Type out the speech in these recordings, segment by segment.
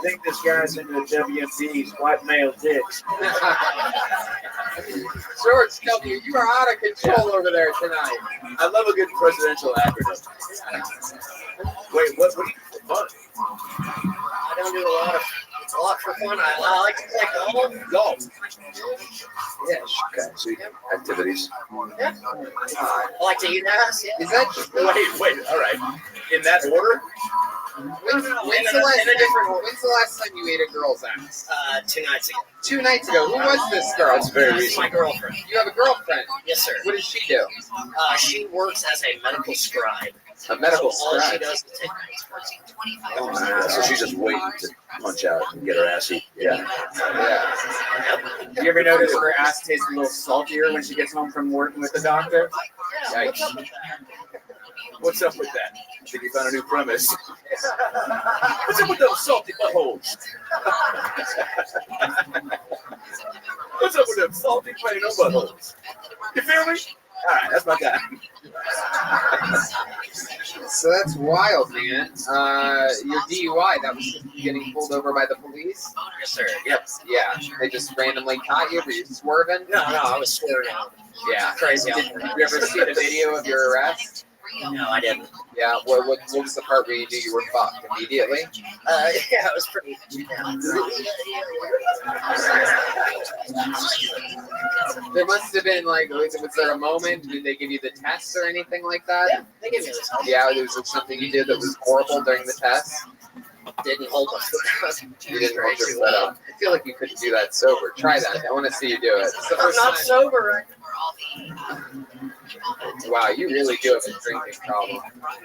think this guy's into WMDs, white male dicks. George W., you are out of control over there tonight. I love a good presidential acronym. Wait, what do you do for fun? I don't do a lot for fun. I like to play golf. Yes. Okay. So you have activities. Yeah. I like to eat ass. Yeah. Is that just Wait. All right. In that order? when's the last time you ate a girl's ass? 2 nights ago. 2 nights ago. Who was this girl? That's very This is my recent. girlfriend. You have a girlfriend. Yes, sir. What does she do? She works as a medical scribe. A medical All she scribe. does is take notes. So she's just waiting to punch out and get her ass eaten. Yeah. Yeah. You ever notice her ass tastes a little saltier when she gets home from working with the doctor? Yeah, what's up with that? What's up with that? I think you found a new premise. What's up with those salty buttholes? What's up with them salty plain old buttholes? You feel me? All right, that's my guy. So that's wild, man. Your DUI, that was getting pulled over by the police? Yes, sir. Yep. Yeah. They just randomly caught you? Were you swerving? No, I was swearing out. Yeah. Crazy out Did there. you ever see the video of your arrest? No, I didn't. Yeah. What was the part where you knew you were fucked immediately? Yeah, it was pretty. There must have been like, was there a moment? Did they give you the test or anything like that? Yeah, they gave me this. Yeah, there was something you did that was horrible during the test. Didn't hold my foot up. You didn't hold your foot up. I feel like you couldn't do that sober. Try that. I want to see you do it. It's the I'm first not time. sober. Wow, you really do have a drinking problem.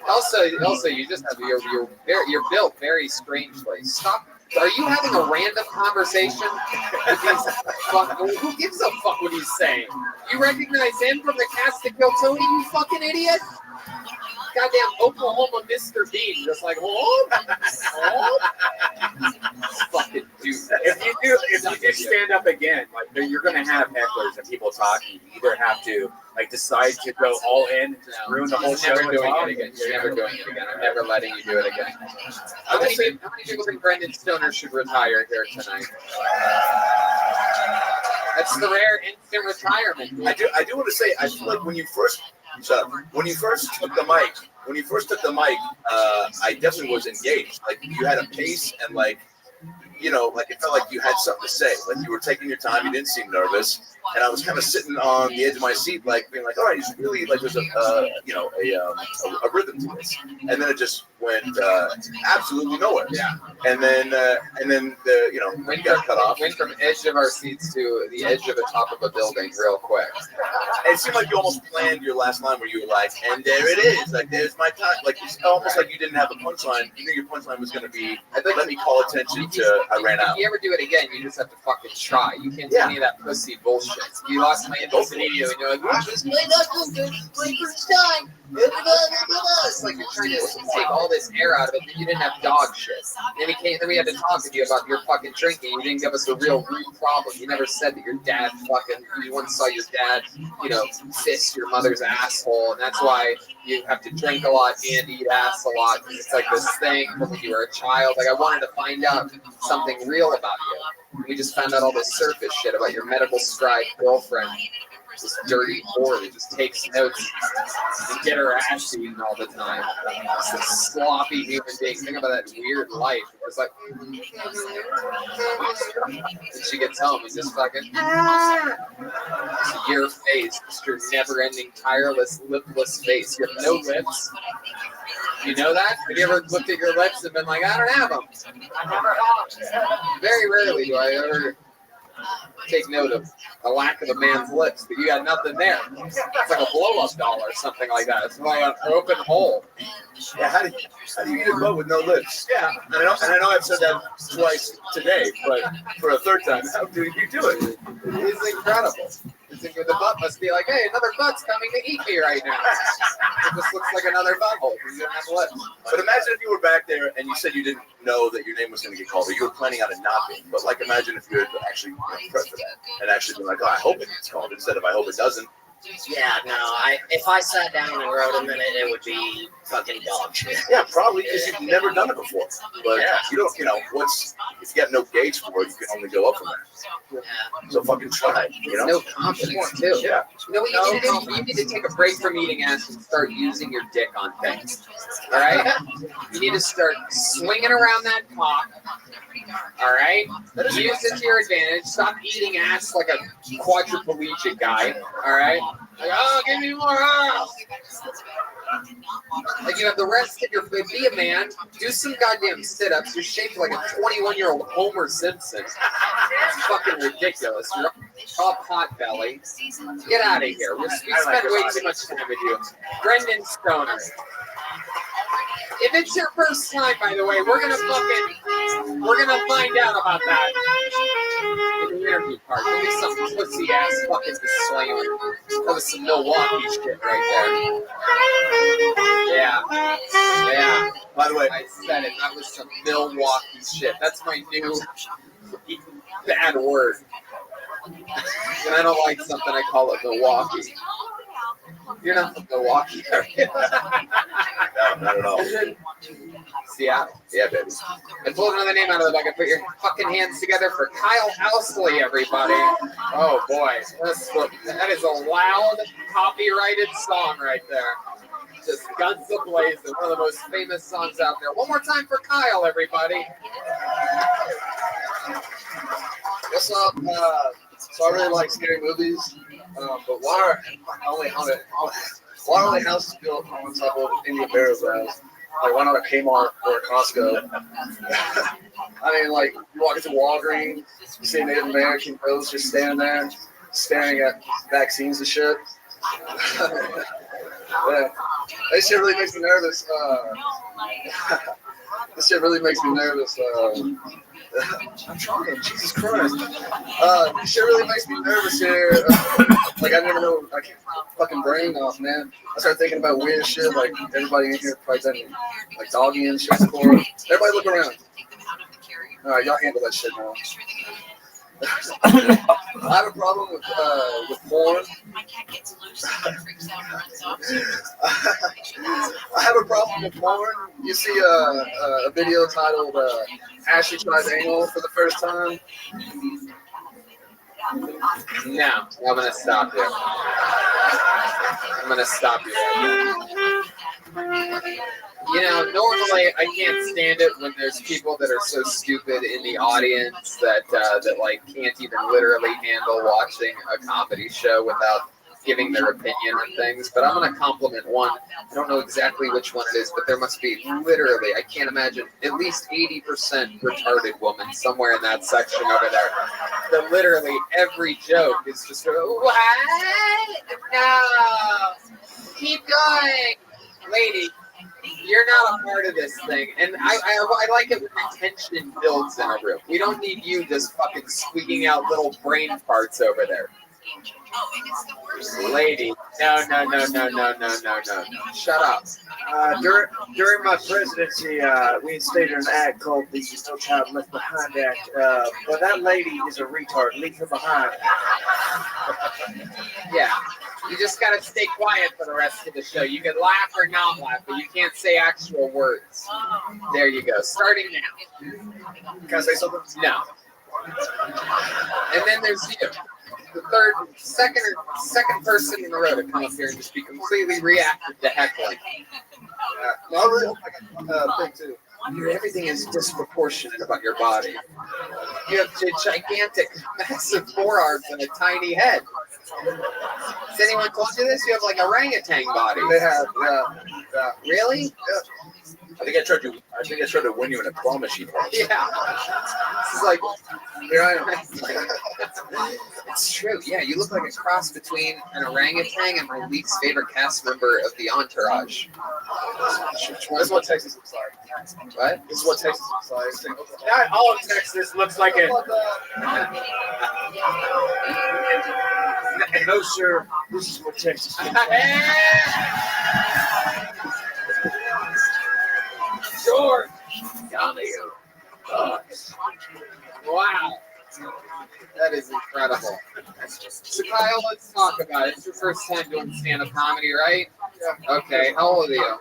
Also, you just have you're built very strangely. Stop. Are you having a random conversation with these who gives a fuck what he's saying? You recognize him from the cast to Kill Tony, you fucking idiot? Goddamn Oklahoma Mr. Bean, just like, fucking dude. If you do stand up again, like you're gonna have hecklers and people talking. You either have to like decide to go all in and just ruin the whole You're show. never and doing talk. it again. You're never doing it again. I'm never letting you do it again. How many people think Brendan Stoner should retire here tonight? That's the rare instant retirement. I do want to say, I feel like when you first took the mic, I definitely was engaged. Like you had a pace and like, you know, like it felt like you had something to say. Like you were taking your time. You didn't seem nervous. And I was kind of sitting on the edge of my seat, like being like, all right, he's really like there's a rhythm to this. And then it just went absolutely nowhere. Yeah. And then we got cut off. Went from edge of our seats to the edge of the top of a building real quick. And it seemed like you almost planned your last line where you were like, and there it is, like there's my time. Like it's almost like you didn't have a punchline. You knew your punchline was going to be, let me call attention to I ran out. If you ever do it again, you just have to fucking try. You can't do any of that pussy bullshit. You lost my interest in video and you're like, just play that one, dude. Play first time. It's like you're trying to take all this air out of it, but you didn't have dog shit. Then we had to talk to you about your fucking drinking. You didn't give us a real root problem. You never said that your dad you once saw your dad, fist your mother's asshole, and that's why you have to drink a lot and eat ass a lot. It's like this thing from when you were a child. Like I wanted to find out something real about you. We just found out all this surface shit about your medical scribe girlfriend. This dirty whore that just takes notes and get her ass eaten all the time. It's this sloppy human being. Think about that weird life. It's like, and she gets home and just fucking, your face, just your never-ending, tireless, lipless face. You have no lips. You know that? Have you ever looked at your lips and been like, I don't have them? I never have. Very rarely do I ever take note of a lack of a man's lips, but you got nothing there. It's like a blow-up doll or something like that. It's like an open hole. Yeah, how do you eat a boat with no lips? Yeah, and I know I've said that twice today, but for a third time, how do you do it? It's incredible. The butt must be like, hey, another butt's coming to eat me right now. It just looks like another butthole because you don't have lips. But imagine if you were back there and you said you didn't know that your name was going to get called, or you were planning on it not being. But like, imagine if you had actually prepped for that and actually been like, oh, I hope it gets called instead of I hope it doesn't. Yeah, no. If I sat down and wrote a minute, it would be fucking dog shit. Yeah, probably because you've never done it before. But Yeah. you don't, if you got no gauge for it, you can only go up from there. Yeah. So fucking try it, No confidence too. Yeah. You know what you need to do? You need to take a break from eating ass and start using your dick on things. All right? You need to start swinging around that cock. All right? Use it to your advantage. Stop eating ass like a quadriplegic guy. All right? Like, oh, give me more ass. Like, you have the rest of your food. Be a man. Do some goddamn sit-ups. You're shaped like a 21-year-old Homer Simpson. It's fucking ridiculous. You're up hot belly. Get out of here. We spent way too much time with you. Brendan Stoner. If it's your first time, by the way, we're gonna find out about that in the interview part. There'll be some pussy ass fucking disclaimer. That was some Milwaukee shit right there. Yeah. By the way, I said it. That was some Milwaukee shit. That's my new bad word. When I don't like something, I call it Milwaukee. You're not from Milwaukee, are you? no, not at all. Seattle. Yeah, baby. And pull another name out of the bucket. Put your fucking hands together for Kyle Housley, everybody. Oh boy, that is a loud, copyrighted song right there. Just guns a-blazing, one of the most famous songs out there. One more time for Kyle, everybody. What's up? So I really like scary movies, but why are only houses built on top of Indian burial grounds? Like, why not a Kmart or a Costco? I mean, like, you walk into Walgreens, you see Native American girls just standing there, staring at vaccines and shit. Yeah, this shit really makes me nervous. This shit really makes me nervous. I'm trying. Jesus Christ. This shit really makes me nervous here. Like, I never know. I can't fucking brain off, man. I start thinking about weird shit. Like, everybody in here probably done like doggy and shit before. Everybody look around. All right, y'all handle that shit now. I have a problem with porn. I have a problem with porn. You see a video titled Ashley Tries Anal for the first time. No, I'm gonna stop you. You know, normally I can't stand it when there's people that are so stupid in the audience that like can't even literally handle watching a comedy show without giving their opinion on things. But I'm gonna compliment one. I don't know exactly which one it is, but there must be literally, I can't imagine, at least 80% retarded woman somewhere in that section over there. That literally every joke is just what? No, keep going, lady. You're not a part of this thing, and I like it when the tension builds in a room. We don't need you just fucking squeaking out little brain farts over there. Lady, no. Shut up. During my presidency, we instated an act called the No Child Left Behind Act. But that lady is a retard. Leave her behind. Yeah, you just gotta stay quiet for the rest of the show. You can laugh or not laugh, but you can't say actual words. There you go. Starting now. Can I say something? No. And then there's you. The second person in a row to come up here and just be completely reactive to heckling. No, I really hope I got thing too. Everything is disproportionate about your body. You have gigantic, massive forearms and a tiny head. Has anyone told you this? You have like orangutan body. They have, yeah. Really? Yeah. I think I tried to win you in a claw machine. Yeah. This is like, Here I am. it's true. Yeah, you look like a cross between an orangutan and my least favorite cast member of The Entourage. This is what Texas looks like. What? This is what Texas looks like. Not all of Texas looks like it. No, sir. This is what Texas is. George, down to you. Wow. That is incredible. So Kyle, let's talk about it. It's your first time doing stand-up comedy, right? Yeah. Okay. How old are you?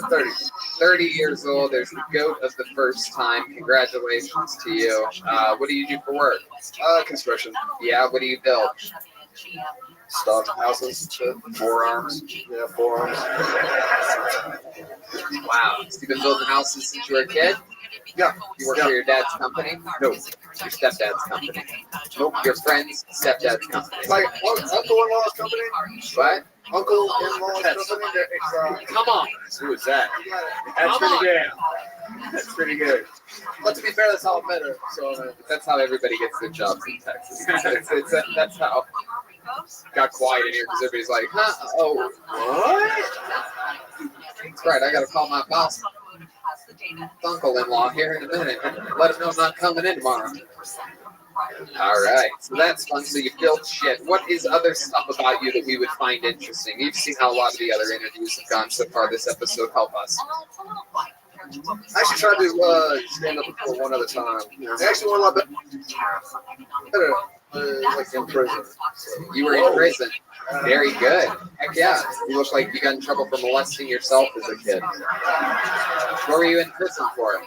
30. 30 years old. There's the goat of the first time. Congratulations to you. What do you do for work? Construction. Yeah. What do you build? Stuff. Houses. Shit. Forearms. Yeah, forearms. Wow. So you've been building houses since you were a kid? Yeah. You work for your dad's company? No. Your stepdad's company? Nope. Your friend's stepdad's company? Like, uncle-in-law's company? What? Uncle-in-law's company? It's, Come on. Who is that? That's Come pretty on. good. That's pretty good. but to be fair, that's how I met her. So, That's how everybody gets their jobs in Texas. That's how. Got quiet in here because everybody's like, huh? Oh, what? That's right. I got to call my boss, uncle-in-law, here in a minute. Let him know I'm not coming in tomorrow. All right. So that's fun. So you built shit. What is other stuff about you that we would find interesting? You've seen how a lot of the other interviews have gone so far. This episode, help us. I actually tried to stand up before one other time. I actually went a lot better. Like in prison. So, You were in prison. Very good. Heck yeah. You look like you got in trouble for molesting yourself as a kid. What were you in prison for?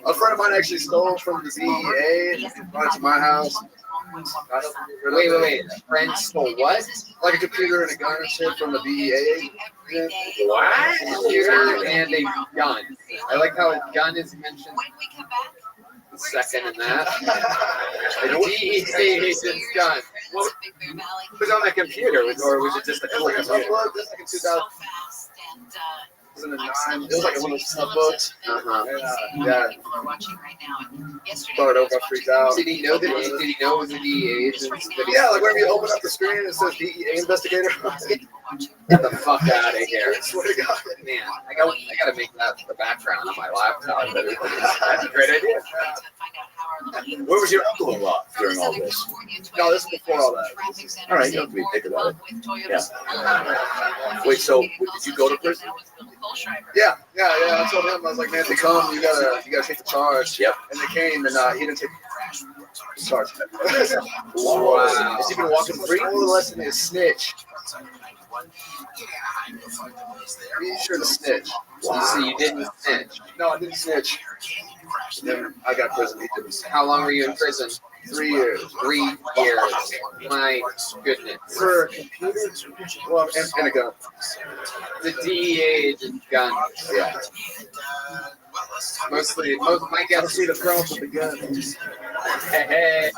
a friend of mine actually stole from the DEA and brought it to my house. Wait. A friend stole what? Like a computer and a gun and shit from the DEA. Yeah. What? A computer and a gun. I like how a gun is mentioned. Second in that. The DEA agent's gun. What was on the computer, or was it just a It was like a tough book. This was like in 2009. It was like one of those tough books. And, yeah. Started over, freaked out. Did he know that? Did he know it was a DEA agent? Yeah, like whenever you open up the screen, it says DEA investigator. Get the fuck out of here. I swear to God. Man, I gotta make that the background on my laptop. That's a great idea. Where was your uncle-in-law during all this? No, this is before all that. All right, you don't have to be thick about it. Yeah. Wait, so did you go to prison? Yeah. I told him, I was like, man, if they come, you gotta take the charge. Yep. And they came, and he didn't take the charge. Wow. Has he been walking free? All the lesson is snitch. Be sure to snitch. So you didn't snitch. No, I didn't snitch. Then I got prison. He didn't. How long were you in prison? 3 years. 3 years. My goodness. For a computer? Well, and a gun. The DEA agent gun. Yeah. Most my I guess see is the problem with the gun. Hey.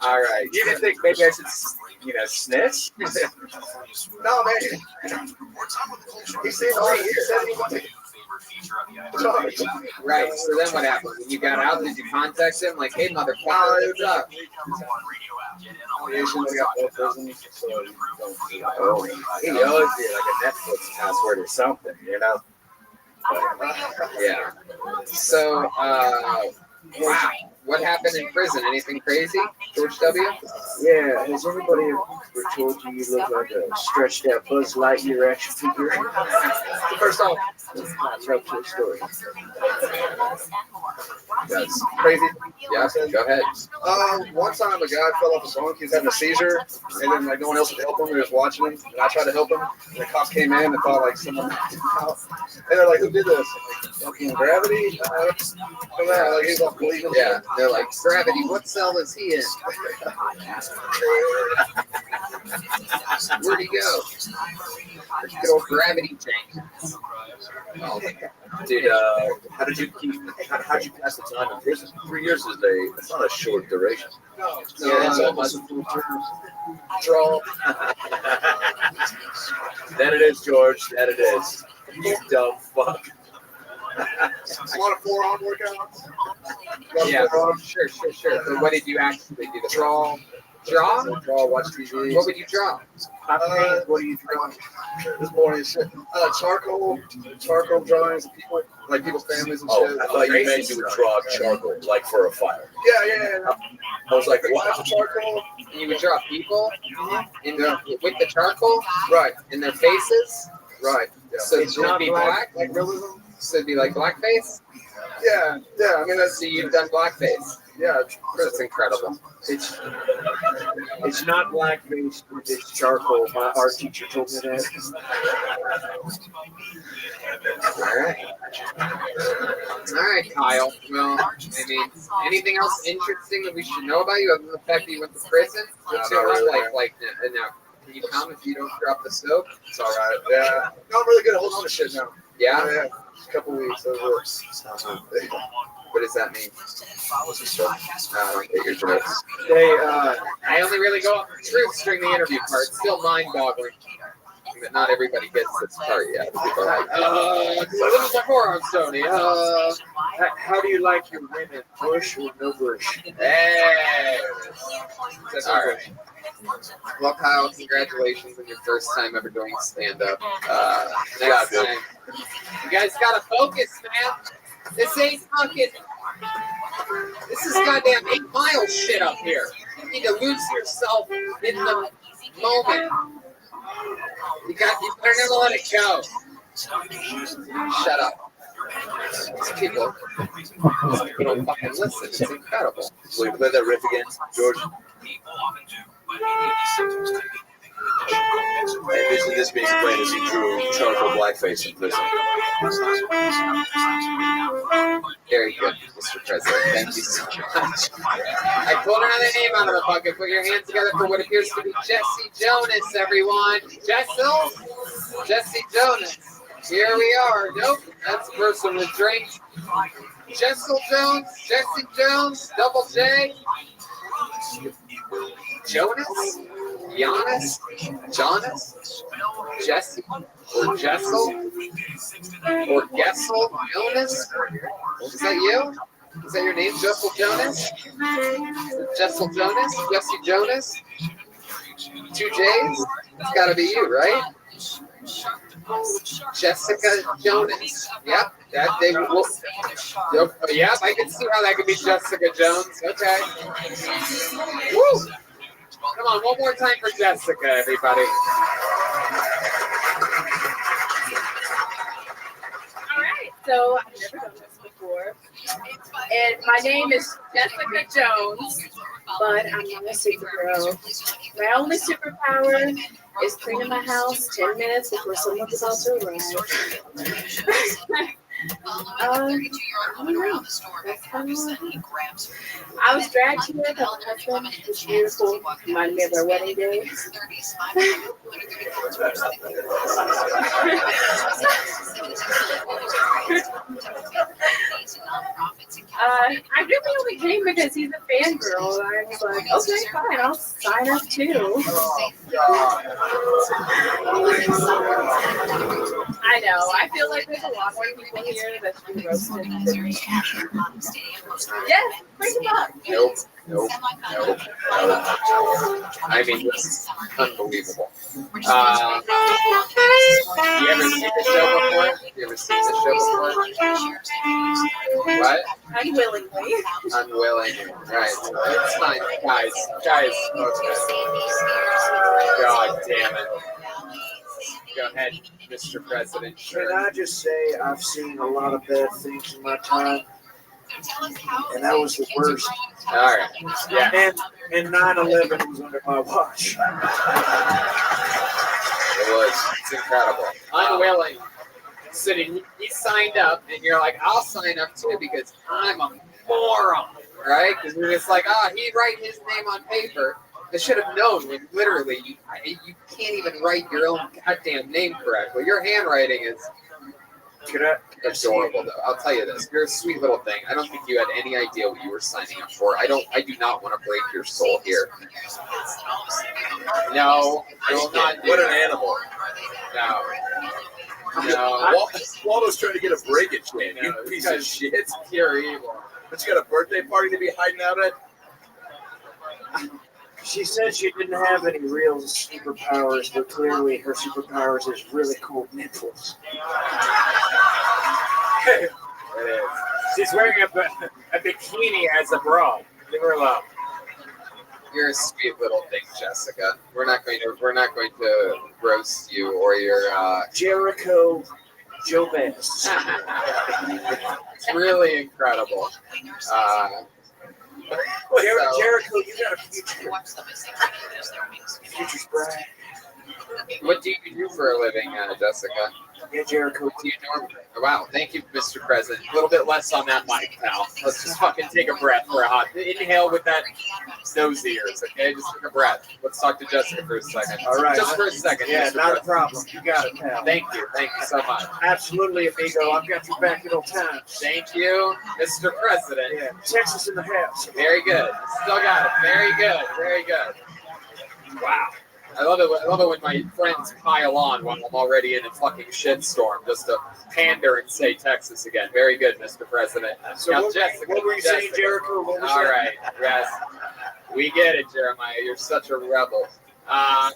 All right. You didn't think maybe I should, snitch? No, man. He said, he said he wanted charge. Right. So then what happened? When you got out, did you contact him? Like, hey, motherfucker, what's up? They got both prisons, so Oh, he owes you like a Netflix password or something, But, Yeah. So, wow. What happened in prison? Anything crazy, George W? Yeah, has anybody ever told you you look like a stretched out Buzz Lightyear action figure? first off, That's up to the story. that's crazy. Yeah, go ahead. One time a guy fell off a bunk. He was having a seizure, and then like no one else would help him. We were just watching him, and I tried to help him. And the cops came in and thought like someone knocked him out. And they're like, "Who did this?" I'm like, "Fucking Gravity." Like he's off bleeding. Yeah, they're like, Gravity, what cell is he in? Where'd he go? Good old Gravity Jenkins. Oh, dude, how did you pass the time in prison? 3 years it's not a short duration. No, Yeah, that's almost a full term. Draw. That it is, George. That it is. You dumb fuck. A lot of forearm workouts. Yeah, sure. So what did you actually do? Draw? Draw, watch TV. What would you draw? What do you draw? This boring shit. Charcoal drawings of people, like people's families and Oh, shit. I thought you meant you would draw charcoal, like for a fire. Yeah. I was like, What? what? Charcoal? You would draw people with the charcoal Right. in their faces? Right. So It's should it not be black. black, like realism? So it'd be like blackface? Yeah. I mean, that's So you've done blackface. yeah. That's incredible. It's not blackface. It's charcoal. My art teacher told me that. All right, Kyle. Well, I mean, anything else interesting that we should know about you other than the fact that you went to prison? What's your life like now? Can you come if you don't drop the soap? It's all right. Yeah. No, I'm really good at holding on to shit now. Yeah? Yeah. Just a couple weeks. That was it. What does that mean? I don't get your jokes. They I only really go off the truth during the interview part. It's still mind-boggling. That not everybody gets this part yet. People are like, this is my forearm, Tony. how do you like your women? Bush or no bush? Hey! All right. Well, Kyle, congratulations on your first time ever doing stand-up. Next time, you guys gotta focus, man. This ain't fucking. This is goddamn 8 Mile shit up here. You need to lose yourself in the moment. You better never let it go. Shut up. These people don't fucking listen. It's incredible. Will you play that riff again, George? And this being played as he drew charcoal blackface in prison. Very good, Mr. President. Thank you so much. I pulled another name out of the bucket. Put your hands together for what appears to be Jesse Jonas, everyone. Jesse Jonas. Here we are. Nope, that's a person with drinks. Jesse Jones, double J. Jonas? Jonas? Jesse? Or Jessel? Or Gessel? Jonas? Is that you? Is that your name, Jessel Jonas? Jessel Jonas? Jesse Jonas? 2 J's? It's gotta be you, right? Jessica Jonas. Yep, that they will. Yep, I can see how that could be Jessica Jones. Okay. Woo! Come on, one more time for Jessica, everybody. All right, so I've never done this before. And my name is Jessica Jones, but I'm not a superhero. My only superpower is cleaning my house 10 minutes before someone's about to arrive. I don't know. That's kind of what I was dragged here because my husband is beautiful. Reminded me of our wedding day. I really only came because he's a fangirl. I was like, okay, fine, I'll sign up too. I know. I feel like there's a lot more people here that's been roasted. Yes, bring them up. Nope. I mean, this is unbelievable. You ever seen the show before? What? Unwillingly. Unwillingly. Right. It's fine. Guys. Okay. God damn it. Go ahead, Mr. President. Can I just say I've seen a lot of bad things in my time, and that was the worst. All right. Yeah. And 9/11 was under my watch. It was. It's incredible. Unwilling. So he signed up, and you're like, I'll sign up too because I'm a moron, right? Because you're just like, he'd write his name on paper. I should have known when literally you can't even write your own goddamn name correctly. Your handwriting is adorable, though. I'll tell you this. You're a sweet little thing. I don't think you had any idea what you were signing up for. I do not want to break your soul here. No, I will not do What an that. animal. No. Waldo's trying to get a breakage in. You No, piece of shit. It's pure evil. But you got a birthday party to be hiding out at? She said she didn't have any real superpowers, but clearly her superpowers is really cool nipples. It is. She's wearing a bikini as a bra. Leave her alone. You're a sweet little thing, Jessica. We're not going to roast you or your. Jericho Joe Bass. It's really incredible. Jericho, you got a future. Future's bright. What do you do for a living, Jessica? Yeah, Jericho. Do you normally? Wow, thank you, Mr. President. A little bit less on that mic, pal. Let's just fucking take a breath for a hot. Inhale with that nose ears, okay? Just take a breath. Let's talk to Jessica for a second. All right. Just for a second. Yeah, Mr. not a President. problem. You got it, pal. Thank you so much. Absolutely, amigo. I've got your back at all times. Thank you, Mr. President. Yeah, Texas in the house. Very good. Still got it. Very good. Very good. Wow. I love it when my friends pile on when I'm already in a fucking shitstorm just to pander and say Texas again. Very good, Mr. President. So Now, what, Jessica, what were you saying, Jericho? What was all that? right. Yes. We get it, Jeremiah. You're such a rebel.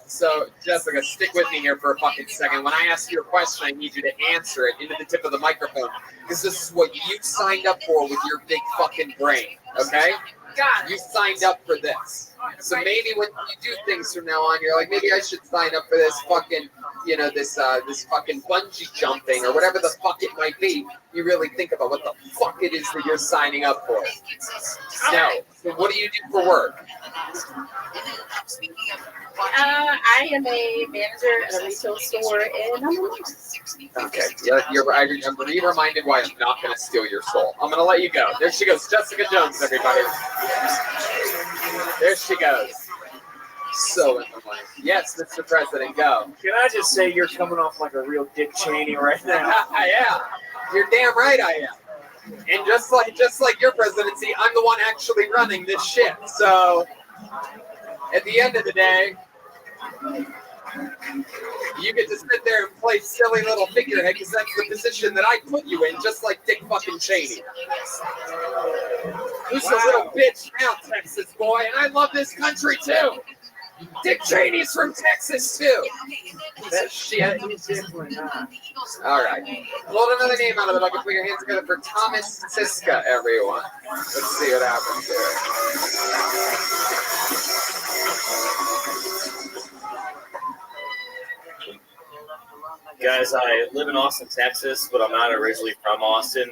So, Jessica, stick with me here for a fucking second. When I ask you a question, I need you to answer it into the tip of the microphone because this is what you signed up for with your big fucking brain, okay? God. You signed up for this. So maybe when you do things from now on, you're like, maybe I should sign up for this fucking, this fucking bungee jumping or whatever the fuck it might be. You really think about what the fuck it is that you're signing up for. Now, so what do you do for work? I am a manager at a retail store in Okay. I'm reminded why I'm not going to steal your soul. I'm going to let you go. There she goes. Jessica Jones, everybody. There she goes. So annoying. Yes, Mr. President, go. Can I just say you're coming off like a real Dick Cheney right now? I am. You're damn right I am. And just like your presidency, I'm the one actually running this shit. So at the end of the day, you get to sit there and play silly little figurehead because that's the position that I put you in, just like Dick fucking Cheney. Who's a little bitch now, Texas boy? And I love this country too. Dick Cheney's from Texas too. That shit. He's definitely not. All right. Hold another name out of the bucket. Put your hands together for Thomas Siska, everyone. Let's see what happens here. Guys, I live in Austin, Texas, but I'm not originally from Austin.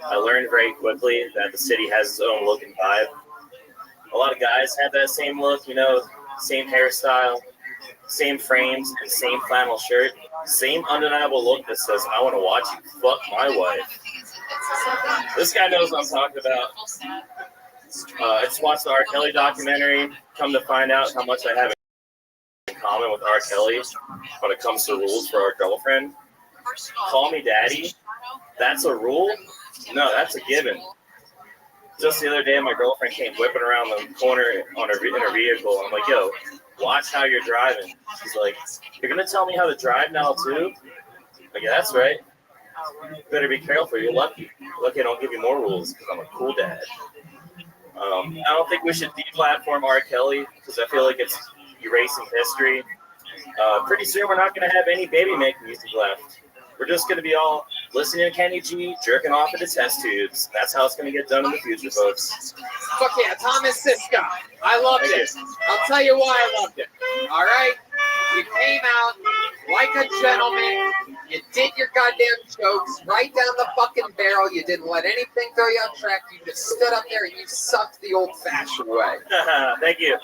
I learned very quickly that the city has its own look and vibe. A lot of guys have that same look, same hairstyle, same frames, and same flannel shirt. Same undeniable look that says, I want to watch you fuck my wife. This guy knows what I'm talking about. I just watched the R. Kelly documentary. Come to find out how much I have in common with R. Kelly when it comes to rules for our girlfriend. Call me daddy. That's a rule? No, that's a given. Just the other day, my girlfriend came whipping around the corner in her vehicle. I'm like, yo, watch how you're driving. She's like, you're going to tell me how to drive now, too? I'm like, yeah, that's right. Better be careful. You're lucky. Lucky I don't give you more rules because I'm a cool dad. I don't think we should deplatform R. Kelly because I feel like it's erasing history. Pretty soon, we're not going to have any baby-making music left. We're just going to be all listening to Kenny G, jerking off into test tubes. That's how it's going to get done in the future, folks. Fuck yeah, Thomas Siska. I loved it. I'll tell you why I loved it. All right? You came out like a gentleman. You did your goddamn jokes right down the fucking barrel. You didn't let anything throw you off track. You just stood up there and you sucked the old-fashioned way. Thank you.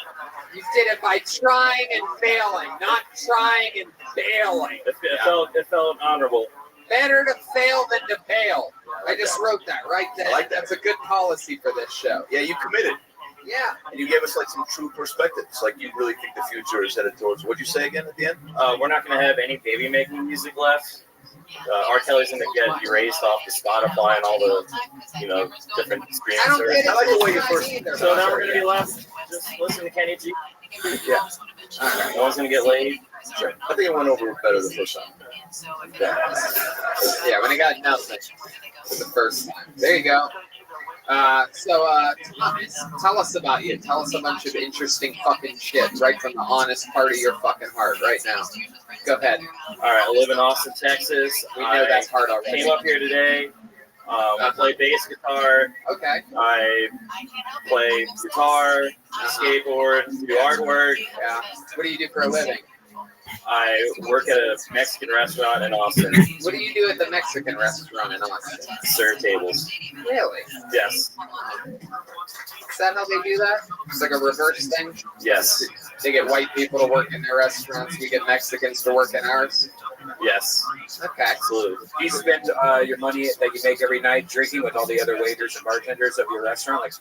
You did it by trying and failing, not trying and failing. It felt honorable. Better to fail than to bail. I just wrote that right there. I like that. That's a good policy for this show. Yeah, you committed. Yeah. And you gave us like some true perspectives. Like you really think the future is headed towards. What'd you say again at the end? We're not going to have any baby making music left. R. Kelly's going to get erased off the Spotify and all the, different streaming I don't get services. it. I like the way you first. Either. So now we're going to be left just listening to Kenny G. Yeah. No one's going to get laid. Sure. I think it went over better the first time. Yeah, when I got nothing for the first time. There you go. Thomas, tell us about you. Tell us a bunch of interesting fucking shit right from the honest part of your fucking heart right now. Go ahead. All right, I live in Austin, Texas. We know that's hard already. Came up here today. I play bass guitar. Okay. I play guitar, skateboard, do artwork. Yeah. What do you do for a living? I work at a Mexican restaurant in Austin. What do you do at the Mexican restaurant in Austin? Serve tables. Really? Yes. Is that how they do that? It's like a reverse thing? Yes. They get white people to work in their restaurants. We get Mexicans to work in ours. Yes. Okay. Absolutely. Do you spend your money that you make every night drinking with all the other waiters and bartenders of your restaurant, like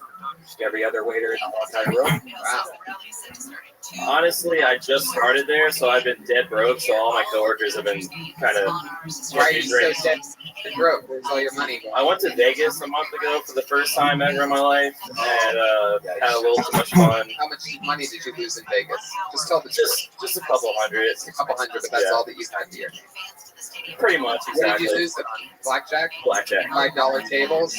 every other waiter in the whole entire room? Wow. Honestly, I just started there, so I've been dead broke. So all my coworkers have been kind of. Why are you so dead broke? Where's all your money going? I went to Vegas a month ago for the first time ever in my life, and had a little too much fun. How much money did you lose in Vegas? Just tell the truth. Just a couple hundred. A couple hundred, but that's all that you had here. Pretty much, What exactly. did you lose it on? Blackjack? Blackjack. $5 tables?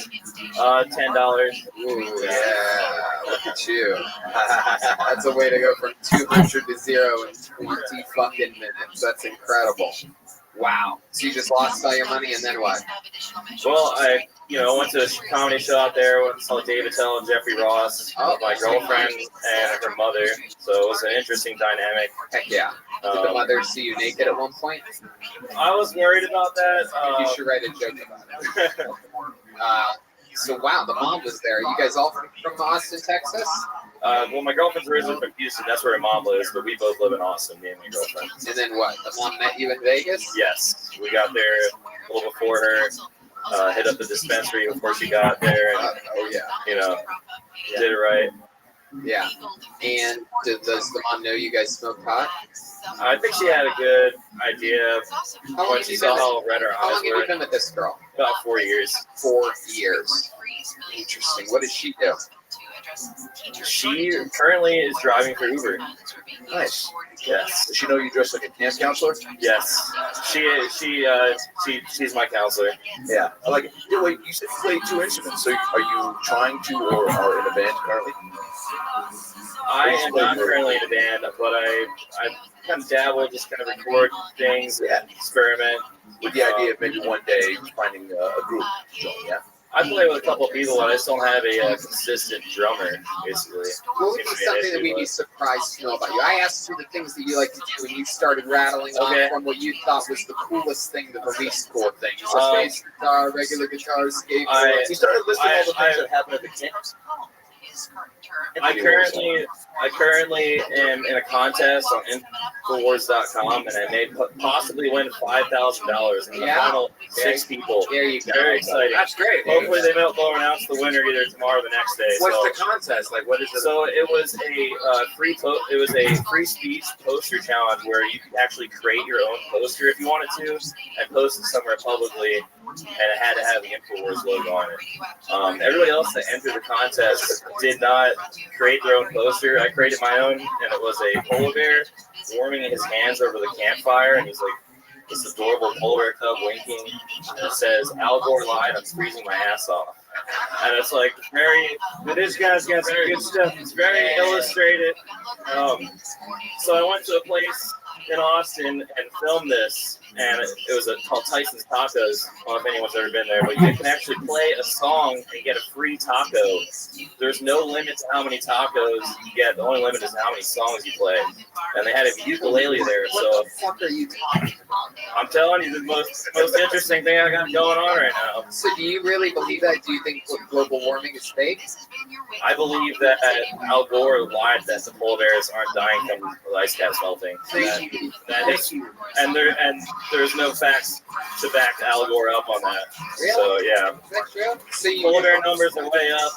$10. Ooh, yeah. Look at you. That's a way to go from 200 to 0 in 20 fucking minutes. That's incredible. Wow. So you just lost all your money and then what? Well, I went to a comedy show out there. Went and saw David Tell and Jeffrey Ross, my girlfriend and her mother. So it was an interesting dynamic. Heck yeah. Did the mother see you naked at one point? I was worried about that. You should write a joke about it. So wow, the mom was there. You guys all from Austin, Texas? Well, my girlfriend's originally from Houston. That's where her mom lives, but we both live in Austin, me and my girlfriend. And then what? The mom met you in Vegas? Yes. We got there a little before her, hit up the dispensary before she got there, and, Oh yeah. did it right. Yeah. And does the mom know you guys smoke pot? I think she had a good idea How long when have she you saw been how red her How eyes long have you were. been with this girl? About 4 years. 4 years. Interesting. What does she do? She currently is driving for Uber. Nice. Yes. Does she know you dress like a camp counselor? Yes. She's my counselor. Yeah. I like it. Yeah, wait, you said you play 2 instruments. So are you trying to or are in a band currently? I am not currently in a band, but I kind of dabble, just kind of record things, experiment. With the idea of maybe one day finding a group to join, yeah? I play with a couple of people, and I just don't have a consistent drummer, basically. What would be Seems to something an that we'd be issue, surprised to know about you? I asked you the things that you like to do, and you started rattling Okay. off from what you thought was the coolest thing to the least cool thing. So bass guitar, regular guitar, skateboard. He started listing all the I- things that happened at the camp. I currently am in a contest on Infowars.com, and I may possibly win $5,000 in the final 6 people. There you go. Very exciting. That's great. Hopefully they will announce the winner either tomorrow or the next day. What's so. the contest? Like, what is it? So it was a free speech poster challenge where you could actually create your own poster if you wanted to and post it somewhere publicly, and it had to have the Infowars logo on it. Everybody else that entered the contest did not create their own poster. I created my own, and it was a polar bear warming his hands over the campfire, and he's like this adorable polar bear cub winking, and it says, "Al Gore lied, I'm freezing my ass off." And it's like very. This guy's got some good stuff. It's very illustrated. So I went to a place in Austin and filmed this, and it was called Tyson's Tacos. I don't know if anyone's ever been there, but you can actually play a song and get a free taco. There's no limit to how many tacos you get. The only limit is how many songs you play. And they had a ukulele there, so What the fuck are you talking about? I'm telling you, the most interesting thing I got going on right now. So do you really believe that? Do you think global warming is fake? I believe that Al Gore lied that the polar bears aren't dying from the ice caps melting. And there's no facts to back Al Gore up on that. Really? So yeah, Is that true? So polar bear numbers are way up.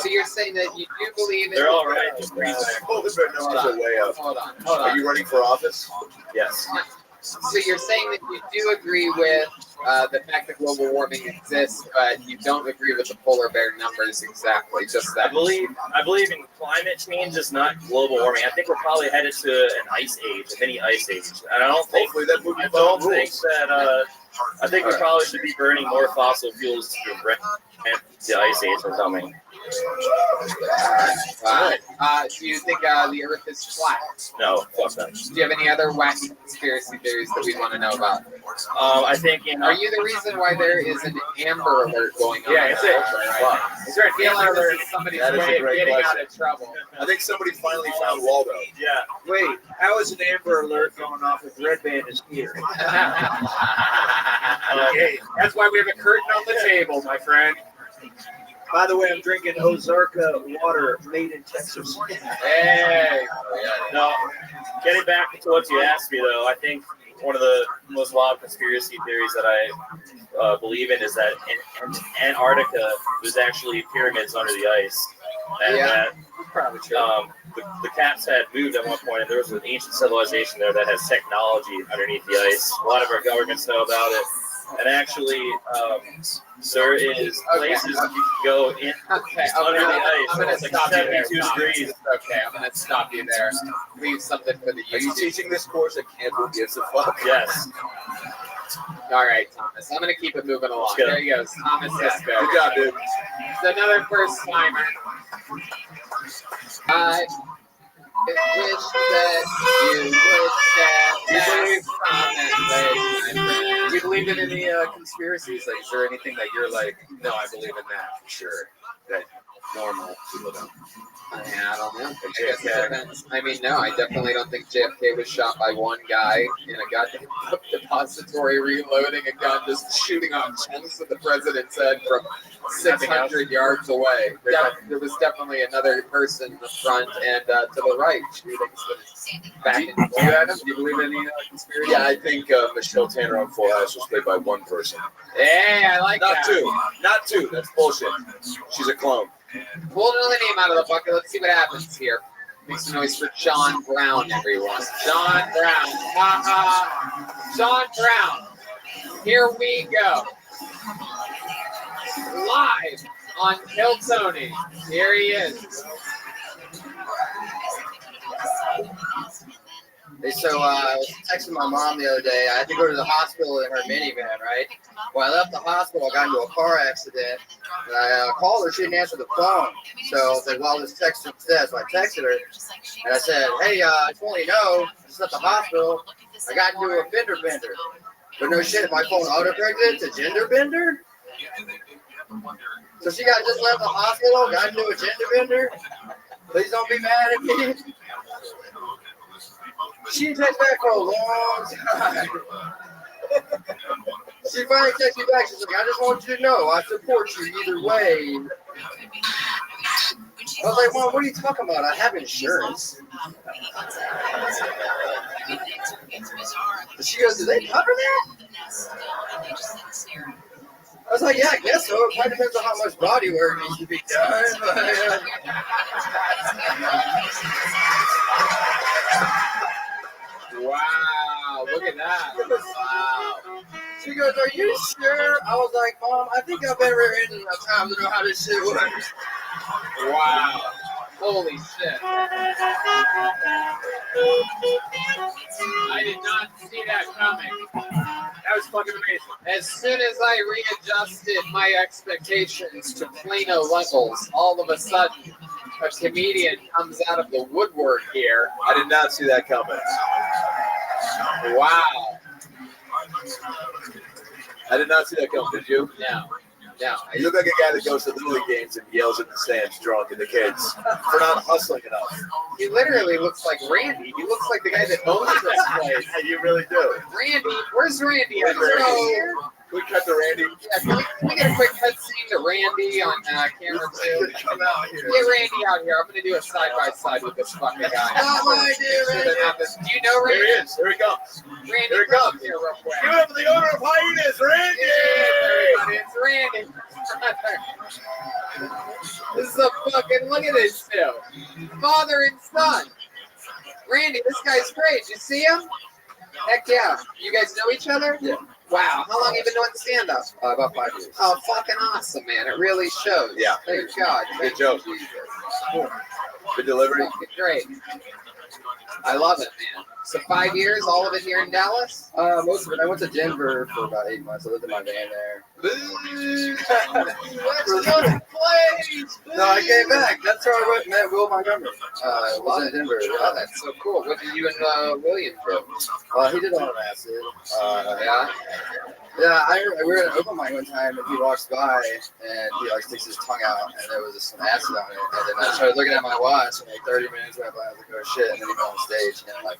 So you're saying that you do believe in They're all right. Just freezing. Polar bear numbers are way up. Hold on. Are you running for office? Yes. So you're saying that you do agree with the fact that global warming exists, but you don't agree with the polar bear numbers exactly, just I that. believe in climate change is not global warming. I think we're probably headed to an ice age, a mini ice age. And I don't think Hopefully that movie that I think we probably should be burning more fossil fuels to prevent the ice age from coming. Do you think the Earth is flat? No, fuck that. Do you have any other wacky conspiracy theories that we want to know about? I think Are you the reason why there is an Amber Alert going on? Yeah, it's it. Right? Is there an I feel like alert? this is somebody's That is way a of great getting question. out of trouble. I think somebody finally found Waldo. Yeah. Wait, how is an Amber Alert going off if Red Band is here? Okay, that's why we have a curtain on the table, my friend. By the way, I'm drinking Ozarka water made in Texas. Hey. No, getting back to what you asked me, though, I think one of the most wild conspiracy theories that I believe in is that in Antarctica, there's actually pyramids under the ice. And Yeah. that the caps had moved at one point, and there was an ancient civilization there that has technology underneath the ice. A lot of our governments know about it. And actually, there is places you can go in under the ice. I'm gonna It's like stop you there. 72 degrees. Okay, I'm gonna stop you there. Leave something for the Are you YouTube. teaching this course at Campbell Gives a Fuck? Yes. All right, Thomas. I'm gonna keep it moving along. Let's go. There he goes, Thomas Sisko. Good job, dude. It's another first timer. I wish that you would Do you believe in any conspiracies? Like, is there anything that you're like, no, I believe in that for sure? That normal people don't. Yeah, I don't know. I guess it depends. I mean, no, I definitely don't think JFK was shot by one guy in a goddamn depository reloading a gun, just shooting off chunks of the president's head from 600 yards away. There was definitely another person in the front and to the right shooting back in the Do you believe in any conspiracy? Yeah, I think Michelle Tanner on Full House was played by one person. Hey, I like Not that. two. Not two. That's bullshit. She's a clone. Pull another name out of the bucket. Let's see what happens here. Make some noise for John Brown, everyone. John Brown. Ha ha. John Brown. Here we go. Live on Kill Tony. Here he is. Hey, so I was texting my mom the other day. I had to go to the hospital in her minivan, right? When I left the hospital, I got into a car accident. And I called her. She didn't answer the phone. So I was like, well, I'll just text her instead. So I texted her. And I said, hey, I just want you to know, I just left the hospital. I got into a fender bender. But no shit, my phone autocorrected to gender bender? So she got just left the hospital, got into a gender bender? Please don't be mad at me. She didn't text back for a long time. She finally texted me back. She's like, I just want you to know, I support you either way. I was like, Mom, what are you talking about? I have insurance. She goes, do they cover that? I was like, yeah, I guess so. It kind of depends on how much body work needs to be done. Wow, look at that. Wow. She goes, are you sure? I was like, Mom, I think I've been rear-ended enough time to know how this shit works. Wow. Holy shit. I did not see that coming. That was fucking amazing. As soon as I readjusted my expectations to Plano levels, all of a sudden, a comedian comes out of the woodwork here. I did not see that coming. Wow. I did not see that coming. Did you? No. No. You look like a guy that goes to Little League games and yells at the stands drunk at the kids for not hustling enough. He literally looks like Randy. He looks like the guy that owns this place. You really do. Randy, where's Randy? Where's Randy? Here? We cut to Randy. Yeah, can we get a quick cut scene to Randy on camera too? Come out here. Get Randy out here. I'm gonna do a side by side with this fucking guy. Not my idea, Randy. Do you know Here he Randy? is. Here he comes. Randy, Here he come comes. here real quick. Give him the owner of hyenas, Randy. Yeah, it's Randy. This is a fucking, look at this two. Father and son. Randy, this guy's great. You see him? Heck yeah. You guys know each other? Yeah. Wow. How long have you been doing stand-up? About 5 years. Oh, fucking awesome, man. It really shows. Yeah. Thank God. Good joke. Jesus. Good delivery. Great. I love it, man. So 5 years, all of it here in Dallas? Most of it. I went to Denver for about 8 months. I lived in my van there. No, I came back. That's where I went and met Will Montgomery. Was in Denver. Oh, that's so cool. What did you and William do? He did a lot of acid. Yeah. Yeah, we were at an open mic one time, and he walks by, and he like sticks his tongue out, and there was just some acid on it. And then I started looking at my watch, and like 30 minutes went by. I was like, oh shit! And then he got on stage, and like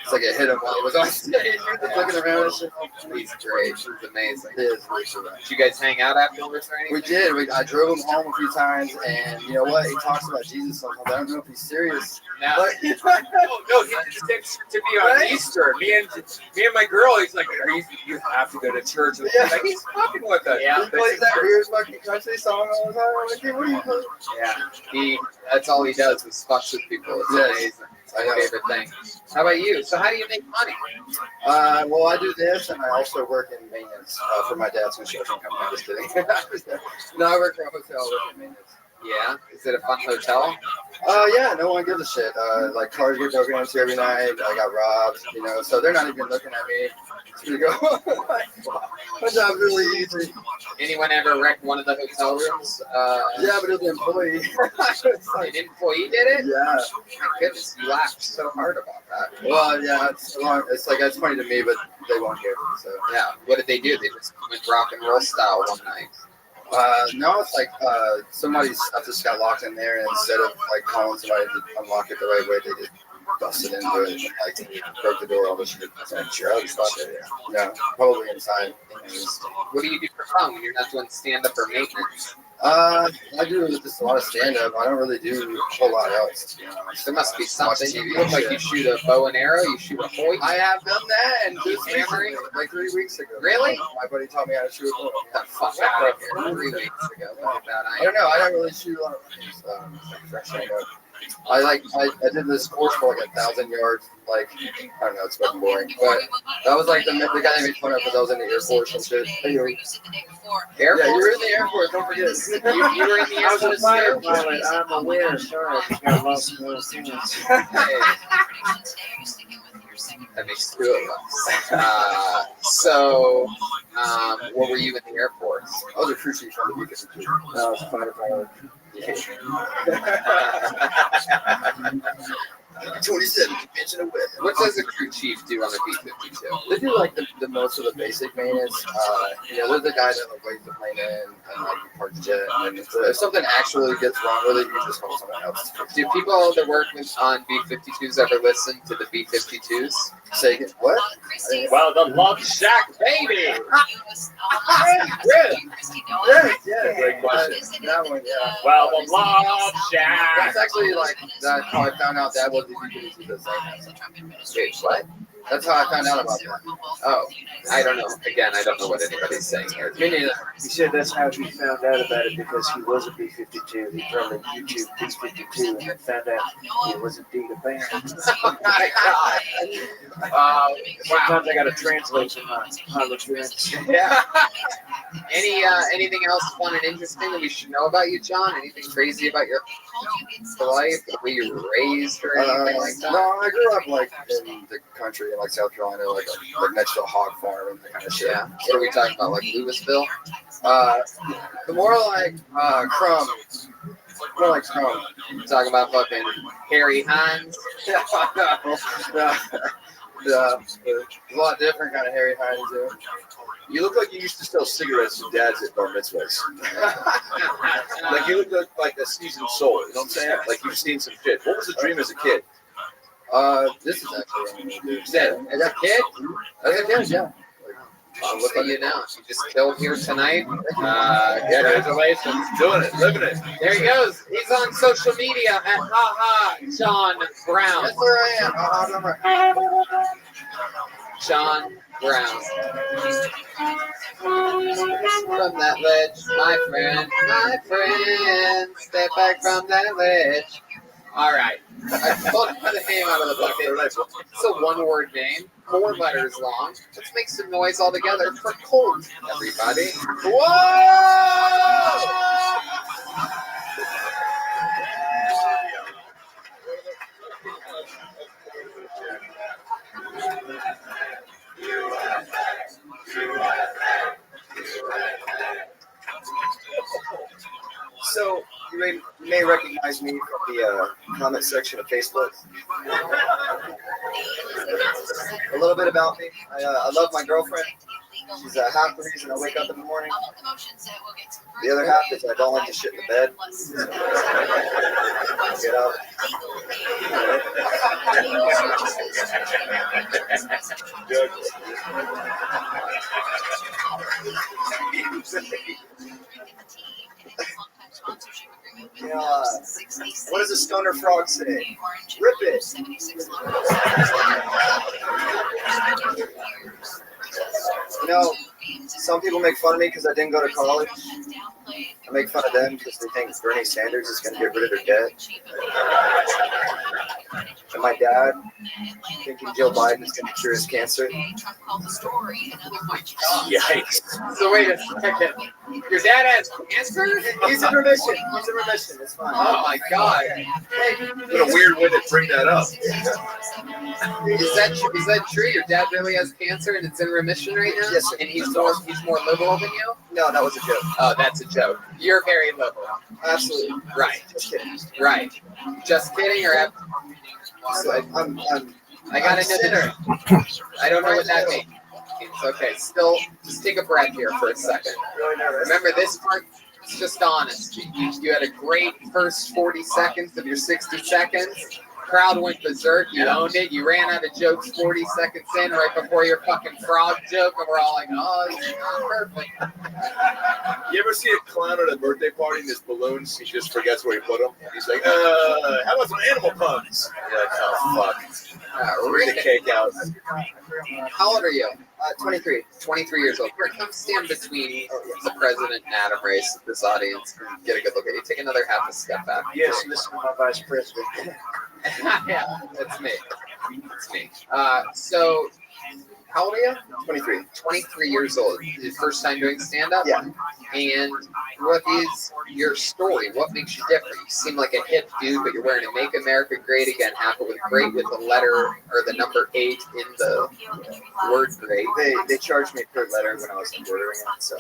it's like it hit him while he was on stage. He was just looking around and shit. He's great. He's amazing. He is really cool. Did you guys hang out afterwards or anything? We did. I drove him home a few times, and you know what? He talks about Jesus sometimes. I don't know if he's serious. No. No, he just to be on Easter. Me and my girl, he's like, you have to go to church. Yeah. Like, he's fucking with us. Yeah. He plays that weird fucking country song all the time. I'm like, hey, what are you playing? Yeah. That's all he does is fucks with people. It's amazing. It's my favorite thing. How about you? So how do you make money? Well, I do this, and I also work in maintenance for my dad's construction company. I'm just kidding. No, I work for a hotel. I work in maintenance. Yeah. Is it a fun hotel? Yeah, no one gives a shit. Like cars get broken into every night. I got robbed, you know, so they're not even looking at me. To go. My job's really easy. Anyone ever wrecked one of the hotel rooms? Yeah, but it was an employee. An employee did it? Yeah. My goodness, you laughed so hard about that. Well, yeah, it's like it's funny to me, but they won't hear. So Yeah. What did they do? They just went rock and roll style one night. no, it's like somebody's stuff just got locked in there, and instead of like calling somebody to unlock it the right way, they just busted into it and like broke the door, all this shit. Drugs, yeah, probably inside. What do you do for fun when you're not doing stand-up or maintenance? I do just a lot of stand-up. I don't really do a whole lot else. To be honest. There must be something. Watch TV You look like shit. you shoot a bow and arrow. You shoot a hoist. I have done that, and just Hammering? like 3 weeks ago. Really? My buddy taught me how to shoot a bow. Get the fuck out of here. 3 weeks ago. Look at that. I don't know. I don't really shoot a lot of things. Fresh I did this course for like 1,000 yards. Like I don't know, it's fucking boring. But that was like the guy that made fun of because I was in the Air Force and shit. Air Yeah, you Force? were in the Air Force. Don't forget. You were in the I Air was a Force fighter too? pilot. I'm aware. Sorry, I just got lost in those things. Hey, that makes two of us. What were you in the Air Force? I was a crew chief on the B-52. I was a fighter pilot. 27 convention of whip. What does a crew chief do on the B-52? They do like the most of the basic maintenance. They're the guy that like waits the plane in and like park the jet. And if something actually gets wrong with it, you just call someone else. Do people that work on B-52s ever listen to the B-52s? Say what? Well, the Love Shack, baby. Yeah. Great question. That one, yeah. Well, the Love Shack. That's actually like that's how I found out that was the B-52 the same. Wait, what? That's how I found out about that. Oh, I don't know. Again, I don't know what anybody's saying here. Me neither. He said that's how he found out about it because he was a B-52. He probably YouTube B-52 and found out he was indeed a band. Oh my God. Sometimes I got to translate for my pilot friends. Yeah. Anything else fun and interesting that we should know about you, John? Anything crazy about your life, the way you were raised, or anything like that? No, I grew up like in the country in like South Carolina, like next to a hog farm and that kind of shit. Yeah. What are we talking about? Like Louisville? More like Crumb. More like Crumb. We're talking about fucking Harry Hines. There's a lot different kind of Harry Hines do. You look like you used to sell cigarettes to dads at bar mitzvahs. Like you look like a seasoned soul. You know what I'm saying? Like you've seen some shit. What was the dream as a kid? This is actually what I'm gonna do. As a kid? As a kid, yeah. Look at you now. You just killed here tonight. Congratulations. Doing it, living it. There he goes. He's on social media at haha John Brown. That's where I am. John Brown. From that ledge, my friend, step back from that ledge. All right. I pulled the name out of the bucket. It's a one-word name, 4 letters long. Let's make some noise all together for Colt, everybody. Whoa! may recognize me from the comment section of Facebook. A little bit about me. I love my girlfriend. She's half the reason I wake up in the morning. The other half is I don't like to shit in the bed. Get up. What does a stoner frog say? Rip it. You know, some people make fun of me because I didn't go to college. I make fun of them because they think Bernie Sanders is going to get rid of their debt. And my dad thinking Joe Biden is going to cure his cancer. Yikes. So wait a second. Your dad has cancer? He's in remission. He's in remission. It's fine. Oh my God. What a weird way to bring that up. Is that true? Your dad really has cancer and it's in remission right now? Yes, sir. And he's more liberal than you? No, that was a joke. Oh, that's a joke. You're very liberal. Absolutely. Right. Just kidding. Right. Just kidding or I got into the I don't know what that means. Okay, still just take a breath here for a second. Remember this part? It's just honesty. You had a great first 40 seconds of your 60 seconds. Crowd went berserk. You owned it. You ran out of jokes 40 seconds in, right before your fucking frog joke, and we're all like, "Oh, it's not perfect." You ever see a clown at a birthday party and his balloons, he just forgets where he put them? He's like, how about some animal puns? You're like, oh, fuck. Bring the cake out. How old are you? 23. 23 years old. Here, come stand between the president and Adam Race of this audience and get a good look at you. Take another half a step back. Yes, listen to my vice president. Yeah, that's me. It's me. So, how old are you? 23. 23 years old. Your first time doing stand-up? Yeah. And what is your story? What makes you different? You seem like a hip dude, but you're wearing a Make America Great Again hat, but with great with the letter or the number 8 in the word great. They charged me per letter when I was ordering it. So.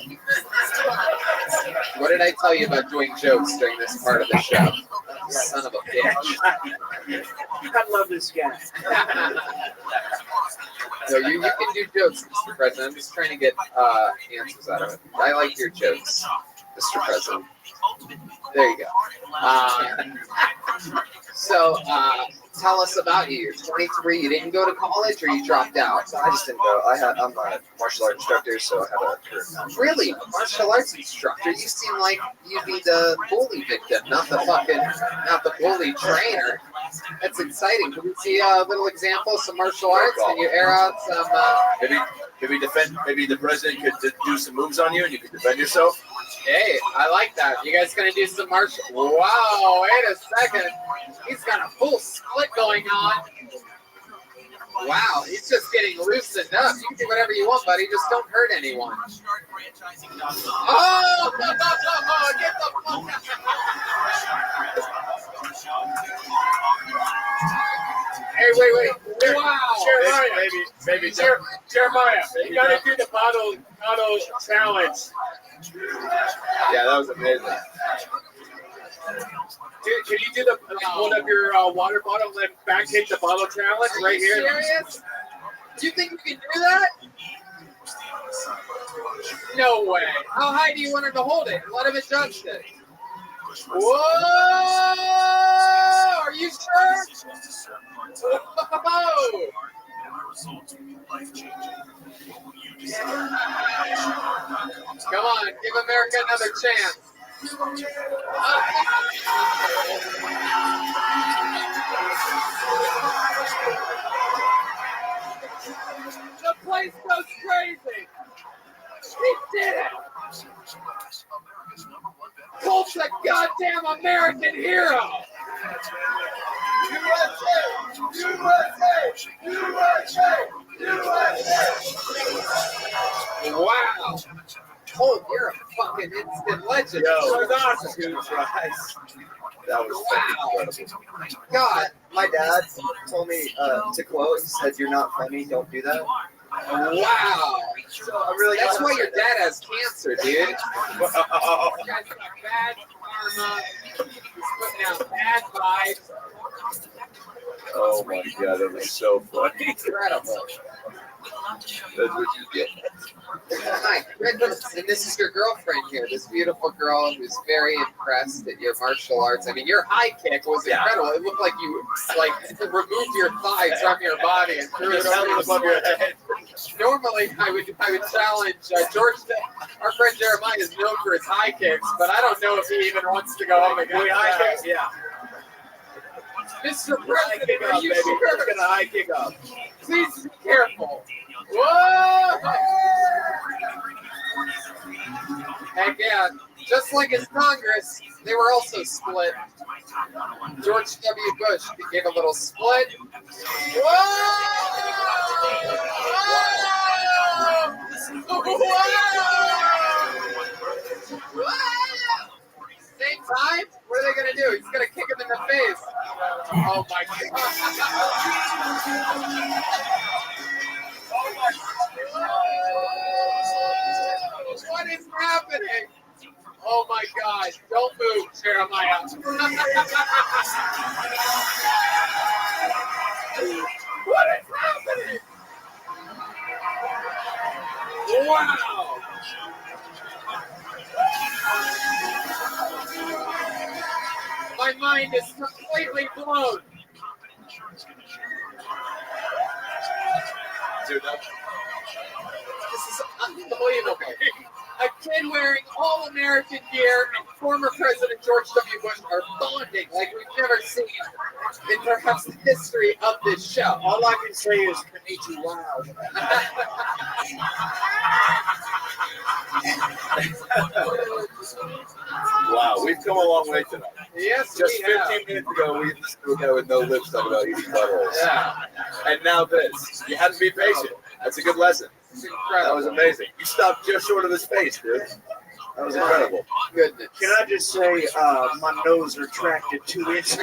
What did I tell you about doing jokes during this part of the show? Son of a bitch. I love this guy. So you can do jokes, Mr. President. I'm just trying to get answers out of it. I like your jokes, Mr. President. There you go. So tell us about you. You're 23. You didn't go to college, or you dropped out? I just didn't go. I'm a martial arts instructor, so I have a career. Really, a martial arts instructor? You seem like you'd be the bully victim, not the bully trainer. That's exciting. Can we see a little example of some martial arts? Can you air out some? Maybe the president could do some moves on you and you could defend yourself. Hey, I like that. You guys gonna do some martial? Wow, wait a second. He's got a full split going on. Wow, he's just getting loosened up. You can do whatever you want, buddy. Just don't hurt anyone. Oh, get the fuck out. Hey, wait. Wow. Jeremiah, you gotta do the bottle challenge. Yeah, that was amazing. Dude, can you do the hold up your water bottle and back take the bottle challenge right here? Are you serious? Do you think you can do that? No way. How high do you want her to hold it? Let him adjust it. Whoa! Are you sure? Whoa! Come on, give America another chance. The place goes crazy. He did it. Colt's a goddamn American hero. Wow. Colt, you're a fucking instant legend. Yo, that was awesome. That was incredible. God, my dad told me to quote. He said, "You're not funny. Don't do that." Wow. That's why your dad has cancer, dude. This guy's got bad karma. He's putting out bad vibes. Oh my god, that was so funny. Incredible. That's what you get. Hi, and this is your girlfriend here, this beautiful girl who's very impressed at your martial arts. I mean, your high kick was incredible. It looked like you removed your thighs from your body and threw it over above your head. Normally, I would challenge George. Our friend Jeremiah is known for his high kicks, but I don't know if he even wants to go up against high kicks. Yeah. Mr. President, are you sure? We're gonna high kick up. Please be careful. Whoa! Heck yeah. Just like his Congress, they were also split. George W. Bush gave a little split. Whoa! Whoa! Same time? What are they going to do? He's going to kick him in the face. Oh my God. What is happening? Oh my God. Don't move, Jeremiah. What is happening? Wow. My mind is completely blown. Dude, This is unbelievable. A kid wearing all American gear and former President George W. Bush are bonding like we've never seen in perhaps the history of this show. All I can say is Kenichi wow. wow, we've come a long way tonight. Yes, Just we have. 15 minutes ago, we listened to a guy with no lips talking about eating buttholes. Yeah, And now this. You had to be patient. That's a good lesson. it's That incredible. was amazing. You stopped just short of his face, dude. That was incredible. Goodness. Can I just say my nose retracted 2 inches?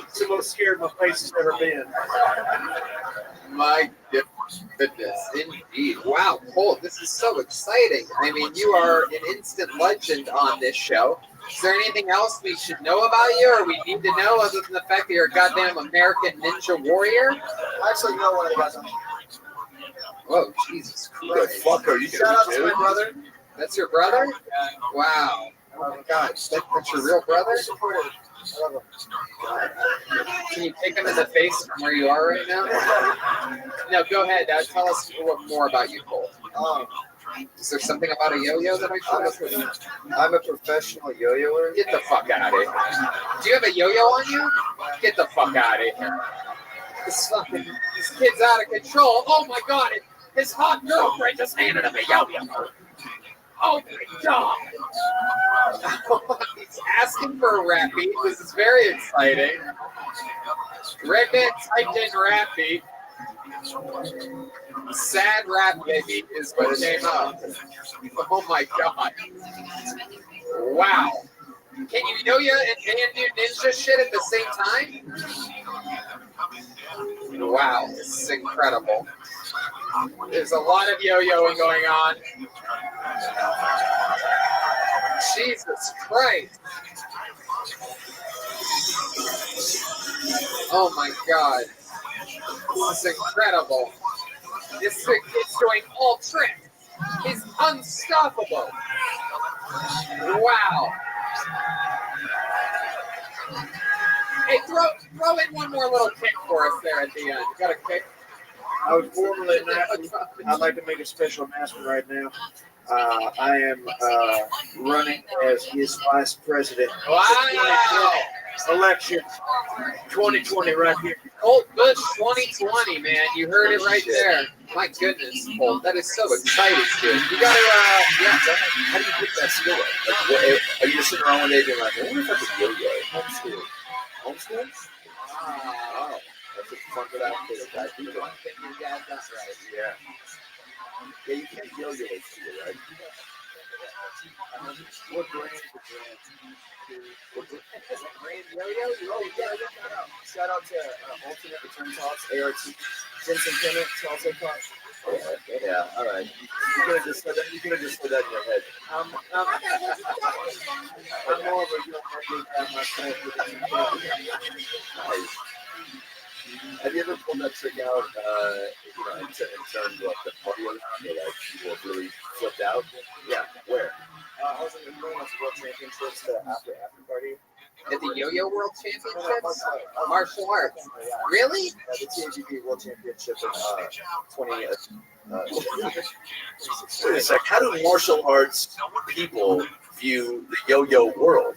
It's the most scared my face has ever been. My goodness, indeed. Wow, Cole, this is so exciting. I mean, you are an instant legend on this show. Is there anything else we should know about you or we need to know other than the fact that you're a goddamn American ninja warrior? I actually know one of the guys on here. Whoa, Jesus What the Christ. fuck are you Shout out doing, to my dude? brother. That's your brother? Wow. Oh my God, that's your real brother? I love him. Can you kick him in the face from where you are right now? No, go ahead. Tell us more about you, Cole. Is there something about a yo-yo that I should know? I'm a professional yo-yoer. Get the fuck out of here. Do you have a yo-yo on you? Get the fuck out of here. This kid's out of control. Oh my God. His hot girlfriend just handed him a yo-yo. Oh my God. He's asking for a rap beat. This is very exciting. Redman typed in rap beat. Sad rap baby is what came up. Oh my God. Wow. Can you yo-yo and do ninja shit at the same time? Wow, this is incredible. There's a lot of yo-yoing going on. Jesus Christ. Oh my God. This is incredible. This kid's doing all tricks. He's unstoppable. Wow. Hey, throw in one more little kick for us there at the end. You got a kick? I would formally announce, I'd like to make a special announcement right now. I am running as his vice president. Wow. Election 2020 right here. Colt Bush 2020, man. You heard it right there. My goodness, Colt. That is so exciting, dude. You got to, yeah. How do you pick that skill up? Like, what, are you just sitting around one day being like, I wonder if I could yo-yo? Homeschool. Homeschool? Wow. That's a fun for that kid. That you One thing your dad does right. Yeah. Yeah, you can't yo-yo at school, right? What brand is the brand? Shout out to Alternate Return Talks, ART, Jensen Kennett, also talk. Yeah, all right. You could have just said that. You could have just said that in your head. I'm more of a young guy myself. Nice. Have you ever pulled that trick out? In terms of like the party around, where like people have really flipped out? Yeah. Where? I was in the World Championships, the after party. At the Yo-Yo World Championships? Martial arts. Really? The TAGP World Championship in 20. Wait a sec. How do martial arts people view the yo-yo world?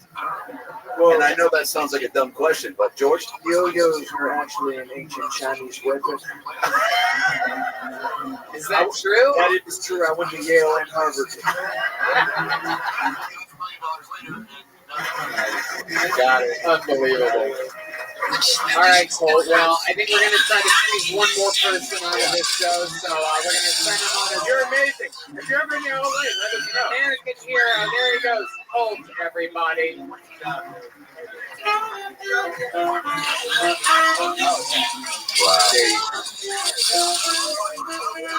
Well, And I know that sounds like a dumb question, but George, yo-yos are actually an ancient Chinese weapon. Is that true? That is true. I went to Yale and Harvard. Got it. Unbelievable. All right, Colt. Well, I think we're going to try to squeeze one more person out of this show, so we're going to send him on. You're amazing. If you're ever in LA, let us know. American hero. There he goes. Colt, everybody.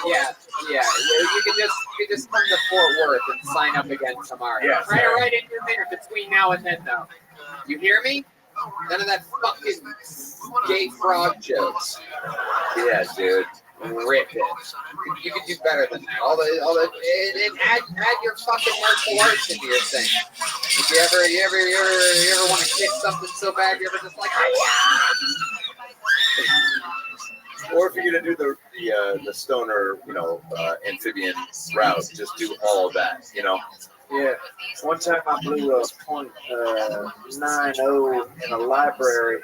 Yeah. You can just come to Fort Worth and sign up again tomorrow. Yeah, Try to write in your minute between now and then, though. You hear me? None of that fucking gay frog jokes. yeah, dude. Rip it. You can do better than that. And add your fucking martial arts into your thing. If you ever want to kick something so bad, you ever just like, Or if you're gonna do the stoner, amphibian route, just do all of that, Yeah. One time I blew a .90 in a library.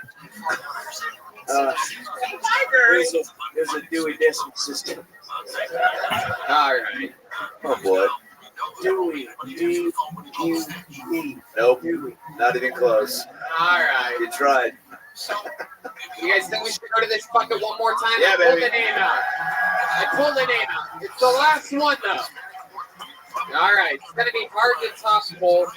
There's a Dewey Decimal System. all right. Oh boy. Dewey. D-U-E. Nope. Dewey. Not even close. All right. You tried. You guys think we should go to this bucket one more time? Yeah, I pulled baby. the name out. It's the last one, though. All right. It's going to be hard to top Colt.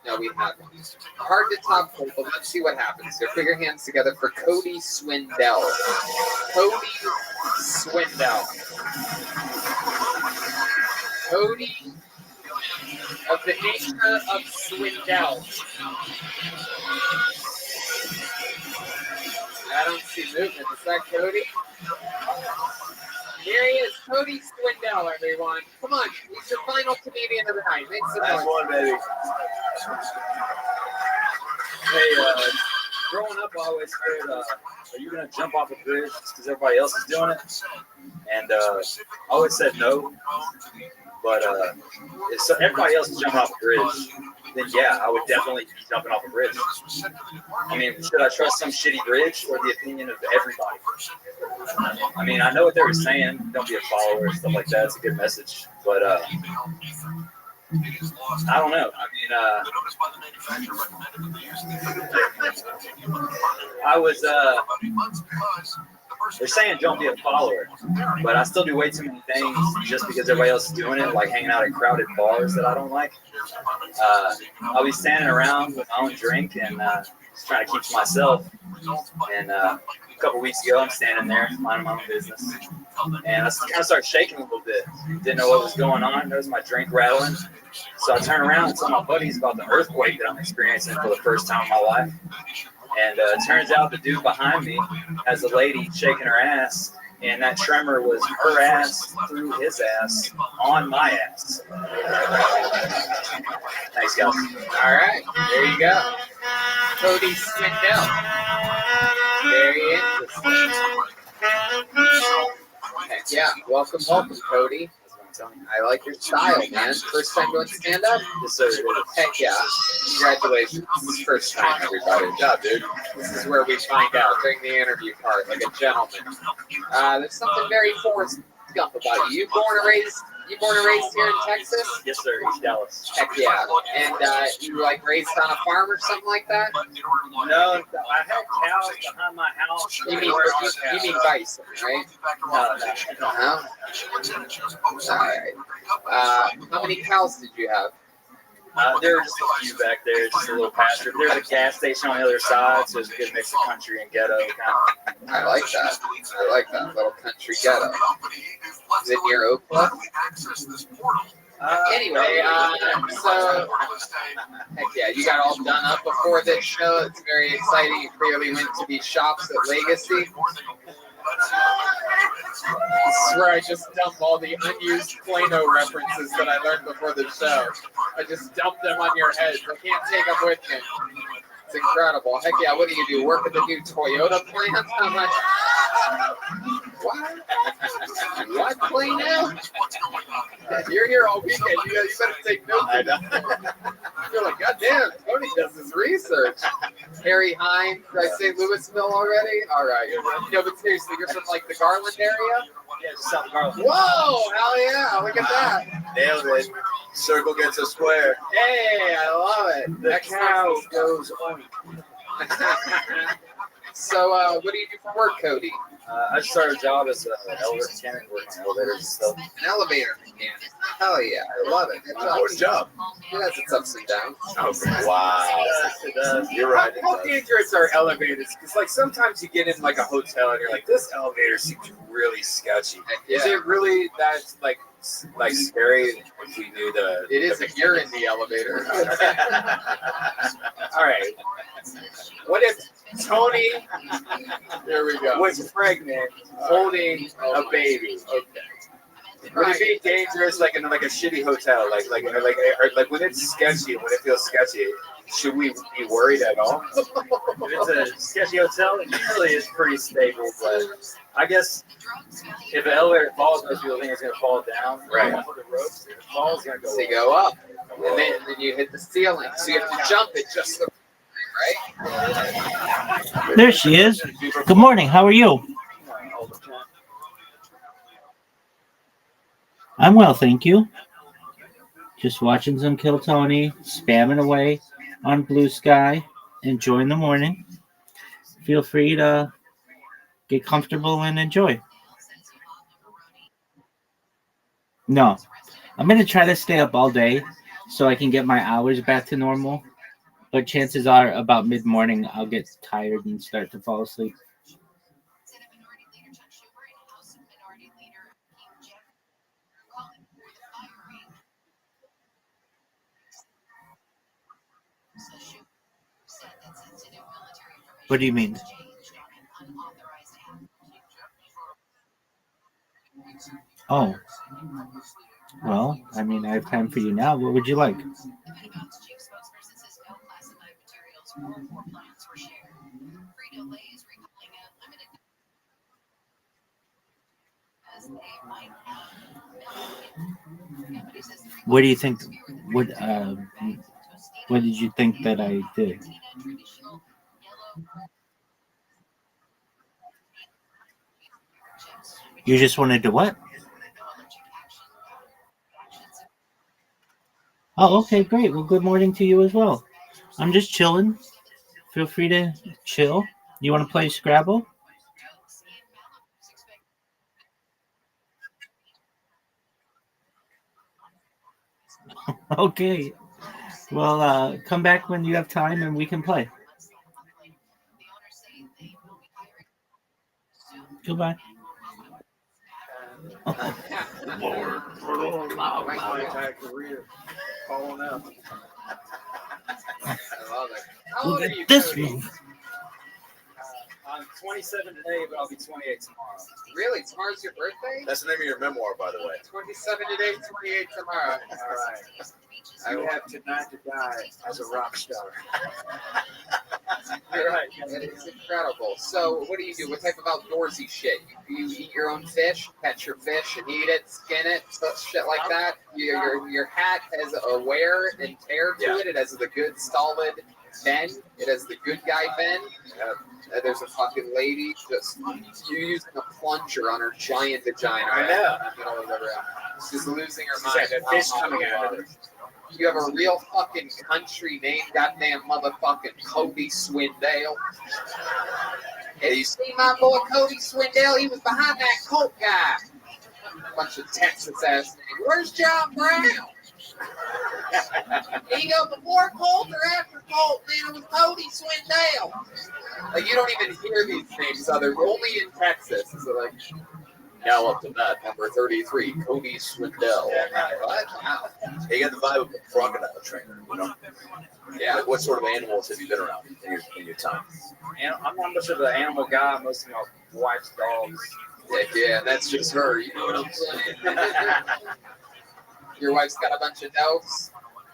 No, we have one. Hard to top Colt, but let's see what happens. So put your hands together for Cody Swindell. Cody Swindell. Cody of the nature of Swindell. I don't see movement. Is that Cody? Here he is, Cody Swindell, everyone. Come on, he's the final comedian of the night. Make some Last noise. one, baby. Hey, growing up, I always heard, are you going to jump off a bridge just because everybody else is doing it? And I always said no. But if everybody else is jumping off a bridge, then yeah, I would definitely be jumping off a bridge. I mean, should I trust some shitty bridge or the opinion of everybody? I mean, I know what they were saying. Don't be a follower, stuff like that. It's a good message. But I don't know. I mean, I was, they're saying don't be a follower, but I still do way too many things just because everybody else is doing it, like hanging out at crowded bars that I don't like. I'll be standing around with my own drink and just trying to keep to myself. And a couple weeks ago, I'm standing there minding my own business, and I kind of started shaking a little bit. Didn't know what was going on. Noticed my drink rattling. So I turned around and told my buddies about the earthquake that I'm experiencing for the first time in my life. And it turns out the dude behind me has a lady shaking her ass, and that tremor was her ass through his ass on my ass. Thanks, guys. All right, there you go. Cody Swindell. Very interesting. Heck yeah, welcome, Cody. I like your style, man. First time doing stand-up? Yes, sir. Heck yeah. Congratulations. First time, everybody. Good job, dude. This is where we find out during the interview part, like a gentleman. There's something very Forrest Gump about you. You born and raised here in Texas? Yes, sir. East Dallas. Heck yeah. And you like raised on a farm or something like that? No, I had cows behind my house. You mean bison, right? No. All right. How many cows did you have? There are just a few back there, just a little pasture. There's a gas station on the other side, so it's a good mix of country and ghetto kind of. I like that. I like that little country ghetto. Is it near Oak Bluff? Anyway, so heck yeah, you got all done up before this show. It's very exciting. You clearly went to these shops at Legacy. I swear I just dumped all the unused Plano references that I learned before the show. I just dumped them on your heads. I can't take them with me. It's incredible. Heck yeah, what do? Work at the new Toyota plant? I'm like, what? What Plano? You're here all weekend. You better take notes. You're like, goddamn, Tony does his research. Harry Hines, did I say Louisville already? All right. No, but seriously, you're from like the Garland area? Yeah, just South Garland. Whoa, hell yeah, look at that. Nailed it. Circle gets a square. Hey, I love it. The cow goes on. So, what do you do for work, Cody? I just started a job as an elevator mechanic, working on elevators and stuff. An elevator mechanic. Hell yeah, I love it. Good job. Good job. It has its ups and downs. Oh, wow. It does. You're right. How dangerous are elevators? Because like sometimes you get in like a hotel and you're like, this elevator seems really sketchy. Is it really that like scary if we knew the? It is if you're in the elevator. All right. What if Tony There we go. was pregnant, holding a baby? Okay. Would it be dangerous, like in like a shitty hotel, like when it's sketchy, when it feels sketchy? Should we be worried at all? If it's a sketchy hotel, it usually is pretty stable, but I guess if an elevator falls, most people think it's going to fall down. Right. Off of the ropes, if it falls, it's going to go So you up. go up, and then you hit the ceiling. So you have to jump it just the right. There she is. Good morning. How are you? I'm well, thank you. Just watching some Kill Tony, spamming away on Blue Sky, enjoying the morning. Feel free to get comfortable and enjoy. No, I'm going to try to stay up all day so I can get my hours back to normal. But chances are about mid-morning, I'll get tired and start to fall asleep. What do you mean? Oh. Well, I mean, I have time for you now. What would you like? What do you think? What did you think that I did? You just wanted to what? Oh, okay, great. Well, good morning to you as well. I'm just chilling. Feel free to chill. You want to play Scrabble? Okay. Well, come back when you have time and we can play. Goodbye. Lord, my entire career falling out. I love it. How Look old are at you, this Cody? move. I'm 27 today, but I'll be 28 tomorrow. Really? Tomorrow's your birthday? That's the name of your memoir, by the way. 27 today, 28 tomorrow. All right. I have tonight to die as a rock star. You're right. It is incredible. So, what do you do? What type of outdoorsy shit? You eat your own fish, catch your fish and eat it, skin it, shit like that? Your hat has a wear and tear to it. It has the good solid bend. It has the good guy bend. There's a fucking lady just using a plunger on her giant vagina. I know. In the middle of the room. She's losing her She's mind. got fish coming out of her. You have a real fucking country name, goddamn motherfucking Cody Swindale. Hey, you see my boy Cody Swindale? He was behind that Colt guy. Bunch of Texas ass name. Where's John Brown? He go before Colt or after Colt, man, it was Cody Swindell. Like, you don't even hear these names, so they're only in Texas. So, like, now up to bat, number 33, Cody Swindell. What? Wow. You got the vibe of a crocodile trainer, you know? Yeah. Like, what sort of animals have you been around in your time? And I'm not much of an animal guy. Most of my wife's dogs. Yeah, that's just her. You know what I'm saying? Your wife's got a bunch of dogs?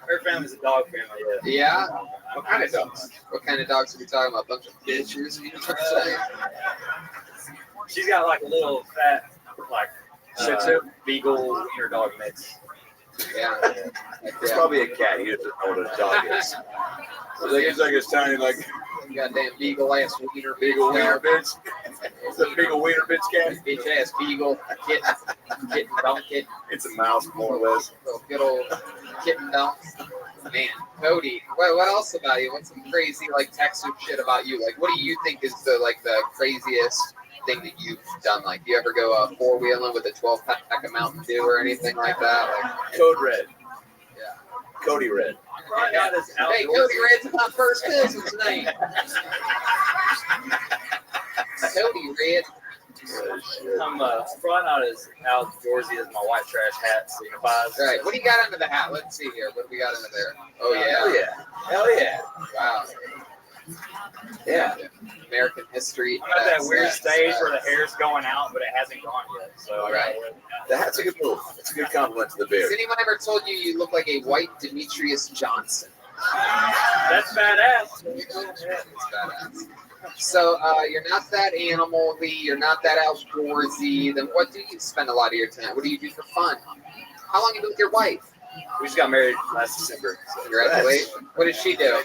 Her family's a dog family. Yeah. Yeah? What kind of dogs? What kind of dogs are we talking about? A bunch of bitches? You know what I'm saying? She's got like a little fat, like Shih Tzu Beagle wiener dog mix. Yeah. It's probably a cat. He doesn't know what a dog is. He's like this tiny, like, Goddamn beagle ass wiener Beagle wiener bitch. It's a Beagle wiener bitch cat. Bitch ass beagle, kitten donkey, It's a mouse, more or less. good old kitten donk. Man, Cody, what else about you? What's some crazy like Texas shit about you? Like, what do you think is the craziest thing that you've done? Like, do you ever go 4-wheeling with a 12-pack of Mountain Dew or anything like that? Like, Code Red. yeah. Cody Red. Hey, Cody Red's my first cousin's name. Cody Red. I'm probably not as outdoorsy as my white trash hat signifies. Right. What do you got under the hat? Let's see here. What do we got under there? Oh Hell yeah. yeah. Hell yeah. Wow. Yeah. American history. I'm at that weird stage where the hair's going out, but it hasn't gone yet. So I gotta wear it. The hat's a good move. It's a good compliment to the Has beard. anyone ever told you you look like a white Demetrius Johnson? That's badass. It's badass. So you're not that animal-y, you're not that outdoorsy. Then what do you spend a lot of your time? What do you do for fun? How long have you been with your wife? We just got married last December. So Congratulations. What does she do?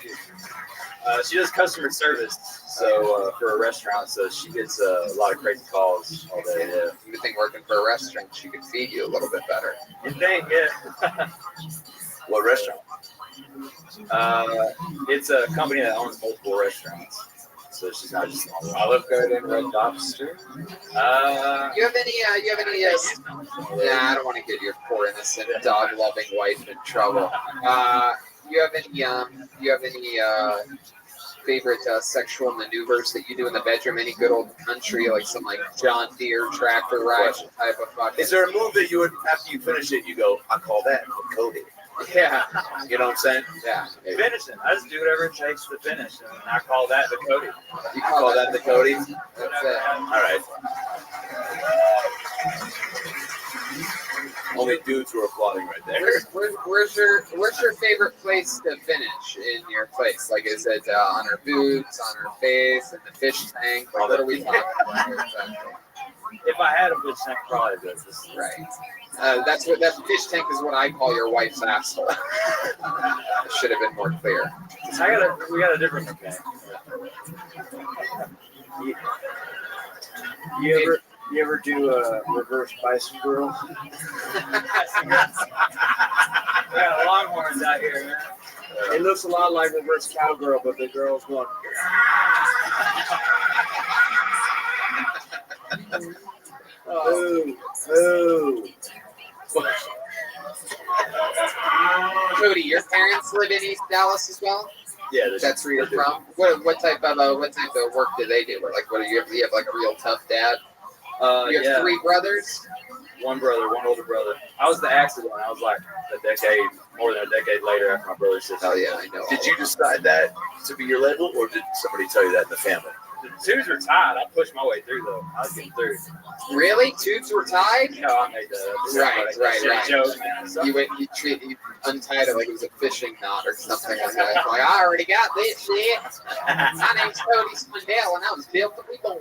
she does customer service, so for a restaurant. So she gets a lot of crazy calls all day. Yeah. You would think working for a restaurant, she could feed you a little bit better. You think? Yeah. What restaurant? It's a company that owns multiple restaurants. So she's not just on Olive Garden and Red Lobster. You have any? Nah, I don't want to get your poor innocent dog-loving wife in trouble. You have any favorite sexual maneuvers that you do in the bedroom? Any good old country, like some like John Deere tractor ride type of fucking? Is there a move that you would, after you finish it, you go, I call that Cody? Yeah. You know what I'm saying? Yeah. finishing. I just do whatever it takes to finish, and I call that the Cody. You Call that the Cody? That's it. All right. Only dudes who are applauding right there. Where's your favorite place to finish in your place? Like, is it on her boots, on her face, in the fish tank? Like, what are we talking about here exactly? If I had a fish tank, probably this. Right. That fish tank is what I call your wife's asshole. It should have been more clear. We got a different thing. You ever do a reverse bison grill? We got longhorns out here, man. It looks a lot like reverse cowgirl, but the girl's going. Oh. Cody, your parents live in East Dallas as well? Yeah, That's where you're from. What type of work do they do? Like, what do you have like a real tough dad? You have 3 brothers. One brother, one older brother. I was the accident. I was like more than a decade later after my brother said. Oh yeah, I know. Did you decide that to be your label, or did somebody tell you that in the family? The twos were tied. I pushed my way through though. I was getting through. Really? Toots were tied? No, I made that up. Right. Joke, man. So, You untied it like it was a fishing knot or something like that. Like, I already got this shit. My name's Cody Swindell, and I was built to be born.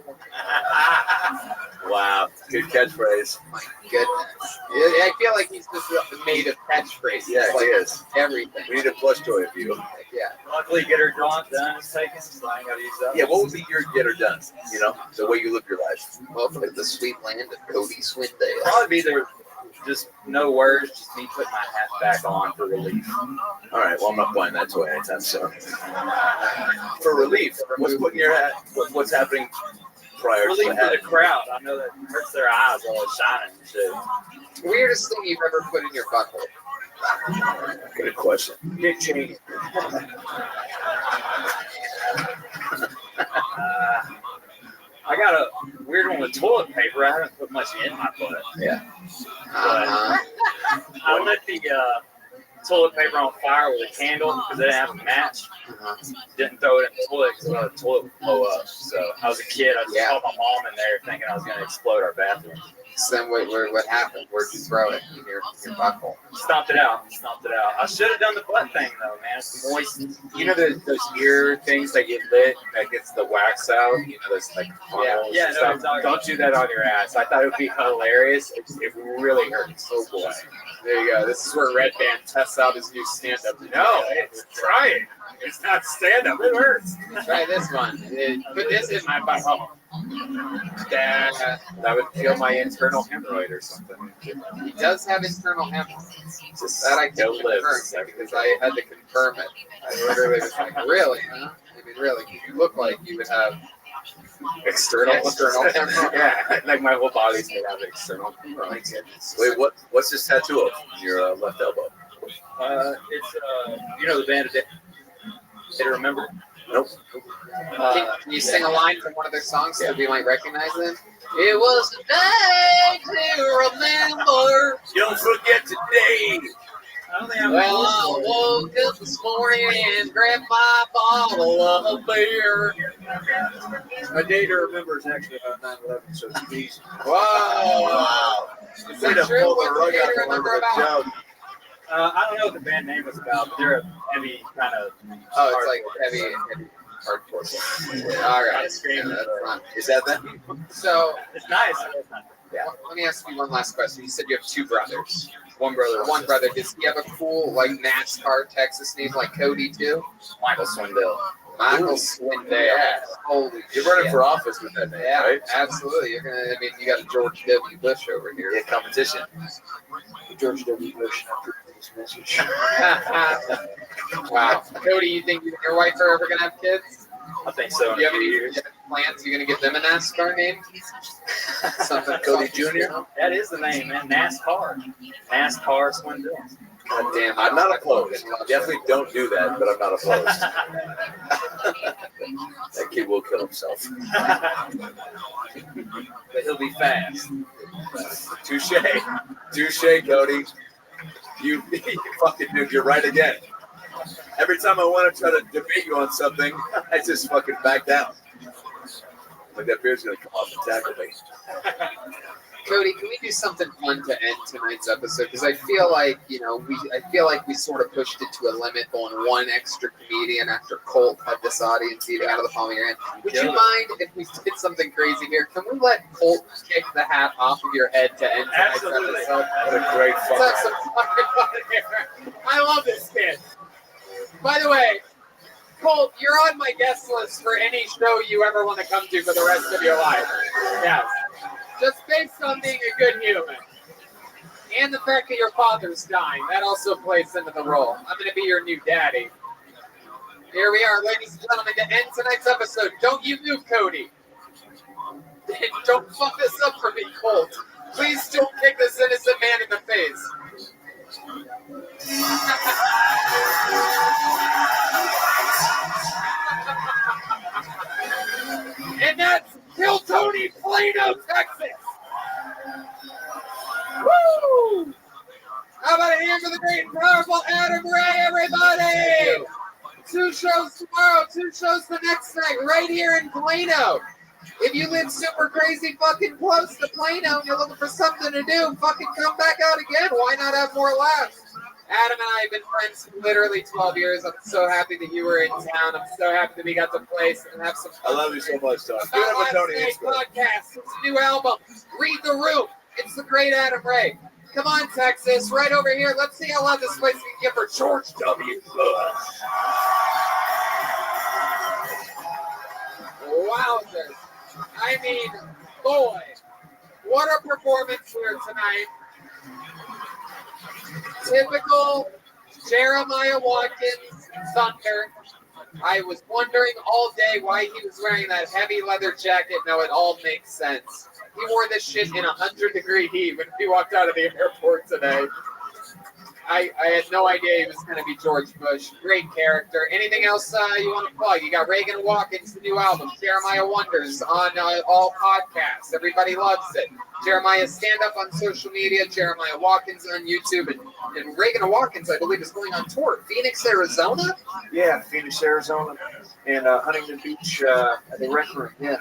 Wow, good catchphrase. My goodness. Yeah, I feel like he's just made of catchphrases. Yeah, like he is. everything. We need a plush toy of you. Yeah. luckily, get her drawn done is taken, so I ain't got to use that. Yeah, what would be your get her done? You know, the way you live your life. Welcome to the sweet land of Cody Swindell. Probably be there. Just no words, just me putting my hat back on for relief. All right, well, I'm not buying that toy anytime soon. For relief, what's putting your hat? What's happening prior Relief to the for hat? the crowd. I know that hurts their eyes while it's shining and shit. Weirdest thing you've ever put in your butthole? Good question. Dick Cheney. I got a weird one with toilet paper. I haven't put much in my butt. Yeah. Uh-huh. I lit the toilet paper on fire with a candle because I didn't have a match. Didn't throw it in the toilet because the toilet would blow up. So I was a kid. I just called my mom in there thinking I was going to explode our bathroom. So then what happened? Where'd you throw it in your butthole? Stomped it out. I should have done the butt thing though, man. It's moist. You know those ear things that get lit that gets the wax out? You know those like funnels Yeah, and no, stuff? exactly. Don't do that on your ass. I thought it would be hilarious. It really hurts. Oh boy. There you go. This is where Red Band tests out his new stand-up. No, it's try it. It's not stand-up. It hurts. Try this one. Put this in my butthole. That would kill my internal hemorrhoid or something. He does have internal hemorrhoids. Just that I can confirm because I had to confirm it. I literally was like, really? Huh? I mean, really? You look like you would have external hemorrhoids. Yeah, like my whole body's made out of external hemorrhoids. Wait, what's this tattoo of on your left elbow? It's you know the band Did you remember? Nope. Can you sing a line from one of their songs so we might recognize them? It was a day to remember. Don't forget today. Well, I woke up this morning and grabbed my bottle of beer. My day to remember is actually about 9/11, so it's easy. Wow. Is that true? What's the day to remember about? I don't know what the band name was about, but they're a heavy kind of. Oh, it's like heavy hardcore. All right. Is that them? So It's nice. yeah, let me ask you one last question. You said you have two brothers. One brother. Does he have a cool like NASCAR Texas name like Cody too? Michael Swindell. Michael Swindell. Yeah. Holy You're running shit. for office with that name, Yeah, right? absolutely. You're gonna. I mean, you got George W. Bush over here. Yeah, competition. George W. Bush after this message. Wow, Cody, you think you and your wife are ever gonna have kids? I think so. Do you have any plans? You gonna give them a NASCAR name? Something Cody Jr.? That is the name, man. NASCAR. NASCAR Swindell. God damn, I'm not opposed. Definitely don't do that, but I'm not opposed. That kid will kill himself. But he'll be fast. Touche. Touche, Cody. You fucking dude, you're right again. Every time I want to try to debate you on something, I just fucking back down. Like that beer's gonna come off and tackle me. Cody, can we do something fun to end tonight's episode? Because I feel like, we sort of pushed it to a limit on one extra comedian after Colt had this audience eating out of the palm of your hand. Would you mind if we did something crazy here? Can we let Colt kick the hat off of your head to end tonight's Absolutely. episode? What a great Let's have some fucker. fucking fun here. I love this kid. By the way, Colt, you're on my guest list for any show you ever want to come to for the rest of your life. Yes. Just based on being a good human. And the fact that your father's dying. That also plays into the role. I'm going to be your new daddy. Here we are, ladies and gentlemen, to end tonight's episode. Don't you move, Cody. And don't fuck this up for me, Colt. Please don't kick this innocent man in the face. And that's Kill Tony, Plano, Texas. Woo! How about a hand for the great and powerful Adam Ray, everybody? 2 shows tomorrow, 2 shows the next night, right here in Plano. If you live super crazy fucking close to Plano and you're looking for something to do, fucking come back out again. Why not have more laughs? Adam and I have been friends for literally 12 years. I'm so happy that you were in town. I'm so happy that we got to place and have some fun. I love you so much, Tony. About Last Night's podcast. It's a new album. Read the Room. It's the great Adam Ray. Come on, Texas. Right over here. Let's see how loud this place can get for George W. Bush. Wowzers. I mean, boy. What a performance here tonight. Typical Jeremiah Watkins Thunder. I was wondering all day why he was wearing that heavy leather jacket. Now it all makes sense. He wore this shit in 100-degree heat when he walked out of the airport today. I had no idea he was going to be George Bush. Great character. Anything else you want to plug? You got Reagan Watkins, the new album, Jeremiah Wonders on all podcasts. Everybody loves it. Jeremiah's stand-up on social media, Jeremiah Watkins on YouTube, and Reagan Watkins, I believe, is going on tour. Phoenix, Arizona? Yeah, Phoenix, Arizona, and Huntington Beach at the Rec Room. Yeah,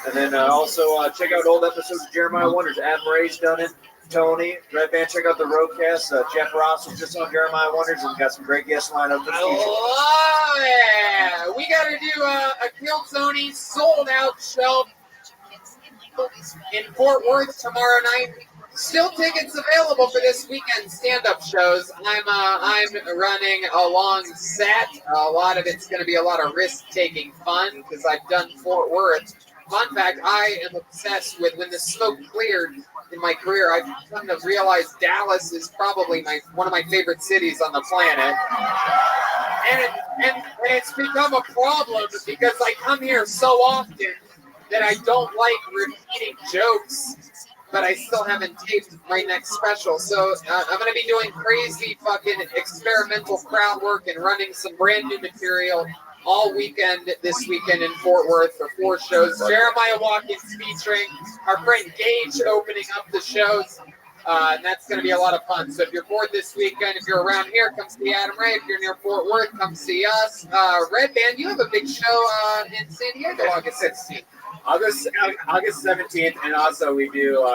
and then also check out old episodes of Jeremiah Wonders. Adam Ray's done it. Tony, Red Band, check out the Roadcast. Jeff Ross was just on Jeremiah Wonders, and we got some great guests lined up for the future. Oh, yeah. We got to do a Kill Tony sold-out show in Fort Worth tomorrow night. Still tickets available for this weekend stand-up shows. I'm running a long set. A lot of it's going to be a lot of risk-taking fun because I've done Fort Worth. Fun fact, I am obsessed with when the smoke cleared in my career. I've come to realize Dallas is probably one of my favorite cities on the planet. And it's become a problem because I come here so often that I don't like repeating jokes, but I still haven't taped my next special. So I'm going to be doing crazy fucking experimental crowd work and running some brand new material all weekend this weekend in Fort Worth for 4 shows. Jeremiah Watkins featuring our friend Gage opening up the shows. And that's going to be a lot of fun. So if you're bored this weekend, if you're around here, come see Adam Ray. If you're near Fort Worth, come see us. Red Band, you have a big show in San Diego August 16th. August 17th, and also we do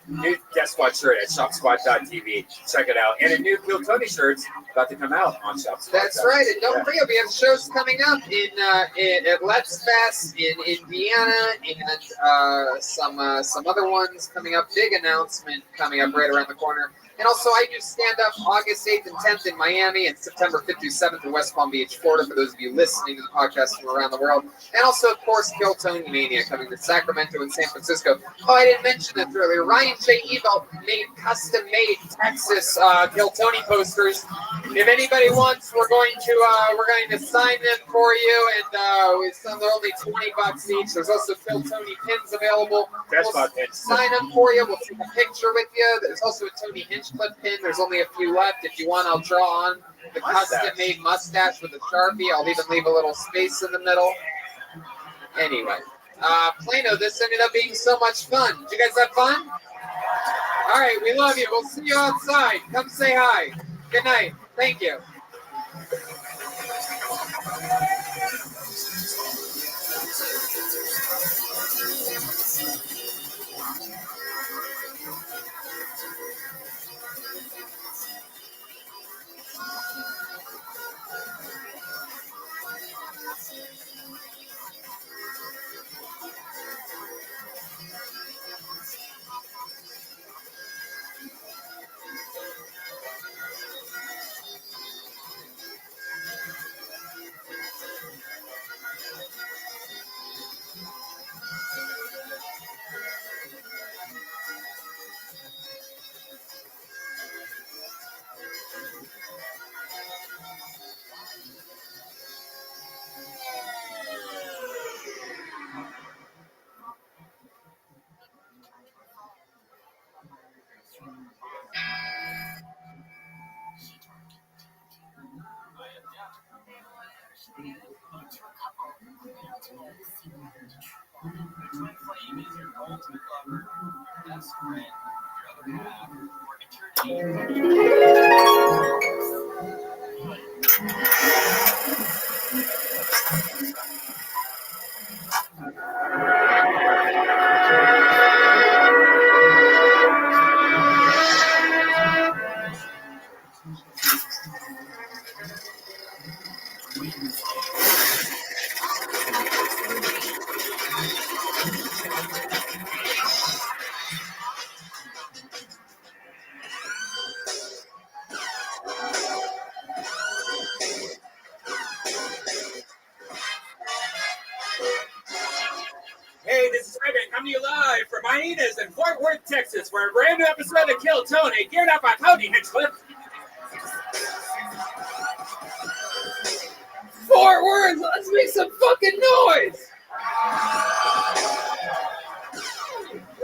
new Death Squad shirt at shopsquad.tv. Check it out. And a new Kill Tony shirt's about to come out on ShopSquad. That's right. And don't forget, we have shows coming up at Let's Fest in Indiana and some other ones coming up. Big announcement coming up right around the corner. And also, I do stand-up August 8th and 10th in Miami and September 5th through 7th in West Palm Beach, Florida, for those of you listening to the podcast from around the world. And also, of course, Kill Tony Mania coming to Sacramento and San Francisco. Oh, I didn't mention this earlier. Ryan J. Evo made custom-made Texas Kill Tony posters. If anybody wants, we're going to sign them for you, and they're only $20 each. There's also Kill Tony pins available. We'll sign them for you. We'll take a picture with you. There's also a Tony Hinchcliffe pin. There's only a few left. If you want, I'll draw on the custom-made mustache with a Sharpie. I'll even leave a little space in the middle. Anyway, Plano, this ended up being so much fun. Did you guys have fun? All right, we love you. We'll see you outside. Come say hi. Good night. Thank you. Hey, this is Rabbi coming to you live from Hyenas in Fort Worth, Texas, for a brand new episode of Kill Tony, geared up by Tony Hinchcliffe. Fort Worth, let's make some fucking noise!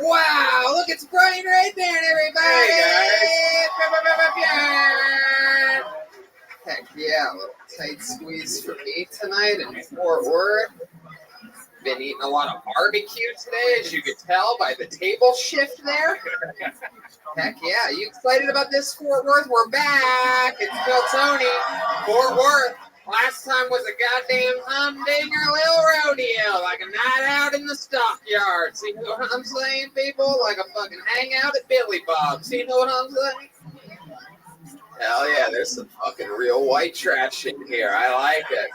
Wow, look, it's Brian right there, everybody! Hey, guys. Heck yeah, a little tight squeeze for me tonight in Fort Worth. Been eating a lot of barbecue today, as you could tell by the table shift there. Heck yeah, you excited about this, Fort Worth? We're back. It's Phil Tony, Fort Worth. Last time was a goddamn humdinger little rodeo, like a night out in the stockyard. See what I'm saying, people? Like a fucking hangout at Billy Bob's. See what I'm saying? Hell yeah, there's some fucking real white trash in here. I like it.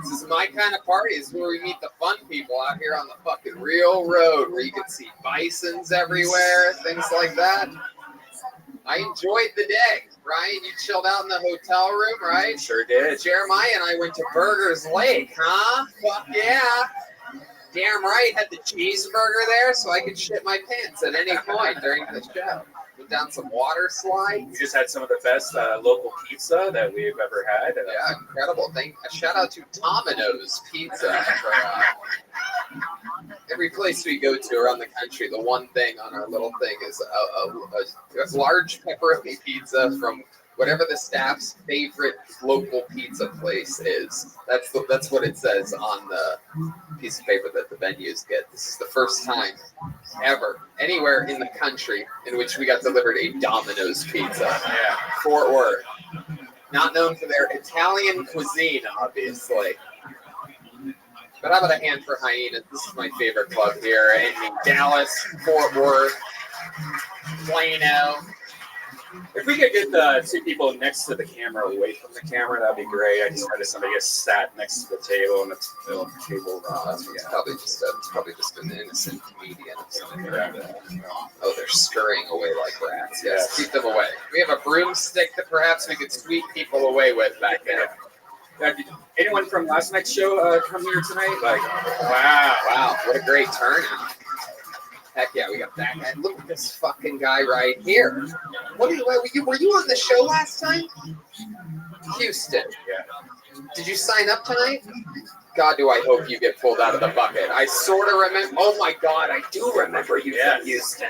This is my kind of party. This is where we meet the fun people out here on the fucking real road, where you can see bisons everywhere, things like that. I enjoyed the day, right? You chilled out in the hotel room, right? Sure did. Jeremiah and I went to Burgers Lake, huh? Fuck yeah. Damn right, had the cheeseburger there so I could shit my pants at any point during the show. Went down some water slides. We just had some of the best local pizza that we've ever had. Yeah, incredible. A shout out to Domino's Pizza. Every place we go to around the country, the one thing on our little thing is a large pepperoni pizza from whatever the staff's favorite local pizza place is. That's what it says on the piece of paper that the venues get. This is the first time ever anywhere in the country in which we got delivered a Domino's pizza. Yeah. Fort Worth. Not known for their Italian cuisine, obviously. But how about a hand for Hyenas? This is my favorite club here in Dallas, Fort Worth, Plano. If we could get the two people next to the camera away from the camera, that'd be great. I just had somebody get sat next to the table and the table. It's probably just an innocent comedian or something. Oh, they're scurrying away like rats. Yes, keep them away. We have a broomstick that perhaps we could sweep people away with back there. Did anyone from last night's show come here tonight? Like, wow, what a great turnout. Heck yeah, we got that guy. Look at this fucking guy right here. Were you on the show last time? Houston. Yeah. Did you sign up tonight? God, do I hope you get pulled out of the bucket. I sort of remember. Oh my God, I do remember you from Houston.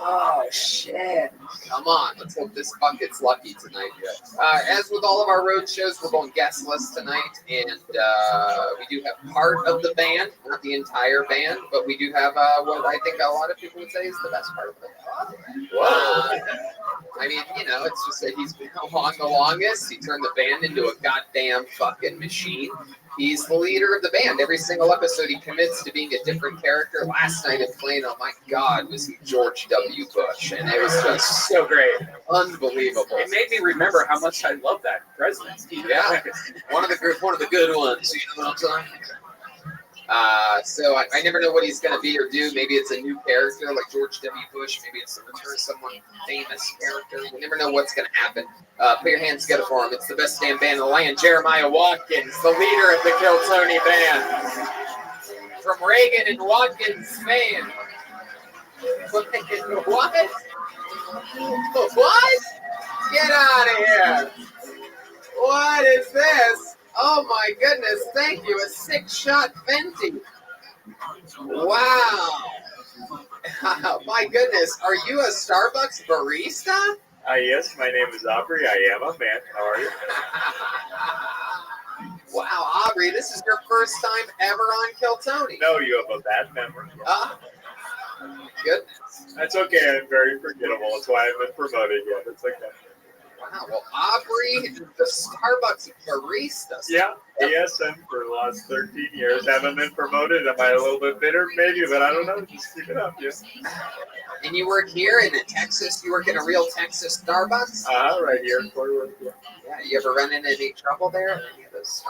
Oh shit! Come on, let's hope this bucket's lucky tonight. As with all of our road shows, we're going guestless tonight, and we do have part of the band, not the entire band, but we do have what I think a lot of people would say is the best part of the band. Whoa! I mean, it's just that he's been along the longest. He turned the band into a goddamn fucking machine. He's the leader of the band. Every single episode, he commits to being a different character. Last night in Plano, my God, was he George W. Bush, and it was just so great, unbelievable. It made me remember how much I love that president. Yeah, one of the good ones. You know what I'm saying? So I never know what he's going to be or do. Maybe it's a new character like George W. Bush. Maybe it's the return of someone famous character. You never know what's going to happen. Put your hands together for him. It's the best damn band in the land. Jeremiah Watkins, the leader of the Kill Tony band. From Reagan and Watkins, Spain. What? What? Get out of here. What is this? Oh my goodness, thank you. A 6-shot Fenty. Wow. My goodness, are you a Starbucks barista? Yes, my name is Aubrey. I am a man. How are you? Wow, Aubrey, this is your first time ever on Kill Tony. No, you have a bad memory. Goodness. That's okay. I'm very forgettable. That's why I've been promoted yet. It's okay. Wow, well, Aubrey, the Starbucks barista. Yeah, ASM for the last 13 years. Haven't been promoted. Am I a little bit bitter? Maybe, but I don't know. Just keep it up, yeah. And you work here in Texas? You work in a real Texas Starbucks? Right here in Fort Worth, yeah. Yeah, you ever run into any trouble there at any of those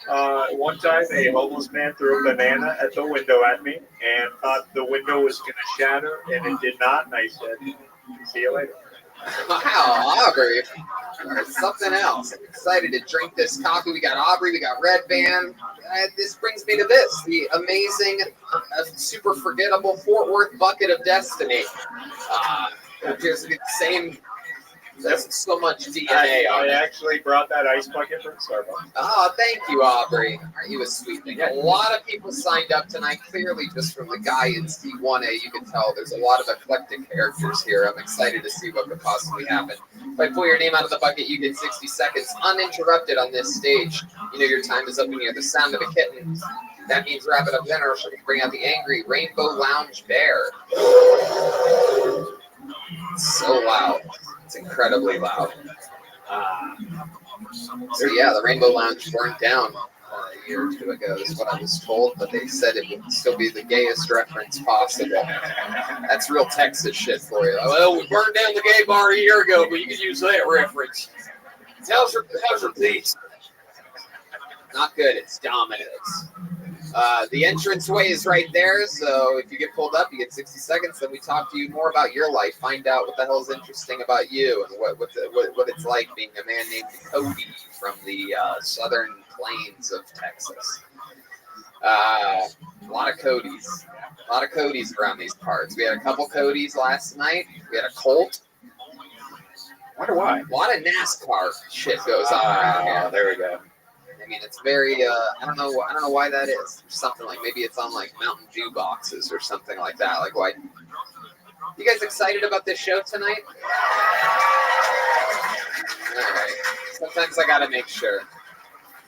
Starbucks? One time, a homeless man threw a banana at the window at me and thought the window was going to shatter, and it did not. And I said, "See you later." Wow, Aubrey, or something else. I'm excited to drink this coffee. We got Aubrey, we got Red Band. This brings me to this, the amazing, super forgettable Fort Worth Bucket of Destiny. It appears to be the That's so much DNA I on it. actually brought that ice bucket from Starbucks. Oh, thank you, Aubrey. Aren't you a sweet thing? A lot of people signed up tonight, clearly just from the guy in C1A. You can tell there's a lot of eclectic characters here. I'm excited to see what could possibly happen. If I pull your name out of the bucket, you get 60 seconds uninterrupted on this stage. You know your time is up when you hear the sound of a kitten. That means wrap it up then, or should we bring out the angry Rainbow Lounge Bear? It's so loud. It's incredibly loud. So yeah, the Rainbow Lounge burned down a year or two ago is what I was told, but they said it would still be the gayest reference possible. That's real Texas shit for you. Well, we burned down the gay bar a year ago, but you can use that reference. How's your pizza? Not good. It's Domino's. The entranceway is right there, so if you get pulled up, you get 60 seconds. Then we talk to you more about your life, find out what the hell is interesting about you, and what it's like being a man named Cody from the southern plains of Texas. A lot of Codys around these parts. We had a couple Codys last night. We had a Colt. Wonder why. A lot of NASCAR shit goes on around here. There we go. I mean, it's very, I don't know why that is. Something like, maybe it's on like Mountain Dew boxes or something like that. Like, why? You guys excited about this show tonight? All right. Sometimes I gotta make sure.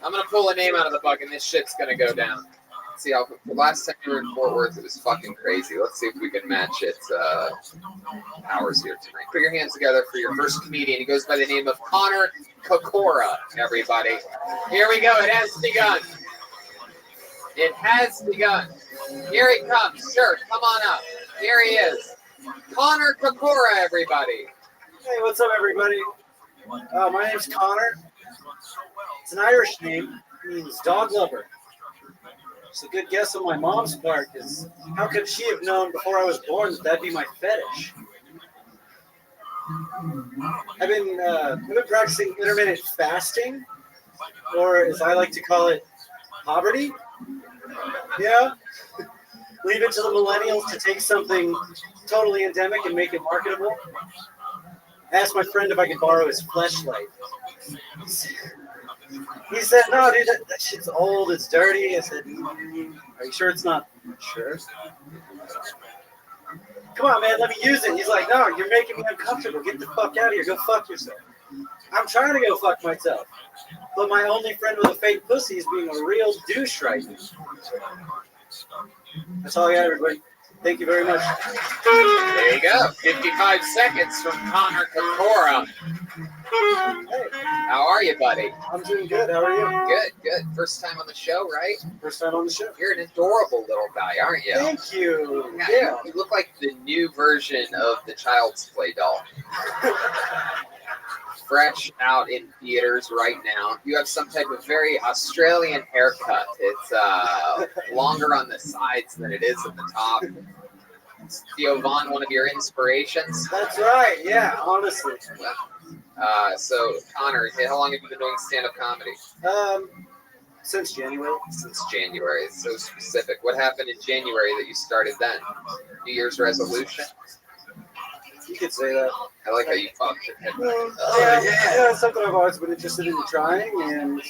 I'm gonna pull a name out of the bucket and this shit's gonna go down. Let's see how, the last time we were in Fort Worth, it was fucking crazy. Let's see if we can match its hours here tonight. Put your hands together for your first comedian. He goes by the name of Connor Kokora, everybody. Here we go. It has begun. It has begun. Here he comes. Sure, come on up. Here he is. Connor Kokora, everybody. Hey, what's up, everybody? My name's Connor. It's an Irish name. It means dog lover. It's a good guess on my mom's part, because how could she have known before I was born that that'd be my fetish? I've been practicing intermittent fasting, or as I like to call it, poverty. Yeah. Leave it to the millennials to take something totally endemic and make it marketable. I asked my friend if I could borrow his fleshlight. He said, no, dude, that shit's old, it's dirty. I said, are you sure it's not? Sure. Come on, man, let me use it. He's like, no, you're making me uncomfortable. Get the fuck out of here. Go fuck yourself. I'm trying to go fuck myself. But my only friend with a fake pussy is being a real douche right now. That's all I got, everybody. Thank you very much. There you go. 55 seconds from Connor Kokora. Hey, how are you, buddy? I'm doing good. How are you? Good. First time on the show, right? First time on the show. You're an adorable little guy, aren't you? Thank you. Yeah. You look like the new version of the Child's Play doll. Fresh out in theaters right now. You have some type of very Australian haircut. It's longer on the sides than it is at the top. Is Theo Von one of your inspirations? That's right. Yeah, honestly. So, Connor, how long have you been doing stand-up comedy? Since January. Since January. It's so specific. What happened in January that you started then? New Year's resolution? You could say that. I like how you popped your head. Yeah, it's something I've always been interested in trying, and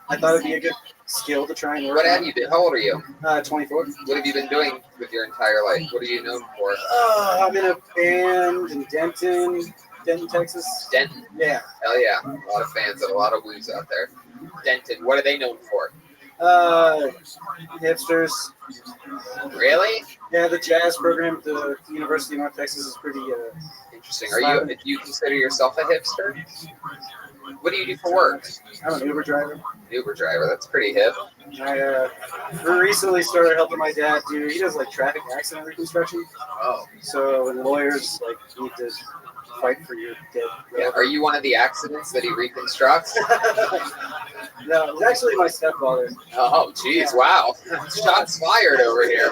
I thought it'd be a good skill to try and learn. What have you been? How old are you? 24. What have you been doing with your entire life? What are you known for? I'm in a band in Denton, Texas. Denton? Yeah. Hell yeah. A lot of fans and a lot of woos out there. Denton, what are they known for? Hipsters. Really? Yeah, the jazz program at the University of North Texas is pretty interesting. Do you consider yourself a hipster? What do you do for work? I'm an Uber driver. Uber driver, that's pretty hip. I recently started helping my dad he does like traffic accident reconstruction. Oh. So when lawyers need to fight for your dead. Yeah. Are you one of the accidents that he reconstructs? No, it's actually my stepfather. Oh, geez, wow. Shots fired over here.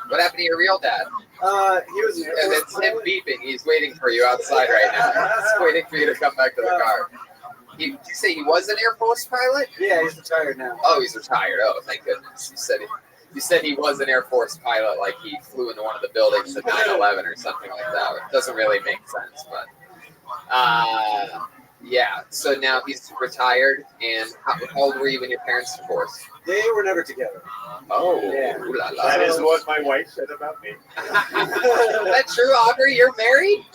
What happened to your real dad? He was. And it's him beeping. He's waiting for you outside right now. He's waiting for you to come back to the car. Did you say he was an Air Force pilot? Yeah, he's retired now. Oh, he's retired. Oh, thank goodness. You said You said he was an Air Force pilot, like he flew into one of the buildings at 9/11 or something like that. It doesn't really make sense, but yeah. So now he's retired, and how old were you when your parents divorced? They were never together. Oh, Yeah. ooh la la. That is what my wife said about me. Is that true, Aubrey? You're married?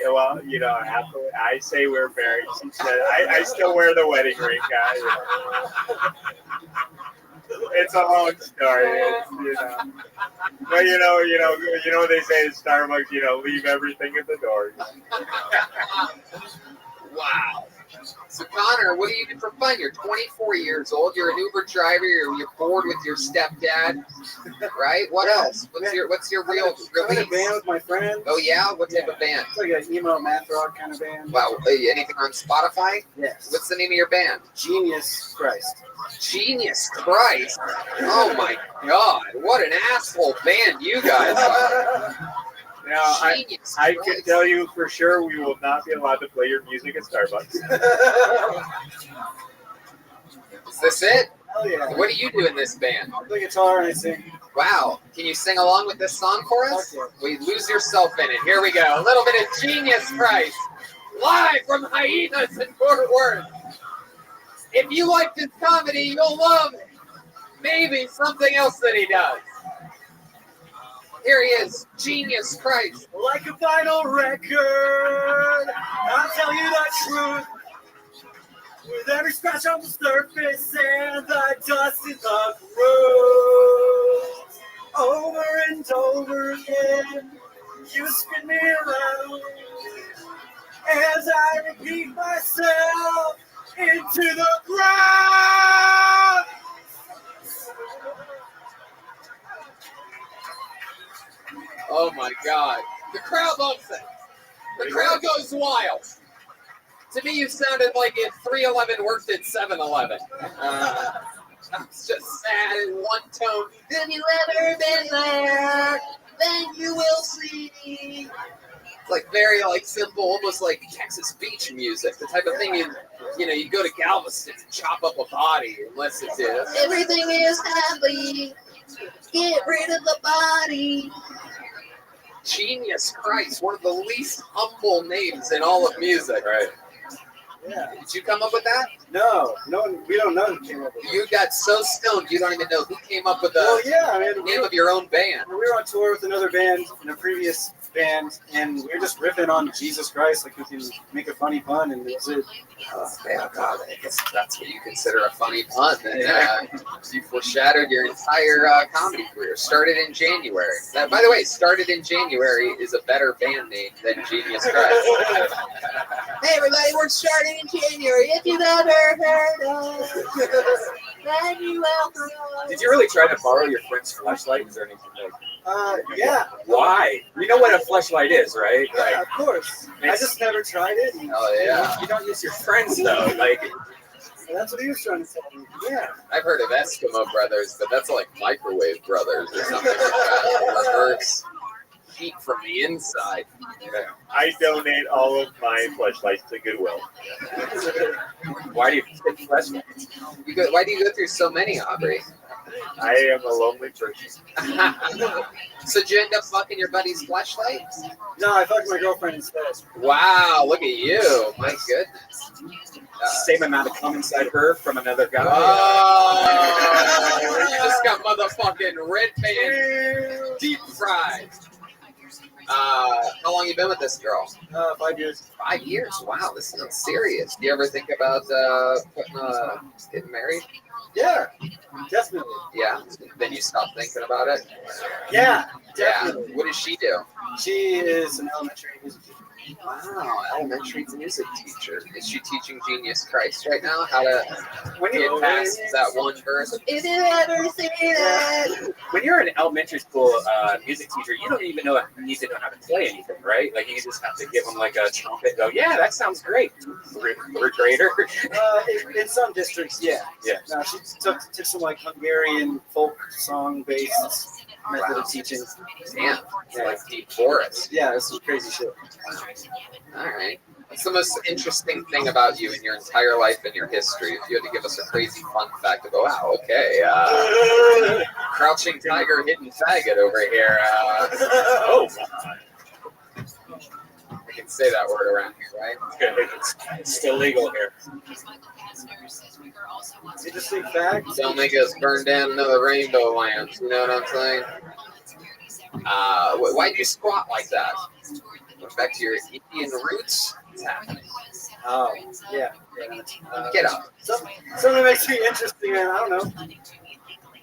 Well, happily, I say we're married. She said, I still wear the wedding ring, guys. It's a long story. It's, but what they say at Starbucks, leave everything at the door. Wow. So Connor, what do you do for fun? You're 24 years old. You're an Uber driver. You're bored with your stepdad, right? What else? What's your real I'm in a release? band with my friends. Oh yeah, what type of band? It's like an emo math rock kind of band. Wow, anything on Spotify? Yes. What's the name of your band? Genius Christ. Genius Christ! Oh my God, what an asshole band you guys are! Now, Genius I can Christ. tell you for sure we will not be allowed to play your music at Starbucks. Is this it? Hell yeah. What do you do in this band? I play guitar and I sing. Wow, can you sing along with this song for us? Fuck Well, you lose yourself in it. Here we go. A little bit of Genius Christ, live from Hyenas in Fort Worth. If you like this comedy, you'll love maybe something else that he does. Here he is, Genius Christ. Like a vinyl record, I'll tell you the truth. With every scratch on the surface and the dust in the grooves. Over and over again, you spin me around. As I repeat myself into the ground. Oh my God. The crowd loves it. The crowd goes wild. To me, you sounded like if 311 worked at 7-Eleven. It's just sad in one tone. Have you ever been there? Then you will see. It's like very simple, almost like Texas beach music. The type of thing you go to Galveston and chop up a body and listen to. Everything is happy. Get rid of the body. Genius Christ, one of the least humble names in all of music. Right. Yeah. Did you come up with that? No, we don't know who came up with it. You got so stoned you don't even know who came up with the Well, yeah, I mean, name of your own band. we were on tour with another band in a previous band, and we were just riffing on Jesus Christ, like we can make a funny pun, and it was it. Oh, God, I guess that's what you consider a funny pun. And, you foreshadowed your entire comedy career. Started in January. That, by the way, Started in January is a better band name than Genius Christ. Hey, everybody, we're starting in January. If you've ever heard of then you will know. Did you really try to borrow your friend's flashlight? Is there anything like? Yeah. Why? You know what a flashlight is, right? Yeah, Like, of course. I just never tried it. And Oh, yeah. you don't use your friends though. Like, that's what he was trying to tell me. Yeah. I've heard of Eskimo Brothers, but that's like Microwave Brothers or something like that. Reverse heat from the inside. I donate all of my flashlights to Goodwill. why do you pick flashlights? Why do you go through so many, Aubrey? I am a lonely person. So did you end up fucking your buddy's flashlight? No, I fucked my girlfriend instead. Wow, look at you. My goodness. Same amount of cum inside her from another guy. Oh, you just got motherfucking red band deep fried. How long you been with this girl? 5 years. 5 years. Wow, this sounds serious. Do you ever think about getting married? Yeah, definitely. Yeah. Then you stop thinking about it. Yeah, Yeah. definitely. What does she do? She is an elementary music teacher. Wow, elementary music teacher. Is she teaching Genius Christ right now? How to get past that one verse? If you ever see that. When you're an elementary school music teacher, you don't even need to know how to play anything, right? Like you just have to give them like a trumpet. And go, yeah, that sounds great. Third grader. In some districts, yeah. Yeah. No, she took some like Hungarian folk song based method of teaching. Damn, it's like deep forest. Yeah, it's some crazy shit. All right. What's the most interesting thing about you in your entire life and your history? If you had to give us a crazy fun fact to go, wow, okay, crouching tiger, hidden faggot over here. Oh, I can say that word around here, right? it's still legal here. Interesting fact. Don't make us burn down another rainbow lamps. You know what I'm saying? Why'd you squat like that? Went back to your Indian roots? What's happening? Oh, yeah. Get up. Something makes me interesting, man. I don't know.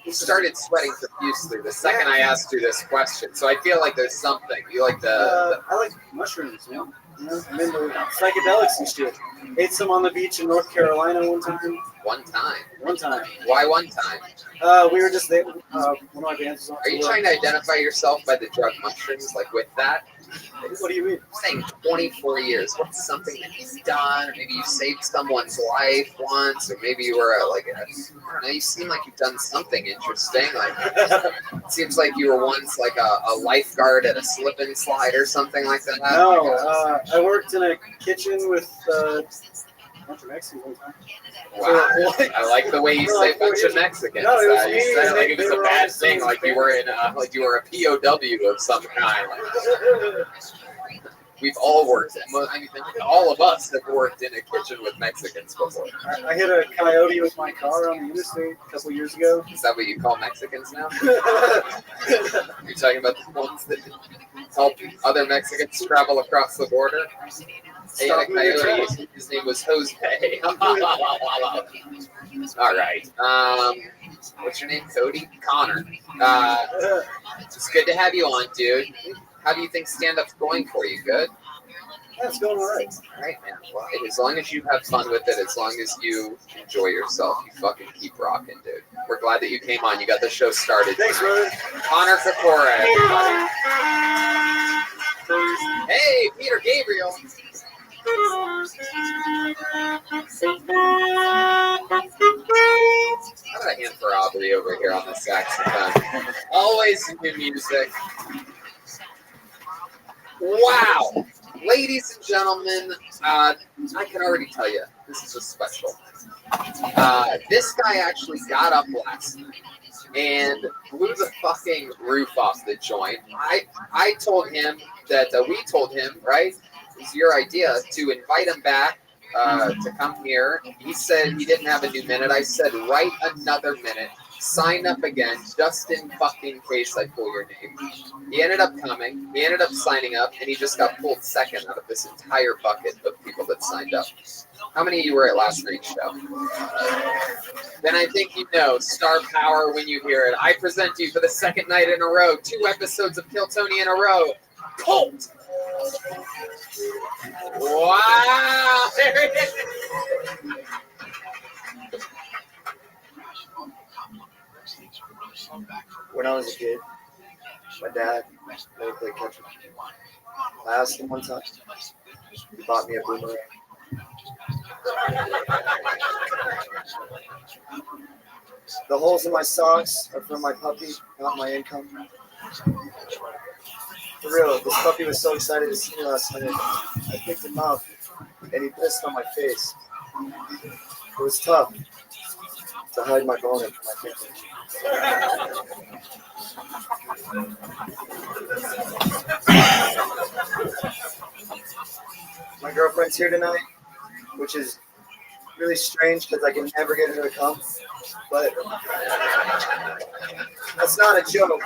You started sweating profusely the second I asked you this question, so I feel like there's something. You like the I like mushrooms, man. You know, I'm into psychedelics and shit. Ate some on the beach in North Carolina one time. one time. One time. Why one time? We were just there. One of my bands was on Are you tour. trying to identify yourself by the drug mushrooms, like with that? What do you mean? I'm saying 24 years. What's something that you've done? Or maybe you saved someone's life once, or maybe you were I don't know. You seem like you've done something interesting. Like it seems like you were once like a lifeguard at a slip and slide or something like that. No, I worked in a kitchen with a bunch of Mexicans one time. Wow, I like the way you say bunch of Mexicans. No, it was You me, said it and like it was they a were bad all thing, like you were in like you were a POW of some kind. Like, we've all worked. I mean, all of us have worked in a kitchen with Mexicans before. I hit a coyote with my car on the interstate a couple years ago. Is that what you call Mexicans now? You're talking about the ones that help other Mexicans travel across the border? Hey, a coyote. His name was Jose. All right. What's your name? Cody? Connor. It's good to have you on, dude. How do you think stand-up's going for you? Good? Yeah, it's going all right. All right, man. Well, as long as you have fun with it, as long as you enjoy yourself, you fucking keep rocking, dude. We're glad that you came on. You got the show started. Thanks, brother. Connor Kakora, everybody. Hey, Peter Gabriel. How about a hand for Aubrey over here on the saxophone? Always new music. Wow. Ladies and gentlemen, I can already tell you, this is a special. This guy actually got up last night and blew the fucking roof off the joint. I told him that, we told him, right, it was your idea to invite him back to come here. He said he didn't have a new minute. I said, write another minute. Sign up again, just in fucking case I pull your name. He ended up coming, he ended up signing up, and he just got pulled second out of this entire bucket of people that signed up. How many of you were at last night's show? Then I think you know star power when you hear it. I present to you for the second night in a row, 2 episodes of Kill Tony in a row, Colt! Wow! There it is! When I was a kid, my dad made me play catch. I asked him one time. He bought me a boomerang. The holes in my socks are from my puppy, not my income. For real, this puppy was so excited to see me last night. I picked him up, and he pissed on my face. It was tough to hide my boner from my family. My girlfriend's here tonight, which is really strange because I can never get her to come. But that's not a joke.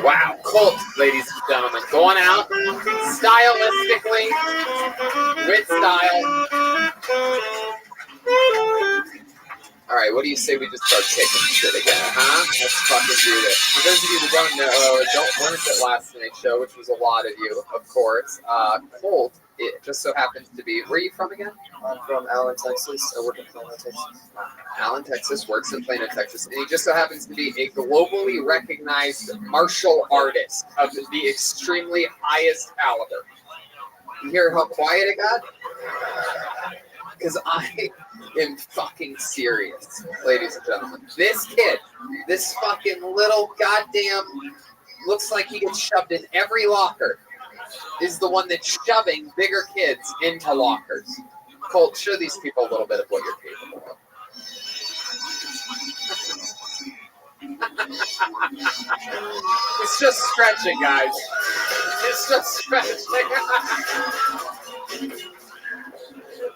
Wow, Colt, ladies and gentlemen, going out stylistically, with style. All right, what do you say we just start kicking shit again, huh? Let's fucking do this. For those of you that don't know, weren't at last night's show, which was a lot of you, of course. Colt, it just so happens to be. Where are you from again? I'm from Allen, Texas. I work in Plano, Texas. Allen, Texas, works in Plano, Texas, and he just so happens to be a globally recognized martial artist of the extremely highest caliber. You hear how quiet it got? Because am fucking serious, ladies and gentlemen. This kid, this fucking little goddamn, looks like he gets shoved in every locker, is the one that's shoving bigger kids into lockers. Colt, show these people a little bit of what you're capable of. It's just stretching, guys. It's just stretching.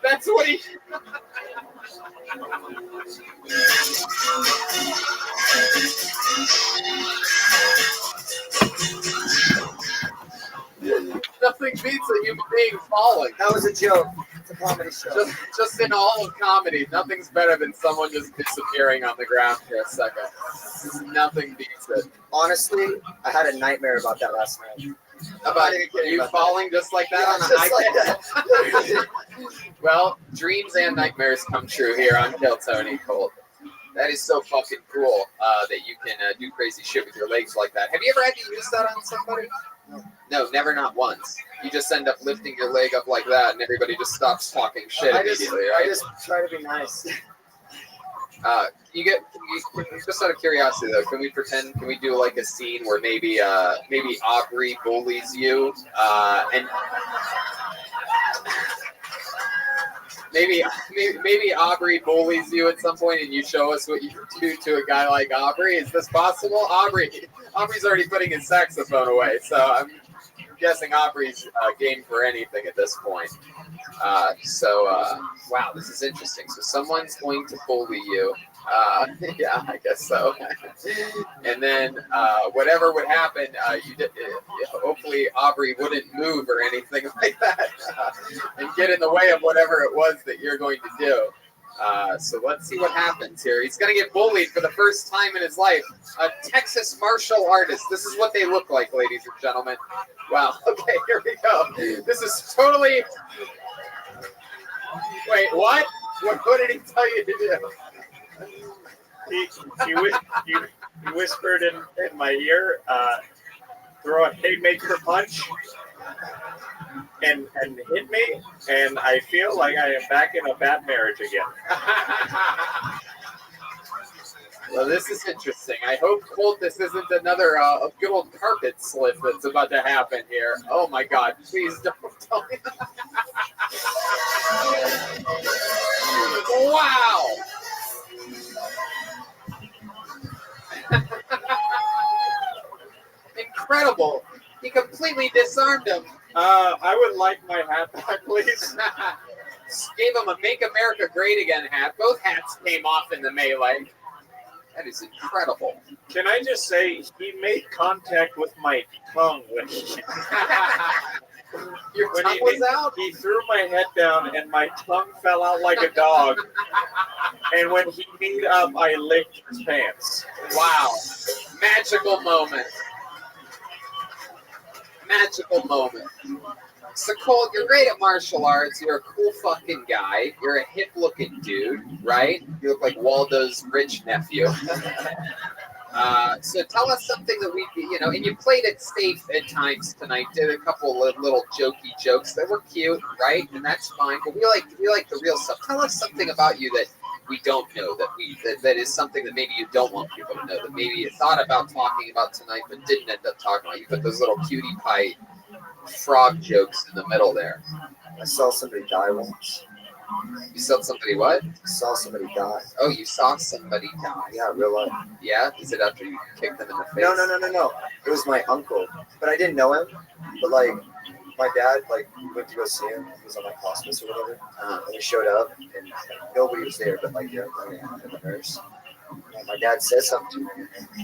That's what he... Nothing beats a human being falling. That was a joke. It's a comedy show. Just in all of comedy, nothing's better than someone just disappearing on the ground for a second. Nothing beats it. Honestly, I had a nightmare about that last night. About you falling just like that on a high kick? Well, dreams and nightmares come true here on Kill Tony Colt. That is so fucking cool that you can do crazy shit with your legs like that. Have you ever had to use that on somebody? No, never, not once. You just end up lifting your leg up like that, and everybody just stops talking shit immediately, right? I just try to be nice. Just out of curiosity though, can we do like a scene where maybe Aubrey bullies you, and maybe Aubrey bullies you at some point, and you show us what you do to a guy like Aubrey? Is this possible? Aubrey's already putting his saxophone away, so I'm guessing Aubrey's game for anything at this point. Wow, this is interesting. So someone's going to bully you. Yeah, I guess so. And then whatever would happen, hopefully Aubrey wouldn't move or anything like that and get in the way of whatever it was that you're going to do. So let's see what happens here. He's going to get bullied for the first time in his life. A Texas martial artist. This is what they look like, ladies and gentlemen. Wow. Okay, here we go. This is totally... Wait, what? What did he tell you to do? He whispered in my ear, throw a haymaker punch and hit me, and I feel like I am back in a bad marriage again. Well, this is interesting. I hope, Colt, this isn't another good old carpet slip that's about to happen here. Oh my God! Please don't tell me. Wow! Incredible! He completely disarmed him. I would like my hat back, please. Gave him a "Make America Great Again" hat. Both hats came off in the melee. That is incredible. Can I just say, he made contact with my tongue when Your tongue was out? He threw my head down and my tongue fell out like a dog. And when he kneed up, I licked his pants. Wow. Magical moment. Magical moment. So, Colt, you're great at martial arts. You're a cool fucking guy. You're a hip-looking dude, right? You look like Waldo's rich nephew. So tell us something that and you played it safe at times tonight. Did a couple of little jokey jokes that were cute, right? And that's fine. But we like the real stuff. Tell us something about you that we don't know, that is something that maybe you don't want people to know, that maybe you thought about talking about tonight but didn't end up talking about. You put those little cutie pie frog jokes in the middle there. I saw somebody die once. You saw somebody what? Saw somebody die. Oh, you saw somebody die. Yeah, real life. Yeah? Is it after you kicked them in the face? No. It was my uncle. But I didn't know him. But like my dad, like we went to go see him. He was on like hospice or whatever. And he showed up and nobody was there but like the nurse. And my dad said something to me and he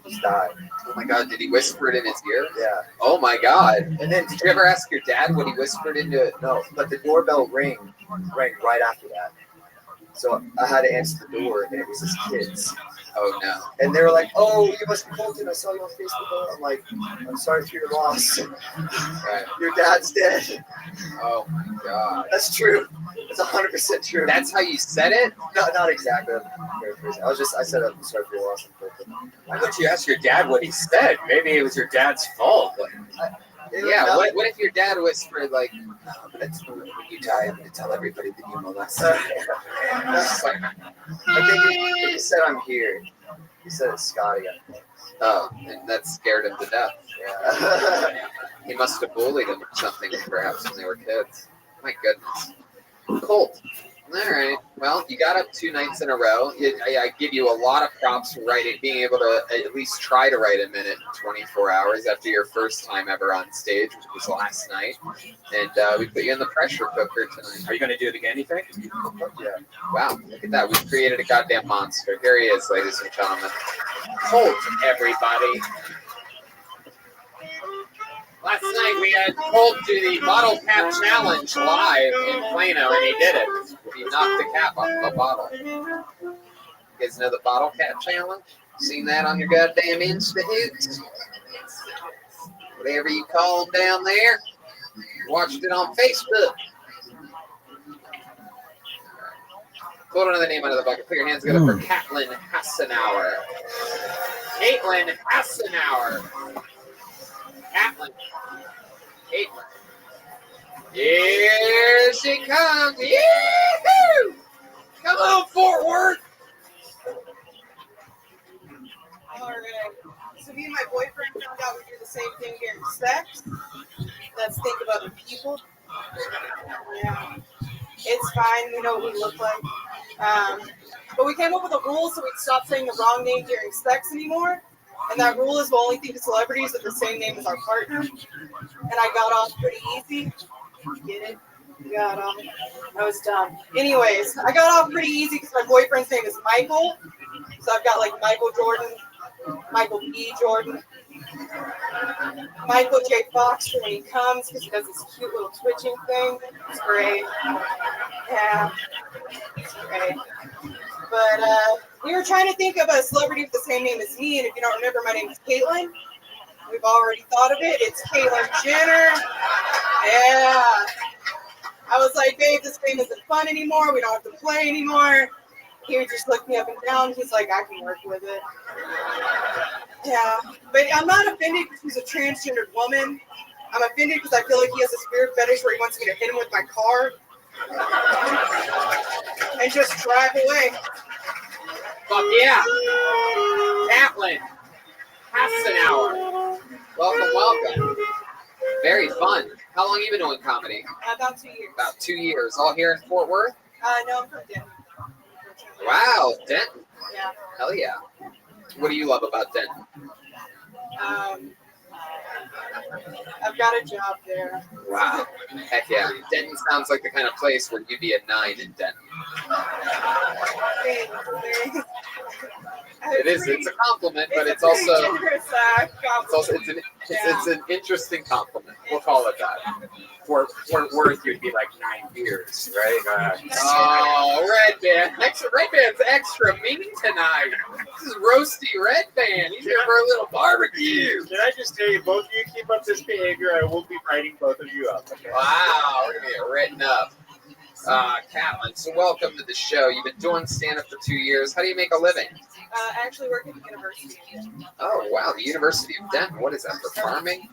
just died. Oh my God, did he whisper it in his ear? Yeah. Oh my God. And then did you ever ask your dad what he whispered into it? No, but the doorbell rang right after that. So I had to answer the door and it was his kids. Oh no. And they were like, "Oh, you must be Colton. I saw you on Facebook." I'm like, "I'm sorry for your loss. Right. Your dad's dead." Oh my God. That's true. It's 100% true. That's how you said it? No, not exactly. I said, "I'm sorry for your loss." Why don't you ask your dad what he said? Maybe it was your dad's fault. Yeah, what if your dad whispered, like, no, but it's when you die, I'm going to tell everybody that you molested me. It's like, I think he said I'm here. He said it's Scotty. oh, and that scared him to death. Yeah. He must have bullied him or something, perhaps, when they were kids. My goodness. Colt. All right. Well, you got up 2 nights in a row. I give you a lot of props for writing, being able to at least try to write a minute in 24 hours after your first time ever on stage, which was last night. And we put you in the pressure cooker tonight. Are you going to do it again, you think? Yeah. Wow, look at that. We've created a goddamn monster. Here he is, ladies and gentlemen. Colt, everybody. Last night we had Colt do the bottle cap challenge live in Plano, and he did it. He knocked the cap off the bottle. You guys know the bottle cap challenge? Seen that on your goddamn Insta hoots? Whatever you call them down there. Watched it on Facebook. Quote another name out of the bucket. Put your hands together for Caitlin Hassenauer. Caitlin Hassenauer. Caitlin. Here she comes. Yee-hoo! Come on, Fort Worth. All right. So me and my boyfriend found out we do the same thing during sex. Let's think of other people. Yeah. It's fine. We know what we look like. But we came up with a rule so we'd stop saying the wrong name during sex anymore. And that rule is we'll only think of celebrities with the same name as our partner. And I got off pretty easy. Get it? Got off. That was dumb. Anyways, I got off pretty easy because my boyfriend's name is Michael. So I've got like Michael Jordan, Michael B. Jordan, Michael J. Fox for when he comes because he does this cute little twitching thing. It's great. Yeah. It's great. But we were trying to think of a celebrity with the same name as me, and if you don't remember, my name is Caitlyn. We've already thought of it. It's Caitlyn Jenner. Yeah. I was like, babe, this game isn't fun anymore. We don't have to play anymore. He would just look me up and down. He's like, I can work with it. Yeah. But I'm not offended because he's a transgendered woman. I'm offended because I feel like he has a spirit fetish where he wants me to hit him with my car and just drive away. Fuck yeah. Caitlin Hassenauer. Welcome. Very fun. How long have you been doing comedy? About 2 years. About 2 years. All here in Fort Worth? No, I'm from Denver. Wow, Denton. Yeah. Hell yeah. What do you love about Denton? I've got a job there. Wow. Heck yeah. Denton sounds like the kind of place where you'd be a 9 in Denton. It is. It's a compliment, but it's also it's an interesting compliment. We'll call it that. Fort Worth, you'd be like 9 years, right? Oh, Red Band. Red Band's extra mean tonight. This is Roasty Red Band. He's here for a little barbecue. Can I just tell you, both of you keep up this behavior, I will be writing both of you up. Okay? Wow, we're going to get written up. Caitlin, so welcome to the show. You've been doing stand-up for 2 years. How do you make a living? I actually work at the university. Oh, wow, the University of Denton. What is that, for farming?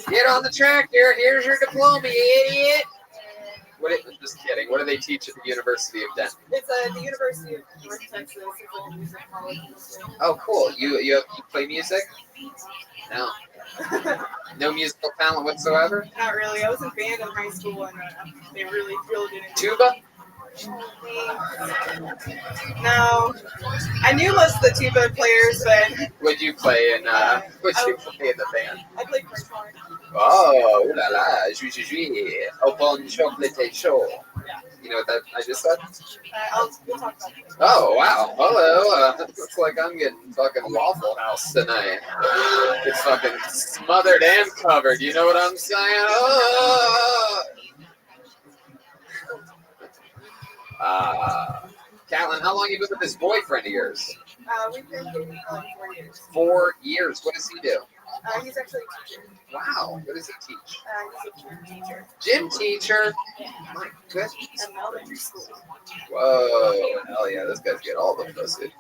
Get on the tractor. Here's your diploma, you idiot. Just kidding. What do they teach at the University of Denton? It's the University of North Texas. Oh, cool. You play music? No. No musical talent whatsoever? Not really. I was in band in high school, and they really drilled it in. Tuba? No. I knew most of the tuba players, but... Would you play in the band? I played French horn. Oh, ooh la la, jui, au bon chocolate chaud. You know what that I just said? We'll talk about it. Oh, wow. Hello. Looks like I'm getting fucking Waffle House tonight. It's fucking smothered and covered. You know what I'm saying? Oh. Caitlin, how long have you been with this boyfriend of yours? We've been dating for like 4 years. 4 years. What does he do? He's actually a teacher. Wow. What does he teach? He's a gym teacher Gym teacher. My goodness. at an elementary school. Whoa. Hell yeah. Those guys get all the pussy.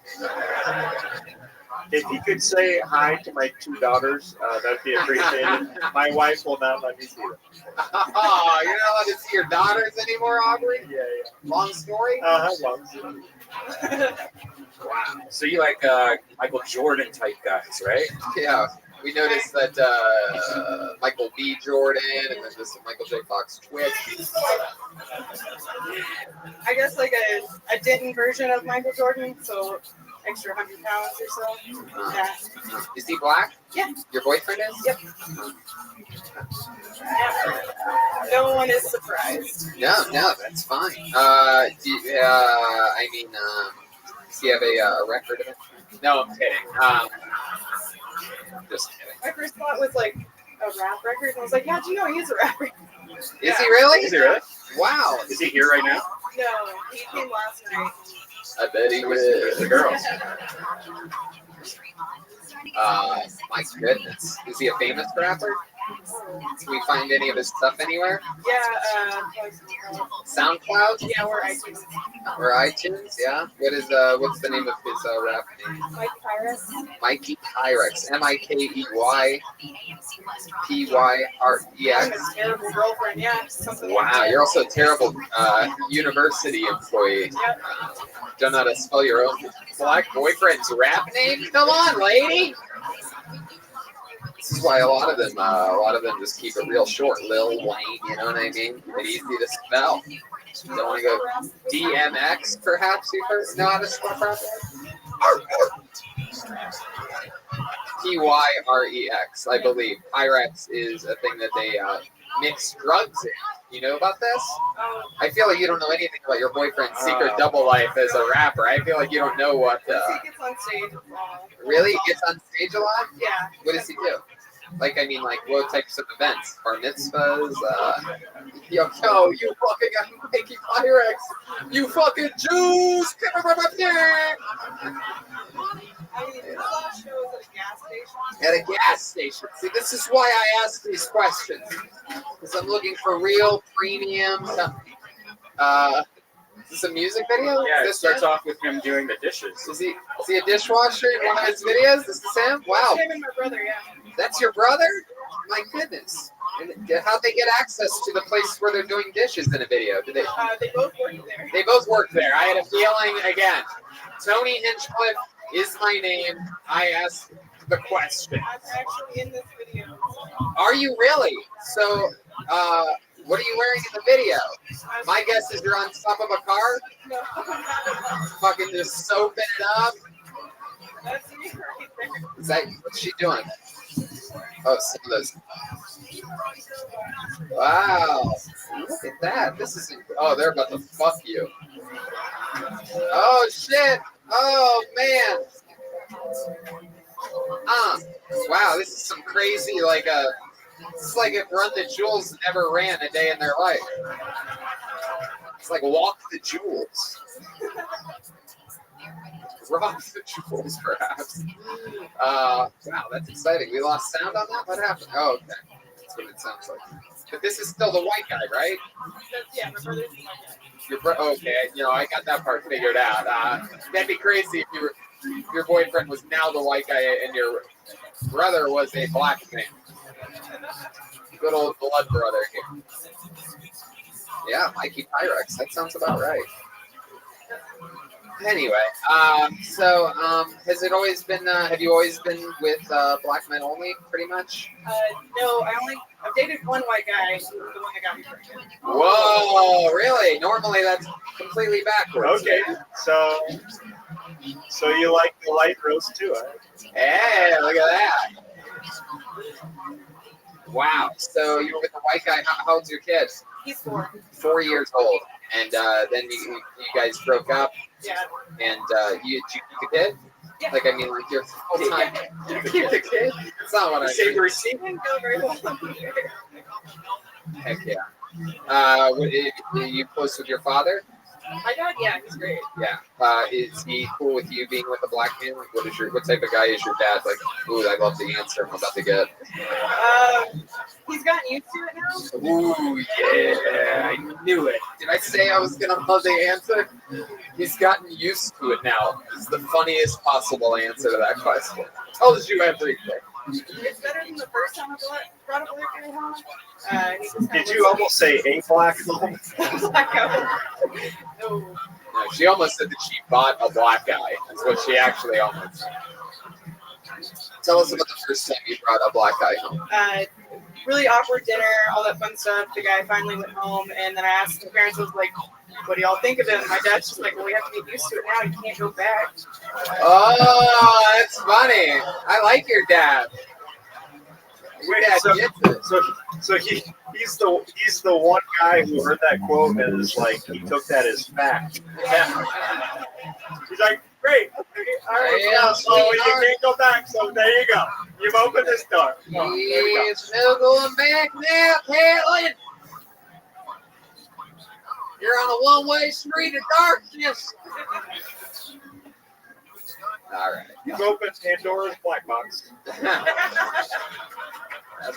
If you could say hi to my 2 daughters, that'd be appreciated. My wife will not let me see them. Oh, you're not allowed to see your daughters anymore, Aubrey? Yeah. Long story? Long. Wow. So you like Michael Jordan type guys, right? Yeah. We noticed that Michael B. Jordan and then this Michael J. Fox twit. I guess like a denton version of Michael Jordan, so extra 100 pounds or so. Yeah. Is he black? Yeah. Your boyfriend is? Yep. No one is surprised. No, that's fine. Does he have a record of it? No, I'm kidding. Just kidding. My first thought was like a rap record, and I was like, yeah, do you know he is a rapper? Is he really? Is he really? Wow. Is he here right now? No, he came last night. I bet he Where's was. the girls? My goodness. Is he a famous rapper? Can we find any of his stuff anywhere? Yeah, SoundCloud? yeah, we're iTunes. Or iTunes? Yeah. What's the name of his rap name? Mike Pyrus. Mikey Pyrex. MIKEY I'm PYREX. a terrible girlfriend, yeah. Something Wow, like that. you're also a terrible university employee. Yep. Don't know how to spell your own black boyfriend's rap name? Come on, lady. This is why a lot of them just keep it real short. Lil Wayne, you know what I mean? It's easy to spell. Don't want to go DMX, perhaps you first know how to spell rap? PYREX, I believe. Pyrex is a thing that they mix drugs in. You know about this? I feel like you don't know anything about your boyfriend's secret double life as a rapper. I feel like you don't know what. He gets on stage. Really? He gets on stage a lot? Yeah. What does he do? Like what types of events? Bar mitzvahs? Yo, you fucking Mikey Pyrex! You fucking Jews! At a gas station. See, this is why I ask these questions. Because I'm looking for real premium stuff. Is this a music video? Yeah, it starts off with him doing the dishes. Is he a dishwasher in one of his videos? This is him? Wow. Him and my brother, yeah. That's your brother? My goodness. And how'd they get access to the place where they're doing dishes in a video? Did they? They both work there. They both work there. I had a feeling, again, Tony Hinchcliffe is my name. I asked the question. I'm actually in this video. Are you really? So, what are you wearing in the video? My guess is you're on top of a car? No. Fucking just soaping it up? That's me right there. Is that, what's she doing? Oh, some of those. Wow. Look at that. This is, oh, they're about to fuck you. Oh, shit. Oh, man. Wow, this is some crazy, it's like if Run the Jewels never ran a day in their life. It's like Walk the Jewels. Rock the Jewels, perhaps. Wow, that's exciting. We lost sound on that? What happened? Oh, okay. That's what it sounds like. But this is still the white guy, right? Yeah, my brother's the white guy. Okay, I got that part figured out. That'd be crazy if your boyfriend was now the white guy and your brother was a black man. Good old blood brother here. Yeah, Mikey Pyrex. That sounds about right. Anyway, has it always been? Have you always been with black men only, pretty much? No, I've dated one white guy, the one that got me pregnant. Whoa, really? Normally that's completely backwards. Okay, so you like the light roast too, huh? Hey, look at that. Wow. So you were with the white guy. How old's your kid? He's 4. 4 years old. And then you guys broke up. Yeah. And did you keep the kid? Yeah. Like, I mean, like your whole time. You keep the kid? That's not what I Save the mean. receipt. Didn't go very well. Heck yeah. Are you close with your father? My dad, yeah, he's great. Yeah. Is he cool with you being with a black man? Like, what type of guy is your dad? Like, ooh, I love the answer I'm about to get. He's gotten used to it now. Ooh, yeah, I knew it. Did I say I was gonna love the answer? He's gotten used to it now. It's the funniest possible answer to that question. Tells you everything. It's better than the first time I brought a black guy home. He just Did you almost say a black home? No. No, she almost said that she bought a black guy. That's what she actually almost said. Tell us about the first time you brought a black guy home. Really awkward dinner, all that fun stuff. The guy finally went home, and then I asked my parents, I was like, what do y'all think of him? My dad's just like, well, we have to get used to it now. You can't go back. Oh, that's funny. I like your dad. Your dad gets it. So he's the one guy who heard that quote and is like, he took that as fact. Yeah. He's like, great, okay, all right, Yeah, so you can't go back, so there you go. You've opened this door. There's no going back now, Caitlin. You're on a one-way street of darkness. All right. You've opened Pandora's black box.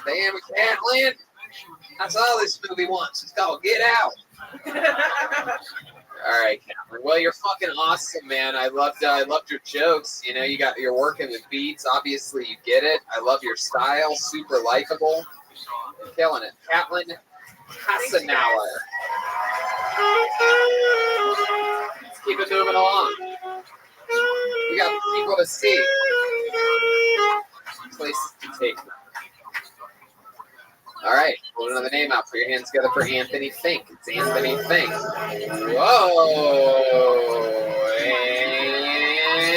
Damn it, Caitlin. That's all this movie wants. It's called Get Out. All right, Cameron. Well, you're fucking awesome, man. I loved your jokes. You know, you're working with beats. Obviously, you get it. I love your style. Super likable. You're killing it, Caitlin Hassenauer. Let's keep it moving along. We got people to see. Places to take them. All right, hold another name out. Put your hands together for Anthony Fink. It's Anthony Fink. Whoa,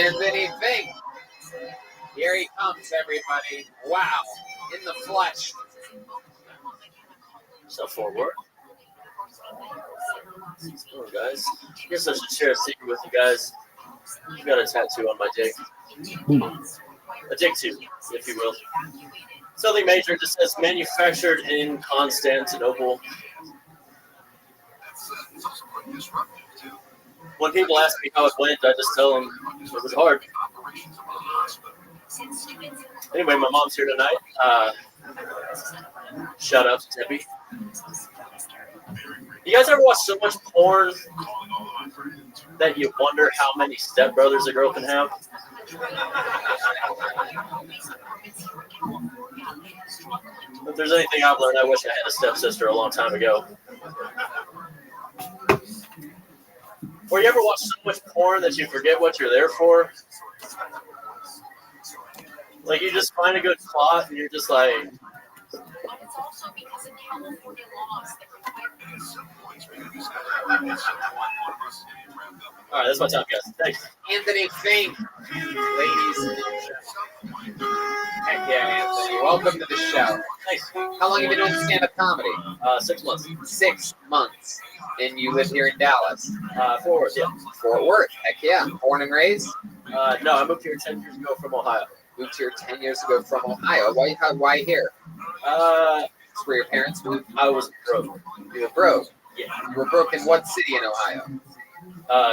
Anthony Fink. Here he comes, everybody. Wow, in the flesh. So forward. Oh, guys. I guess I should share a secret with you guys. I've got a tattoo on my dick. A dick too, if you will. Something major just says manufactured in Constantinople. When people ask me how it went, I just tell them it was hard. Anyway, my mom's here tonight. Shout out to Debbie. You guys ever watch so much porn that you wonder how many stepbrothers a girl can have? If there's anything I've learned, I wish I had a stepsister a long time ago. Or you ever watch so much porn that you forget what you're there for? Like you just find a good plot and you're just like, all right, that's my time, guys. Thanks. Anthony Fink, ladies and gentlemen. Heck yeah, Anthony. Welcome to the show. Thanks. How long have you been doing stand-up comedy? 6 months. 6 months. And you live here in Dallas? Fort Worth, yeah. Fort Worth, heck yeah. Born and raised? No, I moved here 10 years ago from Ohio. Moved here 10 years ago from Ohio. Why here? It's where your parents moved? I was broke. You were broke? Yeah. You were broke in what city in Ohio?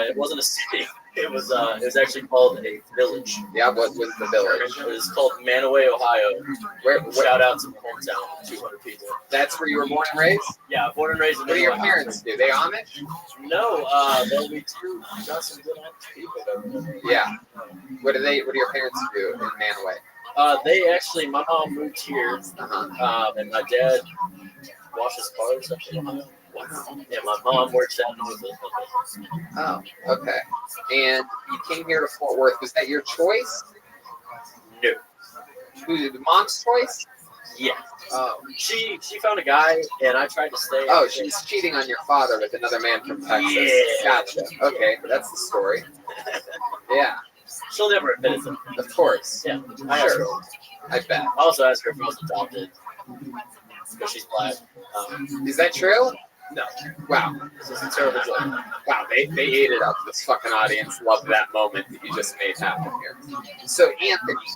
It wasn't a city. It was actually called a village. Yeah, what was the village? It was called Manaway, Ohio. Shout out to my hometown, 200 people. That's where you were born and raised? Yeah, born and raised in What do your Manaway. parents do? They Amish? No, they'll be two. Got some good Amish people there. Yeah. What do your parents do in Manaway? They actually, my mom moved here, and my dad washes cars up in Ohio. Wow. Yeah, my mom works out north of. Oh, okay. And you came here to Fort Worth. Was that your choice? No. Who, the mom's choice? Yeah. Oh. She found a guy, and I tried to stay. Oh, she's cheating on your father with another man from Texas. Yeah. Gotcha. Okay, that's the story. Yeah. She'll never admit it. Of course. Yeah. I asked her. I bet. I also asked her if I was adopted because she's black. Is that true? No. Wow. This is a terrible joke. Wow, they ate it up. This fucking audience loved that moment that you just made happen here. So, Anthony,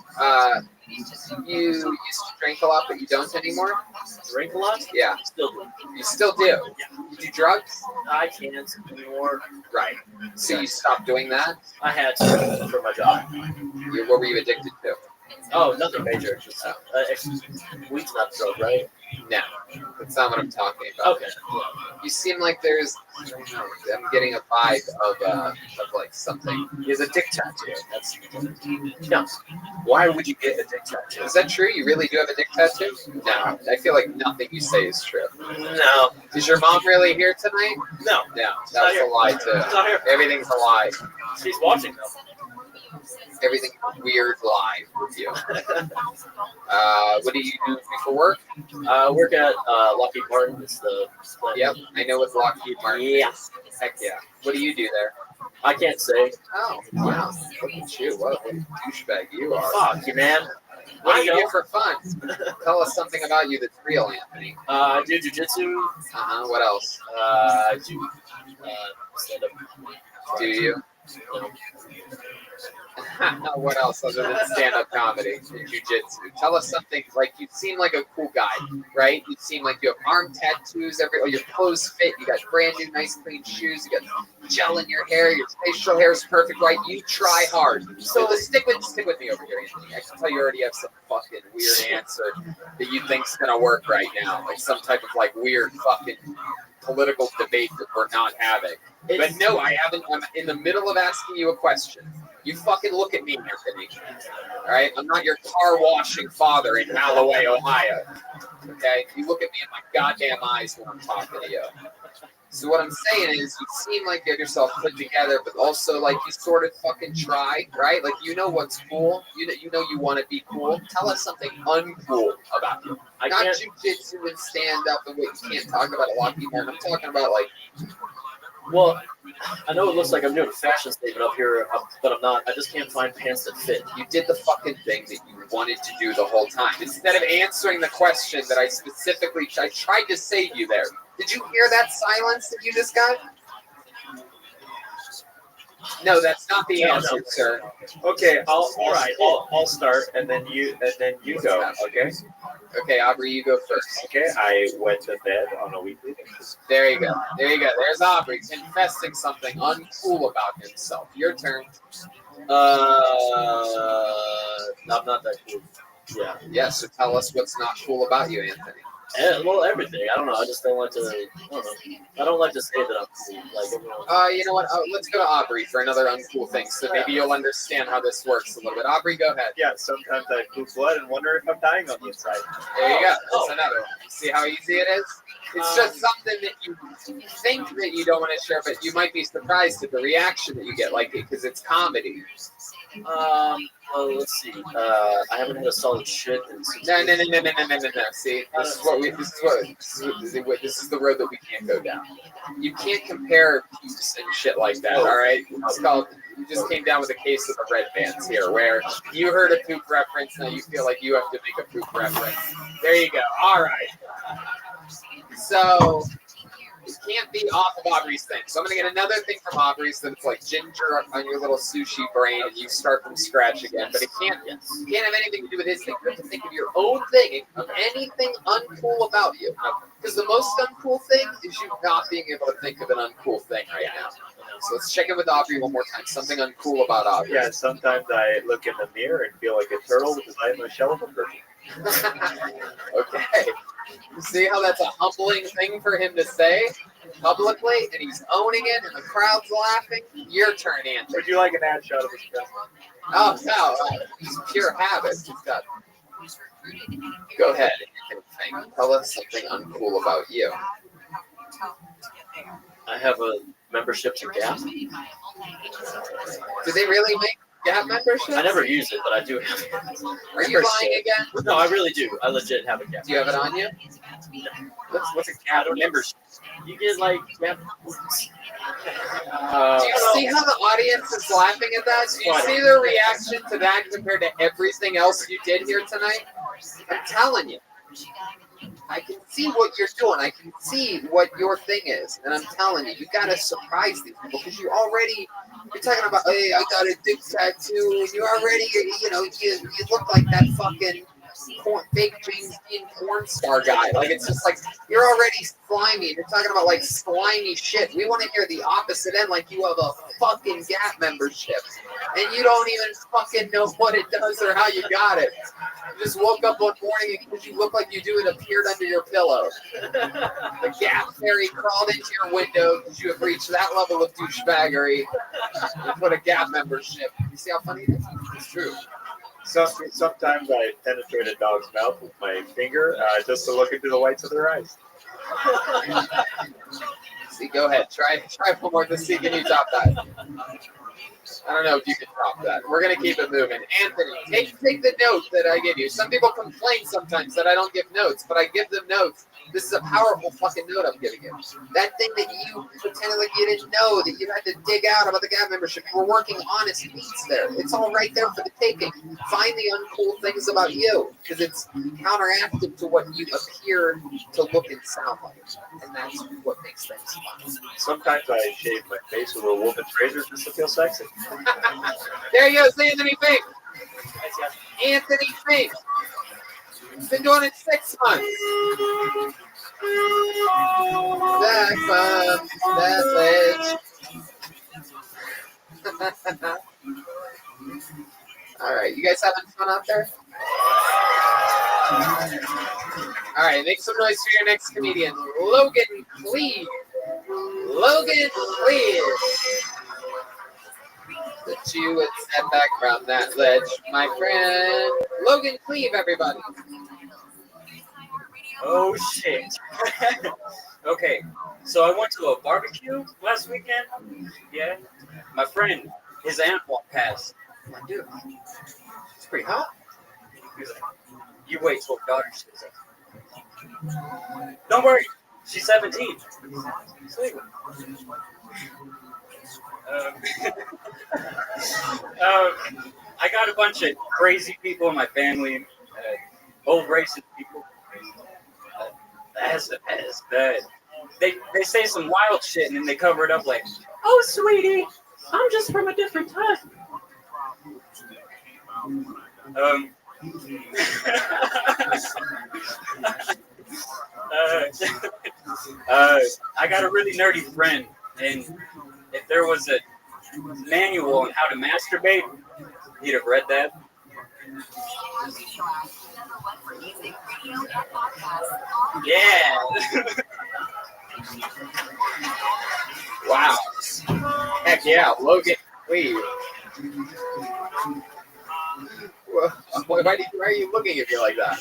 You used to drink a lot, but you don't anymore? Drink a lot? Yeah. Still do. You still do? Yeah. You do drugs? I can't anymore. Right. So you stopped doing that? I had to for my job. What were you addicted to? Oh, nothing major. Just weed's not a drug, right? No, that's not what I'm talking about. Okay. You seem like there's, I don't know, I'm getting a vibe of like something. He has a dick tattoo. That's No. why would you get a dick tattoo? Is that true? You really do have a dick tattoo? No, I feel like nothing you say is true. No. Is your mom really here tonight? No. No, that's a lie She's too. not here. Everything's a lie. She's watching though. Everything's a weird lie with you. What do you do for work? Work at Lockheed Martin. It's the Yep, I know what Lockheed Martin Yeah. is. Heck yeah. What do you do there? I can't say. Oh, wow. Look at you. What a douchebag you are. Fuck you, man. What do I you do know. for fun? Tell us something about you that's real, Anthony. I do jujitsu. What else? I do stand up. Do you? What else other than stand-up comedy and jiu-jitsu? Tell us something. Like, you seem like a cool guy, right? You seem like you have arm tattoos. Your clothes fit. You got brand new, nice, clean shoes. You got gel in your hair. Your facial hair is perfect, right? You try hard. So let's stick with me over here, Anthony. I can tell you already have some fucking weird answer that you think's gonna work right now, like some type of like weird fucking political debate that we're not having. But no, I haven't. I'm in the middle of asking you a question. You fucking look at me, Anthony. All right? I'm not your car washing father in Alloway, Ohio. Okay? You look at me in my goddamn eyes when I'm talking to you. So what I'm saying is, you seem like you have yourself put together, but also like you sort of fucking try, right? Like you know what's cool. You know you want to be cool. Tell us something uncool about you. Not jujitsu and stand up and what you can't talk about a lot of people. I'm talking about like. Well, I know it looks like I'm doing a fashion statement up here, but I'm not. I just can't find pants that fit. You did the fucking thing that you wanted to do the whole time. Instead of answering the question that I tried to save you there. Did you hear that silence that you just got? No, that's not the answer, sir. Okay, I'll start, and then you go. Okay. Okay, Aubrey, you go first. Okay, I went to bed on a weekly basis. There you go. There's Aubrey confessing something uncool about himself. Your turn. I'm not that cool. Yeah. Yeah. So tell us what's not cool about you, Anthony. Well, everything. I don't know. I just don't like to. I don't like to say that I'm cool. Like everyone. You know what? Let's go to Aubrey for another uncool thing. So maybe you'll understand how this works a little bit. Aubrey, go ahead. Yeah. Sometimes I poop blood and wonder if I'm dying on the inside. There you go. That's another one. See how easy it is? It's just something that you think that you don't want to share, but you might be surprised at the reaction that you get, like because it's comedy. Well, let's see. I haven't had a solid shit. No. See, this is the road that we can't go down. You can't compare poops and shit like that. All right, it's called. You just came down with a case of the red bands here, where you heard a poop reference, now you feel like you have to make a poop reference. There you go. All right. So. It can't be off of Aubrey's thing. So I'm going to get another thing from Aubrey so that it's like ginger on your little sushi brain and you start from scratch again. But it can't have anything to do with his thing. You have to think of your own thing, of anything uncool about you. Because the most uncool thing is you not being able to think of an uncool thing right now. So let's check in with Aubrey one more time. Something uncool about Aubrey. Yeah, sometimes I look in the mirror and feel like a turtle because I have a shell of a person. Okay. You see how that's a humbling thing for him to say publicly, and he's owning it, and the crowd's laughing? Your turn, Anthony. Would you like an ad shot of his chest? Oh, no. It's pure habit. He's got... Go ahead, Anthony. Tell us something uncool about you. I have a membership to Gap. Do they really make Gap memberships? I never use it, but I do have it. Are you lying again? No, I really do. I legit have a Gap. Do you have it on you? What's a Gap membership? You get like Gap. Do you see how the audience is laughing at that? Do you see their reaction to that compared to everything else you did here tonight? I'm telling you. I can see what you're doing. I can see what your thing is. And I'm telling you gotta surprise these people because you're talking about, hey, I got a dick tattoo, and you already, you look like that fucking fake James Dean porn star guy. Like, it's just like, you're already slimy, and you're talking about, like, slimy shit. We want to hear the opposite end, like you have a fucking Gap membership, and you don't even fucking know what it does or how you got it. You just woke up one morning and because you look like you do, it appeared under your pillow. The Gap fairy crawled into your window because you have reached that level of douchebaggery and put a Gap membership. You see how funny it is? It's true. Sometimes I penetrate a dog's mouth with my finger just to look into the whites of their eyes. See, go ahead. Try one more to see. Can you top that? I don't know if you can top that. We're going to keep it moving. Anthony, take the note that I give you. Some people complain sometimes that I don't give notes, but I give them notes. This is a powerful fucking note I'm giving you. That thing that you pretended like you didn't know, that you had to dig out about the Gap membership, you were working honest beats there. It's all right there for the taking. Find the uncool things about you, because it's counteractive to what you appear to look and sound like. And that's what makes things fun. Sometimes I shave my face with a woman's razor just to feel sexy. There he goes, Anthony Fink. Anthony Fink. He's been doing it 6 months. Back from that ledge. All right, you guys having fun out there? All right, make some noise for your next comedian, Logan Cleve. Logan Cleve. That you would step back from that ledge, my friend. Logan Cleve, everybody. Oh shit. Okay, so I went to a barbecue last weekend. Yeah. My friend, his aunt walked past. I'm like, dude, it's pretty hot. He's like, you wait till her daughter shows up. Don't worry, she's 17. I got a bunch of crazy people in my family, old racist people. They say some wild shit and then they cover it up like, oh, sweetie, I'm just from a different time. I got a really nerdy friend, and if there was a manual on how to masturbate, he'd have read that. Yeah. Wow. Heck yeah, Logan Cleve. Why are you looking at me like that?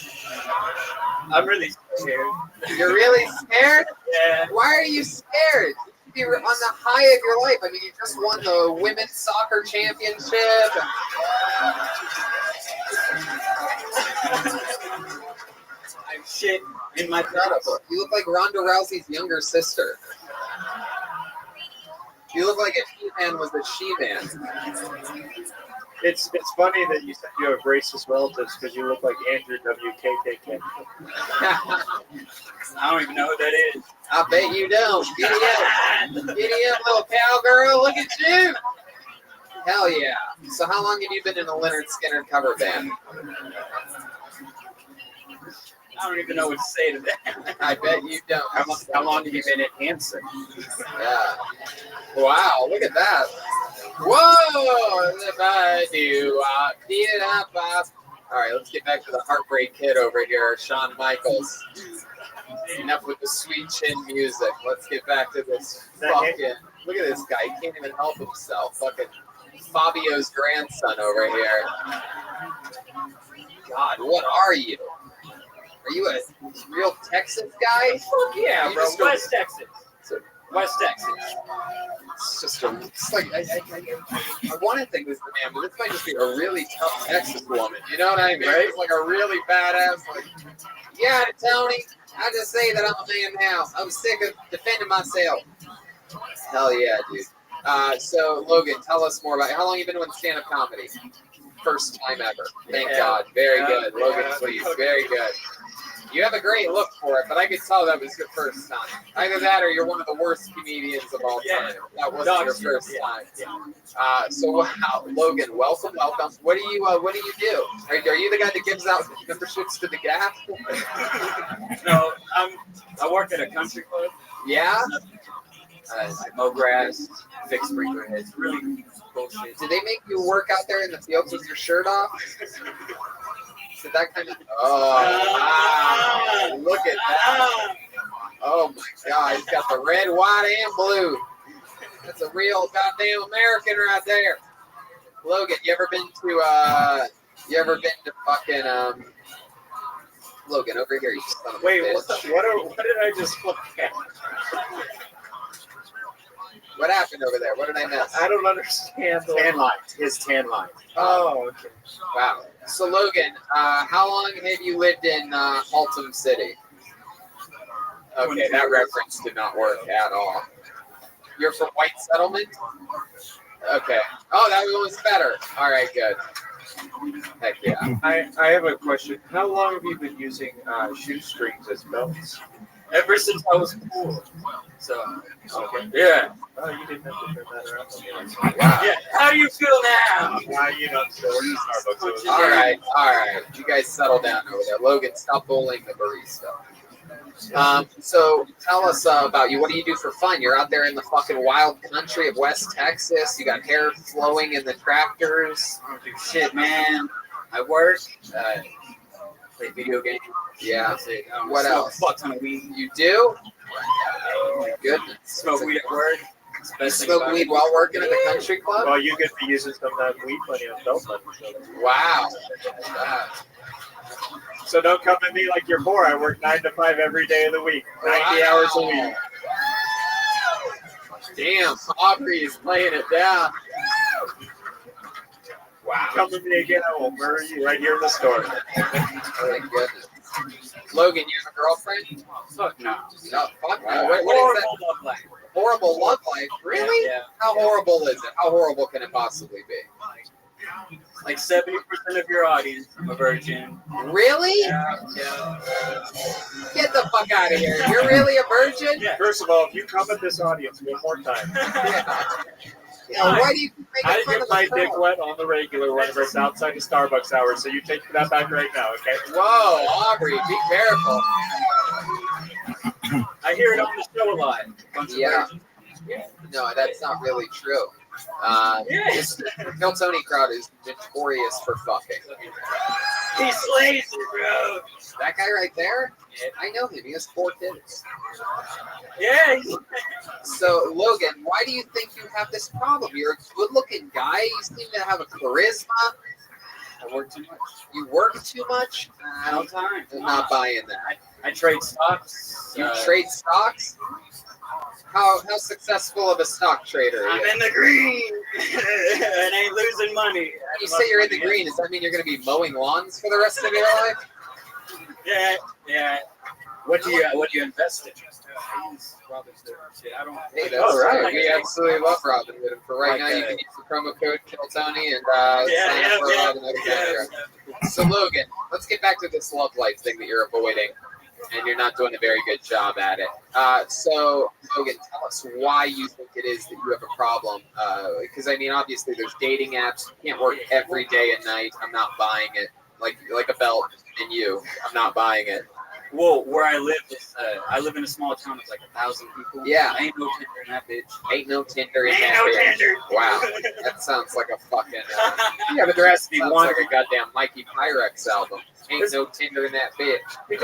I'm really scared. You're really scared? Yeah. Why are you scared? You're on the high of your life. I mean, you just won the women's soccer championship. I'm shit in my Incredible. You look like Ronda Rousey's younger sister. You look like if He-Man was a She-Man. It's funny that you said you have racist relatives because you look like Andrew WKKK. I don't even know who that is. I bet you don't. Giddy up. Giddy up, little cowgirl. Look at you. Hell yeah. So how long have you been in a Leonard Skinner cover band? I don't even know what to say to that. I bet you don't. How long have you been at Hanson? Yeah. Wow, look at that. Whoa! If I do, beat it up. All right, let's get back to the Heartbreak Kid over here, Shawn Michaels. Enough with the sweet chin music. Let's get back to this fucking. Look at this guy. He can't even help himself. Fucking Fabio's grandson over here. God, what are you? Are you a real Texas guy? Fuck yeah, bro. West Texas. West Texas. It's just it's like, I want to think this is the man, but this might just be a really tough Texas woman. You know what I mean? Right? It's like a really badass, like, yeah, Tony, I just say that I'm a man now. I'm sick of defending myself. Hell yeah, dude. So, Logan, tell us more about how long you been doing stand-up comedy? First time ever. Thank God. Very good. Logan, please. Very good. You have a great look for it, but I could tell that was your first time. Either that or you're one of the worst comedians of all time. That wasn't your first time. So wow, Logan, welcome. What do you do? Are you the guy that gives out memberships to the Gap? No, I work at a country club. Yeah. I mow grass, fix sprinkler heads. Really bullshit. Did they make you work out there in the fields with your shirt off? Did that kind of? Oh, wow. Look at that. Oh my God, he's got the red, white, and blue. That's a real goddamn American right there. Logan, you ever been to fucking Logan, over here, you son of a Wait, bitch. what did I just look at? What happened over there? What did I miss? I don't understand. Tan lines. His tan line. Oh, okay. Wow. So Logan, how long have you lived in Haltom City? Okay, that reference did not work at all. You're from White Settlement? Okay. Oh, that was better. All right, good. Heck yeah. I have a question. How long have you been using shoestrings as belts? Ever since I was poor. So, Okay. yeah. Oh, you didn't have to turn that around. Wow. Yeah. How do you feel now? You know, so we're in Starbucks. All right. You guys settle down over there. Logan, stop bullying the barista. So tell us about you. What do you do for fun? You're out there in the fucking wild country of West Texas. You got hair flowing in the tractors. I don't do shit, man. I work, play video games. Yeah. That's it. What smoke else? A fuck ton of weed. You do? Oh my goodness. Smoke weed at work. It's the You best thing smoke about weed it. while working at the country club? Well, you could be using some of that weed money on belt money. Wow. So don't come at me like you're poor. I work 9 to 5 every day of the week, 90 hours a week. Damn, Aubrey is laying it down. Wow. Come at me again, I will murder you right here in the store. Oh my goodness. Logan, you have a girlfriend? Fuck no. No, fuck no. Wow. What is that? Horrible love life. Horrible love life? Really? Yeah. How horrible is it? How horrible can it possibly be? Like 70% of your audience, I'm a virgin. Really? Yeah. Get the fuck out of here. You're really a virgin? Yeah. First of all, if you come at this audience one more time, Why do you keep I making fun get of my the dick girl? wet on the regular whenever it's outside the Starbucks hours, so you take that back right now, okay? Whoa, Aubrey, be careful. I hear it on the show a lot. Bunch of Yeah. virgins. No, that's not really true. This Hill Tony crowd is notorious for fucking. He slays it, bro. That guy right there, I know him. He has 4 kids. Yeah. So, Logan, why do you think you have this problem? You're a good-looking guy. You seem to have a charisma. I work too much. You work too much. No time. I'm not buying that. I trade stocks. You trade stocks? How successful of a stock trader are I'm you? in the green and ain't losing money. When you say you're in the green, does that mean you're going to be mowing lawns for the rest of your life? Yeah. What do you invest in? I don't. Hey, that's right. We absolutely love Robinhood. And for right now, you can use the promo code KillTony and sign up for Robinhood contract. So, Logan, let's get back to this love life thing that you're avoiding, and you're not doing a very good job at it. So, Logan, tell us why you think it is that you have a problem. Because, I mean, obviously, there's dating apps. You can't work every day and night. I'm not buying it. Like a belt in you. I'm not buying it. Well, where I live is I live in a small town of like 1,000 people. Yeah. Ain't no Tinder in that bitch. Ain't no Tinder in Ain't that no bitch. Tinder. Wow. That sounds like a fucking... Yeah, but there has to be sounds one. like a goddamn Mikey Pyrex album. Ain't no Tinder in that bitch. You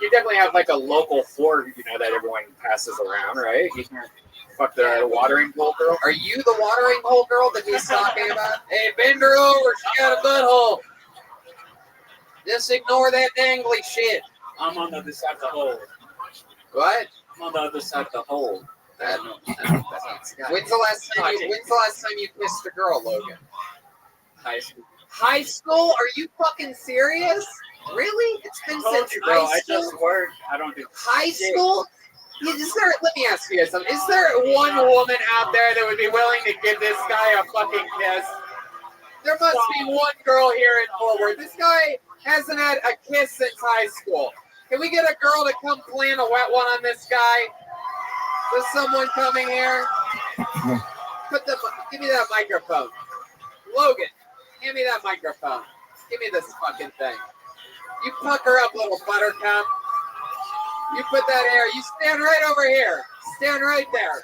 definitely have like a local floor, that everyone passes around, right? You can't fuck the watering hole girl. Are you the watering hole girl that he's talking about? Hey, bend her over. She got a butthole. Just ignore that dangly shit. I'm on the other side of the hole. What? I'm on the other side of the hole. When's the last time you kissed a girl, Logan? High school. High school? Are you fucking serious? Really? It's been since Bro, high I school? just work. I don't do High school? Let me ask you guys something. Is there one woman out there that would be willing to give this guy a fucking kiss? There must be one girl here in Fort Worth. This guy hasn't had a kiss since high school. Can we get a girl to come plant a wet one on this guy? There's someone coming here. Give me that microphone. Logan, hand me that microphone. Give me this fucking thing. You pucker up, little buttercup. You put that air. You stand right over here. Stand right there.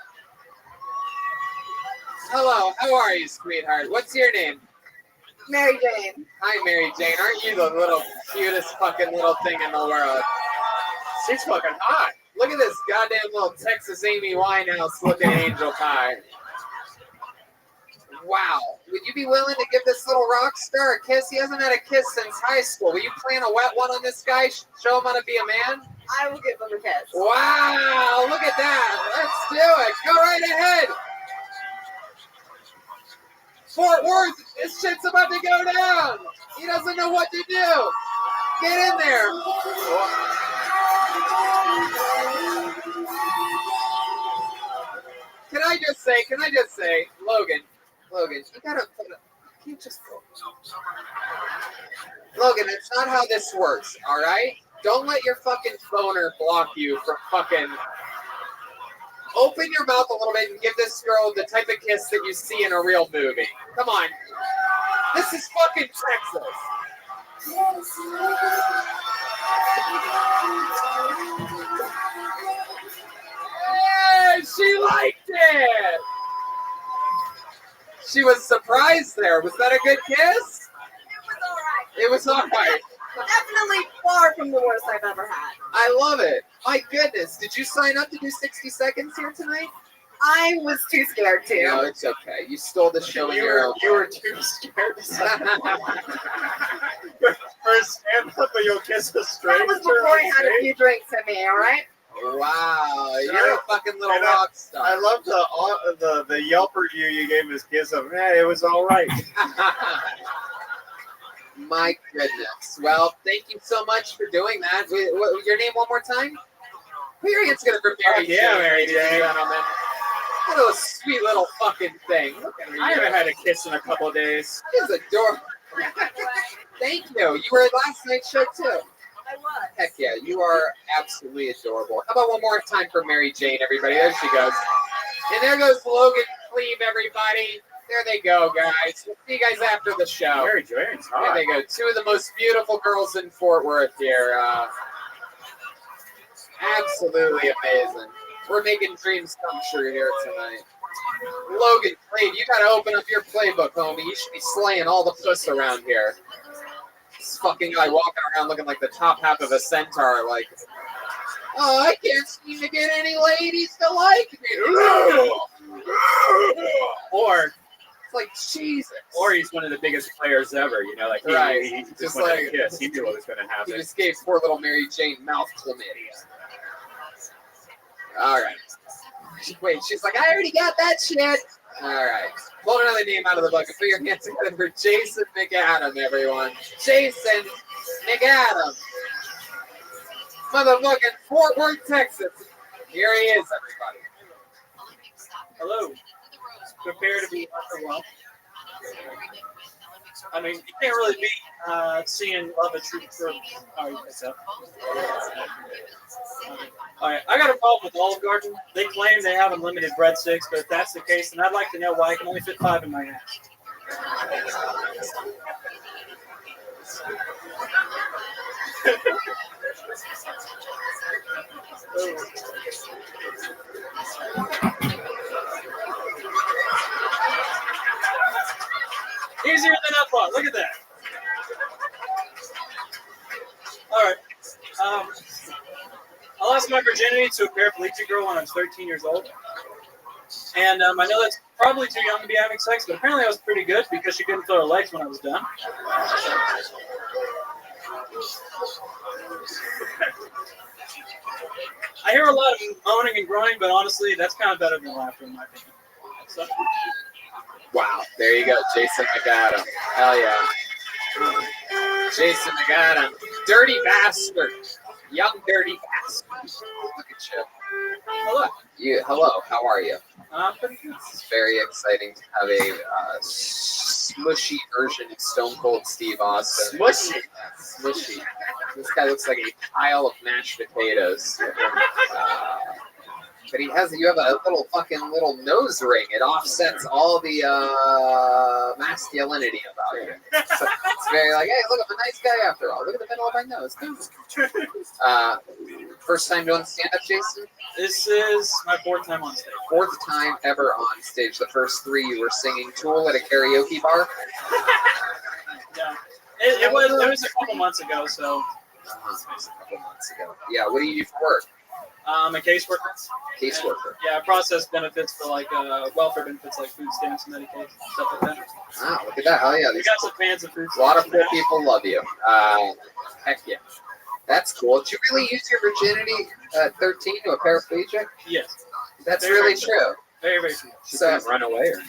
Hello, how are you, sweetheart? What's your name? Mary Jane. Hi, Mary Jane. Aren't you the little cutest fucking little thing in the world? She's fucking hot. Look at this goddamn little Texas Amy Winehouse looking angel pie. Wow. Would you be willing to give this little rock star a kiss? He hasn't had a kiss since high school. Will you plant a wet one on this guy? Show him how to be a man? I will give him a kiss. Wow. Look at that. Let's do it. Go right ahead. Fort Worth, this shit's about to go down. He doesn't know what to do. Get in there. Can I just say, Logan, you gotta put it. You just go. Logan, it's not how this works, all right? Don't let your fucking phoner block you from fucking. Open your mouth a little bit and give this girl the type of kiss that you see in a real movie. Come on. This is fucking Texas. Hey, she liked it. She was surprised there. Was that a good kiss? It was all right. Definitely far from the worst I've ever had. I love it. My goodness. Did you sign up to do 60 seconds here tonight? I was too scared to. No, it's okay. You stole the show in your own. You were too scared to sign up. First stand up and you'll kiss a stranger. That was before I had a few drinks in me, all right? Wow, you're a fucking little rock star. I love the Yelp review you gave his kiss of. It was all right. My goodness. Well, thank you so much for doing that. Your name one more time? Put your hands together for Mary Jane. Yeah, Mary Jane. What a sweet little fucking thing. Look at her. I haven't had a kiss in a couple of days. She's adorable. Thank you. You were at last night's show too. I was. Heck yeah, you are absolutely adorable. How about one more time for Mary Jane, everybody? There she goes. And there goes Logan Cleve, everybody. There they go, guys. We'll see you guys after the show. Mary Jane's There hot. they go. Two of the most beautiful girls in Fort Worth here. Absolutely amazing. We're making dreams come true here tonight. Logan Cleve, you got to open up your playbook, homie. You should be slaying all the puss around here. This fucking guy walking around looking like the top half of a centaur, like, oh, I can't seem to get any ladies to like me. Or It's like, Jesus. Or he's one of the biggest players ever, you know, like Right. he Just just wanted like- to kiss. He knew what was going to He happen. just gave poor little Mary Jane mouth chlamydia. All right. Wait, she's like, I already got that shit. All right. Pull another name out of the bucket. Put your hands together for Jason McAdam, everyone. Jason McAdam. Motherfucking Fort Worth, Texas. Here he is, everybody. Hello. Prepare to be underwhelmed. I mean, you can't really beat seeing Love a True for myself. All right, I got a problem with Olive Garden. They claim they have unlimited breadsticks, but if that's the case, then I'd like to know why I can only fit 5 in my ass. Easier than I thought. Look at that. All right. I lost my virginity to a paraplegic girl when I was 13 years old. And I know that's probably too young to be having sex, but apparently I was pretty good because she couldn't feel her legs when I was done. I hear a lot of moaning and groaning, but honestly, that's kind of better than laughter in my opinion. So, Wow, there you go, Jason McAdam. Hell yeah. Jason McAdam. Dirty bastard. Young dirty bastard. Look at you. hello. Hello, how are you? Pretty good. It's very exciting to have a smushy version of Stone Cold Steve Austin. Smushy. Yeah, smushy. This guy looks like a pile of mashed potatoes. But you have a little nose ring. It offsets all the masculinity about you. So it's very like, hey, look, I'm a nice guy after all. Look at the middle of my nose. First time doing stand-up, Jason? This is my 4th time on stage. 4th time ever on stage. The first 3 you were singing Tool at a karaoke bar. Yeah, it was a couple months ago. So. It was a couple months ago. Yeah. What do you do for work? I'm a caseworker. Caseworker. Yeah, I process benefits for like welfare benefits like food stamps, medication, stuff like that. Wow, look at that. Hell yeah. We got some fans of food A lot of stamps. cool people love you. Heck yeah. That's cool. Did you really use your virginity at 13 to a paraplegic? Yes. That's Very, really very true. Very, very true. So, Run away. Or...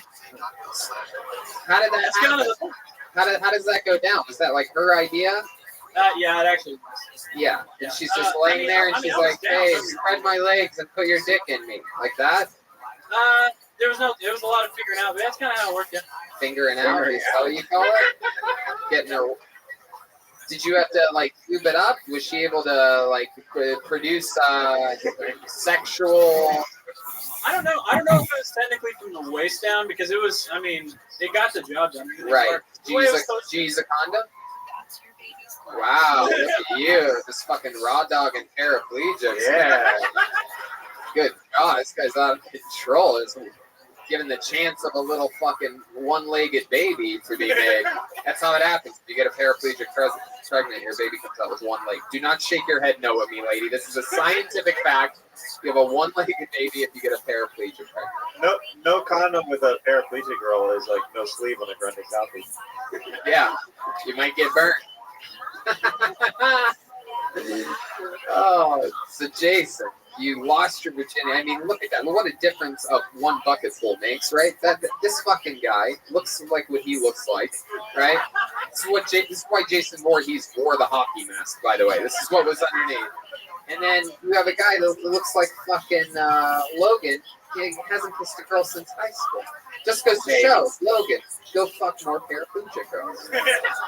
how did that That's kind happen? of How does that go down? Was that like her idea? yeah, it actually was. Yeah. Yeah. And she's just laying there and she's I was like, down, hey, don't get me spread my legs and put your dick in me. Like that? There was a lot of figuring out, but that's kind of how it worked. Yeah. Fingering out, is that what you call it? Getting her. Did you have to like lube it up? Was she able to like produce sexual? I don't know if it was technically from the waist down because it was. I mean, it got the job done. Right. The way it was supposed Do you use a condom? Wow, look at you, this fucking raw dog and paraplegic. Yeah. Good God, this guy's out of control. It's given the chance of a little fucking one-legged baby to be made. That's how it happens. You get a paraplegic pregnant, your baby comes out with one leg. Do not shake your head no at me, lady. This is a scientific fact. You have a one-legged baby if you get a paraplegic pregnant. No condom with a paraplegic girl is like no sleeve on a Grande Southie. Yeah, you might get burnt. Oh, so Jason, you lost your virginity. I mean, look at that. What a difference of one bucket full makes, right? This fucking guy looks like what he looks like, right? This is why Jason wore the hockey mask, by the way. This is what was underneath. And then you have a guy that looks like fucking Logan. He hasn't kissed a girl since high school. Just goes to show, Logan, go fuck more paraplegic girls.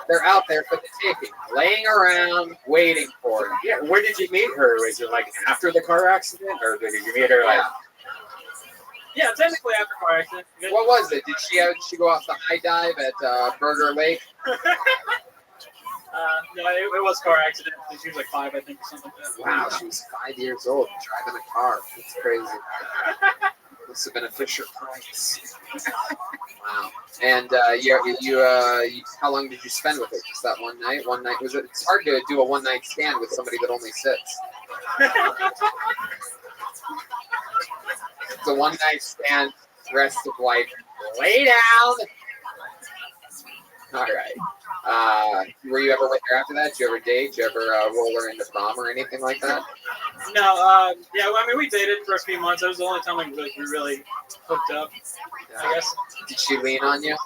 They're out there for the taking, laying around, waiting for it. Yeah, where did you meet her? Was it like after the car accident, or did you meet her like? Yeah, technically after car accident. What was it? Did she go off the high dive at Burger Lake? No, it was car accident. She was like 5, I think, or something like that. Wow, she was 5 years old driving a car. That's crazy. Must have been a Fisher Price. Wow. And how long did you spend with her? Just that one night? One night was it? It's hard to do a one-night stand with somebody that only sits. It's a one-night stand, rest of life. Lay down. All right. Were you ever with her after that? Did you ever date? Did you ever roll her into prom or anything like that? No. Yeah. Well, I mean, we dated for a few months. That was the only time we really hooked up. I guess. Did she lean on you?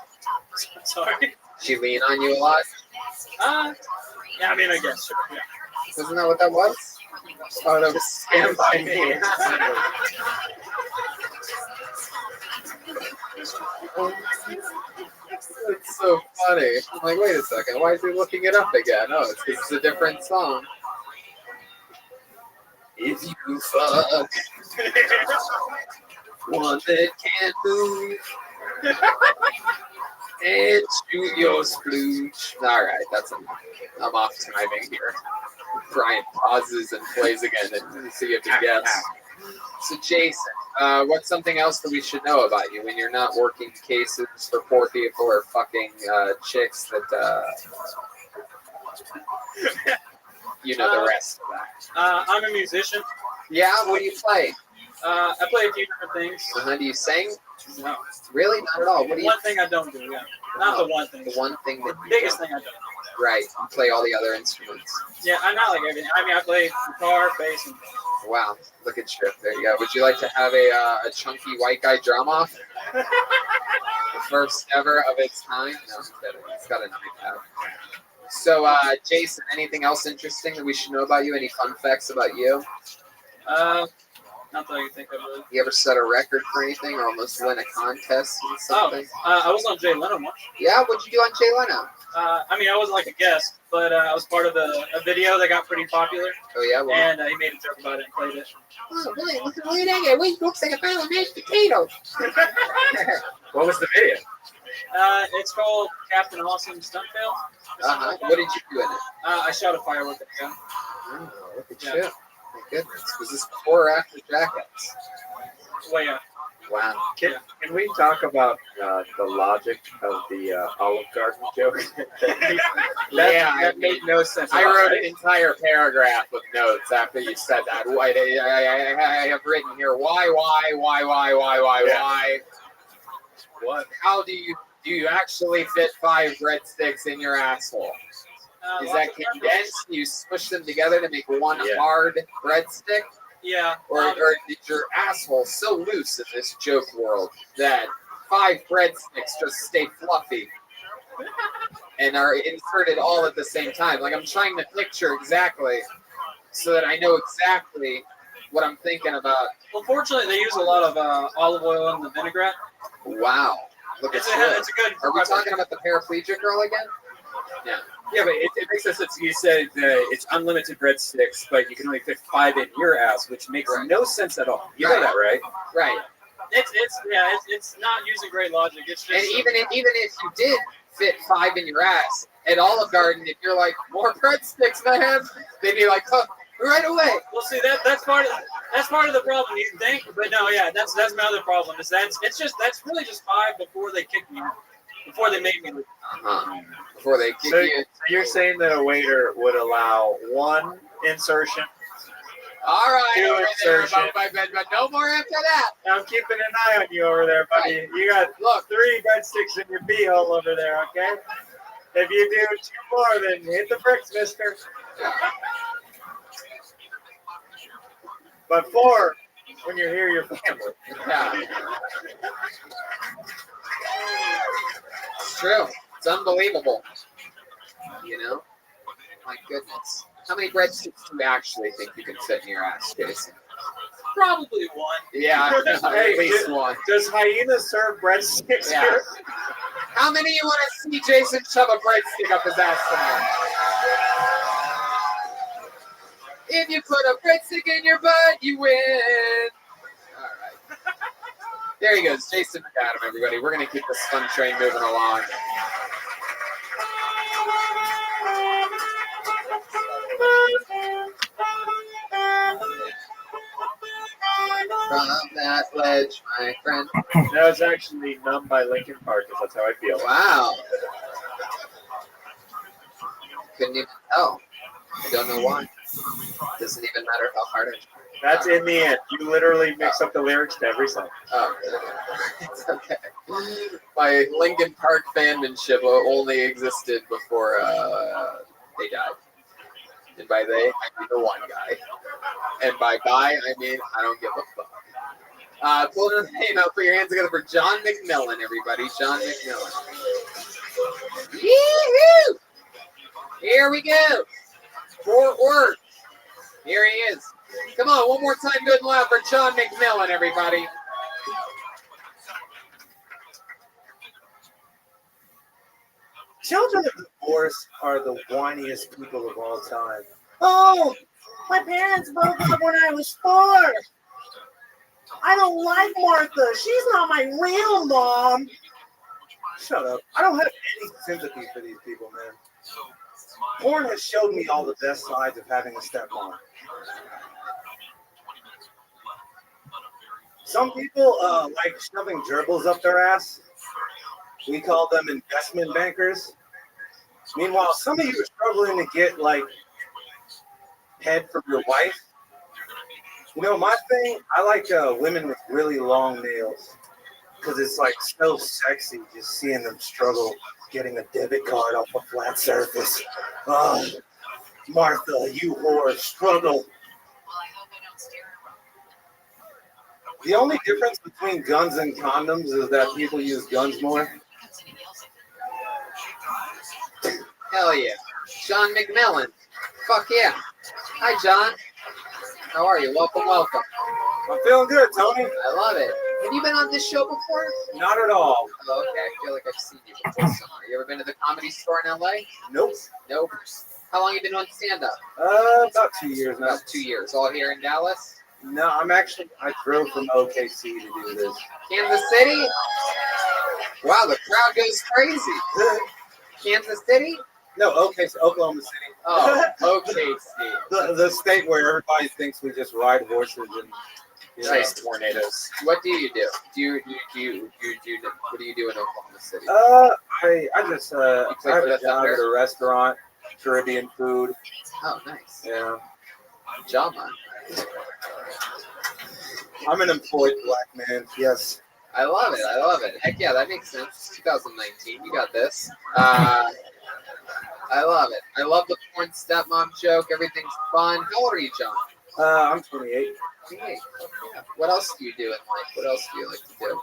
Sorry. She lean on you a lot? Yeah. I mean, I guess. Sure. Yeah. Isn't that what that was? Oh, that was Stand By Me. It's so funny. I'm like, wait a second, why is he looking it up again? Oh, it's a different song. If you fuck one that can't move and shoot your splooge. All right, that's enough. I'm off timing here. Brian pauses and plays again and see if he gets. So Jason, what's something else that we should know about you when you're not working cases for poor people or fucking chicks that you know the rest of that? I'm a musician. Yeah, what do you play? I play a few different things. Do you sing? No. Really? Not at all. What do you? One thing I don't do. Yeah. Not the one thing. The one thing that The biggest thing I don't do. Right. You play all the other instruments. Yeah, I'm not like everything. I mean, I play guitar, bass, and Wow, look at you. There you go. Would you like to have a chunky white guy drum off? The first ever of its kind? No, I'm kidding. It's got an iPad. So, Jason, anything else interesting that we should know about you? Any fun facts about you? not Not that I can think of it. You ever set a record for anything or almost win a contest or something? I was on Jay Leno once. Yeah, what'd you do on Jay Leno? I mean, I wasn't like a guest, but I was part of a video that got pretty popular. Oh yeah, well, And he made a joke about it and played it. oh, really? Look at that. Wait, looks like a pile of mashed potatoes. What was the video? It's called Captain Awesome Stunt Fail. What did you do in it? I shot a firework at the gun. Oh, look at you. My goodness. Was this before or after Jackass? Way up. Wow. Can we talk about the logic of the Olive Garden joke? that made no sense. I wrote an entire paragraph of notes after you said that. I have written here, why? What? How do you actually fit 5 breadsticks in your asshole? Is that condensed? You smush them together to make one hard breadstick? Yeah. Or is your asshole so loose in this joke world that 5 breadsticks just stay fluffy and are inserted all at the same time? Like, I'm trying to picture exactly so that I know exactly what I'm thinking about. Well, fortunately, they use a lot of olive oil in the vinaigrette. Wow. Look at It's a good. Are we talking about the paraplegic girl again? Yeah. Yeah, but it makes no sense. You said it's unlimited breadsticks, but you can only fit 5 in your ass, which makes no sense at all. You know that, right? Right. It's not using great logic. It's just. And even if you did fit 5 in your ass at Olive Garden, if you're like, more breadsticks, man, they'd be like, oh, right away. Well, see that's part of the problem. You think, but no, yeah, that's my other problem. Is that's really just 5 before they kick me, before they make me leave. Before they kick you. So you're saying that a waiter would allow 1 insertion? All right, 2 over there, insertion. but no more after that. I'm keeping an eye on you over there, buddy. You got 3 breadsticks in your beehole over there, okay? If you do 2 more, then hit the bricks, mister. But 4, when you're here, your family. Yeah. It's true. It's unbelievable. You know? My goodness. How many breadsticks do you actually think you can fit in your ass, Jason? Probably 1. Yeah, Hey, at least 1. Does Hyena serve breadsticks Yeah. here? How many you want to see Jason shove a breadstick up his ass tonight? If you put a breadstick in your butt, you win. All right. There he goes, Jason McAdam, everybody. We're going to keep this fun train moving along. From that ledge, my friend. That was actually Numb by Linkin Park, because that's how I feel. Wow. Couldn't even tell. I don't know why. Doesn't even matter how hard I try. That's in the end. You literally mix up the lyrics to every song. Oh, it's okay. My Linkin Park fanmanship only existed before they died. And by they, I mean the one guy. And by I mean I don't give a fuck. Pull your name out, put your hands together for John McMillan, everybody. John McMillan. Yee-hoo! Here we go. Fort Worth. Here he is. Come on, one more time, good and loud for John McMillan, everybody. Children of divorce are the whiniest people of all time. Oh, my parents broke up when I was 4. I don't like Martha. She's not my real mom. Shut up. I don't have any sympathy for these people, man. Porn has showed me all the best sides of having a stepmom. Some people like shoving gerbils up their ass. We call them investment bankers. Meanwhile, some of you are struggling to get like head from your wife. You know, my thing, I like women with really long nails because it's like so sexy just seeing them struggle getting a debit card off a flat surface. Oh, Martha, you whore, struggle. The only difference between guns and condoms is that people use guns more. Hell yeah. John McMillan. Fuck yeah. Hi, John. How are you? Welcome, welcome. I'm feeling good, Tony. I love it. Have you been on this show before? Not at all. Oh, okay. I feel like I've seen you before somewhere. You ever been to the Comedy Store in LA? Nope. Nope. How long you been doing stand-up? About 2 years now. About 2 years. All here in Dallas? No, I drove from OKC to do this. Kansas City? Wow, the crowd goes crazy. Kansas City? No, OKC, Oklahoma City. Oh, OKC. The state where everybody thinks we just ride horses and Chase tornadoes. What do you do? What do you do in Oklahoma City? I just I play have for a the job Thunder? at a restaurant, Caribbean food. Oh, nice. Yeah, Good job, man. I'm an employed black man. Yes. I love it. I love it. Heck yeah, that makes sense. 2019. You got this. I love it. I love the porn stepmom joke. Everything's fun. How old are you, John? I'm 28. 28. Yeah. What else do you do in life? What else do you like to do?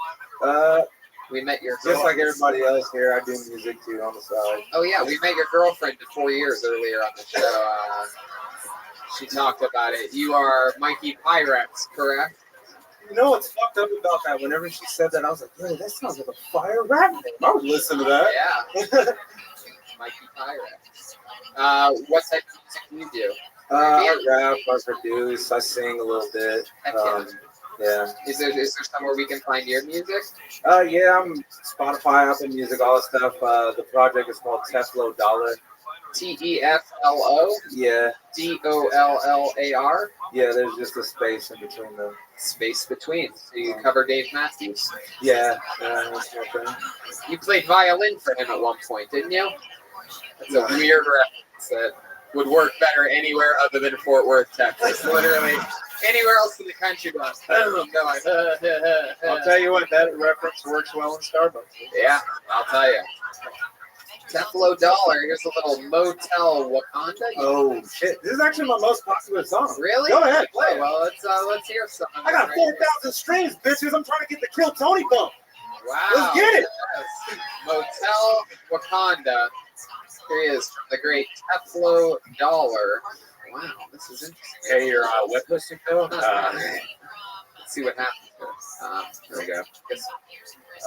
We met your girl. Just like everybody else here, I do music too on the side. Oh yeah, we met your girlfriend in 4 years earlier on the show. She talked about it. You are Mikey Pyrex, correct? You know what's fucked up about that? Whenever she said that, I was like, yo, that sounds like a fire rap name. I would listen to that. Yeah. Mikey Pyrex. What type of music do you do? I rap, I produce, I sing a little bit. Heck yeah. Yeah. Is there somewhere we can find your music? Yeah, I'm Spotify, Apple Music, all that stuff. The project is called Teflo Dollar. TEFLO? Yeah. DOLLAR? Yeah, there's just a space in between them. Space between. So you cover Dave Matthews. Yeah, that's my thing. You played violin for him at one point, didn't you? That's a weird reference that would work better anywhere other than Fort Worth, Texas. Literally anywhere else in the country, but I'll tell you what, that reference works well in Starbucks. Yeah, I'll tell you. Teflo Dollar. Here's a little Motel Wakanda. Oh shit! This is actually my most popular song. Really? Go ahead, play it. Well, let's hear something. I got 4,000 streams, bitches. I'm trying to get the Kill Tony bump. Wow. Let's get it. Yes. Motel Wakanda. Here he is, from the great Teflo Dollar. Wow, this is interesting. Hey, your web hosting bill? Let's see what happens. Here we go.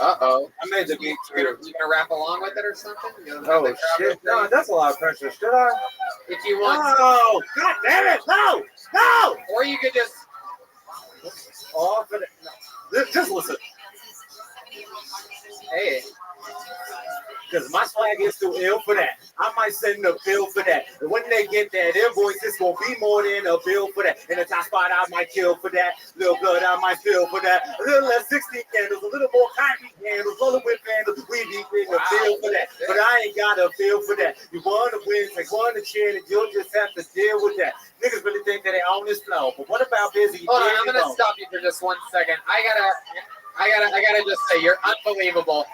Uh-oh. I made the beat too. You gonna rap along with it or something? Oh shit! No, that's a lot of pressure. Should I? If you want. No! God damn it! No! No! Or you could just. Off of it. No. Just listen. Hey. Because my swag is too ill for that. I might send a bill for that. And when they get that invoice, it's going to be more than a bill for that. In the top spot, I might kill for that. Little blood, I might feel for that. A little less 16 candles, a little more cotton candles, rolling with candles. We deep in the bill for that. But I ain't got a feel for that. You want to win, take one to cheer, and you'll just have to deal with that. Niggas really think that they own this flow. But what about busy? Hold on, I'm going to stop you for just 1 second. I gotta just say, you're unbelievable.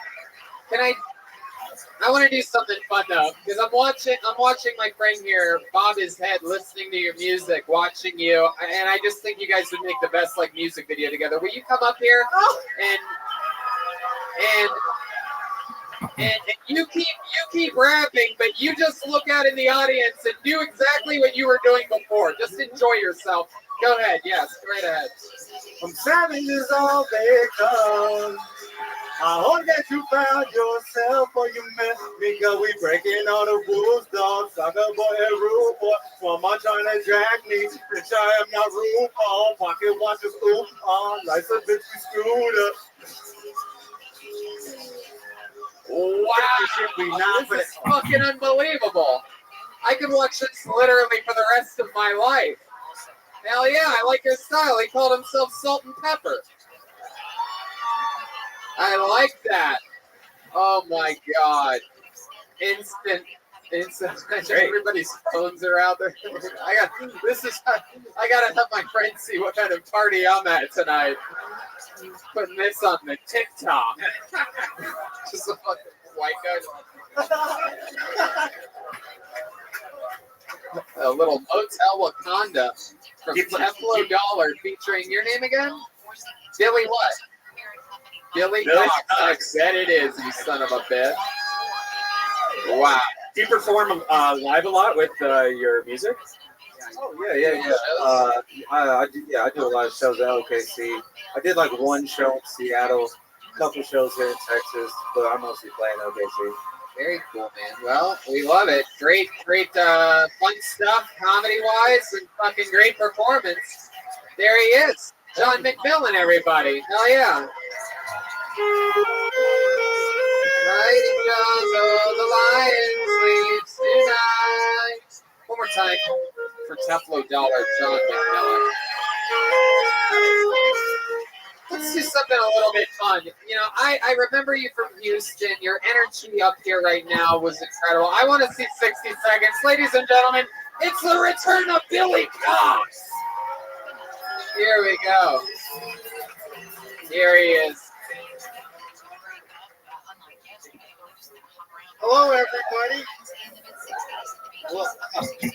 I want to do something fun though, because I'm watching my friend here bob his head, listening to your music, watching you, and I just think you guys would make the best like music video together. Will you come up here and you keep rapping, but you just look out in the audience and do exactly what you were doing before. Just enjoy yourself. Go ahead, yes, right ahead. I'm savage is all they come. I hope that you found yourself or you met me, because we breaking all the rules, dog. Sucker boy and rude boy, someone trying to drag me. Bitch, I am not rude, all pocket watches, ooh, on. Like a bitch, you screwed up. Wow, this is fucking unbelievable. I could watch this literally for the rest of my life. Hell yeah, I like your style. He called himself Salt and Pepper. I like that. Oh my god. Instant. Everybody's phones are out there. I gotta have my friends see what kind of party I'm at tonight. Putting this on the TikTok. Just a fucking white guy. A little Motel Wakanda from Teflo Dollar, featuring your name again? Billy what? Billy Cox. That it is, you son of a bitch. Wow. Do you perform live a lot with your music? Yeah, Oh yeah. I do a lot of shows at OKC. I did like one show in Seattle, a couple shows here in Texas, but I'm mostly playing OKC. Very cool, man. Well, we love it. Great, fun stuff, comedy-wise, and fucking great performance. There he is, John McMillan, everybody. Hell yeah. Riding down the Lion sleeps tonight. One more time for Teflo Dollar, John McMillan. Let's do something a little bit fun. You know, I remember you from Houston. Your energy up here right now was incredible. I want to see 60 seconds. Ladies and gentlemen, it's the return of Billy Cox. Here we go. Here he is. Hello, everybody. Well,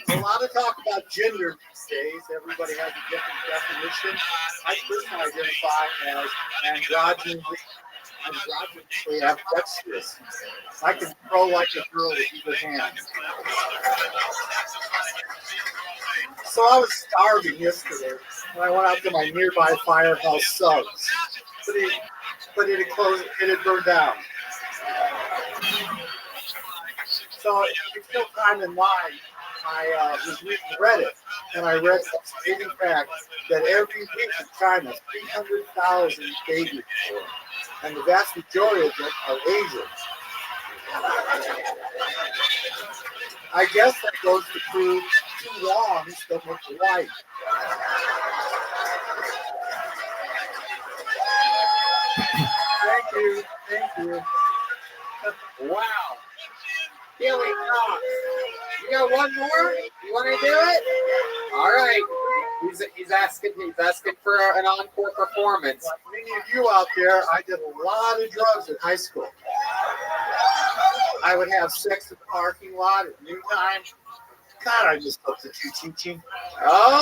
a lot of talk about gender these days. Everybody has a different definition. I personally identify as androgynously ambidextrous. I can throw like a girl with either hand. So I was starving yesterday, and I went out to my nearby firehouse subs, but it had closed. It had burned down. So it's still time in line. I was reading Reddit, and I read some stating fact that every week in China, 300,000 babies are born, and the vast majority of them are Asian. I guess that goes to prove two wrongs don't make a right. Thank you. Wow. Billy Cox. You got one more? You want to do it? All right. He's asking for an encore performance. Like many of you out there, I did a lot of drugs in high school. I would have sex in the parking lot at noontime. God, I just love the teaching. Oh,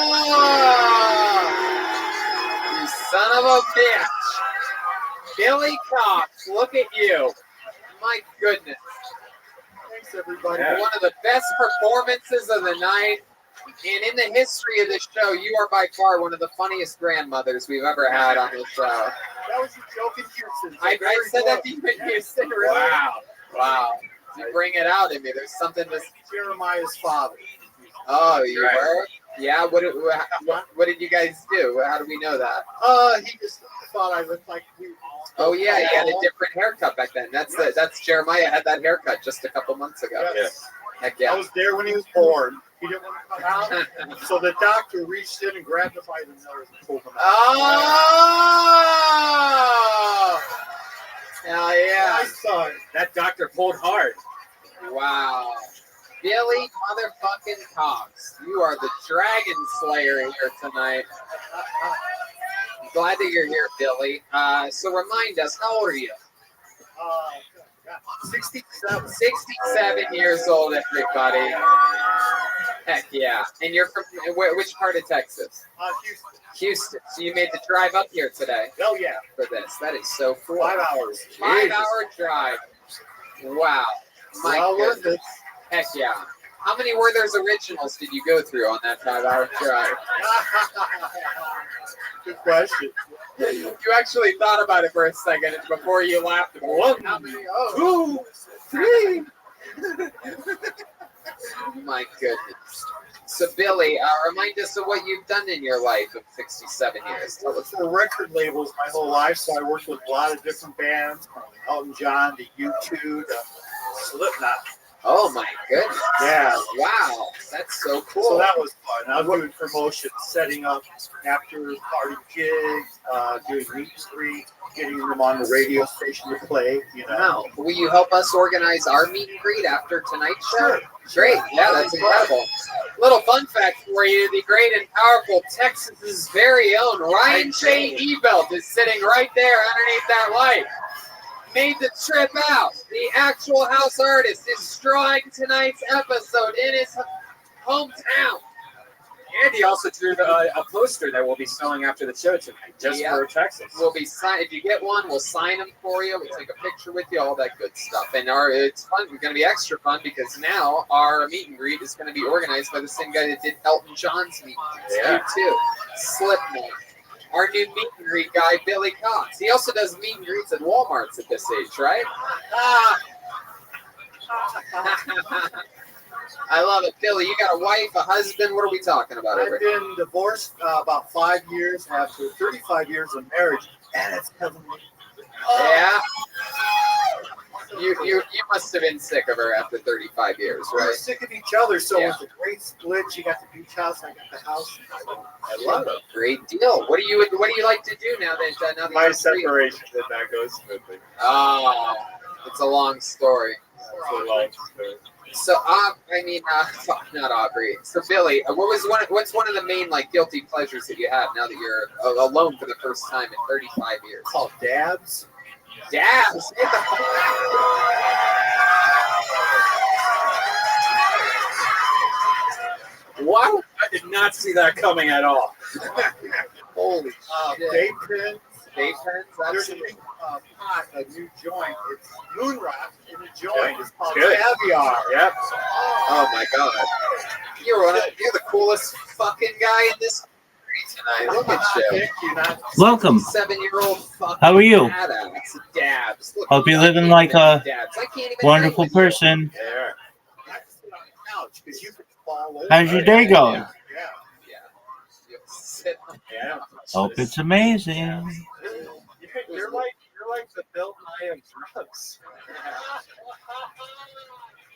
you son of a bitch. Billy Cox, look at you. My goodness. Thanks, everybody. Yeah. One of the best performances of the night. And in the history of this show, you are by far one of the funniest grandmothers we've ever had on this show. That was a joke in Houston. I said that to you in Houston, really? Wow. You bring it out in me. There's something that's Jeremiah's father. Oh, you were? Yeah. What did you guys do? How do we know that? He just thought I looked like you. Oh yeah, he had a different haircut back then. That's Jeremiah had that haircut just a couple months ago. Yes. Heck yeah. I was there when he was born. He didn't want to come out, so the doctor reached in and grabbed him by the nose and pulled him out. Oh! Hell yeah! My son. That doctor pulled hard. Wow. Billy motherfucking Cox, you are the Dragon Slayer here tonight. I'm glad that you're here, Billy. So remind us, how old are you? 67. 67 years old, everybody. Heck yeah. And you're from which part of Texas? Houston. Houston. So you made the drive up here today? Oh, yeah. For this. That is so cool. 5 hours. 5-hour drive. Wow. My goodness. Heck yeah. How many Werther's Originals did you go through on that 5-hour drive? Good question. You actually thought about it for a second before you laughed. One, how many? Oh, 2, 3. My goodness. So, Billy, remind us of what you've done in your life of 67 years. I worked for record labels my whole life, so I worked with a lot of different bands, from Elton John to U2 to Slipknot. Oh my goodness. Yeah. Wow. That's so cool. So that was fun. I was doing promotions, setting up after party gigs, doing meet and greet, getting them on the radio station to play, you know. Wow. Will you help us organize our meet and greet after tonight's show? Sure. Great. Yeah, that's incredible. Little fun fact for you, the great and powerful Texas's very own Ryan J. Ebelt is sitting right there underneath that light. Made the trip out. The actual house artist is drawing tonight's episode in his hometown. And he also drew a poster that we'll be selling after the show tonight, just for Texas. We'll be if you get one, we'll sign them for you. We'll take a picture with you, all that good stuff. And it's fun. It's going to be extra fun because now our meet and greet is going to be organized by the same guy that did Elton John's meet and greet. Yeah. Too. Slipknot. Our new meet and greet guy, Billy Cox. He also does meet and greets at Walmarts at this age, right? I love it. Billy, you got a wife, a husband. What are we talking about? I've been divorced about 5 years after 35 years of marriage, and it's heavenly. Yeah. You must have been sick of her after 35 years, We're right? sick of each other, so it's a great split. She got the beach house, I got the house. I love it. Great deal. What do you like to do now that My you're free? separation did not go smoothly. Oh, it's a long story. It's a long story. So, not Aubrey. So, Billy, what's one of the main guilty pleasures that you have now that you're alone for the first time in 35 years? Called dabs. Dabs. Wow, I did not see that coming at all. Holy shit. Vape pens. Vape pens. There's a new pot, a new joint. It's moon rock in the joint. It's called Good. caviar. Yep. Oh my God. You're the coolest fucking guy in this tonight. Look at you. Thank you. Welcome. 7-year-old fucking How are you? badass. Dabs. Look, Hope you're living like a dabs. I can't even wonderful hang with you. person. Yeah. Couch because you could fall over. How's your day going? Yeah. You sit on Yeah. Hope it's amazing. You're like the Bill Nye of drugs.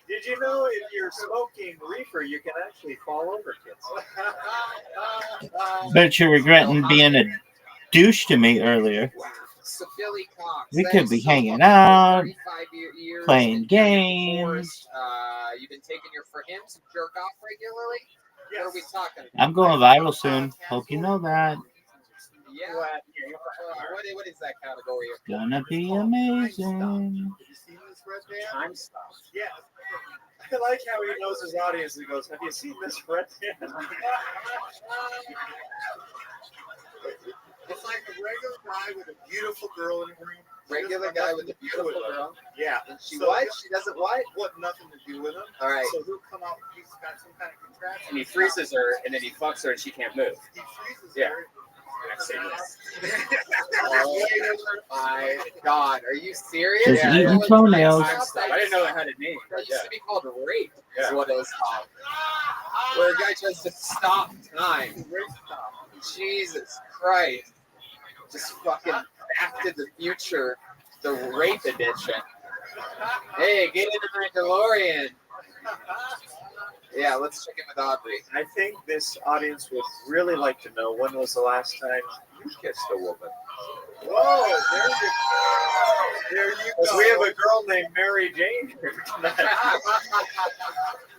Did you know if you're smoking reefer, you can actually fall over kids? Bet you're regretting being a douche to me earlier. So Billy Cox. We that could is be so hanging fucking out, 35 years playing and games. you've been taking for him to jerk off regularly? What are we talking about? I'm going viral soon. Hope you know that. Yeah. What is that category? It's gonna be amazing. Have you seen this red band? Time stuff. Yeah. I like how he knows his audience. He goes, "Have you seen this red band?" It's like a regular guy with a beautiful girl in the room. Regular guy with a beautiful girl. Yeah. And she what? She doesn't what? What? Nothing to do with him. All right. So he'll come out. He's got some kind of contraption. And he freezes her, and then he fucks her, and she can't move. He freezes Yeah. her. I've seen this. Oh my God. Are you serious? Just eating toenails. Time stuff. I didn't know it had a name. That But used yeah. to be called rape, is Yeah. what it was called. Where a guy tries to stop time. Jesus Christ. Just fucking Back to the Future, the rape edition. Hey, get into my DeLorean. Yeah, let's check in with Aubrey. I think this audience would really like to know when was the last time you kissed a woman. Whoa! There you go. We have a girl named Mary Jane here tonight.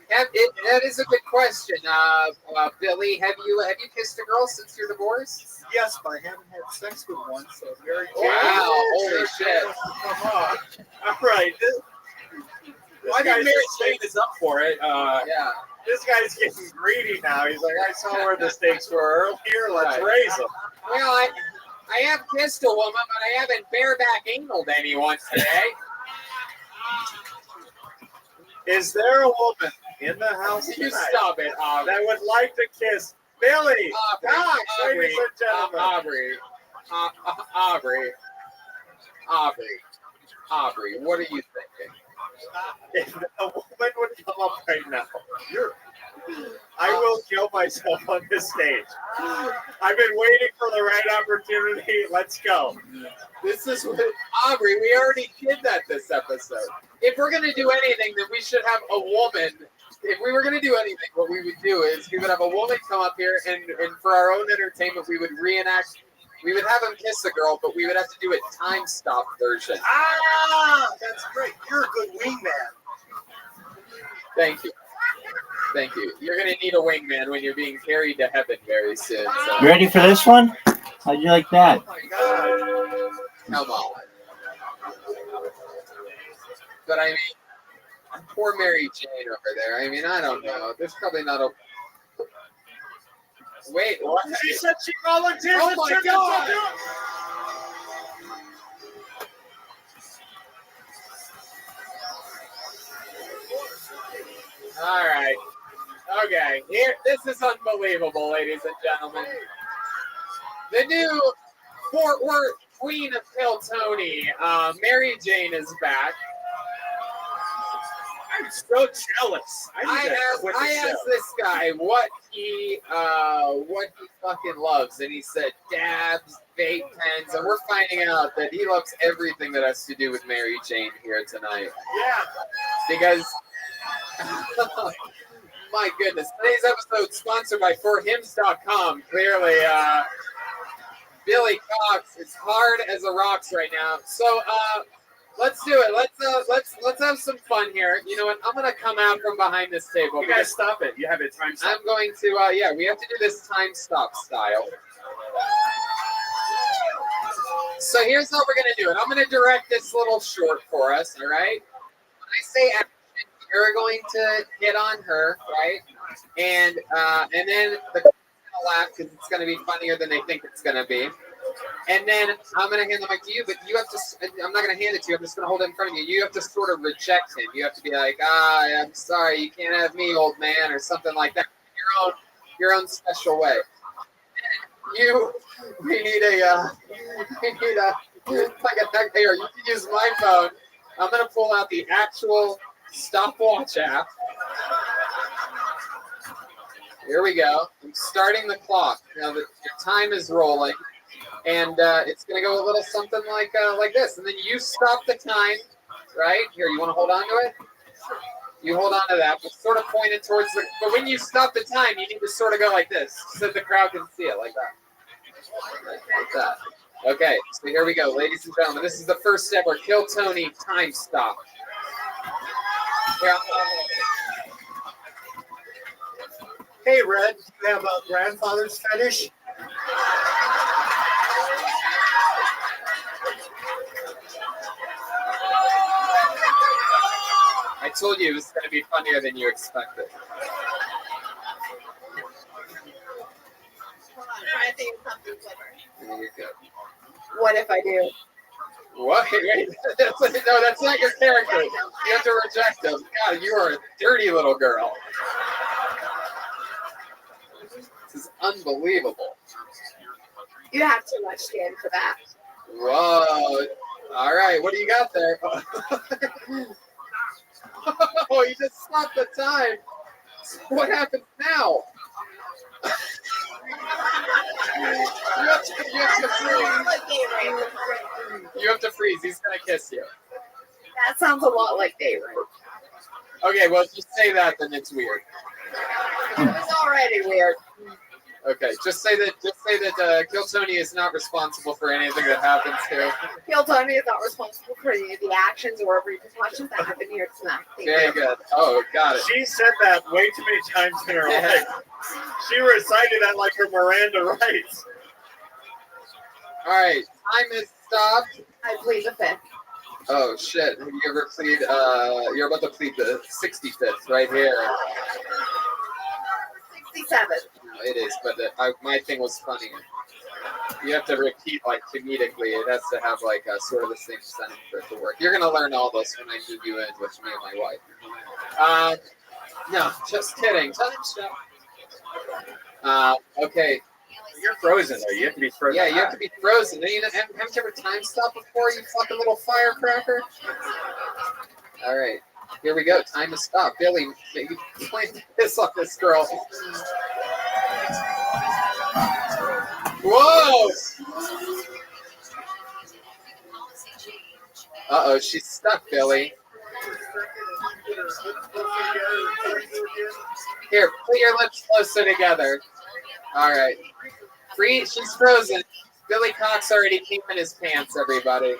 That is a good question, Billy. Have you kissed a girl since your divorce? Yes, but I haven't had sex with one, so very. Wow! Holy shit! All right. I think Mary Jane is up for it. Yeah. This guy's getting greedy now. He's like, I saw where the stakes were earlier. Let's Right. raise them. Well, I have kissed a woman, but I haven't bareback analed anyone today. Is there a woman in the house You tonight stop it, Aubrey. that would like to kiss Billy? Cox, ladies and gentlemen. Aubrey, what are you thinking? If a woman would come up right now, I will kill myself on this stage. I've been waiting for the right opportunity. Let's go. This is what Aubrey. We already did that this episode. If we're gonna do anything, then we should have a woman. If we were gonna do anything, what we would do is we would have a woman come up here, and for our own entertainment, we would reenact. We would have him kiss a girl, but we would have to do a time stop version. That's great. You're a good wingman. Thank you. Thank you. You're gonna need a wingman when you're being carried to heaven very soon. So. You ready for this one? How'd you like that? Oh my God. Come on. But I mean, poor Mary Jane over there. I mean, I don't know. There's probably not a. Wait, what? She said she volunteers. Oh my God. All right. Okay. Here, this is unbelievable, ladies and gentlemen. The new Fort Worth Queen of Kiltony, Mary Jane, is back. I'm so jealous. I asked this guy what he fucking loves, and he said dabs, vape pens, and we're finding out that he loves everything that has to do with Mary Jane here tonight. Yeah. Because, my goodness, today's episode is sponsored by ForHims.com. Clearly, Billy Cox is hard as a rocks right now. So, let's do it. Let's have some fun here. You know what? I'm gonna come out from behind this table. You guys stop it. You have it time stop. I'm going to. Yeah, we have to do this time stop style. So here's how we're gonna do it. I'm gonna direct this little short for us. All right. When I say action, you're going to hit on her, right? And then the gonna laugh because it's gonna be funnier than they think it's gonna be. And then I'm going to hand the mic to you, but you have to, I'm not going to hand it to you. I'm just going to hold it in front of you. You have to sort of reject him. You have to be like, I'm sorry, you can't have me, old man, or something like that. Your own special way. We need a here, you can use my phone. I'm going to pull out the actual stopwatch app. Here we go. I'm starting the clock. Now the time is rolling. And it's going to go a little something like this. And then you stop the time, right? Here, you want to hold on to it? You hold on to that, but sort of point it towards the... But when you stop the time, you need to sort of go like this so that the crowd can see it, like that. Like that. Okay, so here we go, ladies and gentlemen. This is the first ever Kiltony time stop. Here, Hey, Red, do you have a grandfather's fetish? I told you it was going to be funnier than you expected. I think it's something clever. You're good. What if I do? What? Wait, no, that's not your character. You have to reject them. God, you are a dirty little girl. This is unbelievable. You have too much skin for that. Whoa. All right, what do you got there? Oh, you just stopped the time. What happens now? You have to freeze. He's going to kiss you. That sounds a lot like day rape. Okay, well, if you say that, then it's weird. It's already weird. Okay, just say that Kiltony is not responsible for anything that happens here. Kiltony is not responsible for any of the actions or repercussions that happen here tonight. Very good. Oh, got it. She said that way too many times in her life. She recited that like her Miranda rights. All right, time is stopped. I plead the fifth. Oh shit! Have you ever plead? You're about to plead the 65th right here. 67. No, it is, but my thing was funnier. You have to repeat like comedically. It has to have like sort of the same sentence for it to work. You're gonna learn all this when I move you in with me and my wife. No, just kidding. Time stop. Okay. You're frozen though. You have to be frozen. Yeah, you have to be frozen. You haven't you ever time stopped before, you fucking little firecracker? All right. Here we go. Time to stop. Billy, maybe point this on this girl. Whoa! Uh-oh, she's stuck, Billy. Here, put your lips closer together. All right. Free. She's frozen. Billy Cox already came in his pants, everybody.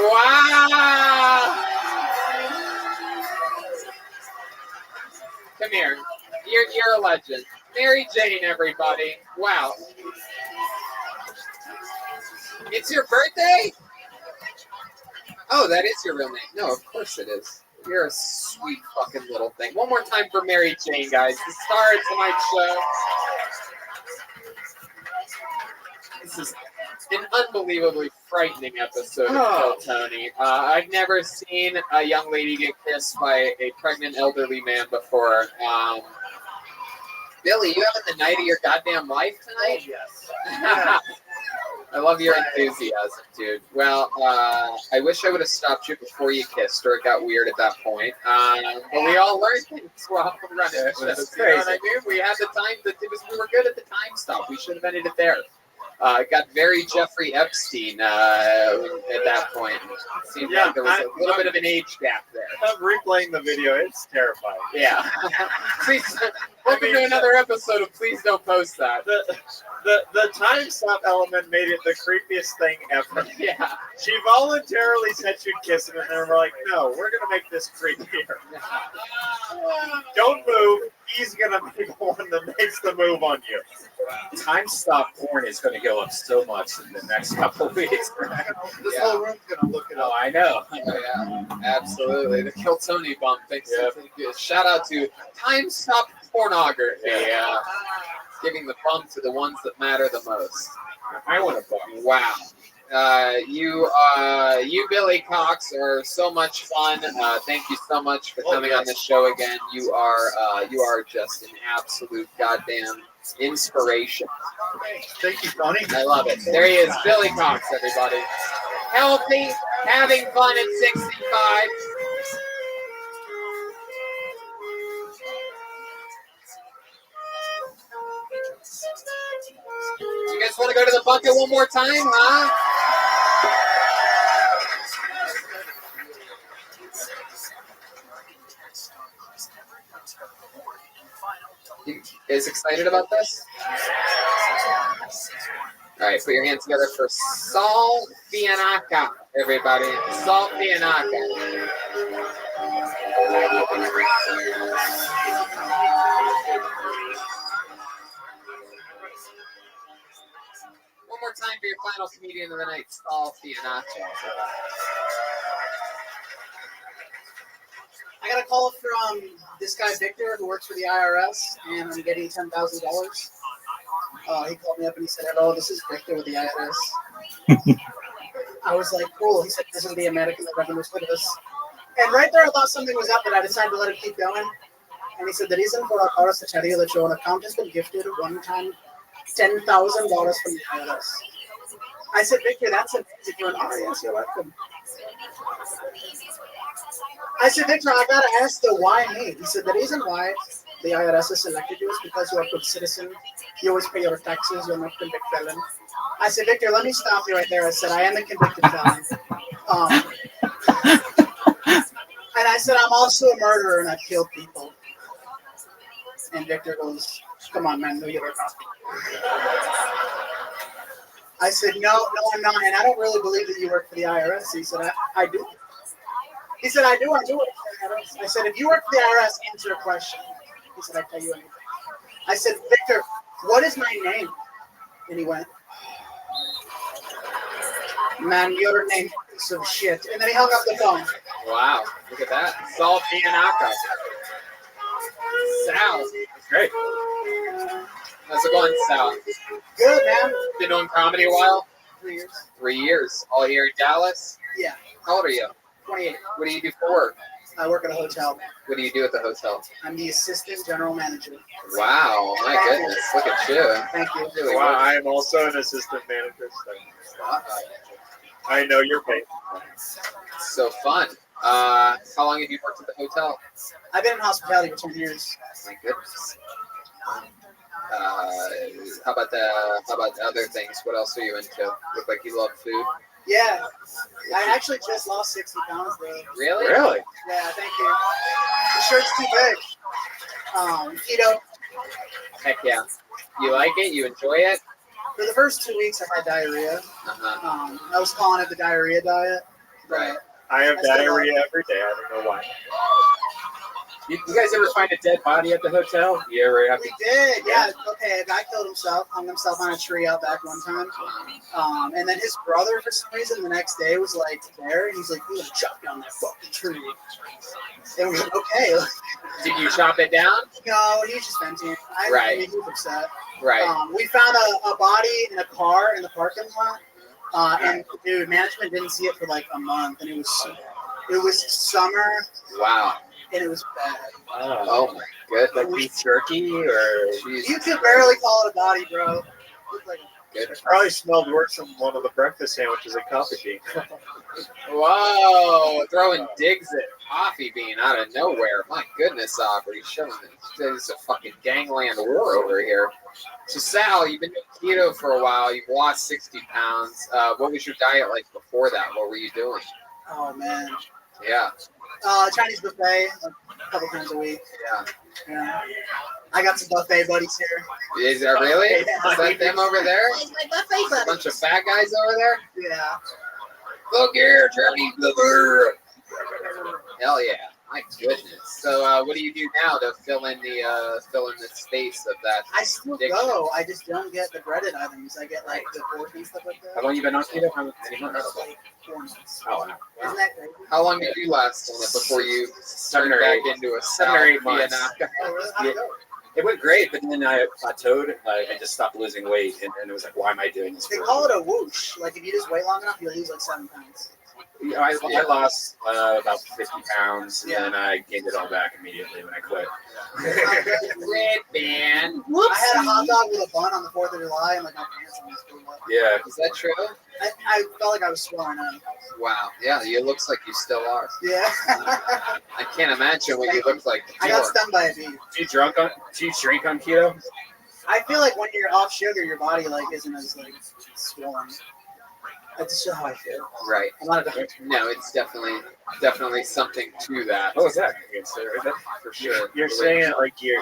Wow! Come here. You're a legend. Mary Jane, everybody. Wow. It's your birthday? Oh, that is your real name. No, of course it is. You're a sweet fucking little thing. One more time for Mary Jane, guys. The star of tonight's show. This is an unbelievably frightening episode of Kill Tony. I've never seen a young lady get kissed by a pregnant elderly man before. Billy, you having the night of your goddamn life tonight? Oh, yes. I love your enthusiasm, dude. Well, I wish I would have stopped you before you kissed, or it got weird at that point. But we all learned things while we're running. That's You know crazy. what I mean? We had the time. We were good at the time stop. We should have ended it there. It got very Jeffrey Epstein at that point. It seemed like there was a little bit of an age gap there. I'm replaying the video. It's terrifying. Yeah. Please, welcome to another episode of Please Don't Post That. The time stop element made it the creepiest thing ever. Yeah. She voluntarily said she'd kiss him, and then we're like, no, we're gonna make this creepier. Don't move. He's gonna be the one that makes the move on you. Time stop porn is going to go up so much in the next couple of weeks. This whole room's gonna look it up. Oh, I know. Yeah, absolutely. The Kill Tony bump. Thank you. Shout out to Time Stop Pornography. Giving the bump to the ones that matter the most. I want to bump. Wow. You, Billy Cox, are so much fun. Thank you so much for coming on the show again. You are just an absolute goddamn inspiration. Thank you, Tony. I love it. There he is, Billy Cox, everybody. Healthy, having fun at 65. You guys want to go to the bucket one more time, huh? You guys excited about this? All right, put your hands together for Sal Fianaka, everybody. Sal Fianaka. One more time for your final comedian of the night, Sal Fianaka. I got a call from this guy Victor who works for the IRS, and I'm getting $10,000. He called me up and he said, "Hello, this is Victor with the IRS." I was like, "Cool." He said, "This is the American Revenue Service." And right there, I thought something was up, but I decided to let him keep going. And he said, "The reason for our call is to tell you that your account has been gifted one-time $10,000 from the IRS." I said, "Victor, that's amazing." He went, "Oh, yes, you're welcome." I said, "Victor, I gotta ask the why me." He said, "The reason why the IRS has selected you is because you are a good citizen. You always pay your taxes. You're not a convicted felon." I said, "Victor, let me stop you right there." I said, "I am a convicted felon." And I said, "I'm also a murderer and I kill people." And Victor goes, "Come on, man, no, you're not." I said, no, I'm not. And I don't really believe that you work for the IRS. He said, I do. He said, I do work for the IRS. I said, if you work for the IRS, answer a question. He said, I'd tell you anything. I said, Victor, what is my name? And he went, man, your name is some shit. And then he hung up the phone. Wow, look at that. Sal Fianaka. Sal. That's great. How's it going, Sal? Good, man. Been doing comedy a while? 3 years. 3 years. All here in Dallas? Yeah. How old are you? 28. What do you do for work? I work at a hotel. What do you do at the hotel? I'm the assistant general manager. Wow, my goodness. Look at you. Thank you. Really Wow, work. I am also an assistant manager. So I know you're paid. So fun. How long have you worked at the hotel? I've been in hospitality for 10 years. My goodness. How about other things? What else are you into? Look like you love food. Yeah. I actually just lost 60 pounds, bro. Really? Really? Yeah, thank you. The shirt's too big. Keto. Heck yeah. You like it? You enjoy it? For the first 2 weeks, I had diarrhea. Uh-huh. I was calling it the diarrhea diet. Right. I have diarrhea every day. I don't know why. You guys ever find a dead body at the hotel? You ever have We did, yeah. Okay, a guy killed himself, hung himself on a tree out back one time. And then his brother, for some reason, the next day was like there, and he's like, "You gonna chop down that fucking tree?" And we were like, "Okay." Did you chop it down? No, he was just venting. Right. He was upset. Right. We found a body in a car in the parking lot, and dude, management didn't see it for like a month, and it was summer. Wow. And it was bad. Oh my goodness. Like beef jerky or You could barely call it a body, bro. It was like It probably smelled worse than one of the breakfast sandwiches at Coffee Bean. Whoa, throwing digs at Coffee Bean out of nowhere. My goodness, Aubrey, showing it. There's a fucking gangland war over here. So, Sal, you've been doing keto for a while. You've lost 60 pounds. What was your diet like before that? What were you doing? oh man. Yeah. Chinese buffet a couple times a week. Yeah. I got some buffet buddies here. Is that really? Yeah. Is that them over there? It's my buffet buddies. A bunch of fat guys over there? Yeah. Look here, Chinese liver. Hell yeah. My goodness. So what do you do now to fill in the space of that? I still addiction? go. I just don't get the breaded items. I get like the pork and stuff like that. How long you been on keto? How many months? It's like 4 months. Oh, wow. Isn't that crazy? How long did you last on it before you 7 turned or back 8. into a 7 or 8 months. Vienna? Oh, really? How'd it go? It went great, but then I plateaued. I just stopped losing weight, and it was like, why am I doing this? They for? call it a whoosh. Like if you just wait long enough, you'll lose like 7 pounds. I lost about 50 pounds, and Yeah. then I gained it all back immediately when I quit. Red band. I had a hot dog with a bun on the 4th of July, and like my pants almost blew up. Yeah. Is that true? I felt like I was swelling up. Wow. Yeah, it looks like you still are. Yeah. I can't imagine what you look like I got before. stung by a bee. Do you drink on keto? I feel like when you're off sugar, your body like isn't as like swollen. That's just how I feel. Right. I'm not a doctor. No, it's definitely something to that. Oh, is that? For sure. You're saying it like you're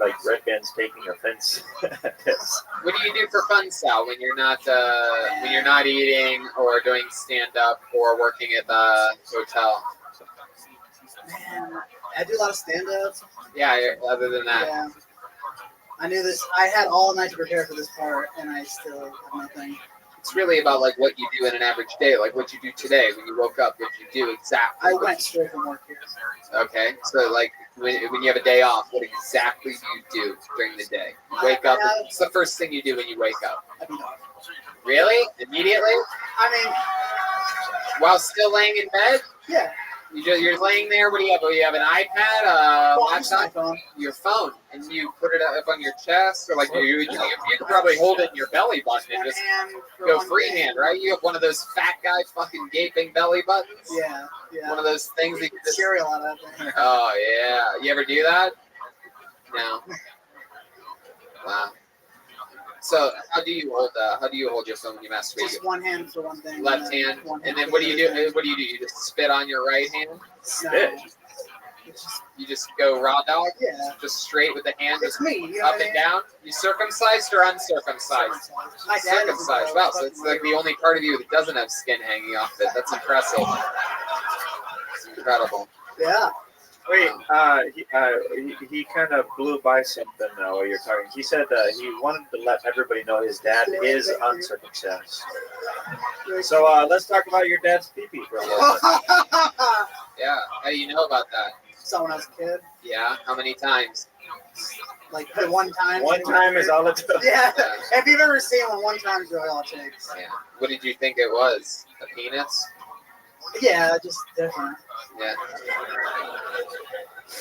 like Red Band's taking offense. What do you do for fun, Sal, when you're not eating or doing stand up or working at the hotel? Man, I do a lot of stand-ups. Yeah. Other than that, Yeah. I knew this. I had all night to prepare for this part, and I still have nothing. it's really about like what you do in an average day, like what you do today when you woke up, what you do exactly. I went straight from work here. Okay, so like when you have a day off, what exactly do you do during the day? You wake up. What's the first thing you do when you wake up? Really? Immediately? I mean, while still laying in bed? Yeah. You're laying there. What do you have? You have an iPad, laptop, phone. Your phone, and you put it up on your chest, or like you could probably hold it in your belly button and just go freehand, right? You have one of those fat guy fucking gaping belly buttons. Yeah, yeah. One of those things that you just. Cereal on it. Oh yeah, you ever do that? No. Wow. So how do you hold your phone when you masturbate? Just one hand for one thing. Left hand, and then what do you do? What do? You just spit on your right hand? Spit. You just go raw dog? Yeah. Just straight with the hand? It's me. You know Up what I and mean? down? You circumcised or uncircumcised? My dad is Circumcised. Wow, so it's like the only part of you that doesn't have skin hanging off it. That's impressive. It's incredible. Yeah. Wait, he kind of blew by something while you're talking. He said he wanted to let everybody know his dad is uncircumcised. So let's talk about your dad's pee-pee for a little bit. Yeah. How do you know about that? Someone else a kid. Yeah. How many times? Like the one time. One time is all it took. Yeah. If you've ever seen one time is really all it takes. Yeah. What did you think it was? A penis? Yeah, just different. Yeah.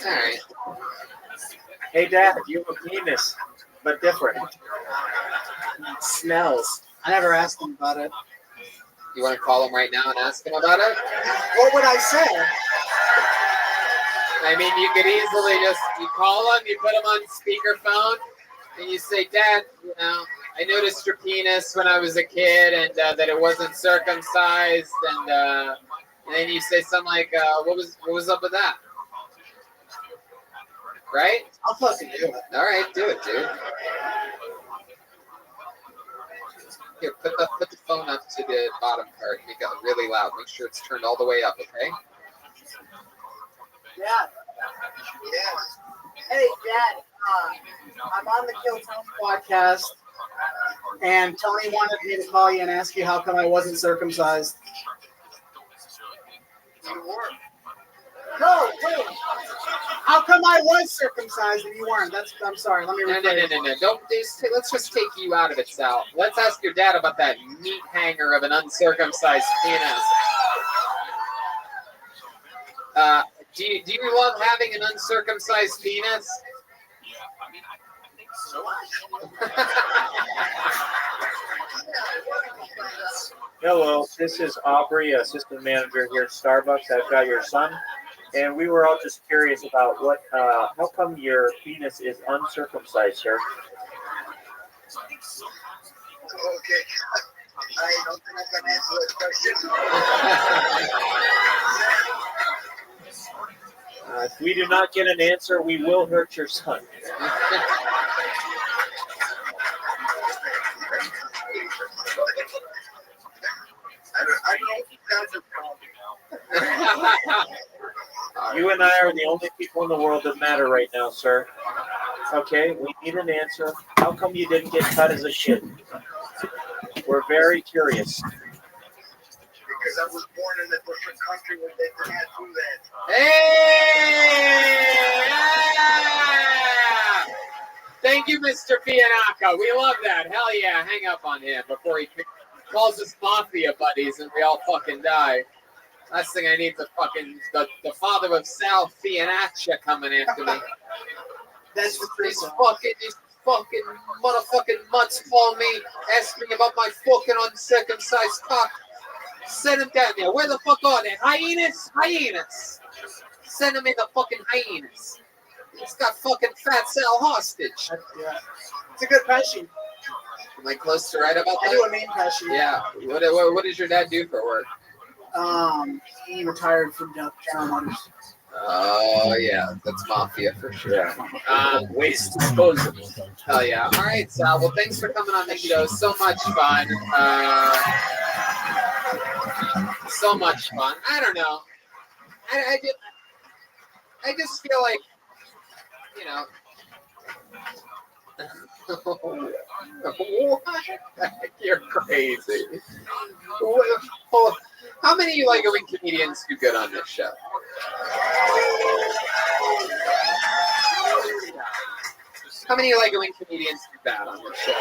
All right. Hey, Dad, you have a penis, but different. Smells. I never asked him about it. You want to call him right now and ask him about it? What would I say? I mean, you could easily you call him, you put him on speakerphone, and you say, Dad, you know, I noticed your penis when I was a kid, and that it wasn't circumcised, and then you say something like, what was up with that? Right? I'll fucking do it. All right, do it, dude. Here, put the phone up to the bottom part. Make it really loud. Make sure it's turned all the way up, okay? Yeah. Yeah. Hey, Dad. I'm on the Kill Tony podcast, and Tony wanted me to call you and ask you how come I wasn't circumcised. No, wait. How come I was circumcised and you weren't? I'm sorry. Let me No. rephrase. Let's just take you out of it, Sal. Let's ask your dad about that meat hanger of an uncircumcised penis. Do you love having an uncircumcised penis? Hello, this is Aubrey, assistant manager here at Starbucks. I've got your son, and we were all just curious about how come your penis is uncircumcised, sir? Okay, I don't think I can answer that question. If we do not get an answer, we will hurt your son. I don't think that's a problem. You and I are the only people in the world that matter right now, sir. Okay, we need an answer. How come you didn't get cut as a kid? We're very curious. Because I was born in a different country where they can't do that. Hey! Thank you, Mr. Pianaka. We love that. Hell yeah. Hang up on him before he calls us mafia buddies and we all fucking die. Last thing I need is the father of Sal Fianaccia coming after me. That's the These fucking motherfucking mutts call me, ask me about my fucking uncircumcised cock. Send them down there. Where the fuck are they? Hyenas? Hyenas. Send them in the fucking hyenas. It's got fucking Fat Sal hostage. Yeah. It's a good passion. Am I close to right about that? I do a main passion. Yeah. What does your dad do for work? He retired from General Motors. Oh yeah, that's mafia for sure. Waste disposal. Hell yeah. All right, Sal. Well, thanks for coming on the show. So much fun. So much fun. I don't know. I just feel like, you know. What? You're crazy. How many Legoing comedians do good on this show? How many Legoing comedians do bad on this show?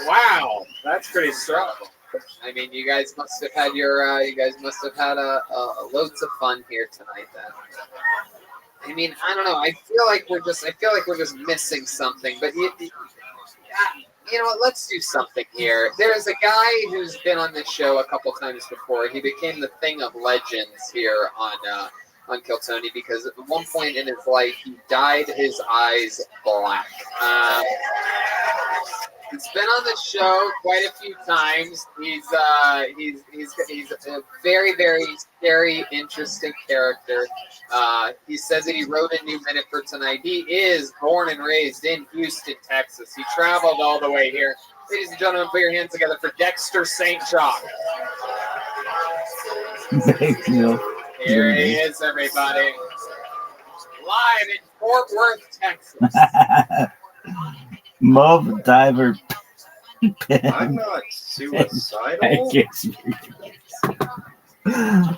Wow, that's pretty strong. I mean, you guys must have had loads of fun here tonight. Then. I mean, I don't know. I feel like we're just missing something. But you know what? Let's do something here. There's a guy who's been on this show a couple times before. He became the thing of legends here on Kiltony because at one point in his life he dyed his eyes black. He's been on the show quite a few times. He's a very, very scary, interesting character. He says that he wrote a new minute for tonight. He is born and raised in Houston, Texas. He traveled all the way here. Ladies and gentlemen, put your hands together for Dexter St. John. Thank you. Here he is, everybody. Live in Fort Worth, Texas. Muff Diver I'm not suicidal.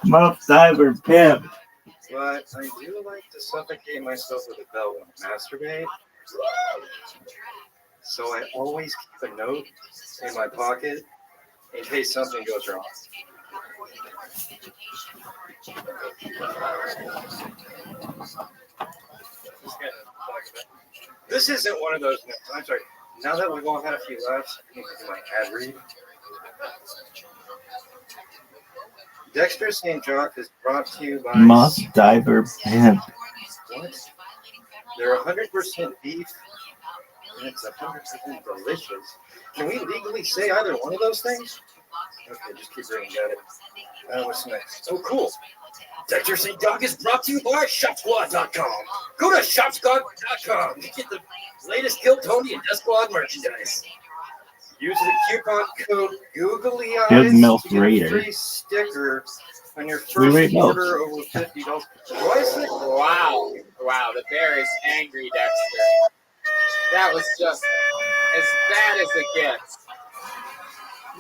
Muff Diver Pimp. But I do like to suffocate myself with a belt when I masturbate. So I always keep a note in my pocket in case something goes wrong. This isn't one of those notes. I'm sorry. Now that we've all had a few laughs, I need to do my ad read. Dexter St. Jock is brought to you by Muff Diver Pimp. What? They're 100% beef, and it's 100% delicious. Can we legally say either one of those things? Okay, just keep reading at it. What's next? Oh, cool. Dexter St. Jock is brought to you by ShopSquad.com. Go to ShopSquad.com to get the latest Kill Tony and Death Squad merchandise. Use the coupon code Googly Eyes Good Milk to get a Raider. free sticker on your We rate first milk. order over $50. Why is it? Wow. Wow, the bear is angry, Dexter. That was just as bad as it gets.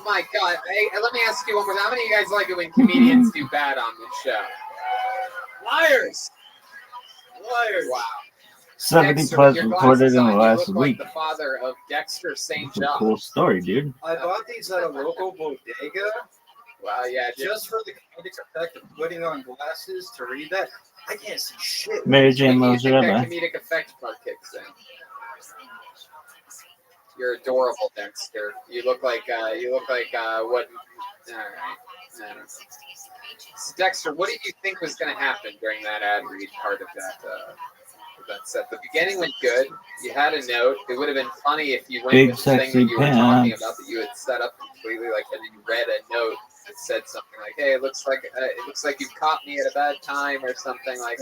My God. Hey, let me ask you one more time. How many of you guys like it when comedians do bad on this show? Liars. Liars. Wow. 70 Dexter, plus with your reported glasses in the on, you last look week. like the father of Dexter St. That's a John. cool story, dude. I bought these at a local bodega Wow, yeah, just for the comedic effect of putting on glasses to read that. I can't see shit. Mary When Jane do you loves think that Rabbi. comedic effect part kicks in? You're adorable, Dexter. You look like what? All right. I don't know. So Dexter, what did you think was going to happen during that ad read part of that set? The beginning went good. You had a note. It would have been funny if you went Big with the thing sexy that you were talking pants. about that you had set up completely, like, and then you read a note that said something like, "Hey, it looks like you caught me at a bad time," or something like,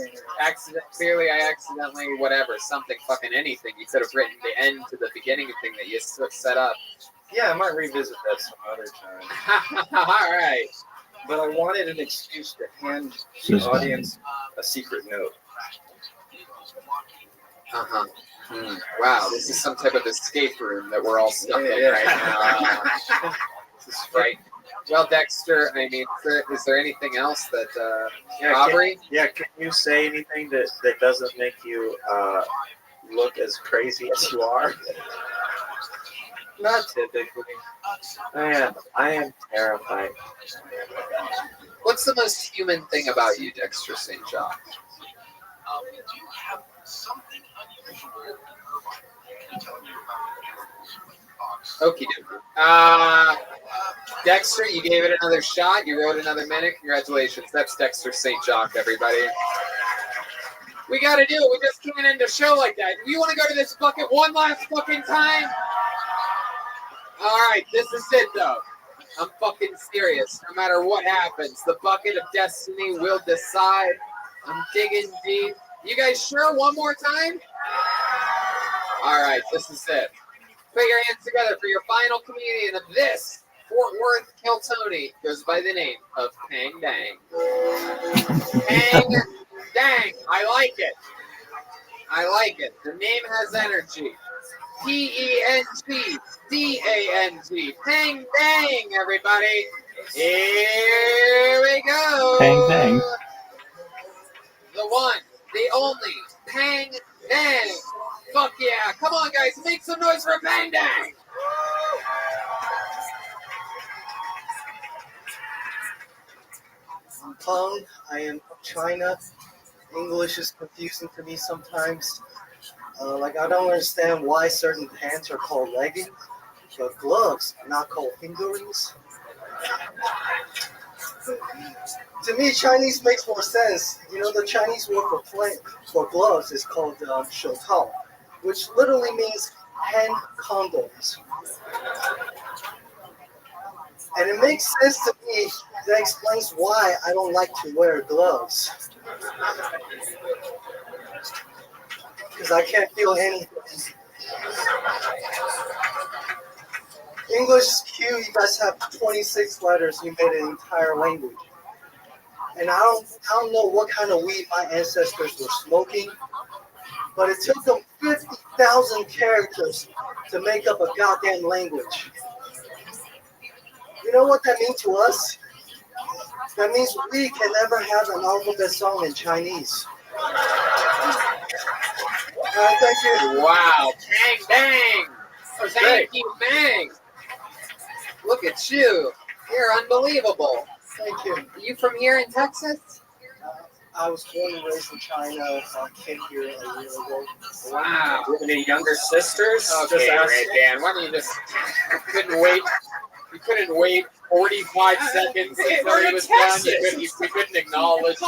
Clearly, I accidentally, whatever, something, fucking anything. You could have written the end to the beginning thing that you set up. Yeah, I might revisit that some other time. All right. But I wanted an excuse to hand the audience a secret note. Uh-huh. Wow, this is some type of escape room that we're all stuck in right now. This is right. Well, Dexter, I mean, is there anything else that, Aubrey? Can you say anything that doesn't make you look as crazy as you are? Not typically. I am terrified. What's the most human thing about you, Dexter St. John? Okie dokie. Dexter, you gave it another shot. You wrote another minute. Congratulations. That's Dexter St. Jock, everybody. We got to do it. We just can't end a show like that. Do you want to go to this bucket one last fucking time? All right, this is it, though. I'm fucking serious. No matter what happens, the bucket of destiny will decide. I'm digging deep. You guys sure? One more time? All right, this is it. Put your hands together for your final comedian of this Fort Worth Kill Tony. Goes by the name of Pang Dang. Pang Dang. I like it. I like it. The name has energy. P-E-N-G-D-A-N-G. Pang Dang, everybody. Here we go. Pang Dang. The one, the only, Pang Dang. Fuck yeah. Come on, guys. Make some noise for Pang Dang. I'm Peng. I am from China. English is confusing to me sometimes. I don't understand why certain pants are called leggings, but gloves are not called finger rings. To me, Chinese makes more sense. You know, the Chinese word for gloves is called 手套, which literally means hand condoms. And it makes sense to me. That explains why I don't like to wear gloves. Because I can't feel anything. English is cute. You guys have 26 letters. You made an entire language. And I don't know what kind of weed my ancestors were smoking, but it took them 50,000 characters to make up a goddamn language. You know what that means to us? That means we can never have an alphabet song in Chinese. Thank you. Wow. Bang, bang. Thank you, bang. Look at you. You're unbelievable. Thank you. Are you from here in Texas? I was born and raised in China. I came here a year ago. Wow. Do you have any younger sisters? Okay, Red Dan. Why don't you just couldn't wait? You couldn't wait 45 seconds until he was done. You couldn't acknowledge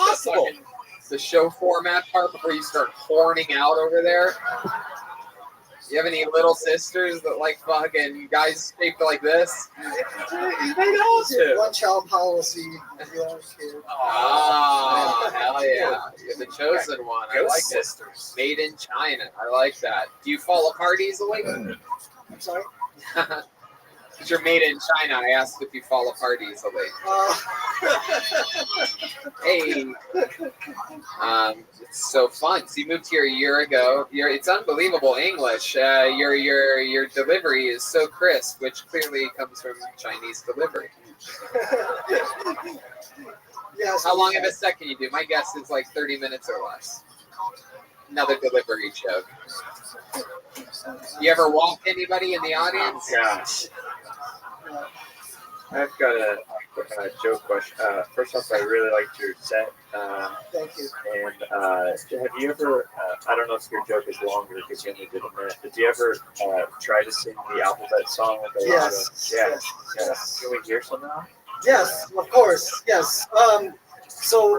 the show format part before you start horning out over there. You have any little sisters that like fucking guys shaped like this? They all do. One child policy. Oh, hell yeah. You're the chosen one. I like sisters. Made in China. I like that. Do you fall apart easily? I'm sorry? Because you're made in China, I asked if you fall apart easily. Hey. It's so fun. So you moved here a year ago. It's unbelievable English. Your delivery is so crisp, which clearly comes from Chinese delivery. Yes. How long of a set can you do? My guess is like 30 minutes or less. Another delivery joke. You ever walk anybody in the audience? Gosh. I've got a joke question. First off, I really liked your set. Thank you. And have you ever, I don't know if your joke is longer because you only did a minute, but do you ever try to sing the alphabet song with a Yes. Yes. Can we hear some now? Yes, of course. Yes. So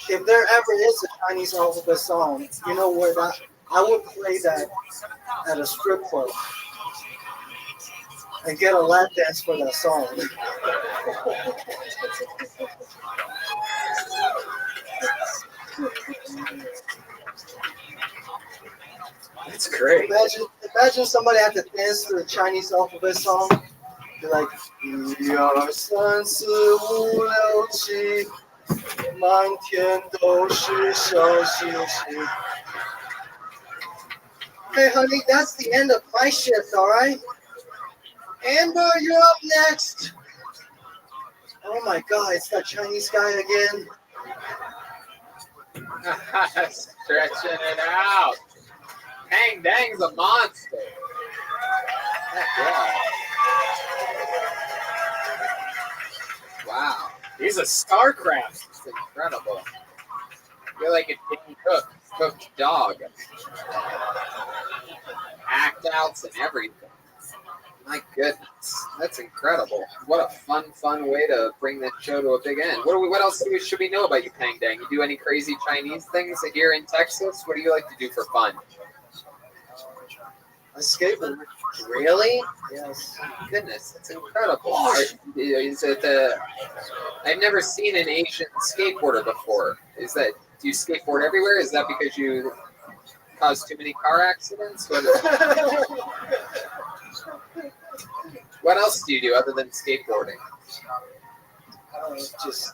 if there ever is a Chinese alphabet song, you know where that I would play that at a strip club and get a lap dance for that song. That's great. Imagine somebody had to dance to the Chinese alphabet song. Be like, 1、2、3、4、5、6、7，满天都是小星星。Hey, honey, that's the end of my shift, all right? Amber, you're up next. Oh my God, it's that Chinese guy again. Stretching it out. Hang Dang's a monster. Heck yeah. Wow. He's a StarCraft. It's incredible. You're like a cooked dog. Act outs and everything. My goodness, that's incredible. What a fun way to bring this show to a big end. What else should we know about you, Pang Dang? You do any crazy Chinese things here in Texas? What do you like to do for fun? I skateboard. Really? Yes. Goodness, that's incredible. Is it I've never seen an Asian skateboarder before. Do you skateboard everywhere? Is that because you caused too many car accidents? What else do you do other than skateboarding? Just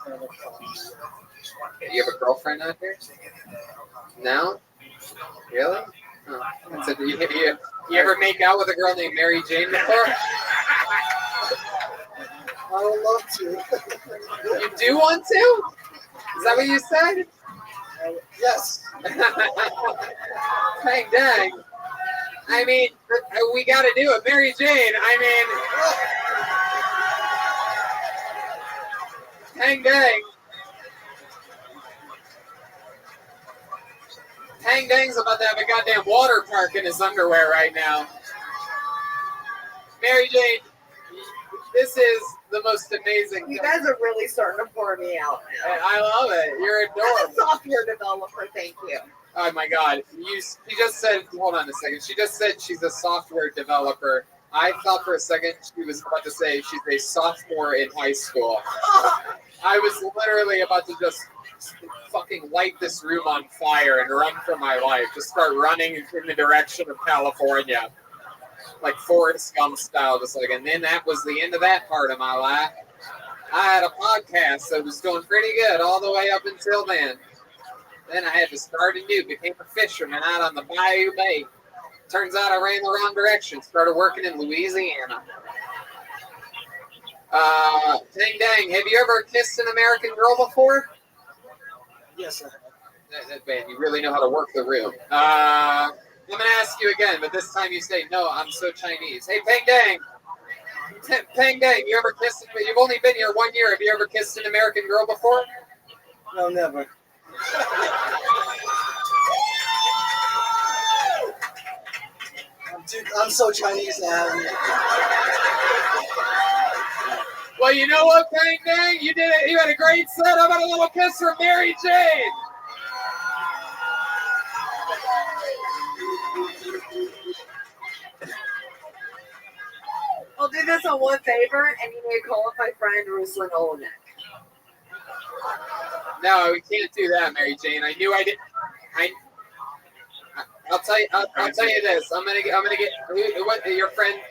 You have a girlfriend out here? No? Really? Oh. So you ever make out with a girl named Mary Jane before? I would love to. You do want to? Is that what you said? Yes. Dang, dang. I mean, we got to do it. Mary Jane, dang, dang. Hang Dang's about to have a goddamn water park in his underwear right now. Mary Jane, this is the most amazing thing. You guys are really starting to pour me out now. I love it. You're adorable. I'm a software developer, thank you. Oh my God. She just said, hold on a second. She just said she's a software developer. I thought for a second she was about to say she's a sophomore in high school. I was literally about to just fucking light this room on fire and run for my life. Just start running in the direction of California. Like Forrest Gump style. Just like, and then that was the end of that part of my life. I had a podcast that was doing pretty good all the way up until then. Then I had to start anew, became a fisherman out on the Bayou Bay. Turns out I ran the wrong direction. Started working in Louisiana. Dang, have you ever kissed an American girl before? Yes, I have. Man, you really know how to work the room. I'm going to ask you again, but this time you say, no, I'm so Chinese. Hey, Pang Dang. Pang Dang, you ever kissed, you've only been here 1 year. Have you ever kissed an American girl before? No, never. I'm so Chinese now. Well, you know what, Pang Dang? You did it. You had a great set. How about a little kiss from Mary Jane? I'll do this on one favor, and you need to call up my friend Ruslan Olenek. No, we can't do that, Mary Jane. I knew I did. I'll tell you this. I'm gonna get your friend.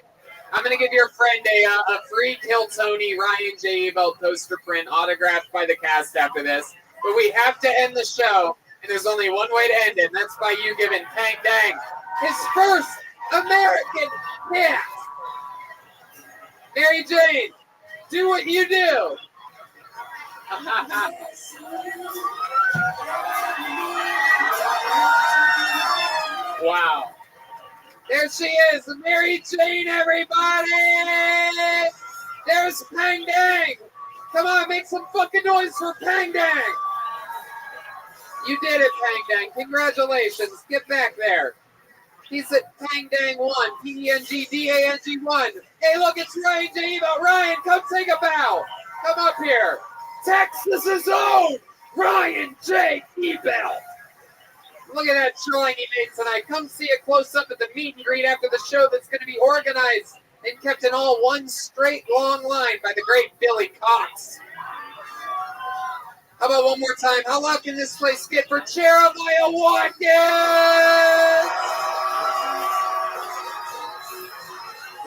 I'm gonna give your friend a free Kill Tony Ryan J. Ebelt poster print autographed by the cast after this. But we have to end the show, and there's only one way to end it, and that's by you giving Pang Dang his first American kiss. Mary Jane, do what you do. Wow. There she is, Mary Jane, everybody! There's Pang Dang! Come on, make some fucking noise for Pang Dang! You did it, Pang Dang. Congratulations. Get back there. He's at Pang Dang 1, P-E-N-G-D-A-N-G 1. Hey, look, it's Ryan J. Evo. Ryan, come take a bow. Come up here. Texas's own Ryan J. Ebel. Look at that drawing he made tonight. Come see a close-up at the meet and greet after the show that's going to be organized and kept in all one straight long line by the great Billy Cox. How about one more time? How loud can this place get for Jeremiah Watkins?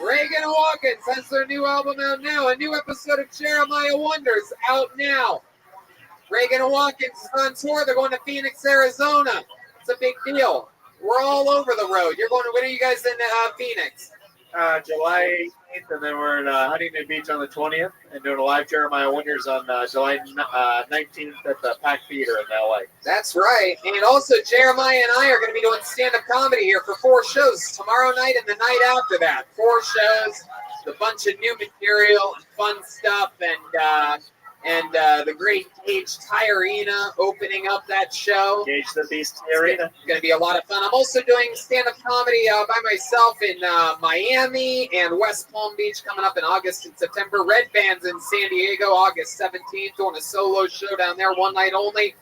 Reagan Watkins has their new album out now. A new episode of Jeremiah Wonders out now. Reagan Watkins is on tour. They're going to Phoenix, Arizona. It's a big deal. We're all over the road. You're going to, when are you guys in Phoenix? July 18th, and then we're in Huntington Beach on the 20th, and doing a live Jeremiah Wonders on July 19th at the Pack Theater in LA. That's right. And also, Jeremiah and I are going to be doing stand-up comedy here for 4 shows tomorrow night and the night after that. 4 shows, a bunch of new material, fun stuff, and the great Gage Tyrena opening up that show. Gage the Beast Arena. It's going to be a lot of fun. I'm also doing stand-up comedy by myself in Miami and West Palm Beach coming up in August and September. Red Band's in San Diego August 17th, doing a solo show down there, one night only.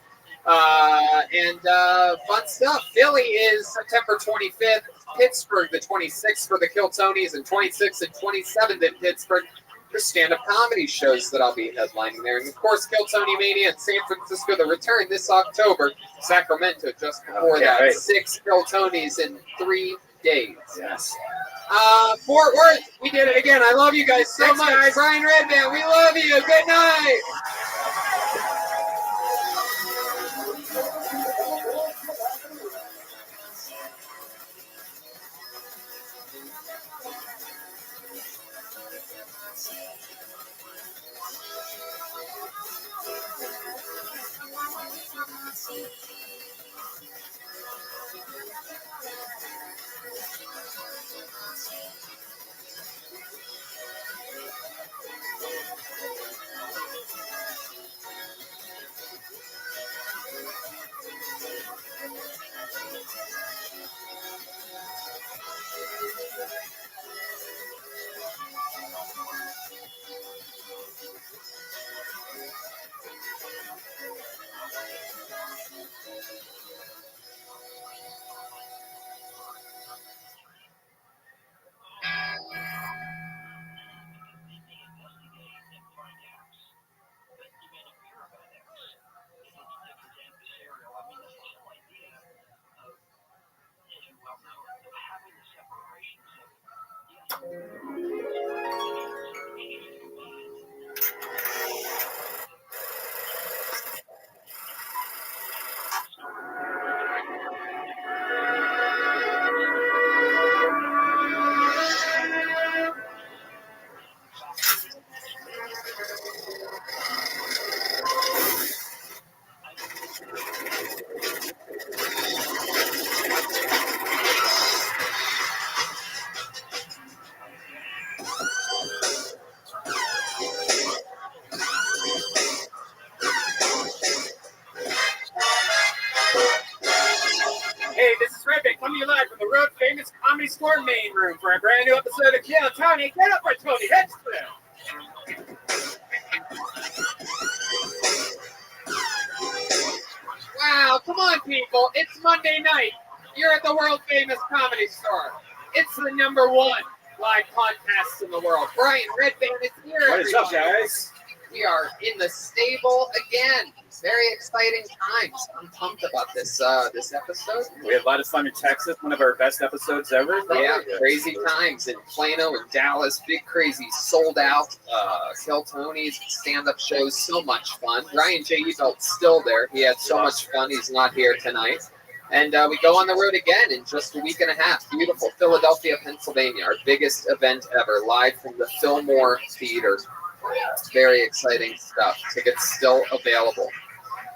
And fun stuff. Philly is September 25th. Pittsburgh the 26th for the Kill Tonys, and 26th and 27th in Pittsburgh. There's stand-up comedy shows that I'll be headlining there. And, of course, Kill Tony Mania in San Francisco, the return this October. Sacramento just before that. Right. 6 Kill Tonys in 3 days. Yes. Fort Worth, we did it again. I love you guys so much. Guys. Brian Redband, we love you. Good night. Hey, this is Rabbi coming to you live from the Road Famous Comedy Store main room for a brand new episode of Kill Tony. Get up, Tony. Heads through. Wow, come on, people. It's Monday night. You're at the World Famous Comedy Store. It's the #1 live podcast in the world. Brian Redband is here. What is up, guys? We are in the stable again. Very exciting times. I'm pumped about this this episode. We had a lot of fun in Texas. One of our best episodes ever. Yeah, crazy times in Plano and Dallas. Big, crazy, sold out Kill Tonys, stand-up shows. So much fun. Ryan J. Evelt's still there. He had so much fun. He's not here tonight. And we go on the road again in just a week and a half. Beautiful. Philadelphia, Pennsylvania. Our biggest event ever. Live from the Fillmore Theater. Very exciting stuff. Tickets still available.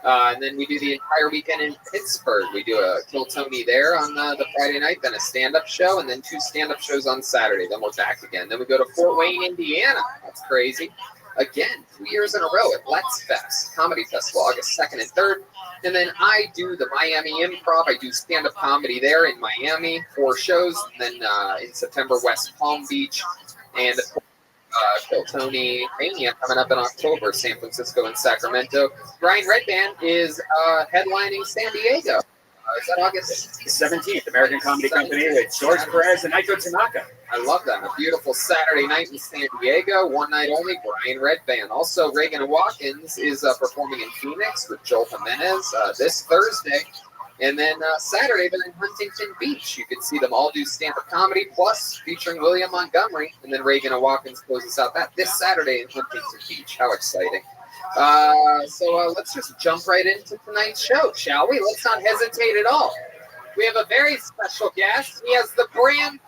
And then we do the entire weekend in Pittsburgh. We do a Kill Tony there on the Friday night, then a stand-up show, and then 2 stand-up shows on Saturday. Then we're back again. Then we go to Fort Wayne, Indiana. That's crazy. Again, 2 years in a row at Let's Fest, Comedy Festival, August 2nd and 3rd. And then I do the Miami Improv. I do stand-up comedy there in Miami, 4 shows. And then in September, West Palm Beach. And Kill Tony Mania coming up in October, San Francisco and Sacramento. Brian Redband is headlining San Diego. Is that August 17th? American Comedy Company with George Perez and Naito Tanaka. I love that. A beautiful Saturday night in San Diego. One night only, Brian Redband. Also, Reagan Watkins is performing in Phoenix with Joel Jimenez this Thursday. And then Saturday, they're in Huntington Beach. You can see them all do stand-up comedy, plus featuring William Montgomery. And then Reagan and Watkins closes out that this Saturday in Huntington Beach. How exciting. So let's just jump right into tonight's show, shall we? Let's not hesitate at all. We have a very special guest. He has the brand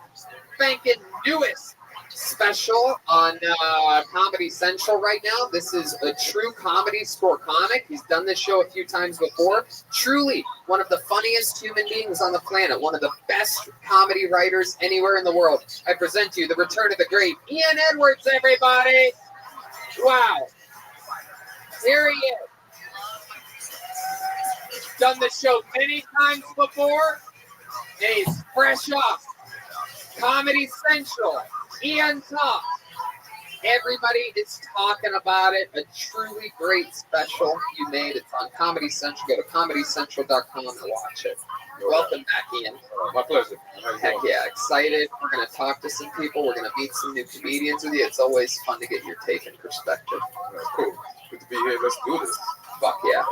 spanking newest special on Comedy Central right now. This is a true comedy store comic. He's done this show a few times before. Truly one of the funniest human beings on the planet, one of the best comedy writers anywhere in the world. I present to you the return of the great Ian Edwards, everybody. Wow. Here he is. Done the show many times before, and he's fresh off Comedy Central. Ian Talk. Everybody is talking about it. A truly great special you made. It's on Comedy Central. Go to comedycentral.com and watch it. Welcome back, Ian. My pleasure. Heck yeah, excited. We're going to talk to some people. We're going to meet some new comedians with you. It's always fun to get your take and perspective. Cool. Good to be here. Let's do this. Fuck yeah.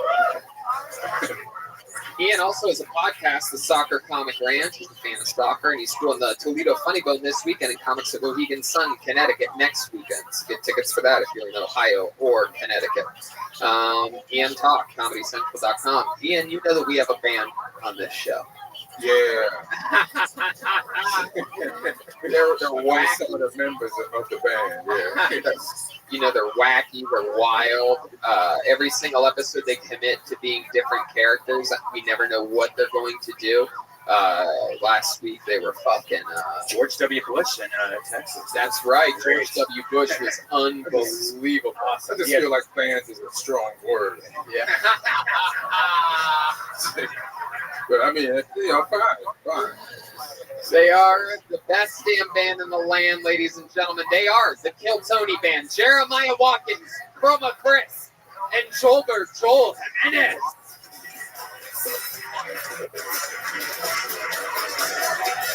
Ian also has a podcast, The Soccer Comic Ranch. He's a fan of soccer, and he's doing the Toledo Funny Bone this weekend and Comics at Mohegan Sun, Connecticut next weekend. So get tickets for that if you're in Ohio or Connecticut. Ian Talk, comedycentral.com. Ian, you know that we have a band on this show. Yeah. They're wacky. Some of the members of the band, yeah. You know, they're wacky, they're wild. Every single episode they commit to being different characters. We never know what they're going to do. Last week they were fucking George W. Bush in Texas. That's right. George W. Bush was unbelievable. I just feel like fans is a strong word. Yeah. But I mean, you know, fine. They are the best damn band in the land, ladies and gentlemen. They are the Kill Tony Band. Jeremiah Watkins, Chroma Chris, and Joel Jimenez.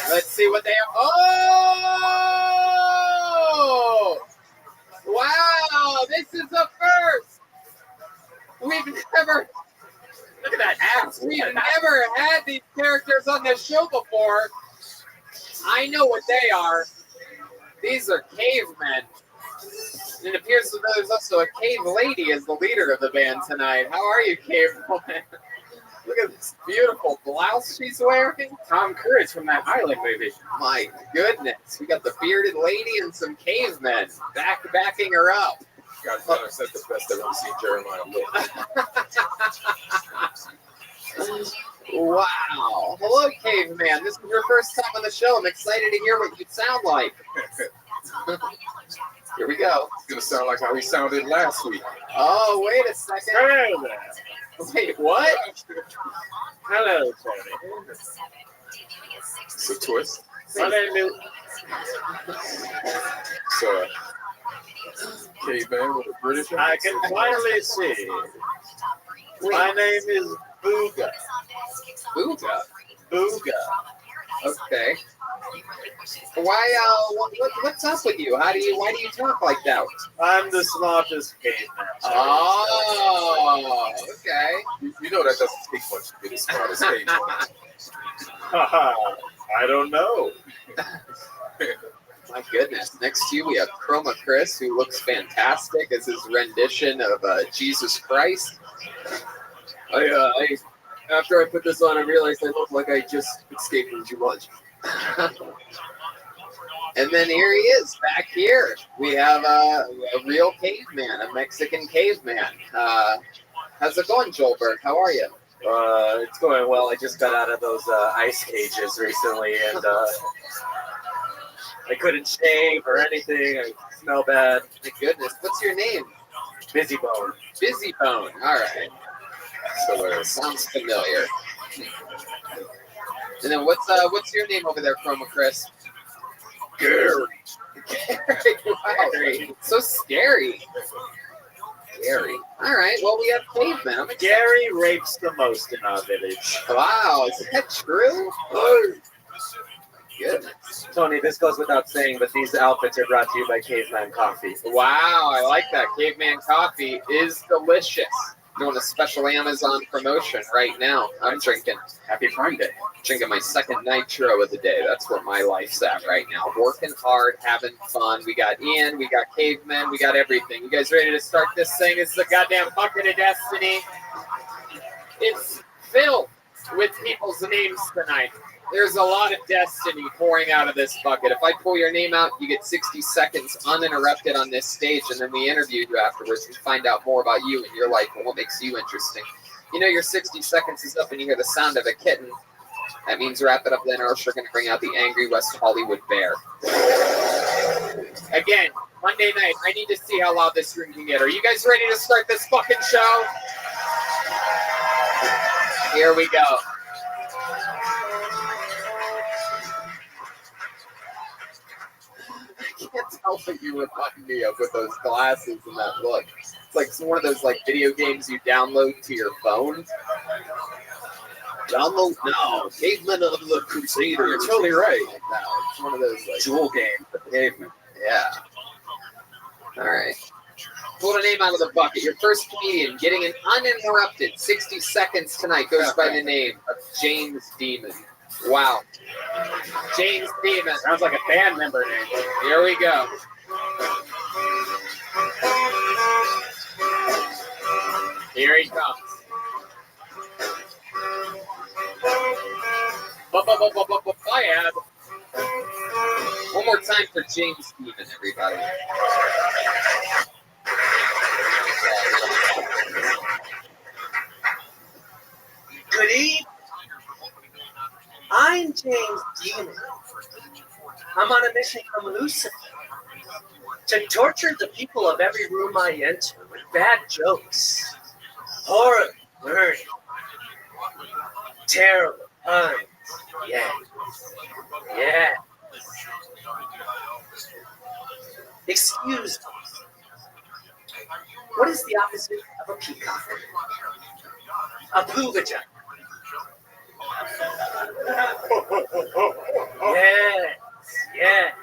Let's see what they are. Oh! Wow, this is a first. We've never... Look at that ass. We've never had these characters on this show before. I know what they are. These are cavemen. It appears that there's also a cave lady as the leader of the band tonight. How are you, cave woman? Look at this beautiful blouse she's wearing. Tom Cruise from that Island movie. My goodness. We got the bearded lady and some cavemen backing her up. God, that's the best I've ever seen Jeremiah look. Wow. Hello, caveman. This is your first time on the show. I'm excited to hear what you sound like. Here we go. It's going to sound like how he sounded last week. Oh, wait a second. Hello there. Wait, what? Hello, Tony. It's a twist. My name is... So, caveman with a British I can finally see. My name is Booga. Booga? Booga. Okay. Why, what's up with you? Why do you talk like that? I'm the smartest caveman. Oh, okay. You know that doesn't take much to be the smartest caveman. I don't know. My goodness. Next to you, we have Chroma Chris, who looks fantastic as his rendition of Jesus Christ. After I put this on, I realized I look like I just escaped from Jumanji. And then here he is, back here. We have a real caveman, a Mexican caveman. How's it going, Joelberg? How are you? It's going well. I just got out of those ice cages recently, and I couldn't shave or anything. I smell bad. My goodness. What's your name? Busybone. Busybone. All right. So sounds familiar. And then what's your name over there, Chroma Chris? Gary. Gary. So scary. Gary. All right. Well, we have cavemen. Gary rapes the most in our village. Wow. Is that true? Oh. Goodness. Tony, this goes without saying, but these outfits are brought to you by Caveman Coffee. Wow, I like that. Caveman Coffee is delicious. Doing a special Amazon promotion right now. I'm drinking. Happy Prime Day. Drinking my second nitro of the day. That's where my life's at right now. Working hard, having fun. We got Ian, we got Cavemen, we got everything. You guys ready to start this thing? It's the goddamn bucket of destiny. It's filled with people's names tonight. There's a lot of destiny pouring out of this bucket. If I pull your name out, you get 60 seconds uninterrupted on this stage, and then we interview you afterwards and find out more about you and your life and what makes you interesting. You know, your 60 seconds is up and you hear the sound of a kitten. That means wrap it up, then or else you're going to bring out the angry West Hollywood bear. Again, Monday night, I need to see how loud this room can get. Are you guys ready to start this fucking show? Here we go. I can't tell what you remind me of with those glasses and that look. It's like one of those like video games you download to your phone. Download now. Cavemen of the Crusader. You're totally right. No, it's one of those like jewel games for cavemen. Yeah. All right. Pull a name out of the bucket. Your first comedian getting an uninterrupted 60 seconds tonight goes by the name of James Demon. Wow. James Demon. Sounds like a band member name. Here we go. Here he comes. Bye. One more time for James Demon, everybody. Good evening. I'm James Demon. I'm on a mission from Lucifer to torture the people of every room I enter with bad jokes, horror, murder, terrible puns. Yeah. Excuse me. What is the opposite of a peacock? A poo vagina. Yes.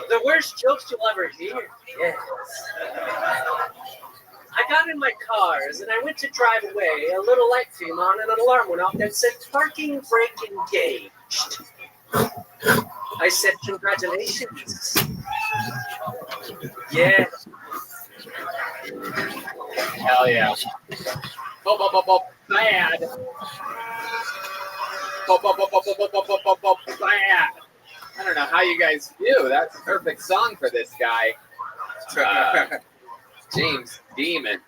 The worst jokes you'll ever hear. Yes. I got in my car and I went to drive away. A little light came on and an alarm went off that said parking brake engaged. I said, congratulations. Yeah. Hell yeah. Bad. Bad. I don't know how you guys do. That's a perfect song for this guy. James Demon.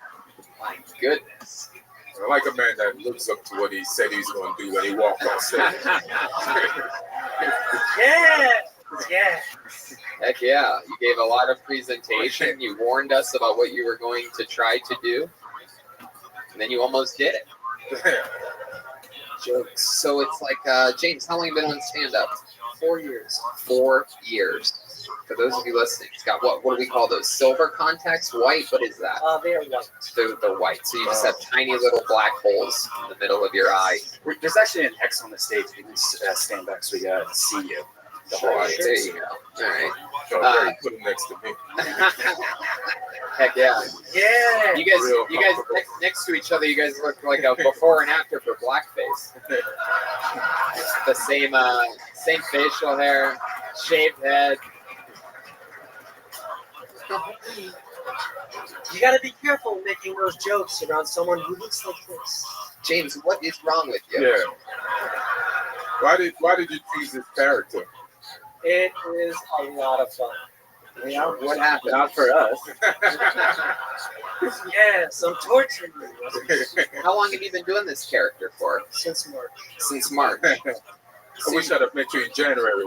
My goodness. I like a man that looks up to what he said he's going to do when he walked on stage. Yeah. Heck yeah. You gave a lot of presentation. You warned us about what you were going to try to do. And then you almost did it. Jokes. So it's like, James, how long have you been on stand-up? 4 years. 4 years. For those of you listening, it's got what do we call those? Silver contacts? White? What is that? They are white. They're white. So you just have tiny little black holes in the middle of your eye. There's actually an X on the stage. You can stand back so we see you. Sure. There you go. All right. Put him next to me. Heck yeah. Yeah. You guys next to each other, you guys look like a before and after for blackface. The same facial hair, shaved head. You gotta be careful making those jokes around someone who looks like this. James, what is wrong with you? Yeah. Why did you choose this character? It is a lot of fun. Yeah, what happened? Not for us. Yeah, some torture. How long have you been doing this character for? Since March. Since March. I wish I'd have met you in January.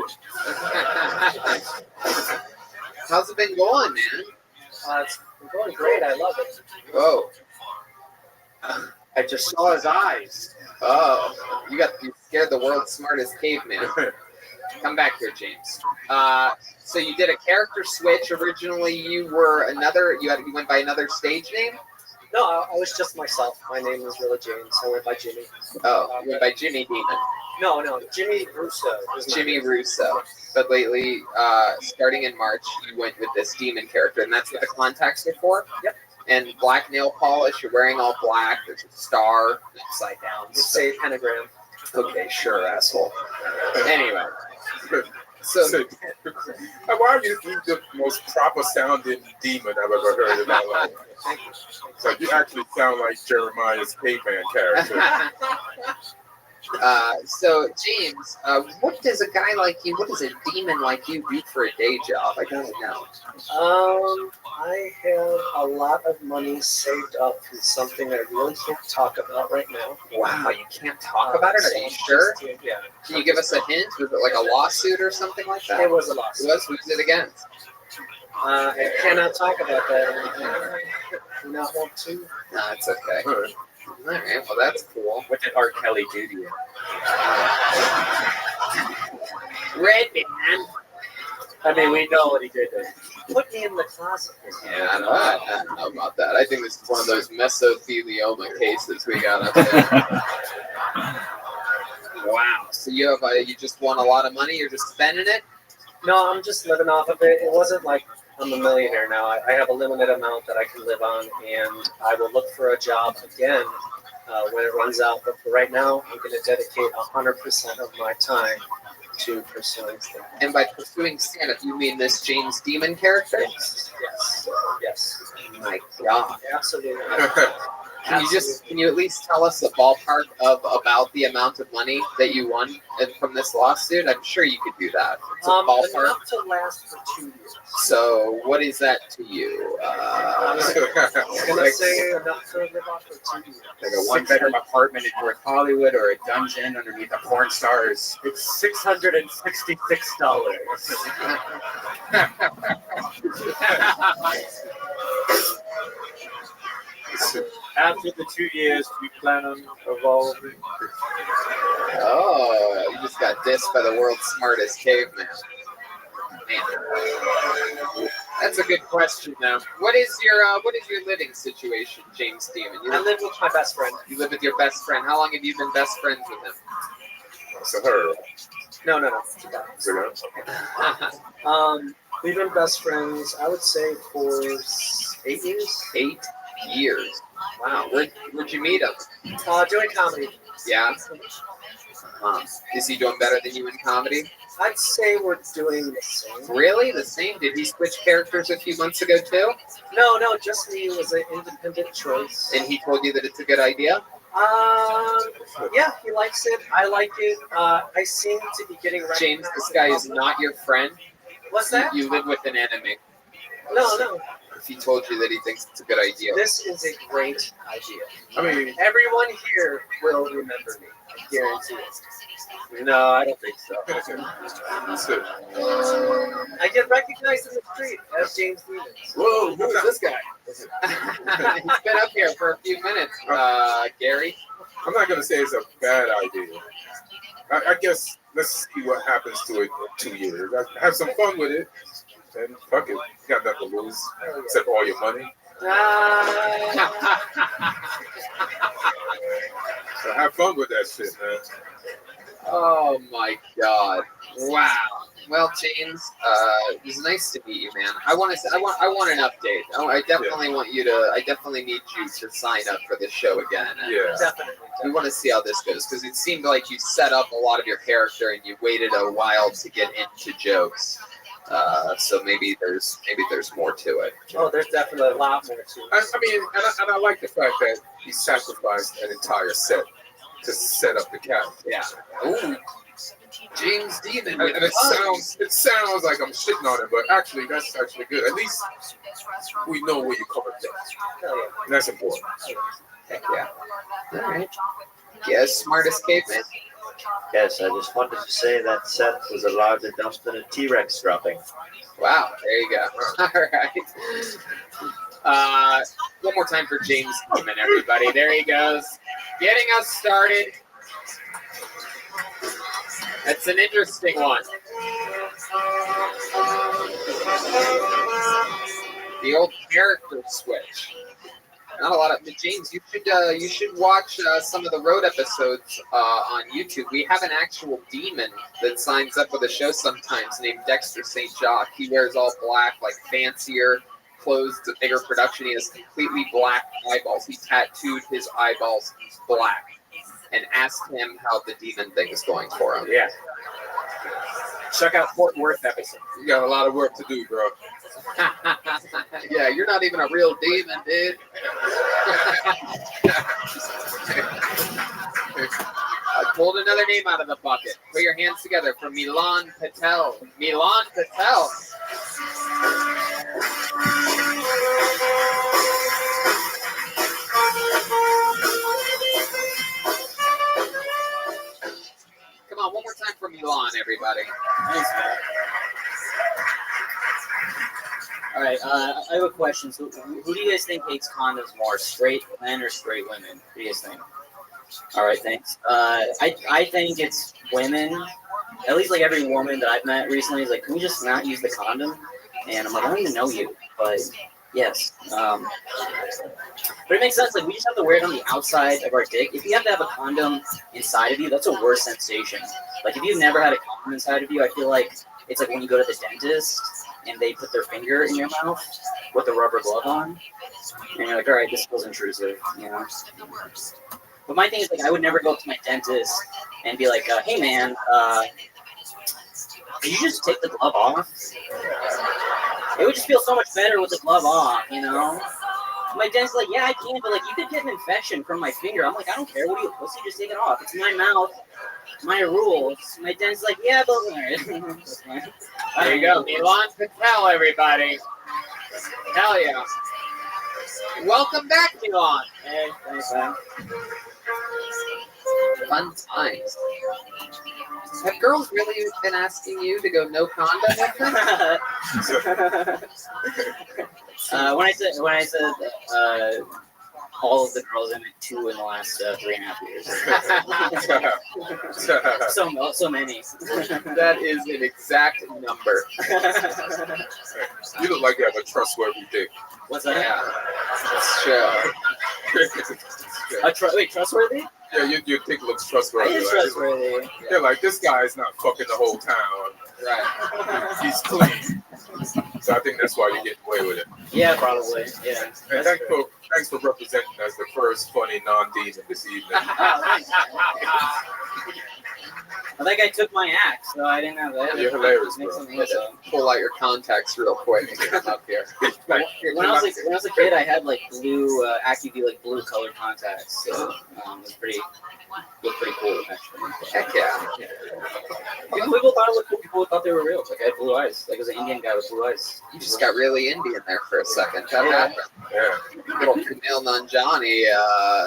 How's it been going, man? It's been going great. I love it. Oh. I just saw his eyes. Oh, you scared the world's smartest caveman. Come back here, James. So you did a character switch. Originally, you went by another stage name. No, I was just myself. My name was really James. I went by Jimmy. Oh, you went by Jimmy Demon. No, Jimmy Russo. Jimmy Russo. But lately, starting in March, you went with this demon character, and that's what the contacts are for? Yep. And black nail polish, you're wearing all black, there's a star upside down. It's a pentagram. Okay, sure, asshole. Anyway. So, why are you the most proper sounding demon I've ever heard in my life? So you actually sound like Jeremiah's caveman character. So James, what does a guy like you, what does a demon like you do for a day job? I gotta know. I have a lot of money saved up from something I really can't talk about right now. Wow, you can't talk about it? Are you sure? Yeah. Can you give us a hint? Was it like a lawsuit or something like that? It was a lawsuit. It was? Who's it against? I cannot talk about that. I do not want to. No, it's okay. All right, well, that's cool. What did R. Kelly do to you? Red man. I mean, we know what he did to you. Put me in the closet. Yeah, I don't know about that. I think this is one of those mesothelioma cases we got up there. Wow. So you just won a lot of money? You're just spending it? No, I'm just living off of it. It wasn't like I'm a millionaire now. I have a limited amount that I can live on, and I will look for a job again when it runs out. But for right now, I'm going to dedicate 100% of my time to pursuing stand-up. And by pursuing stand-up, you mean this James Demon character? Yes. My God. Absolutely. Can you at least tell us the ballpark of about the amount of money that you won from this lawsuit? I'm sure you could do that. It's a ballpark. Enough to last for 2 years. So what is that to you? I'm going to say enough to live off for 2 years. Like a one-bedroom apartment in North Hollywood or a dungeon underneath the porn stars. It's $666. After the 2 years, we plan on evolving. Oh, you just got dissed by the world's smartest caveman. Man. That's a good question now. What is your living situation, James Demon? I live with my best friend. You live with your best friend. How long have you been best friends with him? So her. No. We've been best friends, I would say, for 8 years. 8 years. Wow. Where'd you meet him? Doing comedy. Yeah. Is he doing better than you in comedy? I'd say we're doing the same. Really? The same? Did he switch characters a few months ago too? No, just me. It was an independent choice. And he told you that it's a good idea? Yeah, he likes it. I like it. I seem to be getting recognized. James, this guy is not your friend. What's that? You live with an enemy. No. If he told you that he thinks it's a good idea. This is a great idea. I mean, everyone here will remember me. I guarantee it. No, I don't think so. I get recognized in the street as James Demon. Whoa, who's this guy? He's been up here for a few minutes, Gary. I'm not going to say it's a bad idea. I guess let's see what happens to it in 2 years. Have some fun with it. And fuck it. You got nothing to lose except all your money. So have fun with that shit, man. Oh my God! Wow. Well, James, it was nice to meet you, man. I want an update. I definitely want you to. I definitely need you to sign up for the show again. Yeah. Definitely. We want to see how this goes because it seemed like you set up a lot of your character and you waited a while to get into jokes. So maybe there's more to it. Oh, there's definitely a lot more to it. I mean, and I like the fact that he sacrificed an entire set to set up the character. Yeah. Ooh. James Demon. And it sounds like I'm shitting on it, but actually, that's actually good. At least we know where you covered from. And that's important. Heck yeah. All right. Yes, smartest caveman. Yes, I just wanted to say that Seth was a large enough than a T-Rex dropping. Wow, there you go. All right. One more time for James Demon, everybody. There he goes. Getting us started. That's an interesting one. The old character switch. Not a lot of James. You should watch some of the road episodes on YouTube. We have an actual demon that signs up for the show sometimes, named Dexter St. Jacques. He wears all black, like fancier clothes, a bigger production. He has completely black eyeballs. He tattooed his eyeballs black, and asked him how the demon thing is going for him. Yeah. Check out Fort Worth episode. You got a lot of work to do, bro. Yeah, you're not even a real demon, dude. I pulled another name out of the bucket. Put your hands together for Milan Patel. Milan Patel. Come on, one more time for Milan, everybody. Thanks, man. All right, I have a question. So, who do you guys think hates condoms more, straight men or straight women? Who do you guys think? All right, thanks. I think it's women. At least like every woman that I've met recently is like, can we just not use the condom? And I'm like, I don't even know you, but yes. But it makes sense. Like we just have to wear it on the outside of our dick. If you have to have a condom inside of you, that's a worse sensation. Like if you've never had a condom inside of you, I feel like it's like when you go to the dentist and they put their finger in your mouth with a rubber glove on, and you're like, all right, this feels intrusive, you know. But my thing is like, I would never go up to my dentist and be like, hey man, could you just take the glove off? It would just feel so much better with the glove off, you know. My dentist's like, yeah, I can, but like you could get an infection from my finger. I'm like, I don't care. What are you, pussy? Just take it off. It's my mouth, my rules. My dentist's like, yeah, but there you go, Milan Patel, everybody. Hell yeah. Welcome back, Milan. Hey, thanks, man. Fun times. Have girls really been asking you to go no condom with them? When I said all of the girls I met 2 in the last 3.5 years. so many. That is an exact number. You look like you have a trustworthy dick. What's that? Yeah. It's true. Wait, trustworthy? Yeah, your dick looks trustworthy. It is trustworthy. They're like, this guy's not fucking the whole town. Right. He's clean. So I think that's why you get away with it. Yeah, probably. Yeah. And thanks for representing as the first funny non-demon this evening. I think I took my axe, so I didn't have that. You're hilarious, bro. Pull out your contacts real quick and get them up here. When I was a kid, I had like blue AccuView, like blue colored contacts. So it was pretty cool actually. Heck yeah. People thought they were real. Like I had blue eyes. Like I was an Indian guy with blue eyes. You just got really Indian there for a second. That happened. Yeah. Little Camille Nanjani,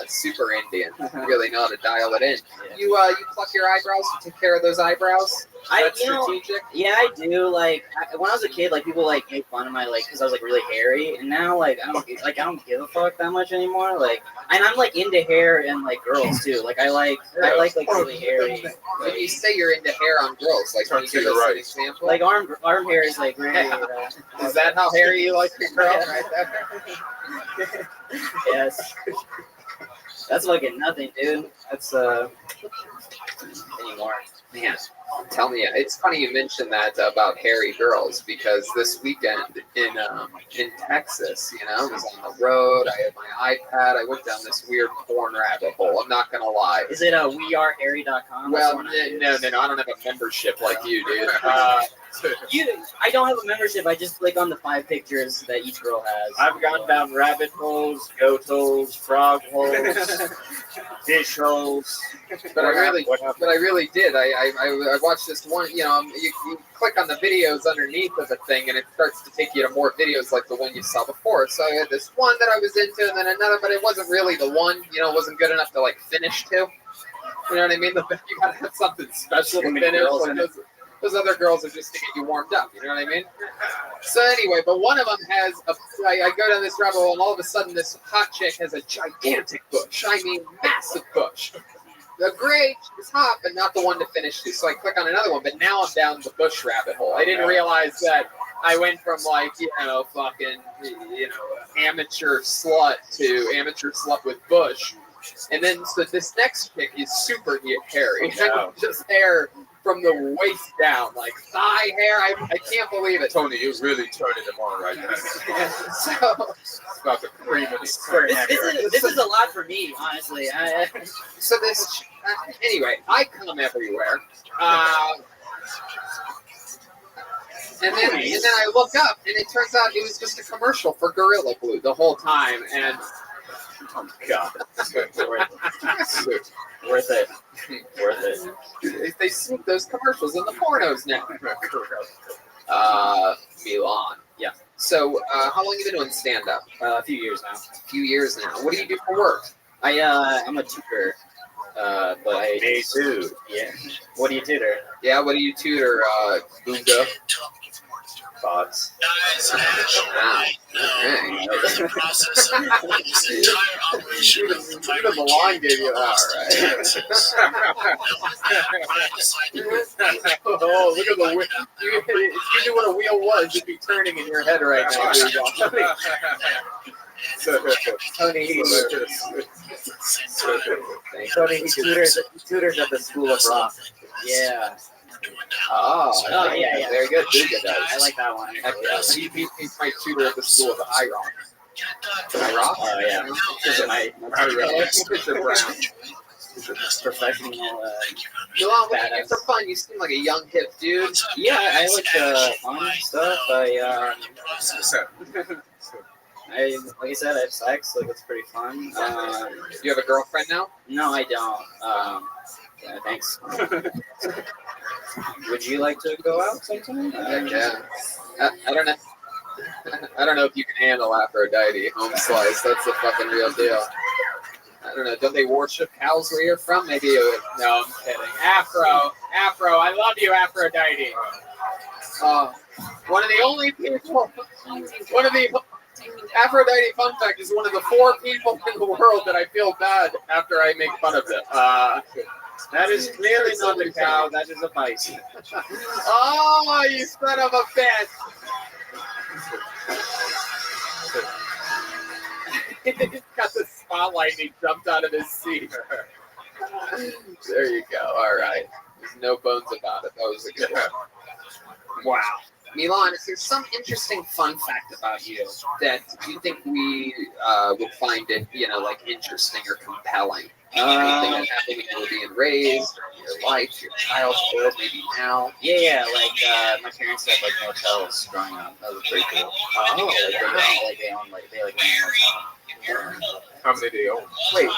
super Indian. Really know how to dial it in. You pluck your eyebrows. You take care of those eyebrows. That's strategic. Yeah, I do. Like when I was a kid, like people like made fun of my because I was like really hairy, and now like I don't give a fuck that much anymore. Like, and I'm like into hair and like girls too. Like I like really hairy. When you say you're into hair on girls, like can you give us an example? Like arm hair is like really. Is that how hairy you like your girl? Right there. Yes. That's fucking nothing, dude. That's anymore. Man, tell me, it's funny you mentioned that about hairy girls because this weekend in Texas, I was on the road. I had my iPad. I went down this weird porn rabbit hole. I'm not gonna lie. Is it wearehairy.com? Well, no. I don't have a membership like you, dude. I don't have a membership. I just click on the 5 pictures that each girl has. I've gone down rabbit holes, goat holes, frog holes, fish holes. But I really did. I watched this one. You click on the videos underneath of the thing, and it starts to take you to more videos like the one you saw before. So I had this one that I was into, and then another, but it wasn't really the one. It wasn't good enough to like finish to. You know what I mean? You gotta have something special to finish. Like those other girls are just to get you warmed up. You know what I mean? So anyway, but one of them has I go down this rabbit hole, and all of a sudden this hot chick has a gigantic bush. I mean, massive bush. The great is hot, but not the one to finish to. So I click on another one, but now I'm down the bush rabbit hole. I didn't realize that I went from amateur slut to amateur slut with bush. And then so this next chick is super hairy. Wow. Just hair from the waist down, like thigh hair. I can't believe it. Tony, you're really turning them on right now. So it's about the cream of This is a lot for me, honestly. So this, anyway, I come everywhere. And then I look up, and it turns out it was just a commercial for Gorilla Glue the whole time. And oh God, worth it. They sneak those commercials in the pornos now. Milan. Yeah. So, how long have you been doing stand-up? A few years now. What do you do for work? I'm a tutor. But Me too. Yeah. What do you tutor? Yeah, what do you tutor, Boonga? Bots. Even Milan gave you that, right? Oh, look at the wheel. If you knew what a wheel was, it'd be turning in your head right now. Tony, he tutors at the School of Rock. Yeah. Oh, yeah. Very good. Duga does. I like that one. He's my tutor at the School of High Rock. High Rock? Oh, yeah. This is my Mr. Brown. Professional. Milan, what do you do for fun? You seem like a young, hip dude. Yeah, I like fun stuff. Like I said, I have sex. Like it's pretty fun. You have a girlfriend now? No, I don't. Yeah, thanks. Would you like to go out sometime? Yeah. I don't know. I don't know if you can handle Aphrodite home slice. That's the fucking real deal. I don't know. Don't they worship cows where you're from? Maybe. No, I'm kidding. Afro. I love you, Aphrodite. One of the only people. Aphrodite, fun fact, is one of the 4 people in the world that I feel bad after I make fun of it. That is clearly not a cow. That is a bison. Oh, you son of a bitch! He got the spotlight and he jumped out of his seat. There you go. All right. There's no bones about it. That was a good one. Wow. Milan, is there some interesting fun fact about you that you think we would find it, interesting or compelling? Anything that happened when you were being raised, your life, your childhood, maybe now? Yeah, my parents had motels growing up. That was pretty cool. Oh, they own they ran a motel. How many do they own? Wait,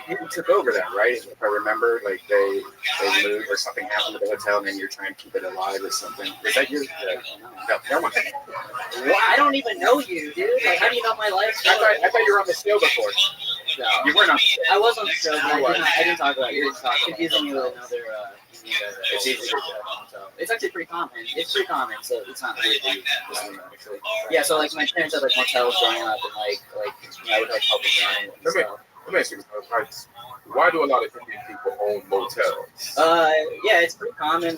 you took over that, right? If I remember, they moved or something happened to the hotel, and then you're trying to keep it alive or something. Is that your? No one. What? I don't even know you, dude. Like, how do you know my life? I thought you were on the show before. No, you weren't on the show. I was on the show, but I didn't talk about you. Confusing me with another. It's easy. It's actually pretty common. It's pretty common, so it's not weird to you, actually. Yeah, so my parents had motels growing up, and I would help them run it. Let me ask you this. Why do a lot of Indian people own motels? Yeah, it's pretty common.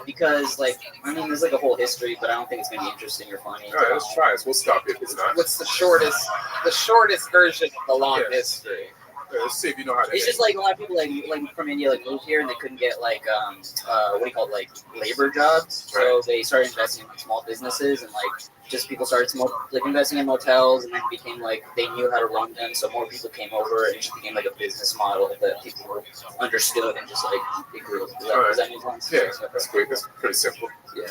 Because there's a whole history, but I don't think it's gonna be interesting or funny. All right, let's try it. We'll stop if it's not. What's the shortest version of the long history? Let's see if you know how to. It's just a lot of people from India moved here and they couldn't get what do you call it, labor jobs. So they started investing in small businesses and just people started investing in motels, and then it became like they knew how to run them, so more people came over, and it just became like a business model that people were understood and just like it grew. Does that make sense? Yeah, that's great. That's pretty simple. Yeah.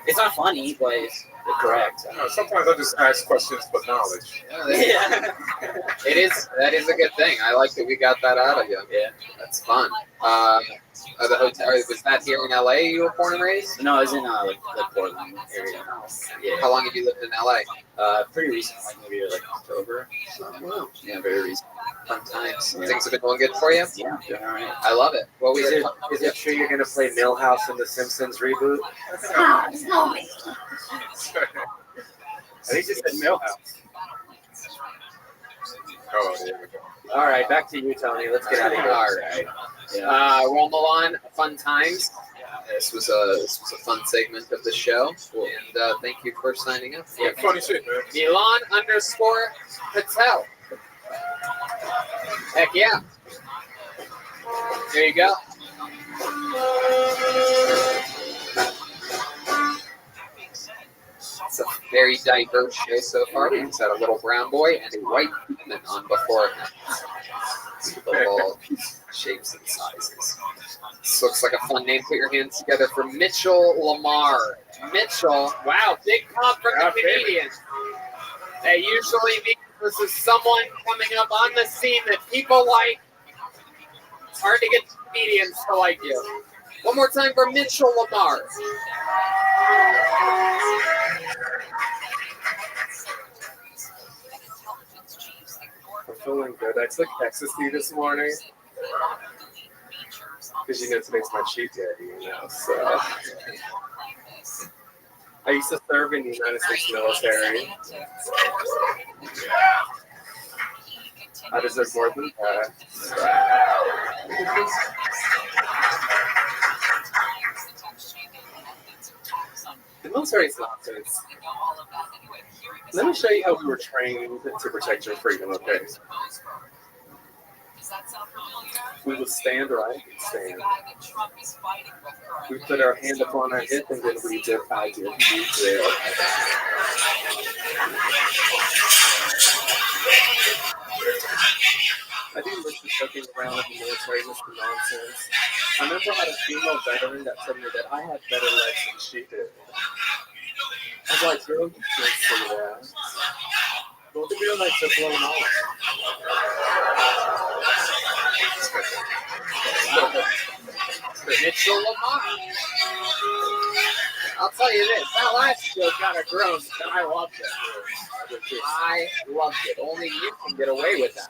It's not funny, but it's correct. Sometimes I just ask questions for knowledge. Yeah. It is. That is a good thing. I like that we got that out of you. Yeah. That's fun. The hotel, was that here in LA you were born and raised? No, I was in like Portland area. Yeah. How long have you lived in LA? Pretty recent, like maybe like October. Wow. Yeah, very recent. Fun times. Things have been going good for you? Yeah, doing all right. I love it. Well, Is it true you're gonna play Millhouse in the Simpsons reboot? At least it said Millhouse. Oh, there we go. All right, back to you, Tony. Let's get out of here. All right. Roll Milan, fun times. This was a fun segment of the show, and thank you for signing up. Yeah, funny shit, man. Milan_Patel. Heck yeah. There you go. It's a very diverse show so far. We've had a little brown boy and a white woman on before him. Of all shapes and sizes. This looks like a fun name. Put your hands together for Mitchell Lamar. Mitchell, wow, big pop from the Canadian. That usually means this is someone coming up on the scene that people like. It's hard to get comedians to like you. One more time for Mitchell Lamar. I'm feeling good. I took ecstasy this morning because today's my cheat day, so I used to serve in the United States military. I deserve more than that. The military is nonsense. Let me show you how we were trained to protect your freedom, okay? We would stand right, stand. We put our hand upon our hip and then we did I did, you did. I didn't listen to joking around in the military, this is nonsense. I remember I had a female veteran that told me that I had better legs than she did. I was like, girl, you can't say that. Well, the real night took blown off. Mitchell Lamar. I'll tell you this, that last joke got a groan, and I loved it. I loved it. Only you can get away with that.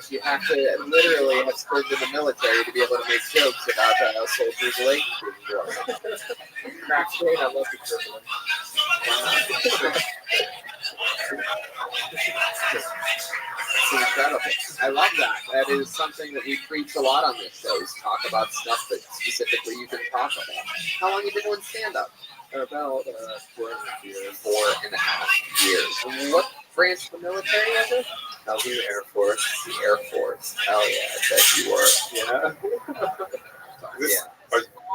You have to literally have served in the military to be able to make jokes about soldiers' legs being grown. Crack straight, I love the privilege. It's incredible. I love that. That is something that we preach a lot on this show, is talk about stuff that specifically you can talk about. How long have you been doing stand-up? About 4.5 years. And what branch of the military is it? I was in the Air Force. The Air Force. Hell yeah, I bet you were. Yeah.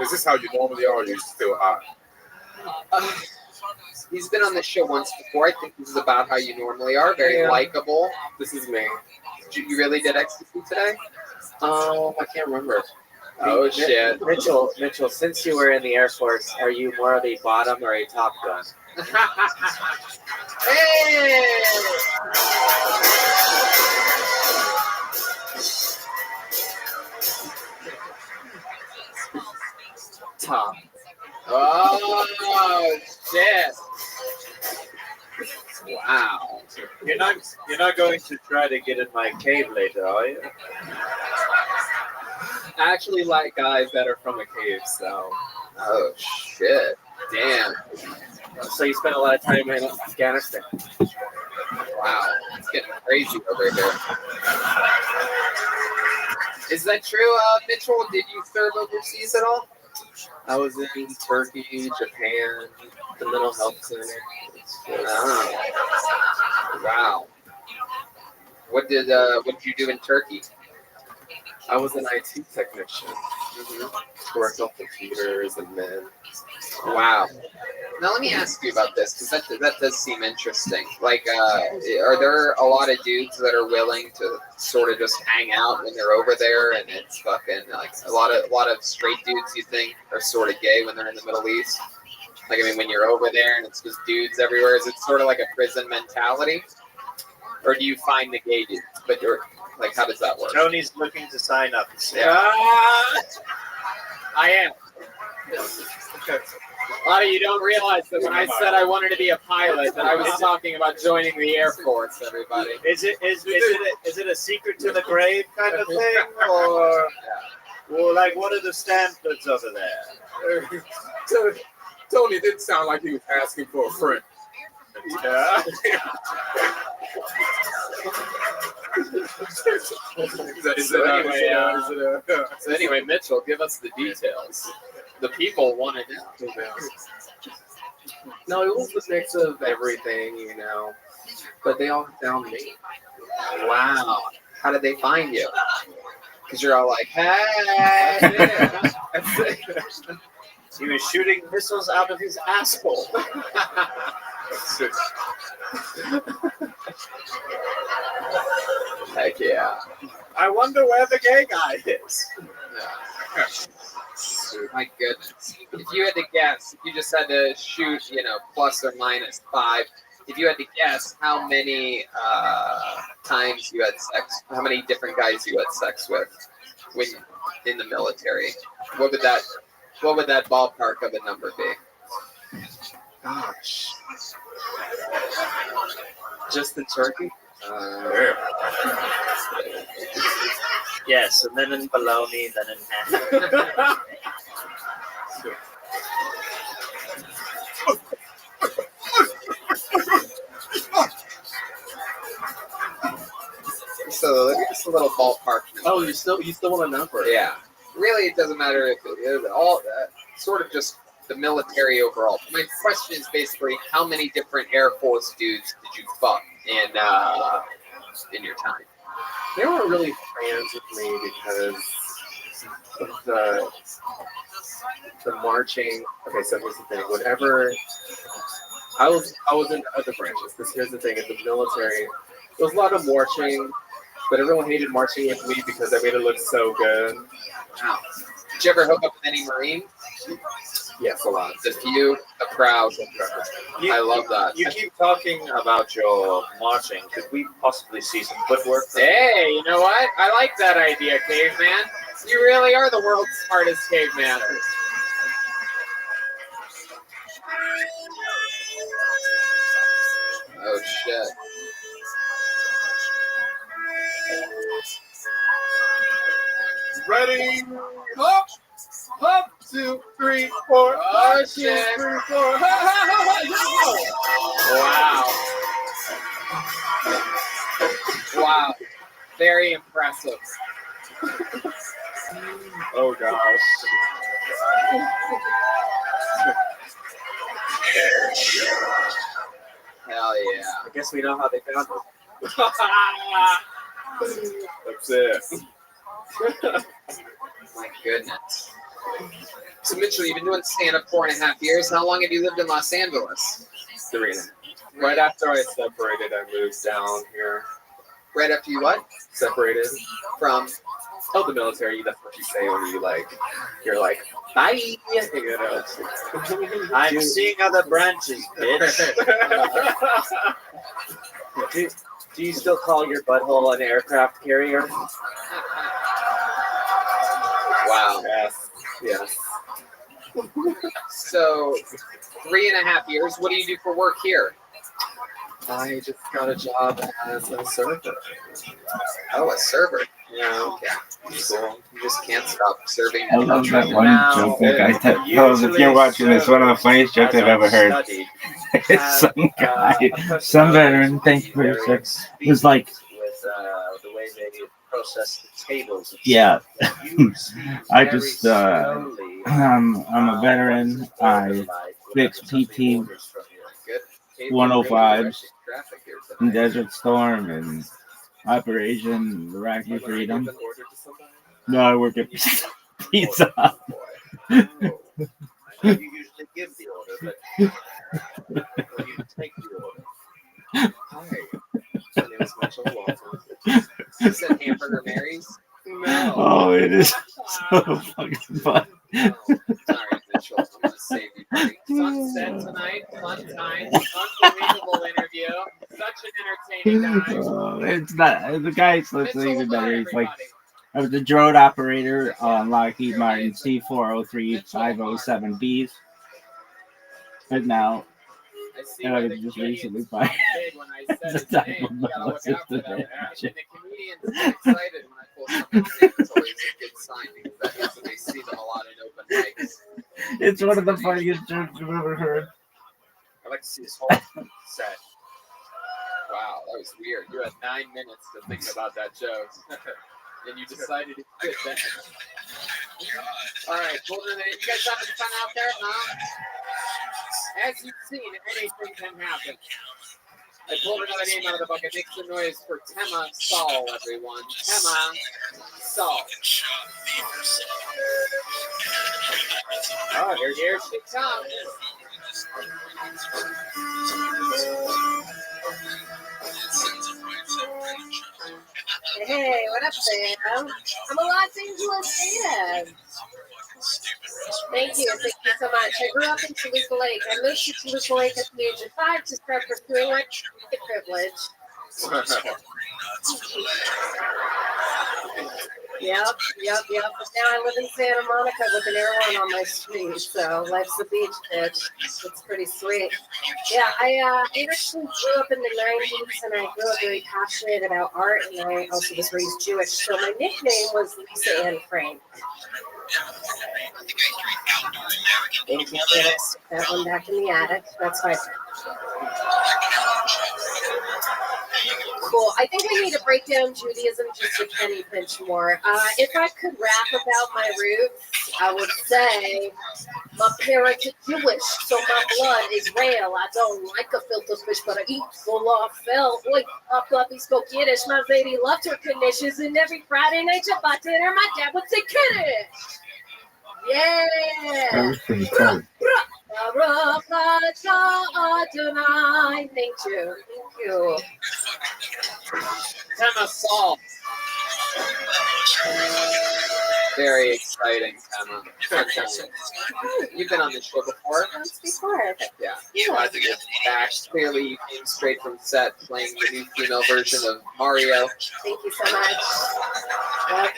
Is this how you normally are, or are you still hot? He's been on this show once before. I think this is about how you normally are. Very likable. This is me. You really did ecstasy today? I can't remember. Oh, shit. Mitchell, since you were in the Air Force, are you more of a bottom or a top gun? Hey! Top. Oh, shit. Wow. You're not going to try to get in my cave later, are you? I actually like guys that are from a cave, so. Oh, shit. Damn. So you spent a lot of time in Afghanistan. Wow. It's getting crazy over here. Is that true, Mitchell? Did you serve overseas at all? I was in Turkey, Japan, the mental health center. Wow. What did you do in Turkey? I was an IT technician. Worked on computers and men. Wow. Now let me ask you about this because that does seem interesting. Like, are there a lot of dudes that are willing to sort of just hang out when they're over there, and it's fucking like a lot of straight dudes you think are sort of gay when they're in the Middle East? Like, I mean, when you're over there and it's just dudes everywhere, is it sort of like a prison mentality, or do you find the gay dudes? But you're like, how does that work? Tony's looking to sign up. Yeah. I am. A lot of you don't realize that when I said I wanted to be a pilot, that I was talking about joining the Air Force. Everybody, Is it a secret to the grave kind of thing, or well, like what are the standards over there? Tony didn't sound like he was asking for a friend. Yeah. So anyway, Mitchell, give us the details. The people want to know. No, it was a mix of everything, but they all found me. Wow. How did they find you? Because you're all like, hey. He was shooting missiles out of his asshole. Heck yeah. I wonder where the gay guy is. My goodness. If you had to guess, if you just had to shoot, plus or minus 5, if you had to guess how many times you had sex, how many different guys you had sex with when in the military, what would that ballpark of a number be? Gosh. Just in Turkey? Yes, and then in bologna, then in ham. So just a little ballpark number. Oh, you still want a number? Yeah. Really, it doesn't matter if it is all sort of just the military overall. My question is basically, how many different Air Force dudes did you fuck in your time? They weren't really fans of me because of the marching. Okay, so here's the thing. Whenever I was in other branches, because here's the thing: in the military, there was a lot of marching, but everyone hated marching with me because I made it look so good. Wow. Did you ever hook up with any Marines? Yes, a lot. The few, the proud. I love that. You keep talking about your marching. Could we possibly see some footwork? Hey, you know what? I like that idea, caveman. You really are the world's smartest caveman. Oh, shit. Ready? Up! Up, 2, 3, 4. Oh, shit. 2, 3, 4. Wow. Wow. Very impressive. Oh, gosh. Hell yeah. I guess we know how they found it. That's it. My goodness. So, Mitchell, you've been doing stand-up 4.5 years. How long have you lived in Los Angeles? 3. Right after I separated, I moved down here. Right after you what? Separated. From? Oh, the military. That's what you say when you're like, bye. I'm seeing other branches, bitch. Do you still call your butthole an aircraft carrier? Wow. Yes. So, 3.5 years. What do you do for work here? I just got a job as a server. Oh, a server. Yeah. Cool. You just can't stop serving. I love that one joke that guy tells. If you're watching this, one of the funniest jokes I've ever heard. Some guy, some veteran, thank you for your sex. It was like, with the way they process the tables. yeah. I just, I'm a veteran. I fix PT 105s in Desert Storm and Operation Iraqi Freedom. No, I work at Pizza Hut. You usually give the order, but You said Hamburger Mary's? No. Oh, it is so fucking fun. No. Sorry, Mitchell. I'm gonna save you, buddy. Sunset tonight, fun times, unbelievable interview. Such an entertaining time. It's not the guy's listening even better. He's like, I was the drone operator on Lockheed Martin C403-507Bs. But now, and I just recently fired the type of analysis to that shit. The comedians get excited when I pull something in. It's always a good sign because that means that they see them a lot in open mics. It's one of the funniest jokes I've ever heard. I'd like to see this whole set. Wow, that was weird. You had 9 minutes to think about that joke. And you decided to quit that. All right, children, you guys having fun out there, huh? As you've seen, anything can happen. I pulled another name out of the bucket. Make some noise for Tema Saul, everyone. Tema Saul. Oh, here she comes. Hey, what up, Sam? I'm a Los Angeles fan. Thank you so much. I grew up in Toluca Lake. I moved to Toluca Lake at the age of 5 to start pursuing my privilege. Yep. But now I live in Santa Monica with an airline on my street, so life's a beach, bitch. It's pretty sweet. Yeah, I actually grew up in the 90s, and I grew up very passionate about art, and I also was raised Jewish, so my nickname was Lisa Ann Frank. Thank you. I'm gonna stick that one back in the attic. That's fine. Cool. I think I need to break down Judaism just a penny pinch more. If I could rap about my roots, I would say my parents are Jewish, so my blood is real. I don't like a filter fish, but I eat falafel. Oi, my puppy spoke Yiddish. My baby loved her knishes, and every Friday night Shabbat dinner, my dad would say Kiddish. Yeah. That was pretty tight. Thank you. Tema Saul. Very exciting, Tema. You've been on this show before. Once before. Yeah. Glad to get back. Clearly, you came straight from set playing the new female version of Mario. Thank you so much. Yep.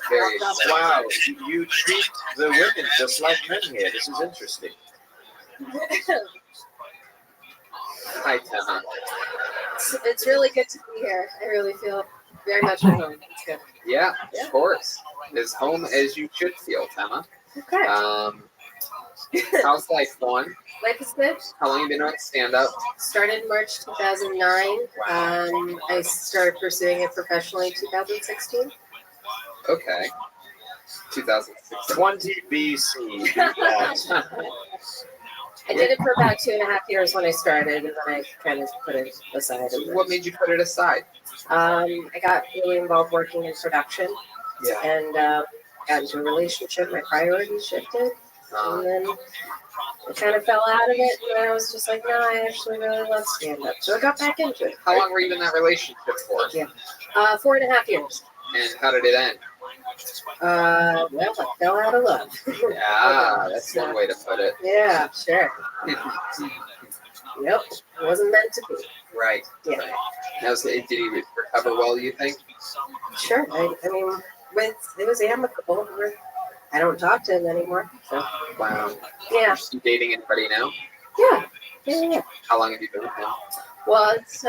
Very Wow, you treat the women just like men here. This is interesting. Hi, Tema. It's really good to be here. I really feel very much at home. It's good. Yeah, of course. As home as you should feel, Tema. Okay. How's life going? Life is good. How long have you been doing stand-up? Started in March 2009. I started pursuing it professionally in 2016. Okay. 2016. 20 BC. I did it for about 2.5 years when I started, and then I kind of put it aside. What made you put it aside? I got really involved working in production, and got into a relationship. My priorities shifted, and then I kind of fell out of it, and then I was just like, no, I actually really love stand-up. So I got back into it. How long were you in that relationship for? 4.5 years. And how did it end? Well, I fell out of love. Yeah, that's one way to put it. Yeah, sure. Yep, it wasn't meant to be. Right. Yeah. Right. Now, did he recover well, you think? Sure. I mean, it was amicable. I don't talk to him anymore. So. Wow. Yeah. You dating anybody now? Yeah. How long have you been with him? Well, it's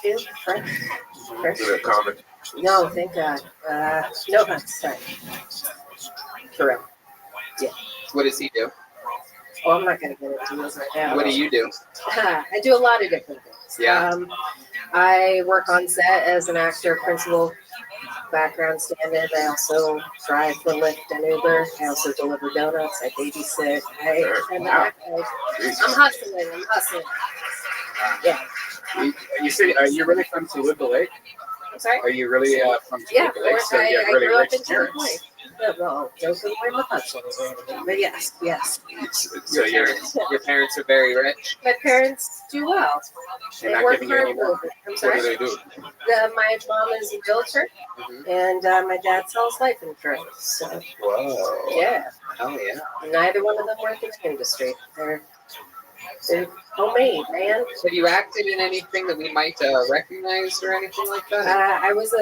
new, fresh. Is it a comment? No, thank God. No, sorry. For real. Yeah. What does he do? Oh, I'm not going to get into this right now. What do you do? I do a lot of different things. Yeah. I work on set as an actor, principal, background stand-in. I also drive for Lyft and Uber. I also deliver donuts. I babysit. I'm hustling. Yeah. You say, are you really from Toluca Lake? I'm sorry? Are you really from Toluca Lake? So you have I really grew up rich in Toluca parents. No, those are my husbands. But yes, yes. So your parents are very rich. My parents do well. They're They not work giving you hard. any more. I'm What sorry. do they do? My mom is a realtor, and my dad sells life insurance. So, Whoa. yeah. Oh yeah. Neither one of them work in the industry. They're homemade, man. Have you acted in anything that we might recognize or anything like that? I was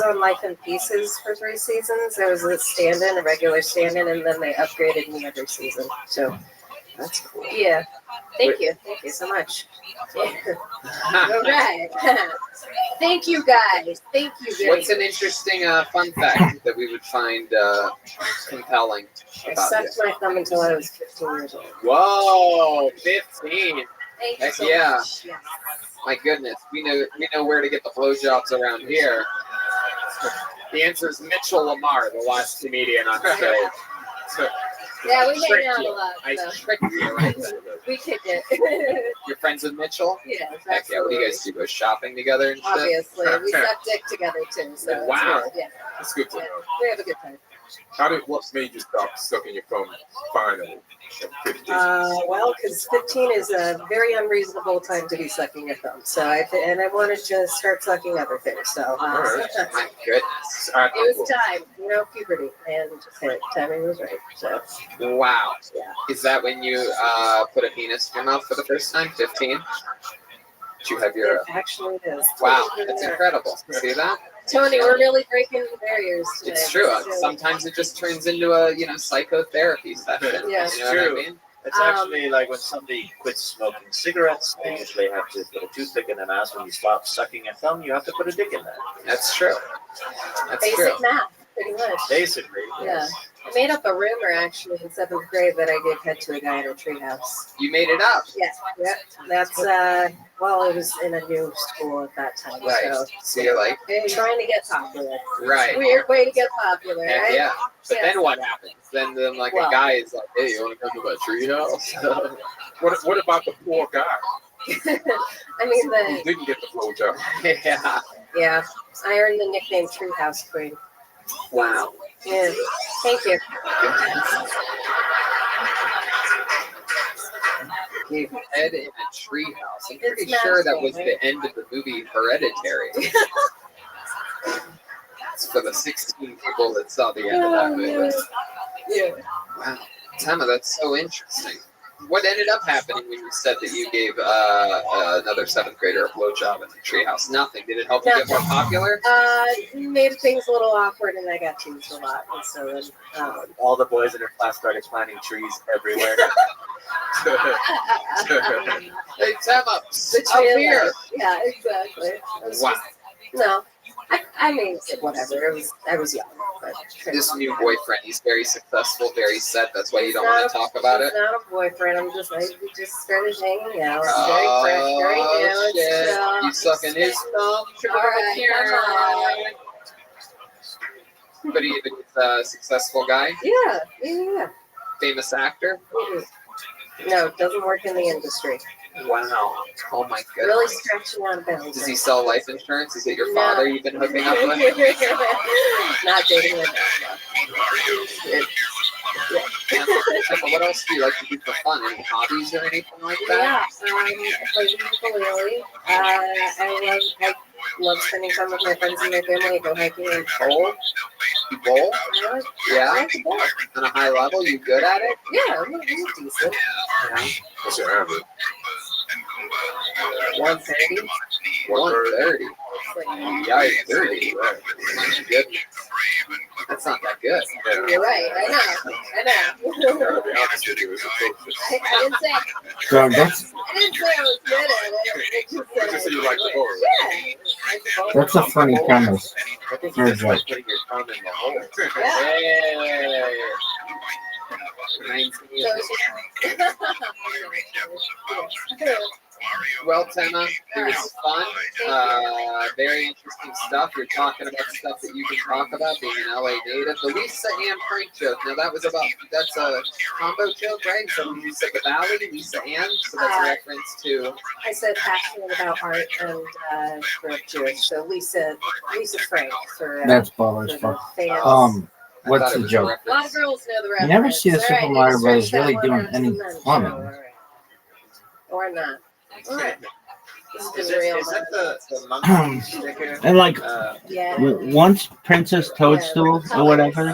on Life in Pieces for 3 seasons. I was a stand-in, a regular stand-in, and then they upgraded me every season. So that's cool. Yeah. Thank you so much. All right. Thank you guys. Thank you very What's an interesting fun fact that we would find compelling I about sucked my thumb until I was 15 years old. Whoa, 15. Thank you Heck so yeah. much. Yes. My goodness, we know where to get the blowjobs around here. The answer is Mitchell Lamar, the last comedian on show. Yeah, we made Tricked out a you. lot. I So. tricked you right there. We kicked it. You're friends with Mitchell? Yes, Heck yeah, what do you guys do? Go shopping together and shit? Obviously. We suck dick together too. So Wow. It's good. Yeah. It's good to know. We have a good time. What made you stop sucking your thumb finally at 15? Well, because 15 is a very unreasonable time to be sucking your thumb. So I wanted to start sucking other things. So My goodness. it was time, puberty, and just hit. Timing was right. So Wow. Yeah. Is that when you put a penis in your mouth for the first time? 15? Did you have your? It actually is. Wow, that's incredible. See that? Tony, we're really breaking the barriers today. It's true. So- Sometimes it just turns into a psychotherapy session. Yeah. You know what I mean? It's actually like when somebody quits smoking cigarettes, they usually have to put a toothpick in their mouth. When you stop sucking your thumb, you have to put a dick in there. That's true. That's Basic true. math, pretty much. Basically. Yeah. I made up a rumor actually in 7th grade that I gave head to a guy in a treehouse. You made it up. Yeah. That's well, it was in a new school at that time. Right. So you're like, Trying to get popular. right. Weird way to get popular, Heck right? yeah. But Yeah. then what happens? Then like Well- a guy is like, hey, you want to come to my treehouse? What about the poor guy I mean who didn't get the blowjob? Yeah. Yeah. I earned the nickname Treehouse Queen. Wow. Yeah. Thank you. Gave head in a treehouse. I'm pretty It's sure that magical, was right? the end of the movie Hereditary. It's for the 16 people that saw the end of that movie. Yeah. Wow. Tama, that's so interesting. What ended up happening when you said that you gave another 7th grader a blowjob in the treehouse? Nothing. Did it help you get more popular? Made things a little awkward, and I got teased a lot. And so then, All the boys in her class started planting trees everywhere. Hey, Tama, sit up betrayal, here. Yeah, exactly. It was Wow. just- no, I mean, whatever. I was young. But This new boyfriend, he's very successful, very set. That's why you It's don't not want to talk about it's it. not a boyfriend. We just started hanging out. It's very fresh, very new. It's shit. still- You sucking his thumb? All right, come on. But he's a successful guy, Yeah. famous actor. No, doesn't work in the industry. Wow. Oh my goodness. Really stretching out of bounds. Does he sell life insurance? Is it your father you've been hooking up with? Not dating him. Emma, what else do you like to do for fun? Any hobbies or anything like that? Yeah, I play ukulele. I love spending time with my friends and my family. I go hiking and Bowl? You bowl? Yeah? I like to bowl. On a high level, you good at it? Yeah, I'm decent. Yeah. What's your average? 130. 130. Yikes, 30. Good. That's not that good. You're right. I know. I didn't say. So that's I didn't say I was good at it. I just said you like the bowl. Yeah. that's a funny premise for a joke. Putting your thumb in the hole. Hey. 19. Well, Tama, it was fun. Very interesting stuff. You're talking about stuff that you can talk about, being an LA native. The Lisa Ann prank joke. Now, that's a combo joke, right? So you said the Valley, Lisa Ann. So that's a reference to. I said passionate about art and grew up Jewish. So Lisa Frank for That's baller as for fuck. the fans. What's the joke? A lot of girls know the You reference. never see the All Super right, Mario let's Brothers stretch that really one doing out to any the men. plumbing. Or not. All right. This Is is real. that the monkey sticker? And like Yeah. once Princess Toadstool or whatever,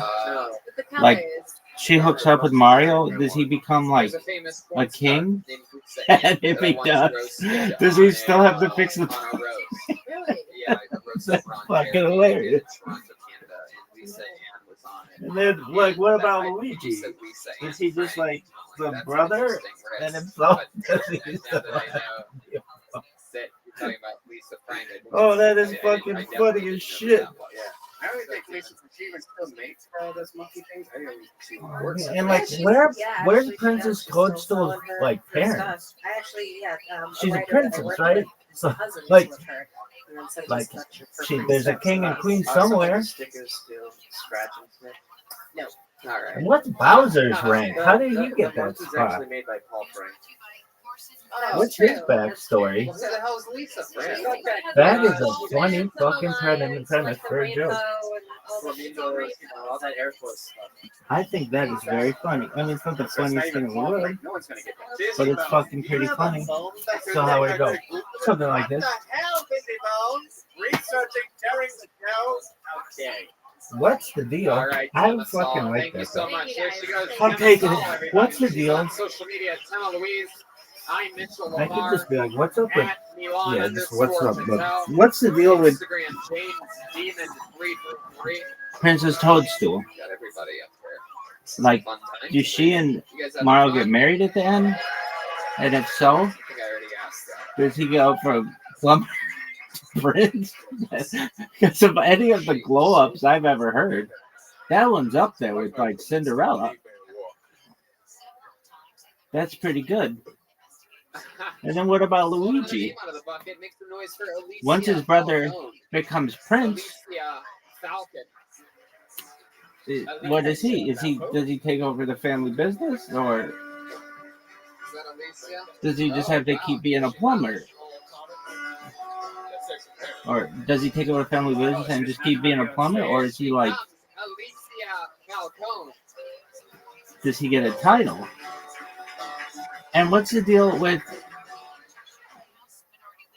The like colors. she hooks up with Mario, does he become like There's a famous a porn star king? named Lisa And if that he once does, roasted does he still have to fix the? on a roast. Really? Yeah, a roast That's over on fucking Fairview hilarious. in Toronto, Canada, and Lisa Ann was on it. And then like, what That about might be Luigi? Lisa Ann Is he just Frank. like the That's brother? interesting, where And it's- if so, but does he now still that I know that you're talking about Lisa Frank, I didn't- Oh, that is I fucking definitely funny didn't as know shit. that one. I don't think Lisa even still makes those monkey things. I didn't even see what works. And like, where's Princess Toadstool's like parents? I actually, yeah. She's a writer that I princess, worked right? with, So, cousins like, with her. And then said, like, "Just touch your she, perfect there's a sex king and life." queen Some of somewhere. the stickers still scratching stuff. No. All right. And what's Bowser's rank? How did he get that This is spot? actually made by Paul Frank. Oh, What's his backstory? Well, who the hell is Lisa Frank? That is a funny fucking premise for a joke. Flamingos, all that Air Force stuff. I think that is very funny. I mean, it's not the funniest thing in the world, No one's gonna get that. but it's fucking pretty funny. So how would it go? Something like this. What the hell, Busy Bones? Researching during the show? Okay. What's the deal? All right, I Emma fucking Saul, like thank you that. so much. Here she goes. I'm Emma taking Saul, it. everybody. What's the She's deal? on social media, Emma Louise. I'm Mitchell I could Lamar. just be like, what's up with? At Milan Yeah, just what's up? _Patel. But what's the deal with Instagram, James Demon 333. Princess Toadstool? Got everybody up there. This is a Like, fun time. do she and You guys having Mario fun? get married at the end? And if so, I think I already asked that. does he go from plumber to prince? Because of any of the glow ups I've ever heard, that one's up there with like Cinderella. That's pretty good. And then what about Luigi? Out of the bucket, makes the noise for Alicia Once his brother Falcone. becomes prince, Alicia Falcon. what is he? Does he take over the family business, or Is that Alicia? does he just have to keep being a plumber? Or does he take over the family business and just keep being a plumber, or is he like, Alicia Falcone. does he get a title? And what's the deal with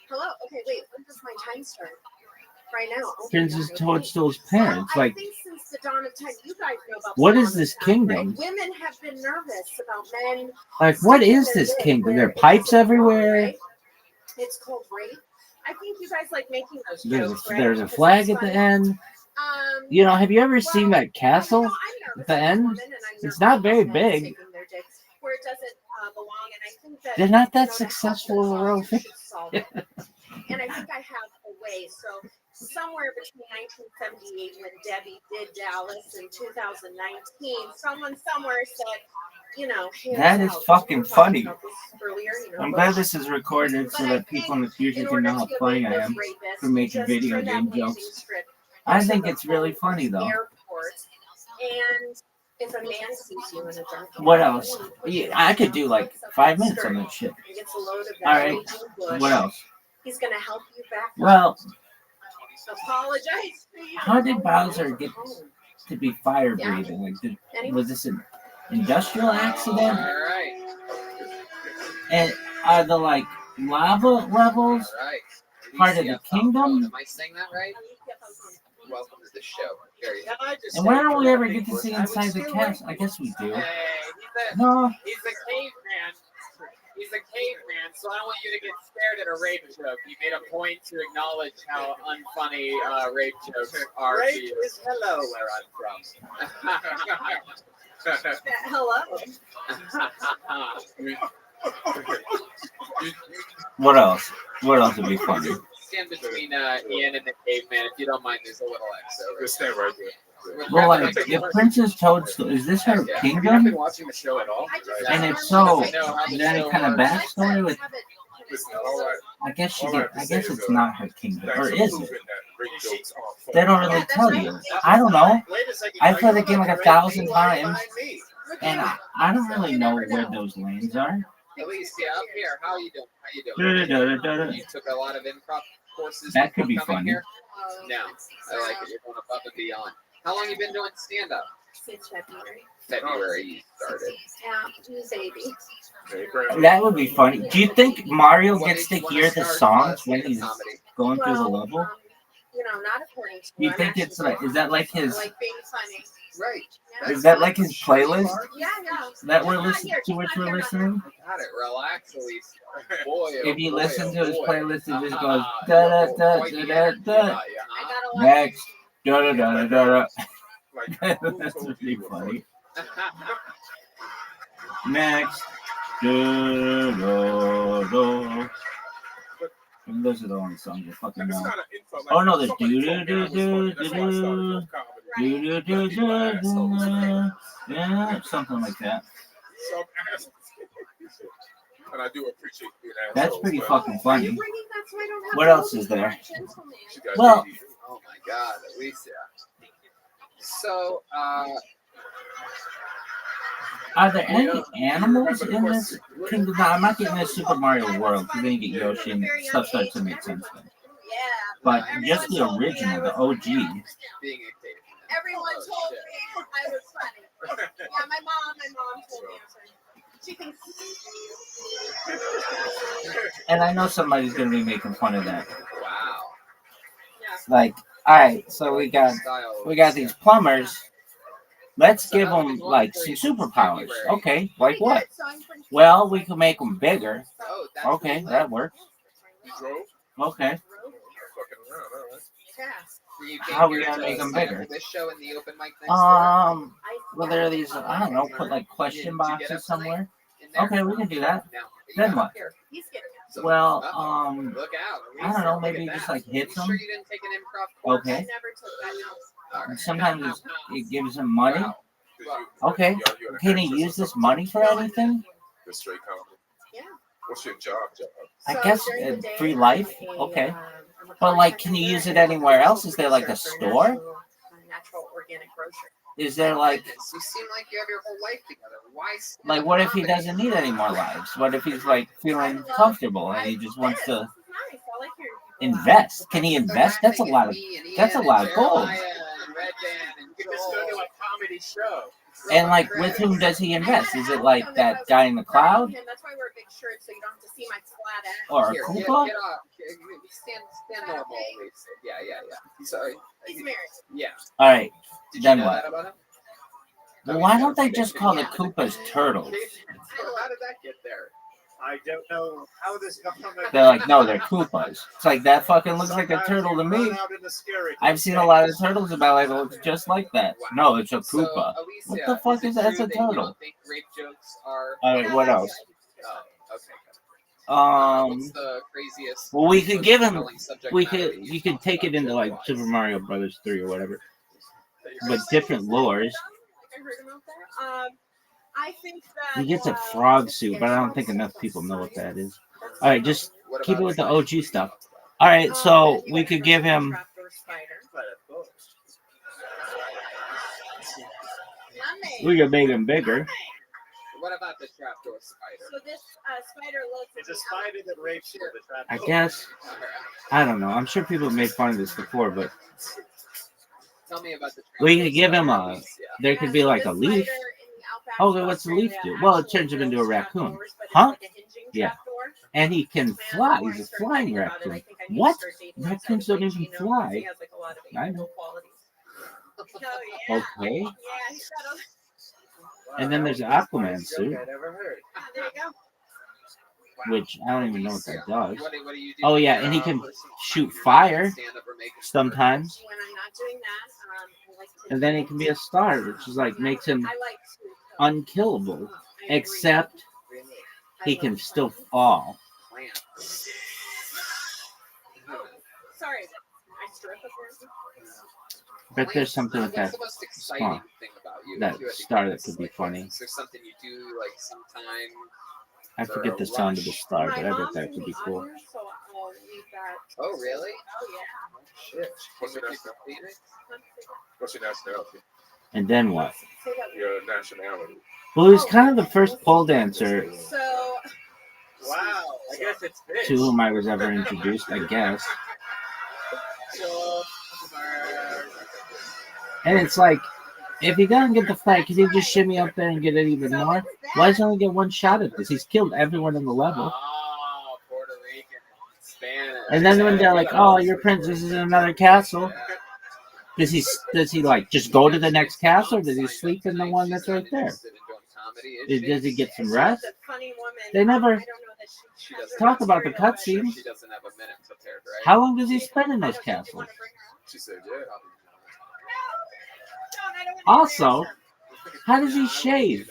Hello. Okay, wait. When does my time start? Right now. Okay, Princess okay. Toadstool's parents? I Like, think since the dawn of time, you guys know about what the is dawn this of time, kingdom? right? Women have been nervous about men. Like, what sticking is their this dick kingdom? where There are it pipes doesn't belong, everywhere. right? It's called rape. I think you guys like making those There's jokes, a, right? there's a Because flag it's at the funny. end. You know, have you ever seen that castle I'm at the end? woman and I'm It's nervous not very about men big. sticking their dicks where it doesn't belong, and I think that They're not that you know, to help successful them overall. solve it, you should solve it. And I think I have a way. So somewhere between 1978 when Debbie did Dallas and 2019, someone somewhere said, you know, hands That is out. fucking We talked funny. about this earlier, you know, I'm but- glad this is recorded so but I that people in the future in can order know how to funny I avoid am those rapists, for making just video turn that game landing jokes. strip I into think the it's really funny though. airport. And if a man sees you in a dark What alley, else? he puts Yeah, his I could hand do up, like picks up 5 that minutes on skirt, that shit. and gets a load of that All right. raging bush. What else? He's gonna help you back up. Well, Apologize to you. how did Bowser get to be fire breathing? Like, was this an industrial accident? All right. And are the like lava levels All right. part of the Alicia Falcone. kingdom? Am I saying that right? Welcome to the show. Very And why don't we ever get to see inside the castle? I guess we do. Hey, No. he's a caveman. He's a caveman, so I don't want you to get scared at a rape joke. You made a point to acknowledge how unfunny rape jokes are to Rape you. is hello where I'm What else? What else would be funny? Stand between Ian and the caveman. If you don't mind, there's a little extra. Just stand right there. Well, like, if Princess Toadstool, is this her Have you been kingdom? watching the show at all? And if so, is there any kind of backstory with? I guess it's not her kingdom, or is it? They don't really tell you. I don't know. I played the game like 1,000 times, and I don't really know where those lanes are. Alicia, up here. How you doing? How you doing? Da-da-da-da-da. You took a lot of improv courses. That could before be coming funny. Here? No, I like it. You're going above and beyond. How long you been doing stand-up? Since February. February you started. Yeah, new baby. That would be funny. Do you think Mario What gets made to you hear wanna the start, songs when stand-up he's comedy? going through the Well, level? You know, not according to You I'm think actually it's like, very is that like funny. his, I like being funny. Right. Yeah. is that like his playlist Yeah, yeah. that we're Just not listening here, to, just which not we're here, not listening? Got it. Relax, Elise. Boy, oh If you boy, listen oh to his boy. playlist, it just goes Ah, da you da have da quite da the da energy da. about you, huh? I got a lot Next, da da da da da. Like, who That's told you pretty you were funny. funny? Next, da da da. And those are the only songs I fucking Like, it's know. not an insult. Oh Like, no, the somebody do told do me I do was funny. do That's why I started do doing comedy. do do Let do people assholes. do. Yeah, something like that. Some assholes. And I do appreciate being assholes. That's pretty but fucking funny. Bringing that so I don't have What to else go is to there? a gentleman. she got Well, ADD. Oh my God, Alicia. So, are there any animals in this Kingdom? No, I'm not getting this Super Mario World because then you get Yoshi and stuff starts to make sense then. Yeah. But just the original, the OG. being a kid. Everyone told me I was funny. Yeah, my mom told me I was funny. She thinks. And I know somebody's gonna be making fun of that. Wow. Like, all right, so we got these plumbers. Let's give them like some superpowers. Okay, like what? Well, we can make them bigger. Okay, that works. You drove? Okay, Fucking around, all right. how are we gonna make them bigger? This show in the open mic next Well, there are these. I don't know. Put like question boxes somewhere. Okay, we can do that. Then what? Well, Look out. I don't know. Maybe just like hit them. Sure you didn't take an improv course? Okay. Never took that note. Sometimes it gives them money. Wow. Okay. You're an Can he actress or use this something? money for anything? The straight comedy. Yeah. What's your job? I guess free life. Okay. But like, can you use it anywhere else? Is there like a store? Natural organic grocery. Is there like, You seem like you have your whole life together. Why? like, what if he doesn't need any more lives? What if he's like feeling comfortable and he just wants to Nice. I like your. invest? Can he invest? That's a lot of gold. You just go to a comedy show. And like, with whom does he invest? Is it like that guy in the cloud? That's why I wear a big shirt so you don't have to see my flat ass. Or a Here, Koopa? get off. Stand normal, please. Yeah. Sorry. He's married. Yeah. All right. Did Then you know what? that about him? Well, why don't they just call the Koopas turtles? How did that get there? I don't know how this got from They're like, no, they're Koopas. It's like, that fucking looks like a turtle to me. I've seen a lot of turtles in my life that look just like that. No, it's a So, Koopa. Alicia, What the fuck is that? That's true a that you turtle. don't think rape jokes are? All right, what else? Oh, okay. What's Um, the craziest? well, we could give him, compelling subject we matter could, that you could take it into like Super Mario Brothers 3 or whatever, but different lores. I heard about that. I think that He gets a frog suit, but I don't think enough people know what that is. All right, just keep it with the OG stuff. All right, so we could give him. We could make him bigger. What about the trapdoor spider? So this spider looks. It's a spider that rapes you. The trap. I guess. I don't know. I'm sure people have made fun of this before, but Tell me about the. we could give him a. There could be like a leaf. Oh, then what's the leaf do? Well, it turns him into a raccoon. Huh? Yeah. And he can fly. He's a flying raccoon. What? Raccoons don't even fly. I know. Okay. And then there's an Aquaman suit, which I don't even know what that does. Oh yeah, and he can shoot fire sometimes. And then he can be a star, which is like makes him unkillable, except he can still fall. Sorry, I strip up. But there's something with that What's the most star, exciting thing about you? that If you had to star that guess, could be like, funny. Is there something you do like sometime? I forget the sound of the star, but I bet that could be cool. So I'll leave that. Oh really? Oh yeah. Shit. What's your nationality? What's your nationality? And then what? Your nationality. Well, he's kind of the first pole dancer So. Wow. I guess it's this. to whom I was ever introduced, I guess. And it's like, If he doesn't get the fight, can he just shimmy up there and get it even more? Why does he only get one shot at this? He's killed everyone in the level. Oh, Puerto Rican, Spanish. And then when they're like, "Oh, your princess is in another castle," does he like just go to the next castle, or does he sleep in the one that's right there? Does he get some rest? They never talk about the cutscenes. She doesn't have a minute prepared, right? How long does he spend in those castles? She said, yeah. Also, how does he shave?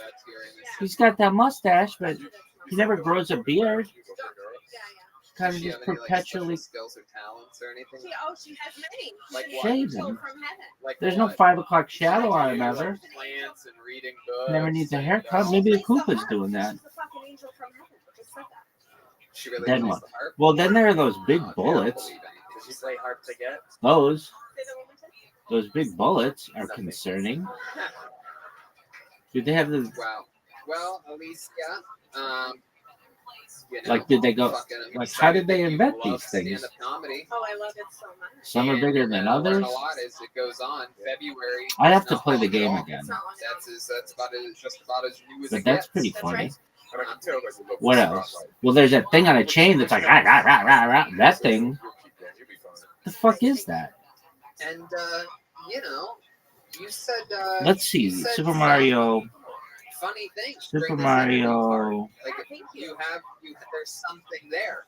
He's got that mustache, but he never grows a beard. Kind of just perpetually skills or talents or anything. She has many. Like shaving. Like There's no 5 o'clock shadow on him ever. Plants and reading books. Never needs a haircut. Maybe the Koopa's doing that. She really Then plays what? the harp. Well, then there are those big bullets. Did you play hard to get? Those big bullets are concerning. Do they have the Wow. Well, Alicia, you know, like? Did they go? Like, how did they invent these things? comedy. Oh, I love it so much. Some are bigger than others. A lot as it goes on. February. I have to play the game again. That's about as just about as new as But it that's gets. pretty funny. And I can tell there's a little What else? Well, there's that thing on a chain that's like rah, rah, rah, rah, rah. That thing. The fuck is that? And you know, you said. Let's see. you said Super some Mario. Funny things. Super during this interview part. Mario. Like there's something there.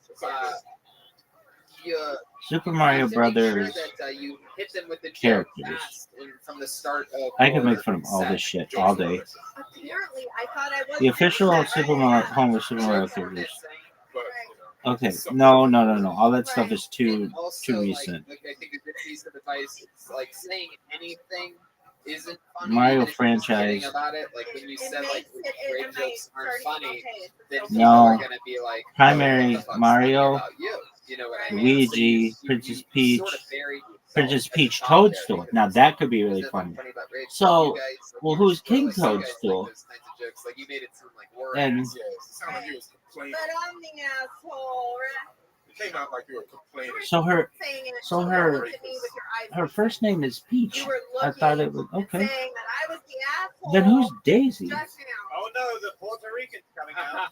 Super Mario you have to make sure Brothers that, you hit them with the joke characters. fast and from the start of I could make your fun of all set. this shit all day. Apparently, I thought I was The official Super Mario Home with Super Mario characters. Okay, no. All that stuff is too recent. Like I think a good piece of advice is like saying anything isn't funny. Mario even if you're just franchise. kidding about it. Like when you said like great jokes aren't funny, then people No. are gonna be like Primary what the fuck's Mario, funny about you? You know what I mean? Luigi, Princess Peach, Princess Peach Toadstool. Now that could be really funny. So, well, who's King Toadstool? Like you made it seem like And It sounded like you was complaining. But I'm the asshole, right? It came out like you were complaining. so her first name is Peach. I thought it was okay. Then who's Daisy? Oh no, the Puerto Rican's coming out.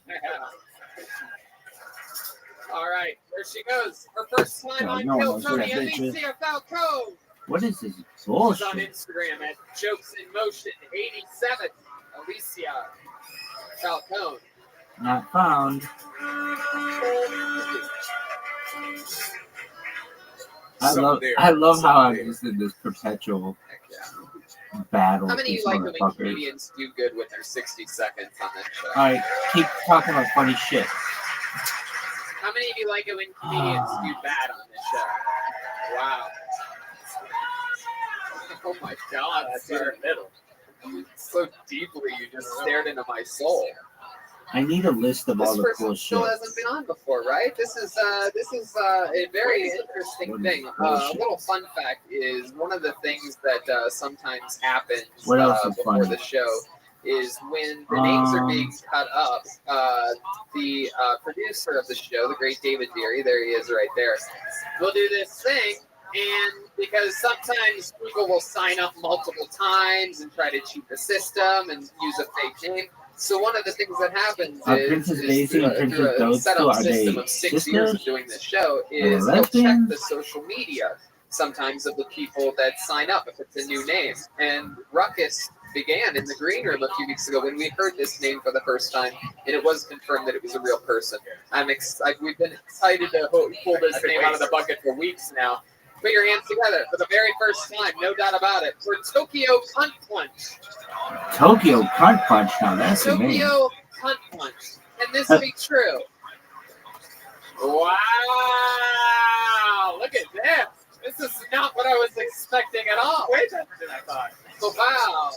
All right, there she goes. Her first time on no one Kill knows who Tony, that bitch is. Alicia Falcone. What is this She's on bullshit? Instagram at Jokes in Motion 87. Alicia Falcone. Not found. I love how I'm just in this perpetual battle. How many with you like these when motherfuckers. comedians do good with their 60 seconds on this show? All right, keep talking about funny shit. How many of you like it when comedians do bad on this show? Wow. Oh my God, sir. So deeply, you just stared into my soul. I need a list of all This the person cool still shit. hasn't been on before, right? This is a very interesting thing. A little fun fact is one of the things that sometimes happens What else is before funny? the show is when the names are being cut up. The producer of the show, the great David Deary, there he is right there, will do this thing. And because sometimes people will sign up multiple times and try to cheat the system and use a fake name. So one of the things that happens Princess Daisy and through Princess a Toadstool, setup are they system of 6 years of sisters? doing this show Are is they they'll check lesbians? the social media sometimes of the people that sign up if it's a new name. And Ruckus began in the green room a few weeks ago when we heard this name for the first time, and it was confirmed that it was a real person. We've been excited to pull this name out of the bucket for weeks now. Put your hands together for the very first time, no doubt about it, for Tokyo Cunt Punch. Tokyo Cunt Punch. Now that's a name. Tokyo Cunt Punch. Can this be true? Wow! Look at this. This is not what I was expecting at all. Way better than I thought. Wow.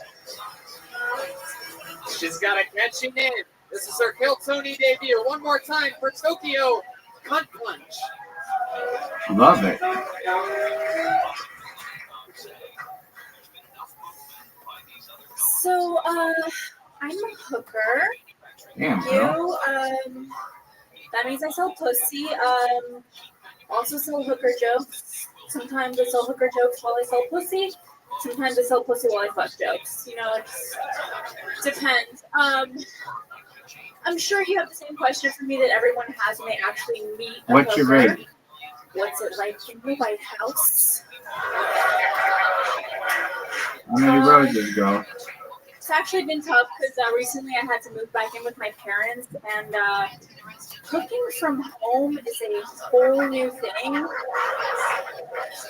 She's got a catchy name. This is her Kill Tony debut. One more time for Tokyo Cunt Punch. Love it. So, I'm a hooker. Damn, girl. That means I sell pussy. Also sell hooker jokes. Sometimes I sell hooker jokes while I sell pussy. Sometimes I sell pussy while I fuck jokes. You know, it depends. I'm sure you have the same question for me that everyone has when they actually meet a What's your hooker. rate? What's it like in the White House? How many roses go? It's actually been tough because recently I had to move back in with my parents, and cooking from home is a whole new thing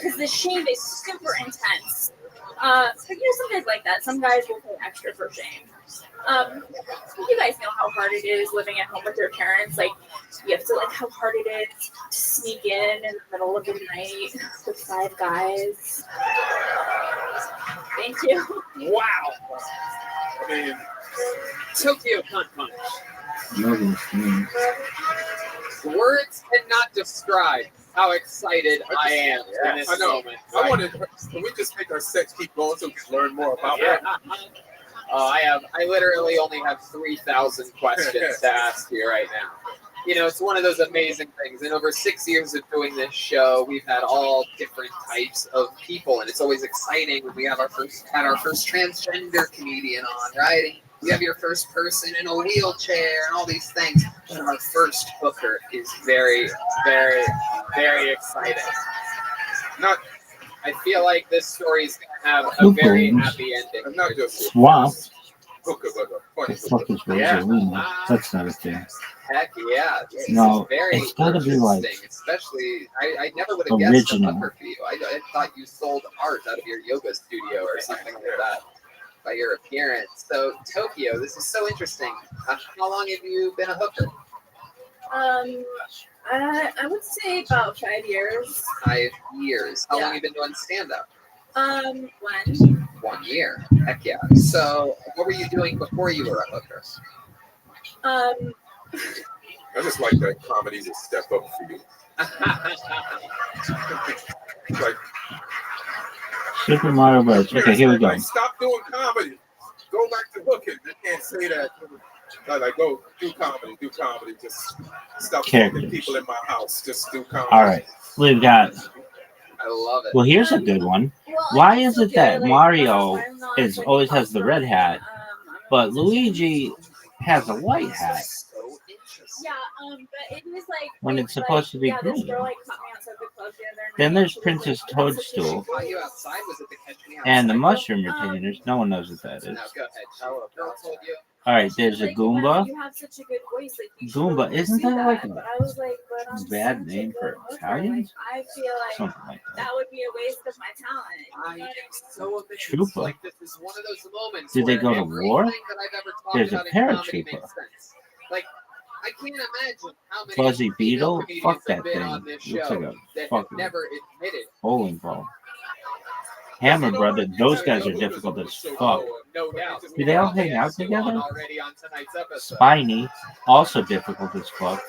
because the shame is super intense. But you know, some guys like that. Some guys will pay extra for shame. You guys know how hard it is living at home with your parents. Like, you have to like how hard it is to sneak in the middle of the night with 5 guys. Thank you. Wow. I mean, Tokyo Cunt Punch. Words cannot describe how excited I am in this I know. moment. I wanted. Can we just make our sex keep going so we can learn more about it? I literally only have 3,000 questions to ask you right now. You know, it's one of those amazing things. In over 6 years of doing this show, we've had all different types of people, and it's always exciting when we have our first transgender comedian on, right? You have your first person in a wheelchair and all these things. And our first hooker is very, very, very exciting. I feel like this story is going to have a very happy ending. I'm not just Swamp. hooker, but a funny The fuck is Rosalina? That's not a thing. Heck yeah. This No, is very it's gotta be like interesting, especially, I never would have guessed a original. hooker for you. I thought you sold art out of your yoga studio or something like that by your appearance. So, Tokyo, this is so interesting. How long have you been a hooker? I would say about 5 years. 5 years. How long Yeah. have you been doing stand-up? When? 1 year. Heck yeah. So, what were you doing before you were a hooker? I just like that comedy's a step up for you. Like, Super Mario Bros. Okay, here we go. like, stop doing comedy. Go back to hooking. You can't say that. Like, go do comedy. Just stop Characters. fucking people in my house. Just do comedy. All right, we've got. I love it. Well, here's a good one. Why is it that Mario always has the red hat, but Luigi has a white hat Yeah, but it was like when it's supposed to be this green? girl like caught me outside the club the other night. Then there's She was Princess like, Toadstool Caught you outside? Was it the Catch Me Outside? and the Mushroom Retainers. No one knows what that is. No, go ahead. Girl told you. All right, there's a like, Goomba. You have such a good voice. Like, you should Goomba, really isn't do that like But I was like, but I'm bad such a name good for hooker. Italians? Like, I feel like Something like that. that would be a waste of my talent. I am so amazed. Trooper. Like, this is one of those moments Did they where go to war? everything that I've ever talked There's a about in comedy paratrooper. makes sense. Like, I can't imagine how many Fuzzy female Beetle? comedians Fuck have that been thing. on this Looks show like a that have fucking never admitted. bowling ball. Hammer Brother, those guys are difficult as fuck. No doubt. Do they all hang out together? Already on tonight's episode. Spiny, also difficult as fuck.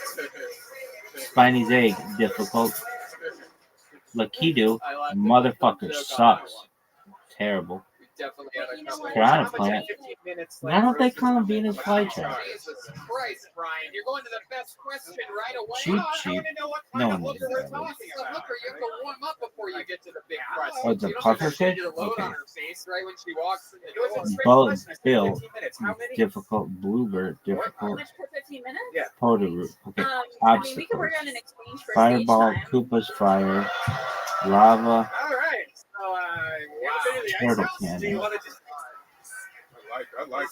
Spiny's egg, difficult. Lakitu, motherfucker sucks. Terrible. Definitely had a couple. Piranha Plant. Why don't they call him Venus Flytrap? Jesus Christ, Brian. You're going to the best question right away. Cheap, I cheap. want to know what No kind one of knows hooker we're that. talking about. Hooker, you have to warm up before you get to the big question. Oh, it's a You don't just pufferfish? your load Okay. on her face right when she walks in the door. Bullet Bill, difficult. Bluebird, How difficult. much per 15 minutes? Yeah. Podaroo, okay. I mean, we could Obstacles. work on an exchange for Fireball, stage time. Koopa's Fire, Lava, All right. So, Turtle do you Cannon. want to just? I like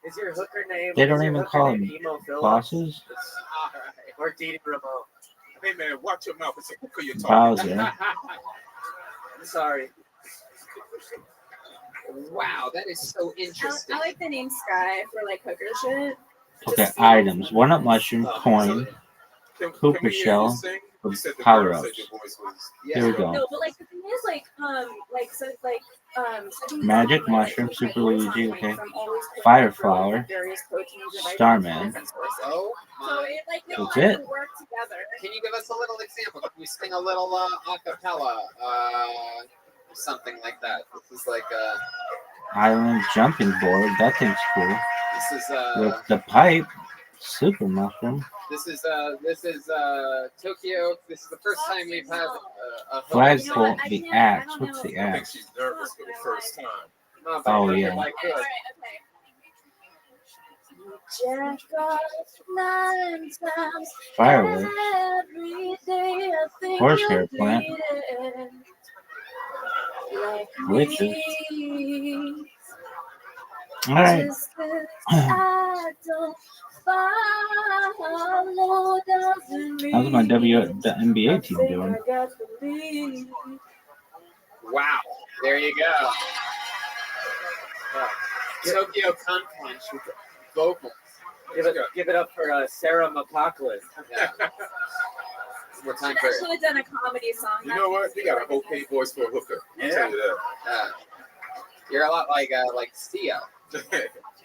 Is your hooker name? They don't is your even hooker call name them Emo Phillips? bosses. Or Dee Ramone? Hey man, watch your mouth. It's a hooker you're talking Bowser. I'm sorry. Wow, that is so interesting. I like the name Sky for like hooker shit. Okay, items. One up mushroom, coin, Koopa shell, power ups. Here we go. No, but like the thing is, Magic mushroom, Super Luigi, okay. Fire flower, Starman. Oh, So it like they That's all it. work together. can you give us a little example? Can we sing a little acapella? Something like that. This is like Island jumping board. That thing's cool. this is With the pipe. Super mushroom. This is Tokyo. This is the first time we've had a Flagpole. The axe. What's the I think axe? she's nervous for the first time. No, but Oh, I yeah. like good. Jack off 9 times Firewood. every day. I think Horsehair you're plant. bleeding like Witches. me. All right. Just 'cause I don't follow doesn't mean How's my WNBA team doing? I got to leave. Wow. There you go. Tokyo Con Punch with vocals. Give it up for Sarah McLachlan. Yeah. More time I for should have done a comedy song. You know what? You got an okay voice for a hooker. I'll tell you You're a lot like Sia.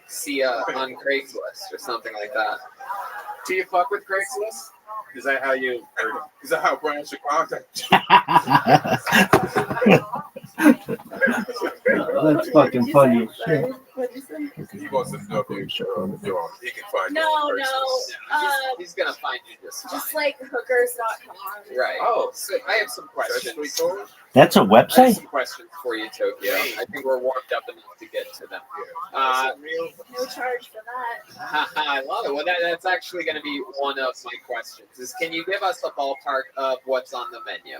Sia on Craigslist or something like that. Do you fuck with Craigslist? Is that how you? Is that how Brian should contact That's fucking funny as shit. He wants to know if he can find No. He's gonna find you just fine. Just like hookers.com. Right. Oh, so I have some questions. That's a I have website? some questions for you, Tokyo. I think we're warmed up enough to get to them. No charge for that. I love it. Well, that's actually going to be one of my questions. Is can you give us a ballpark of what's on the menu?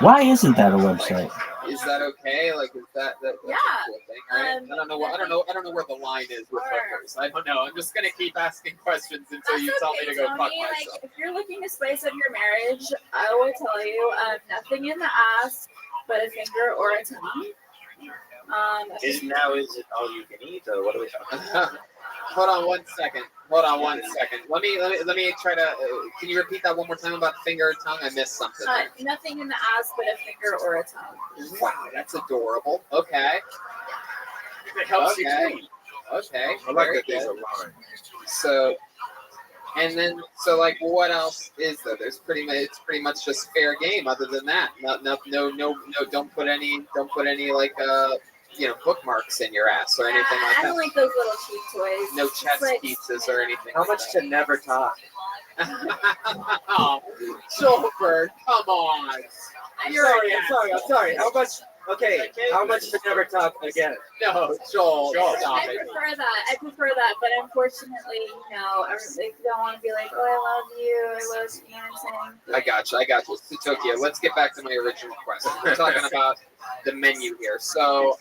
Why isn't that a website? Is that okay? Like, is that that's Yeah. a cool thing, right? Um, I don't know. I don't know where the line is with Sure. hookers. I don't know. I'm just going to keep asking questions until you tell me to go fuck Tony. myself. Like, if you're looking to spice up your marriage, I will tell you, nothing in the ass but a finger or a tongue. Is it all you can eat, or what are we talking about? Hold on 1 second. Let me try to. Can you repeat that one more time about finger or tongue? I missed something. Nothing in the ass but a finger or a tongue. Wow, that's adorable. Okay. It helps you Okay. clean. Okay. I like very that there's a good. line. So, and then like, what else is there? It's pretty much just fair game. Other than that, no. Don't put any like bookmarks in your ass or anything like I that. don't like those little cheap toys. No It's chest like- pizzas or anything. How much to never talk? Oh, Schulberg, come on. I'm sorry. How much? Okay, how much to never talk again? No, Joel, stop I it. prefer that, but unfortunately, they don't want to be like, oh, I love you, you know what I'm saying? I got you. So, Tokyo, let's get back to my original question. We're talking about the menu here. So,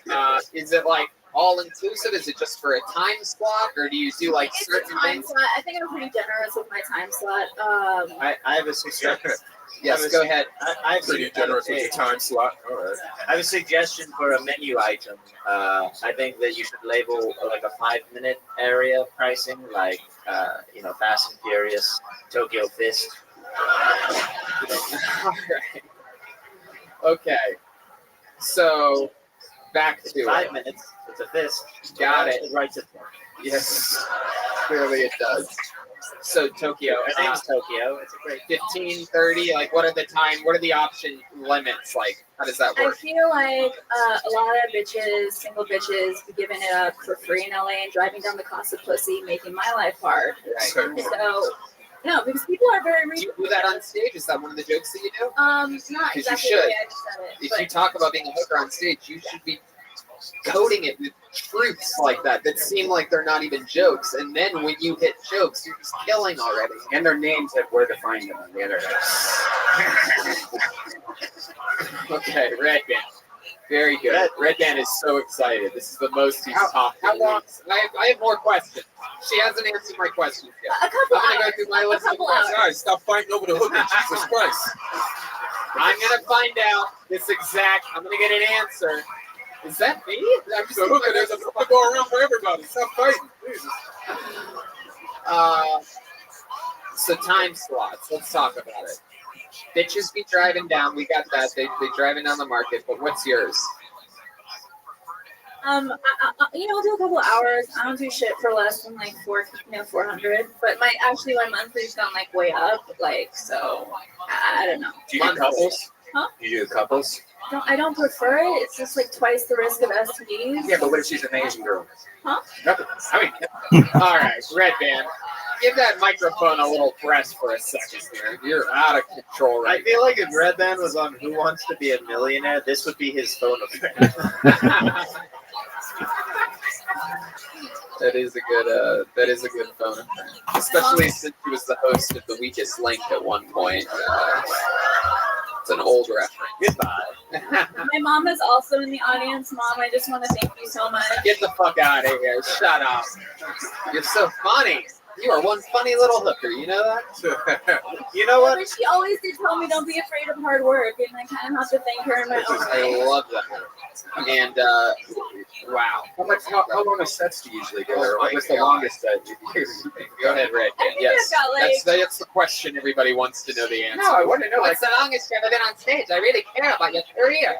is it like all inclusive? Is it just for a time slot, or do you do like It's a certain time things? slot. I think I'm pretty generous with my time slot. I have a suggestion. Yes, go ahead. I have Pretty generous with your time slot. All right. I have a suggestion for a menu item. I think that you should label like a 5-minute area pricing, like Fast and Furious, Tokyo Fist. All right. Okay. So, back to 5 minutes. It's a fist. Got it. It writes it. Yes, clearly it does. So Tokyo, Her name's Tokyo. It's a great 15, 30, like what are the option limits? Like, how does that I work? feel like a lot of bitches, single bitches, be giving it up for free in LA and driving down the cost of pussy, making my life hard. Right. So, no, because people are very Do you do that on stage? Is that one of the jokes that you do? not you exactly the should. way I just said it. If but you talk about being a hooker on stage, you should be coding it with truths like that seem like they're not even jokes. And then when you hit jokes, you're just killing already. And their names have where to find them on the internet. Okay, Red Band. Very good. Red Band is so excited. This is the most he's talked. How long? I have more questions. She hasn't answered my questions yet. a couple I'm gonna hours. go through my A list of couple questions. All right, stop fighting over the hooker. Jesus Christ. I'm gonna find out this exact. I'm gonna get an answer. Is that me? I'm just The hooker, there's a hooker go around for everybody. Stop fighting. Jesus. So time slots. Let's talk about it. Bitches be driving down. We got that. They driving down the market. But what's yours? I'll do a couple hours. I don't do shit for less than like 400. But my monthly's gone like way up. Like, so I don't know. Do you do couples? Huh? You do couples? I don't prefer it. It's just like twice the risk of STDs. Yeah, but what if she's an Asian girl? Huh? Nothing. I mean, All right, Red Band. Give that microphone a little press for a second here. You're out of control right I feel like if Red Band was on Who Wants to Be a Millionaire, this would be his phone friend. That is a good phone, especially since he was the host of The Weakest Link at one point. It's an old reference. Goodbye. My mom is also in the audience. Mom, I just want to thank you so much. Get the fuck out of here. Shut up. You're so funny. You are one funny little hooker. You know that? You know what? But she always did tell me don't be afraid of hard work, and I kind of have to thank her in my own way. I love that. And wow. How long a sets do you usually go? Or my what's the God. longest that you Go ahead, Red. I think Yes. I've got, like- That's the question everybody wants to know the answer. No, I want to know. What's the longest you've ever been on stage? I really care about your career.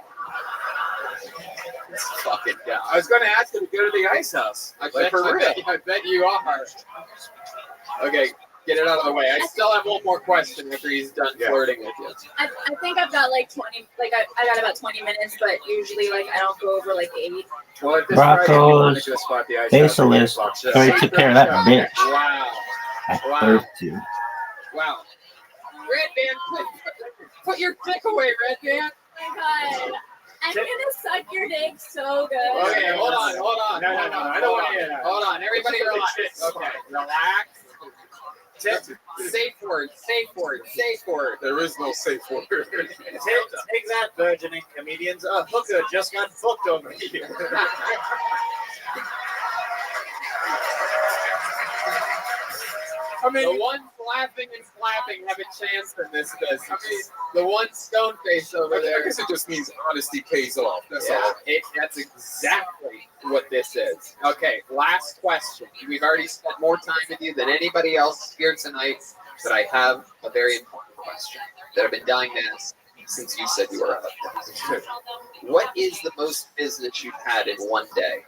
It's fucking dumb. I was going to ask you to go to the ice house. I bet you are. Okay, get it out of the way. I still have one more question after he's done flirting with you. I think I've got like 20, like I got about 20 minutes, but usually like I don't go over like 8. Well, at this Friday, if you wanted Broncos, to spot the ice house, Basilist. Already took care of that bitch. Wow. I birthed you. Wow. Red Band, put your dick away, Red Band. Oh my god. I'm gonna suck your dick so good. Okay, hold on. No, I don't want to hear that. Hold on, everybody relax. Okay, relax. Safe word. There is no safe word. Take that, burgeoning comedians. A hooker just got booked over here. I mean, the ones laughing and clapping have a chance in this business. I mean, the one stone face over I there. guess it just means honesty pays off. That's Yeah, all. that's exactly what this is. Okay, last question. We've already spent more time with you than anybody else here tonight, but I have a very important question that I've been dying to ask since you said you were up. What is the most business you've had in one day?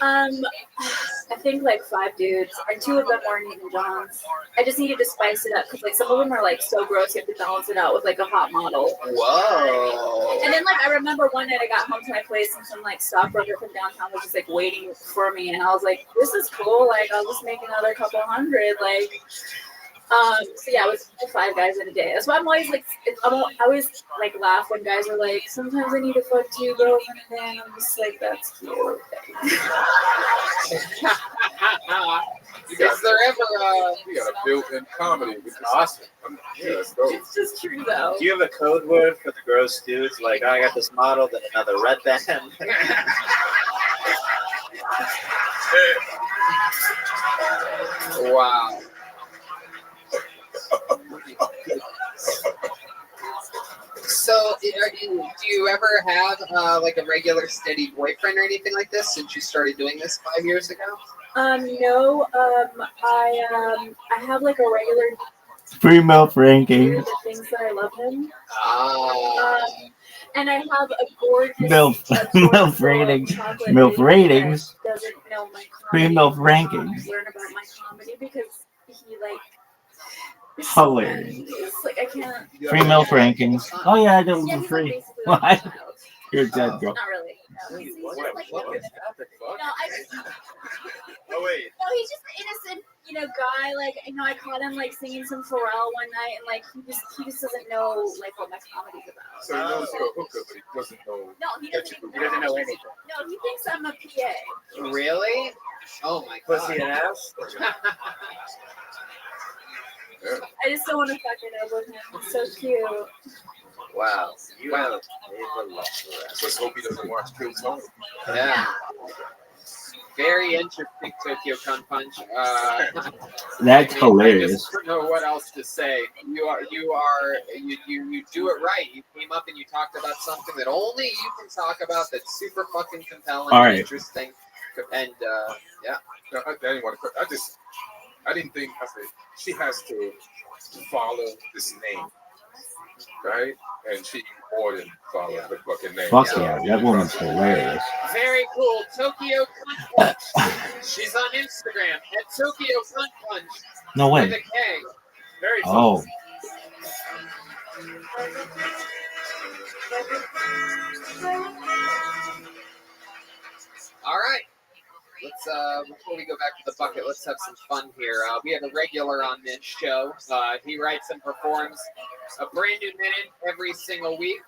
I think like 5 dudes, and 2 of them weren't even Johns. I just needed to spice it up because like some of them are like so gross, you have to balance it out with like a hot model. Whoa. And then like I remember one night I got home to my place and some like stockbroker from downtown was just like waiting for me, and I was like, this is cool. Like I'll just make another couple hundred. Like, so yeah, it was 5 guys in a day. That's why I'm always like, I always like laugh when guys are like, sometimes I need to fuck 2 girls in a day. And I'm just like, that's cute. Is there ever You got a built-in comedy, which is awesome. Yeah, that's dope. It's just true though. Do you have a code word for the gross dudes? Like, I got this model, then another Red Band. Wow. So, do you ever have like a regular steady boyfriend or anything like this since you started doing this 5 years ago? No. I have like a regular Free milk ranking. dude that thinks that I love him. Ah. And I have a gorgeous MILF ratings. MILF ratings. Doesn't know my Free comedy. milk rankings. Learn about my comedy because he like. is Hilarious. It's like I can't. Free milk rankings. Oh yeah, I do them Yeah, for he's free. like basically like What? a child. You're dead, girl. Not really. No, he's just like What is happening? Oh, wait. No, he's just an innocent, guy. Like, I caught him like singing some Pharrell one night, and like he just doesn't know like what my comedy's about. So he knows you're a hooker, but he doesn't know. No, he that doesn't. you He doesn't know anything. No, he thinks I'm a PA. Really? Oh my god. Pussy and ass? I just don't want to fuck it up with him. He's so cute. Wow. You have a Let's hope he doesn't watch Kill Tony. Yeah. Very interesting, Tokyo Kun Punch. That's I hilarious. just don't know what else to say. You do it right. You came up and you talked about something that only you can talk about. That's super fucking compelling All and right. interesting. And yeah. No, I didn't want to. I didn't think. I said she has to follow this name, right? And she more than follow the fucking name. Fuck yeah, that woman's hilarious. Very cool. Tokyo Kun Punch. She's on Instagram at Tokyo Kun Punch. No way. With a K. Very fun. Oh. All right. let's before we go back to the bucket, let's have some fun here. We have a regular on this show. He writes and performs a brand new minute every single week.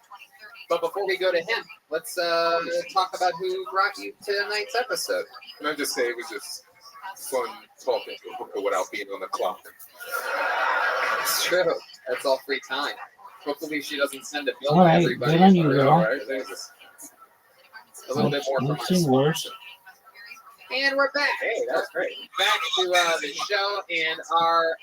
But before we go to him, let's talk about who brought you to tonight's episode. Can I just say it was just fun talking to a hooker without being on the clock. It's true. That's all free time. Hopefully she doesn't send a bill All to right, everybody. good on you, All girl. right, a little bit more from I've seen our worse. And we're back. Hey, that's great. Back to the show, and our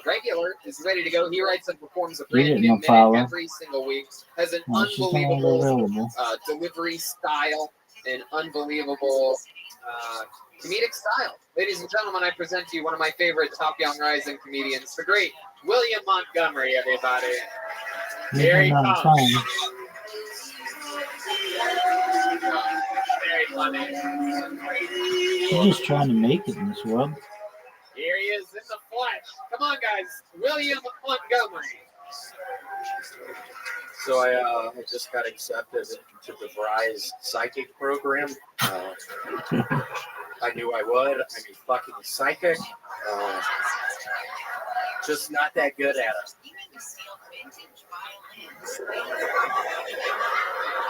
regular is ready to go. He writes and performs a You brand didn't new know minute follow. every single week. Has an No, she's no longer unbelievable available. delivery style, an unbelievable comedic style. Ladies and gentlemen, I present to you one of my favorite Top Young Rising comedians, the great William Montgomery, everybody. Here he Even on comes. time. Very funny. She's just trying to make it in this world. Here he is in the flesh. Come on, guys. William Montgomery. So I just got accepted into the Verizon psychic program. I knew I would. I'm a fucking psychic. Just not that good at it.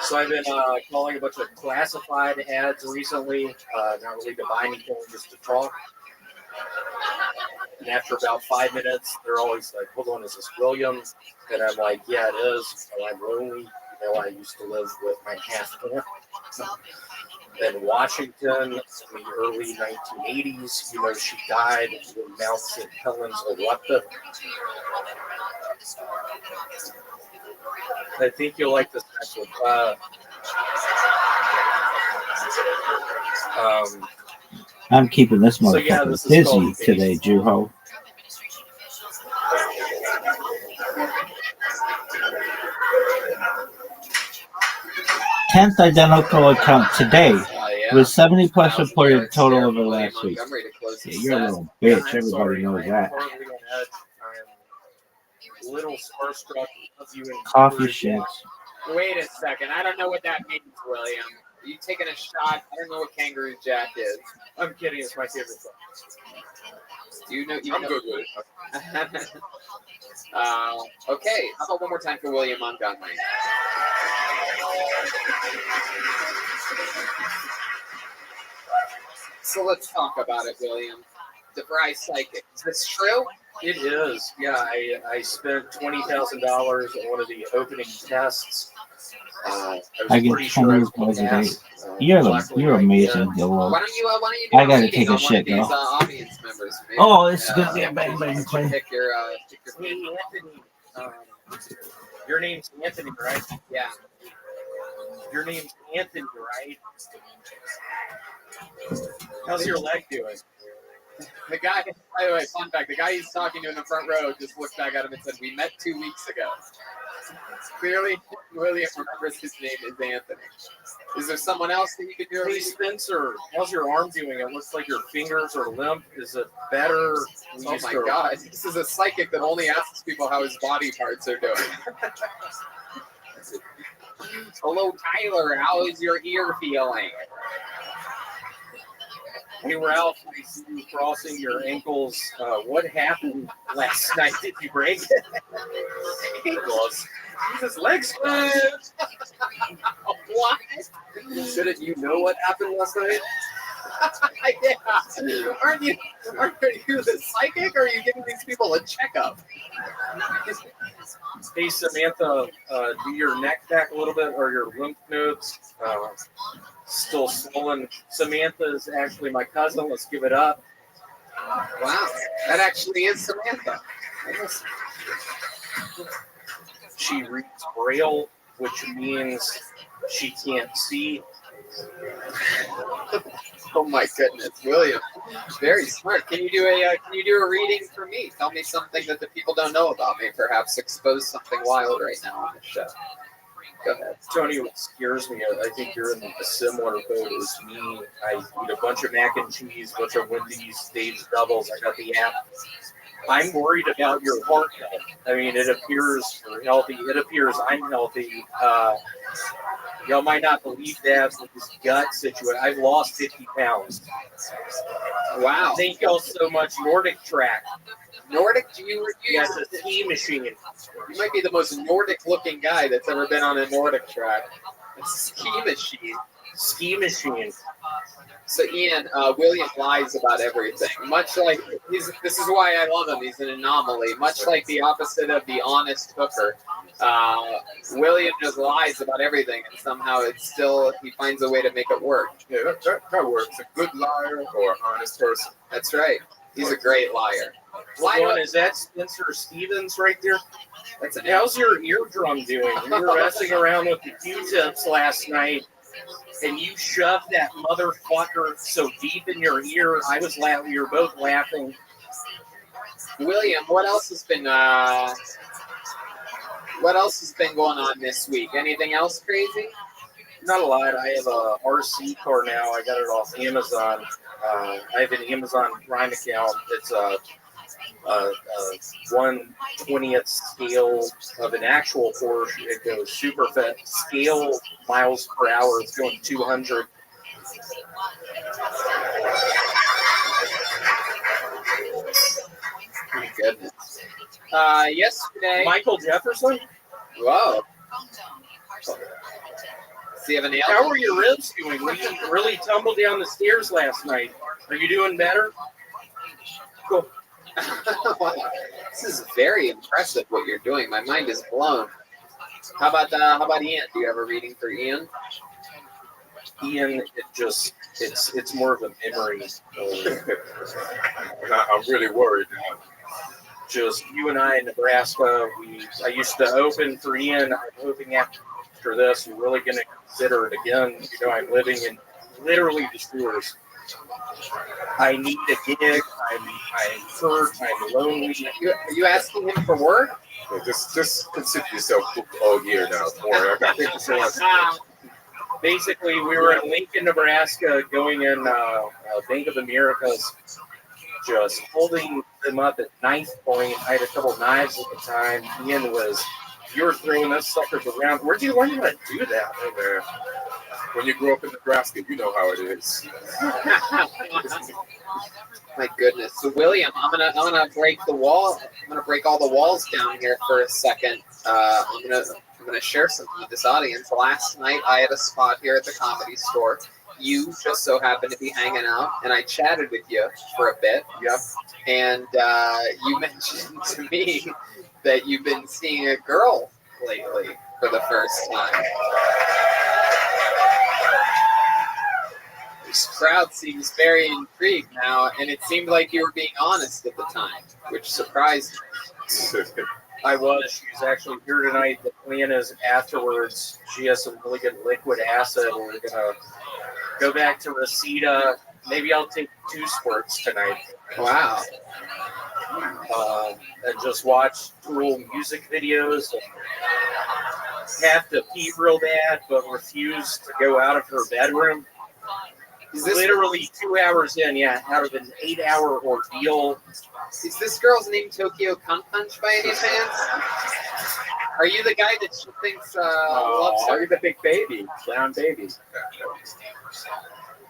So I've been calling a bunch of classified ads recently, not really to buy anything, just to talk. And after about 5 minutes, they're always like, hold on, is this William? And I'm like, yeah, it is. Oh, I'm lonely. You know, I used to live with my half-aunt in Washington in the early 1980s. You know, she died when Mount St. Helens erupted. I think you'll like this next one. I'm keeping this So, yeah, motherfucker this is busy called today, Juho. Tenth identical account today with 70 plus reported total over last week. Yeah, you're a little bitch. Everybody knows that. I'm a little starstruck of you in Coffee shits. Wait a second. I don't know what that means, William. Are you taking a shot? I don't know what Kangaroo Jack is. I'm kidding. It's my favorite song. Do you know? I'm good with it. Okay. How about one more time for William Montgomery? So let's talk about it, William. The Verizon psychic. Is this true? It is. Yeah, I spent $20,000 on one of the opening tests. I was get pretty sure I was going to pass. You're amazing, Gillo. Why don't you do I a gotta reading take a on one shit, of these though. audience members? Maybe, Oh, it's gonna be a bang bang play. Pick your Hey, Anthony. Your name's Anthony, right? Yeah. Your name's Anthony, right? How's your leg doing? The guy, by the way, fun fact, the guy he's talking to in the front row just looked back at him and said, "We met 2 weeks ago." Clearly, William remembers his name is Anthony. Is there someone else that you could do? Hey, Spencer, how's your arm doing? It looks like your fingers are limp. Is it better? Oh my God, this is a psychic that only asks people how his body parts are doing. Hello, Tyler. How is your ear feeling? Hey, Ralph, I see you crossing your ankles. What happened last night? Did you break it? Ankles? Jesus, legs smashed. What? Shouldn't you know what happened last night? Yeah. Aren't you the psychic, or are you giving these people a checkup? Hey, Samantha, do your neck back a little bit, or your lymph nodes still swollen? Samantha is actually my cousin. Let's give it up. Wow, that actually is Samantha. She reads Braille, which means she can't see. Oh my goodness, William, very smart. Can you do a reading for me? Tell me something that the people don't know about me. Perhaps expose something wild right now on the show. Go ahead, Tony. What scares me, I think you're in a similar boat as me. I eat a bunch of mac and cheese, a bunch of Wendy's, Dave's Doubles. I got the app. I'm worried about your heart health. I mean, it appears you're healthy. It appears I'm healthy. Y'all might not believe that with this gut situation. I've lost 50 pounds. Wow. Thank y'all so much. Nordic track. Nordic? You Yes, a ski machine. You might be the most Nordic-looking guy that's ever been on a Nordic track. It's a ski machine. Ski machine. So Ian, William lies about everything. Much like this is why I love him. He's an anomaly. Much like the opposite of the honest hooker. William just lies about everything, and somehow he finds a way to make it work. Yeah, that works. A good liar or an honest person. That's right. He's a great liar. One, is that Spencer Stevens right there? That's How's your eardrum doing? We were messing around with the Q-tips last night, and you shoved that motherfucker so deep in your ear. I was laughing. We were both laughing. William, what else has been going on this week? Anything else crazy? Not a lot. I have a RC car now. I got it off Amazon. I have an Amazon Prime account. It's a 1/20th scale of an actual Porsche. It goes super fast. Scale miles per hour. It's going 200. My goodness. Yesterday, Michael Jefferson. Whoa. Do you have a nail? How are your ribs doing? We really tumbled down the stairs last night. Are you doing better? Cool. This is very impressive what you're doing. My mind is blown. How about Ian? Do you have a reading for Ian? Ian, it's more of a memory. I'm really worried now. Just you and I in Nebraska. I used to open for Ian. I'm hoping after this, you're really going to consider it again. You know, I'm living in literally the sewers. I need a gig. I'm hurt. I'm lonely. Are you asking him for work? Yeah, just consider yourself booked all year now. Thank you so much. Basically, we were in Lincoln, Nebraska, going in Bank of America's, just holding them up at knife point. I had a couple knives at the time. Ian you were throwing those suckers around. Where'd you learn how to do that? Hey, man. When you grow up in Nebraska, you know how it is. My goodness. So William, I'm gonna break the wall. I'm gonna break all the walls down here for a second. I'm gonna share something with this audience. Last night I had a spot here at the Comedy Store. You just so happened to be hanging out, and I chatted with you for a bit. Yep. And you mentioned to me that you've been seeing a girl lately for the first time. This crowd seems very intrigued now, and it seemed like you were being honest at the time, which surprised me. I was. She's actually here tonight. The plan is afterwards. She has some really good liquid acid. We're going to go back to Reseda. Maybe I'll take 2 squirts tonight. Wow. And just watch cool music videos. And have to pee real bad, but refuse to go out of her bedroom. Is this literally 2 hours in, out of an 8-hour ordeal. Is this girl's name Tokyo Cunt Punch by any chance? Are you the guy that she thinks loves her? You're the big baby, brown baby.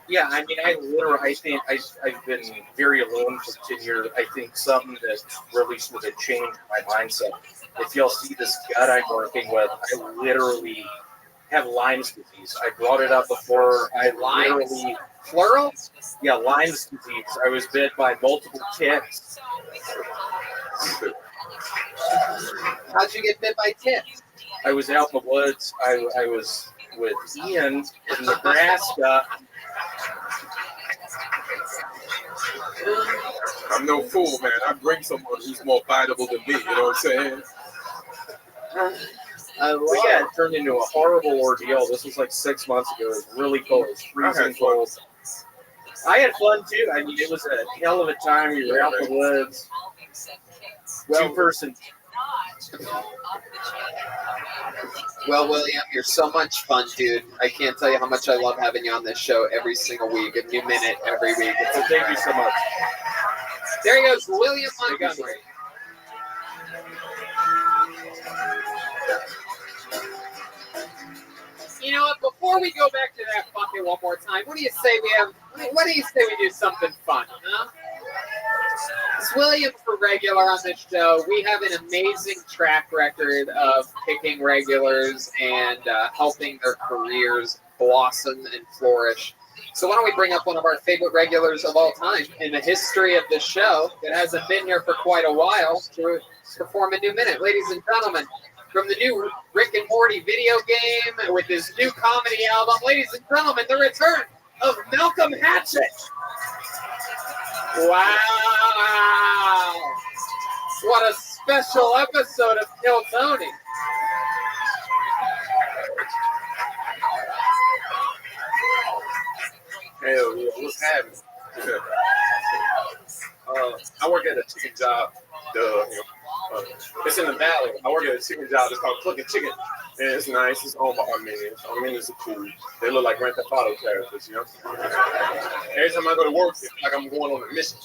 Yeah, I mean, I think I've been very alone for 10 years. I think something that really sort of changed my mindset. If y'all see this gut I'm working with, I literally have Lyme's disease. I brought it up before. Literally plural? Yeah, Lyme's disease. I was bit by multiple ticks. How'd you get bit by ticks? I was out in the woods. I was with Ian in Nebraska. I'm no fool, man. I bring someone who's more biteable than me. You know what I'm saying? It turned into a horrible ordeal. This was like 6 months ago. It was really cold. It was freezing cold. I had fun too. I mean, it was a hell of a time. We were out in the woods. 2-person. Well, William, you're so much fun, dude. I can't tell you how much I love having you on this show every single week, a new minute every week. Well, thank you so much. There he goes, William Montgomery. You know what? Before we go back to that bucket one more time, what do you say we do something fun, huh? As William for regular on this show, we have an amazing track record of picking regulars and helping their careers blossom and flourish. So why don't we bring up one of our favorite regulars of all time in the history of this show that hasn't been here for quite a while to perform a new minute. Ladies and gentlemen, from the new Rick and Morty video game with his new comedy album, ladies and gentlemen, the return of Malcolm Hatchett. Wow. What a special episode of Kill Tony. Hell yeah, what's happening? I work at a chicken job. It's in the valley. I work at a chicken job. It's called Cooking Chicken. And it's nice. It's owned by Armenians. Armenians are cool. They look like Grand Theft Auto characters, you know? Every time I go to work, it's like I'm going on a mission.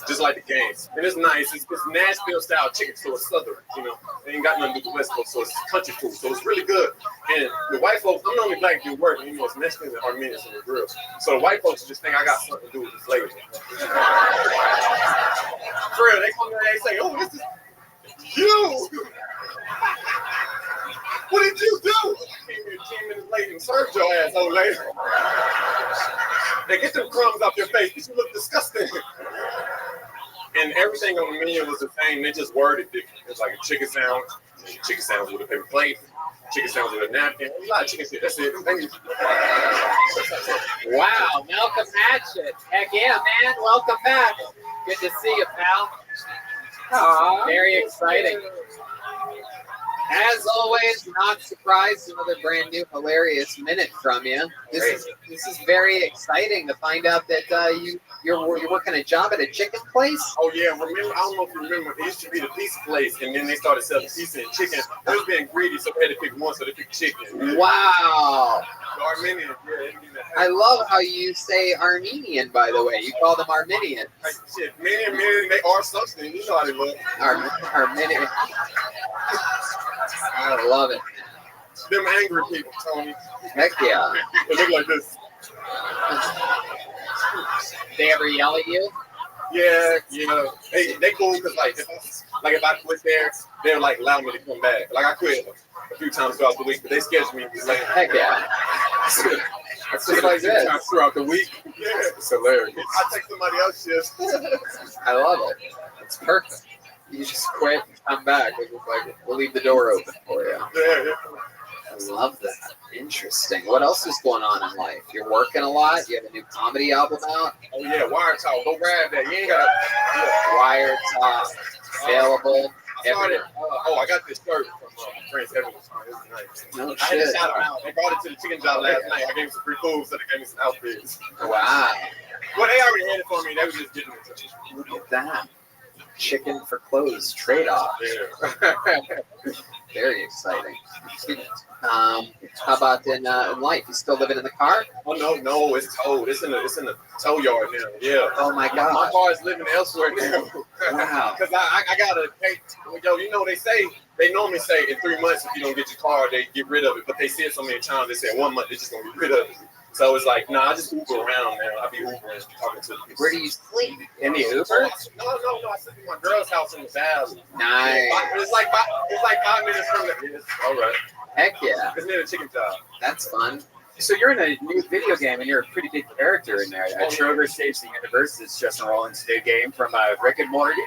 Just like the games. And it's nice. It's Nashville style chicken, so it's southern, you know. They ain't got nothing to do with the West Coast, so it's country food. So it's really good. And the white folks, I'm the only black dude working, you know, it's Mexicans and Armenians in the grill. So the white folks just think I got something to do with the flavor. For real, they come in and they say, oh, this is you. What did you do? I came here 10 minutes late and served your ass, old lady. They get them crumbs off your face because you look disgusting. And everything on the menu was the same. They just worded it. It's like a chicken sandwich with a paper plate, chicken sandwich with a napkin. A lot of chicken shit. That's it. Thank you. Wow, Malcolm Hatchett. Heck yeah, man. Welcome back. Good to see you, pal. Aww. Very exciting. As always, not surprised, another brand new hilarious minute from you. This is very exciting to find out that you're working a job at a chicken place. Oh yeah, remember? I don't know if you remember. It used to be the pizza place, and then they started selling pizza and chicken. They was being greedy, so they had to pick one, so they picked chicken. Wow. Armenian, yeah. I love how you say Armenian, by the way. You call them Armenian. Like, shit, Armenian, they are something. You know how they look. Armenian. I love it. Them angry people, Tony. Heck yeah. They look like this. They ever yell at you? Yeah, you know, they cool because if I quit there, they'll like allow me to come back. Like I quit a few times throughout the week, but they schedule me. Heck yeah. That's just like that. Times throughout the week. Yeah, it's hilarious. I take somebody else's shift. I love it. It's perfect. You just quit and come back. We'll leave the door open for you. Yeah. I love that. Interesting. What else is going on in life? You're working a lot. You have a new comedy album out. Oh yeah, Wire Talk. Go grab that. You ain't got Wire Talk available. I got this shirt from my friends. Everyone's nice. No I had to shit. shout them out. They brought it to the chicken job last night. I gave them some free food, so they gave me some outfits. Wow. Well, they already had it for me. They were just getting it to me. Look at that. Chicken for clothes trade-off. Yeah. Very exciting. How about in life? You still living in the car? Oh no, it's towed. It's in the tow yard now. Yeah. Oh my God. My car is living elsewhere now. Wow. Because I gotta pay. Yo, you know they normally say in 3 months if you don't get your car they get rid of it, but they said so many times they said 1 month they're just gonna get rid of it. So it's like, I just Uber around now. I be Ubering, talking to the people. Where do you sleep? In the Uber? No. I sleep in my girl's house in the valley. Nice. It's like 5 minutes from the. Yes. All right. Heck yeah. It's near the chicken job. That's fun. So you're in a new video game, and you're a pretty big character in there. Trover Saves the Universe is Justin Rollins' new game from Rick and Morty.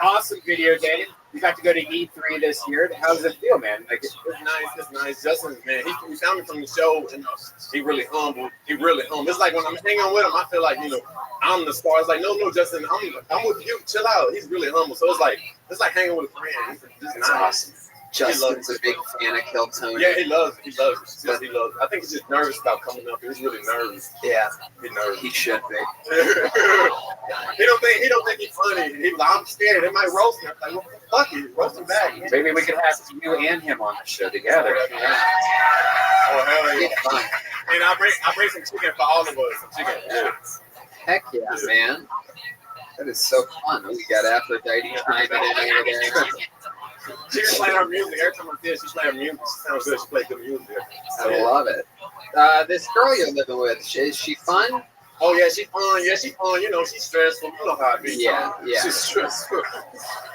Awesome video game. You got to go to E3 this year. How does it feel, man? It's nice. Justin, man, he found me from the show, and he really humble. It's like when I'm hanging with him, I feel like I'm the star. It's like no, Justin, I'm with you. Chill out. He's really humble. So it's like hanging with a friend. It's nice. Awesome. Justin's a big fan of Kill Tony. Yeah, he loves it. I think he's just nervous about coming up. He's really nervous. Yeah, he's nervous. He should be. He don't think he's funny. He's like, I'm scared. They might roast him. I'm like, well, fuck it, roast him back. Maybe we could have you and him on the show together. Yeah. Oh hell yeah! And I bring some chicken for all of us. Some chicken. Yeah. Heck yeah, man. That is so fun. We got Aphrodite chiming in over there. She just playing her music. Every time I see her, she's playing her music. She sounds good. She plays good music. I love it. This girl you're living with, is she fun? Oh yeah, she's fun. Yeah, she's fun. You know, she's stressful. You know how it be. Yeah, yeah. She's stressful.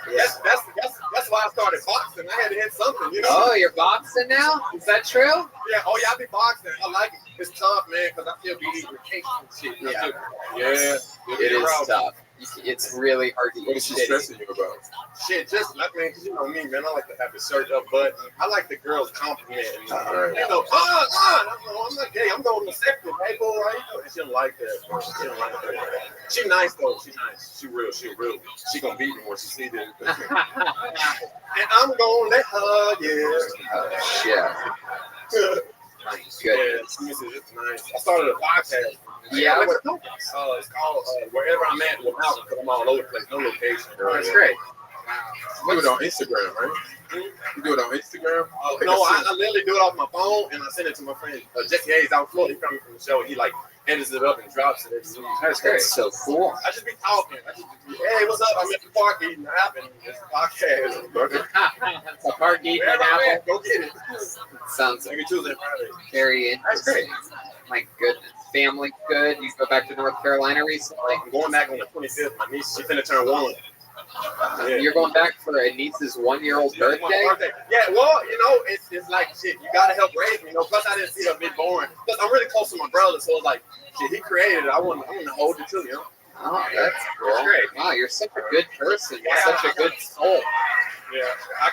That's why I started boxing. I had to hit something. You know. Oh, you're boxing now? Is that true? Yeah. Oh yeah, I be boxing. I like it. It's tough, man, because I still be eating cakes and shit. Yeah. It is tough. It's really hard to eat. What is she stressing you about? Shit, just I mean, 'cause you know me, man. I like to have the shirt up, but I like the girls compliment me. Right. You know, I'm not gay. I'm going to sector. Hey, boy, how you doing? She don't like that. She don't like that. She nice though. She nice. She real. She gonna beat me when she see this. And I'm gonna let her. Yeah. My goodness. Yeah, it's nice. I started a podcast. Yeah. It's called Wherever I'm At with Malcolm, because I'm all over the place. No location. That's great. You do it on Instagram, right? You do it on Instagram? No, I literally do it off my phone and I send it to my friend Jesse Hayes out in Florida. He coming from the show. He like edits it up and drops it. That's great. So cool. I just be talking. Hey, what's up? I'm at the park eating an apple. It's a podcast. It's a park eating an apple. Go get it. Sounds like Tuesday, Friday. Very interesting. My goodness. Family good. You go back to North Carolina recently? I'm going back on the 25th. My niece, she finna turn 1. Yeah. You're going back for a niece's 1-year-old birthday? Yeah, well, you know, it's like shit. You gotta help raise me, you know. Plus, I didn't see her a bit boring. Plus, I'm really close to my brother, so it's like, shit, he created it. I want to hold it too, you know. Oh, that's cool. That's great. Wow, you're such a good person. You're such a good soul. Yeah, I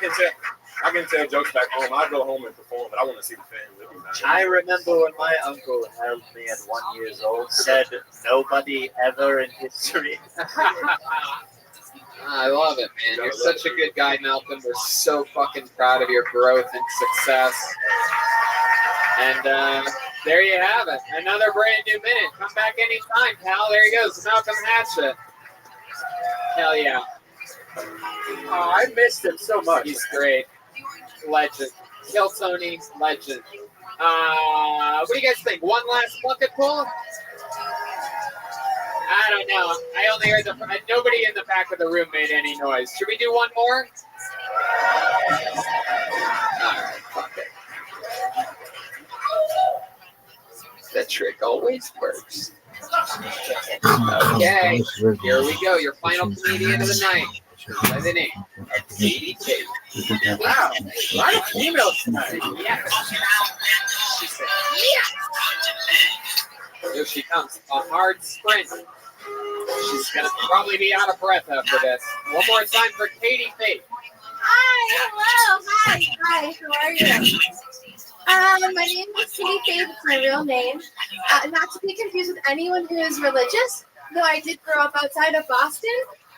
can tell jokes back home. I go home and perform, but I want to see the family. I remember when my uncle held me at 1 year old, said nobody ever in history. I love it, man. You're such a good guy, Malcolm. We're so fucking proud of your growth and success. And there you have it. Another brand new minute. Come back anytime, pal. There he goes. Malcolm Hatchett. Hell yeah. Oh, I missed him so much. He's great. Legend. Kill Tony, legend. What do you guys think? One last bucket pull? I don't know. I only heard nobody in the back of the room made any noise. Should we do one more? Alright, fuck it. That trick always works. Okay, here we go. Your final comedian of the night. By the name of Katie Tate. Wow, a lot of females tonight. Yes. She said, yes. Here she comes. A hard sprint. She's going to probably be out of breath after this. One more time for Katie Tate. Hi, hello, hi, how are you? My name is Katie Tate, it's my real name. Not to be confused with anyone who is religious, though I did grow up outside of Boston,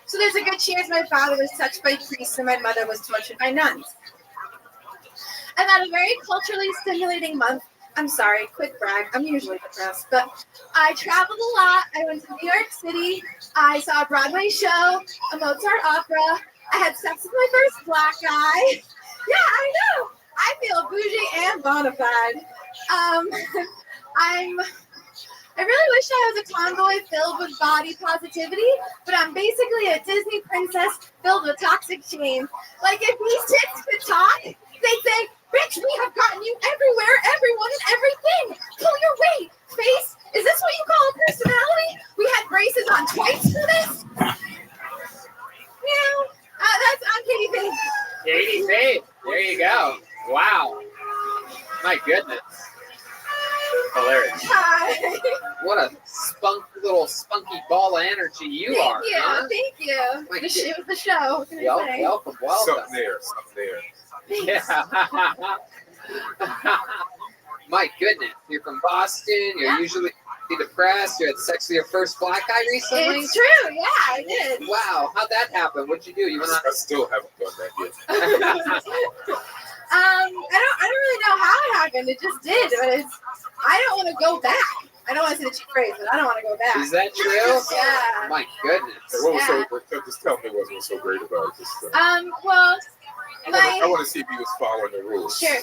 so there's a good chance my father was touched by priests and my mother was tortured by nuns. I've had a very culturally stimulating month. I'm sorry, quick brag. I'm usually depressed, but I traveled a lot. I went to New York City. I saw a Broadway show, a Mozart opera. I had sex with my first black guy. Yeah, I know. I feel bougie and bona fide. I really wish I was a tomboy filled with body positivity, but I'm basically a Disney princess filled with toxic shame. Like if these tits could talk, they'd say, "Bitch, we have gotten you everywhere, everyone, and everything. Pull your weight, face. Is this what you call a personality? We had braces on twice for this." I'm Katie Tate. Katie Tate. There you go. Wow. My goodness. Hilarious. Hi. What a little spunky ball of energy you are. Thank you. Huh? Thank you. It was the show. What can I say? Welcome. Something there. Yeah. My goodness. You're from Boston. You're usually depressed. You had sex with your first black guy recently? It's true. Yeah, I did. Wow. How'd that happen? What'd you do? You went on... I still haven't done that yet. I don't really know how it happened. It just did. But I don't want to go back. I don't want to say the cheap phrase, but I don't want to go back. Is that true? Yeah. My goodness. What was just tell me what was so great about it. Well, I want to see if he was following the rules. Sure.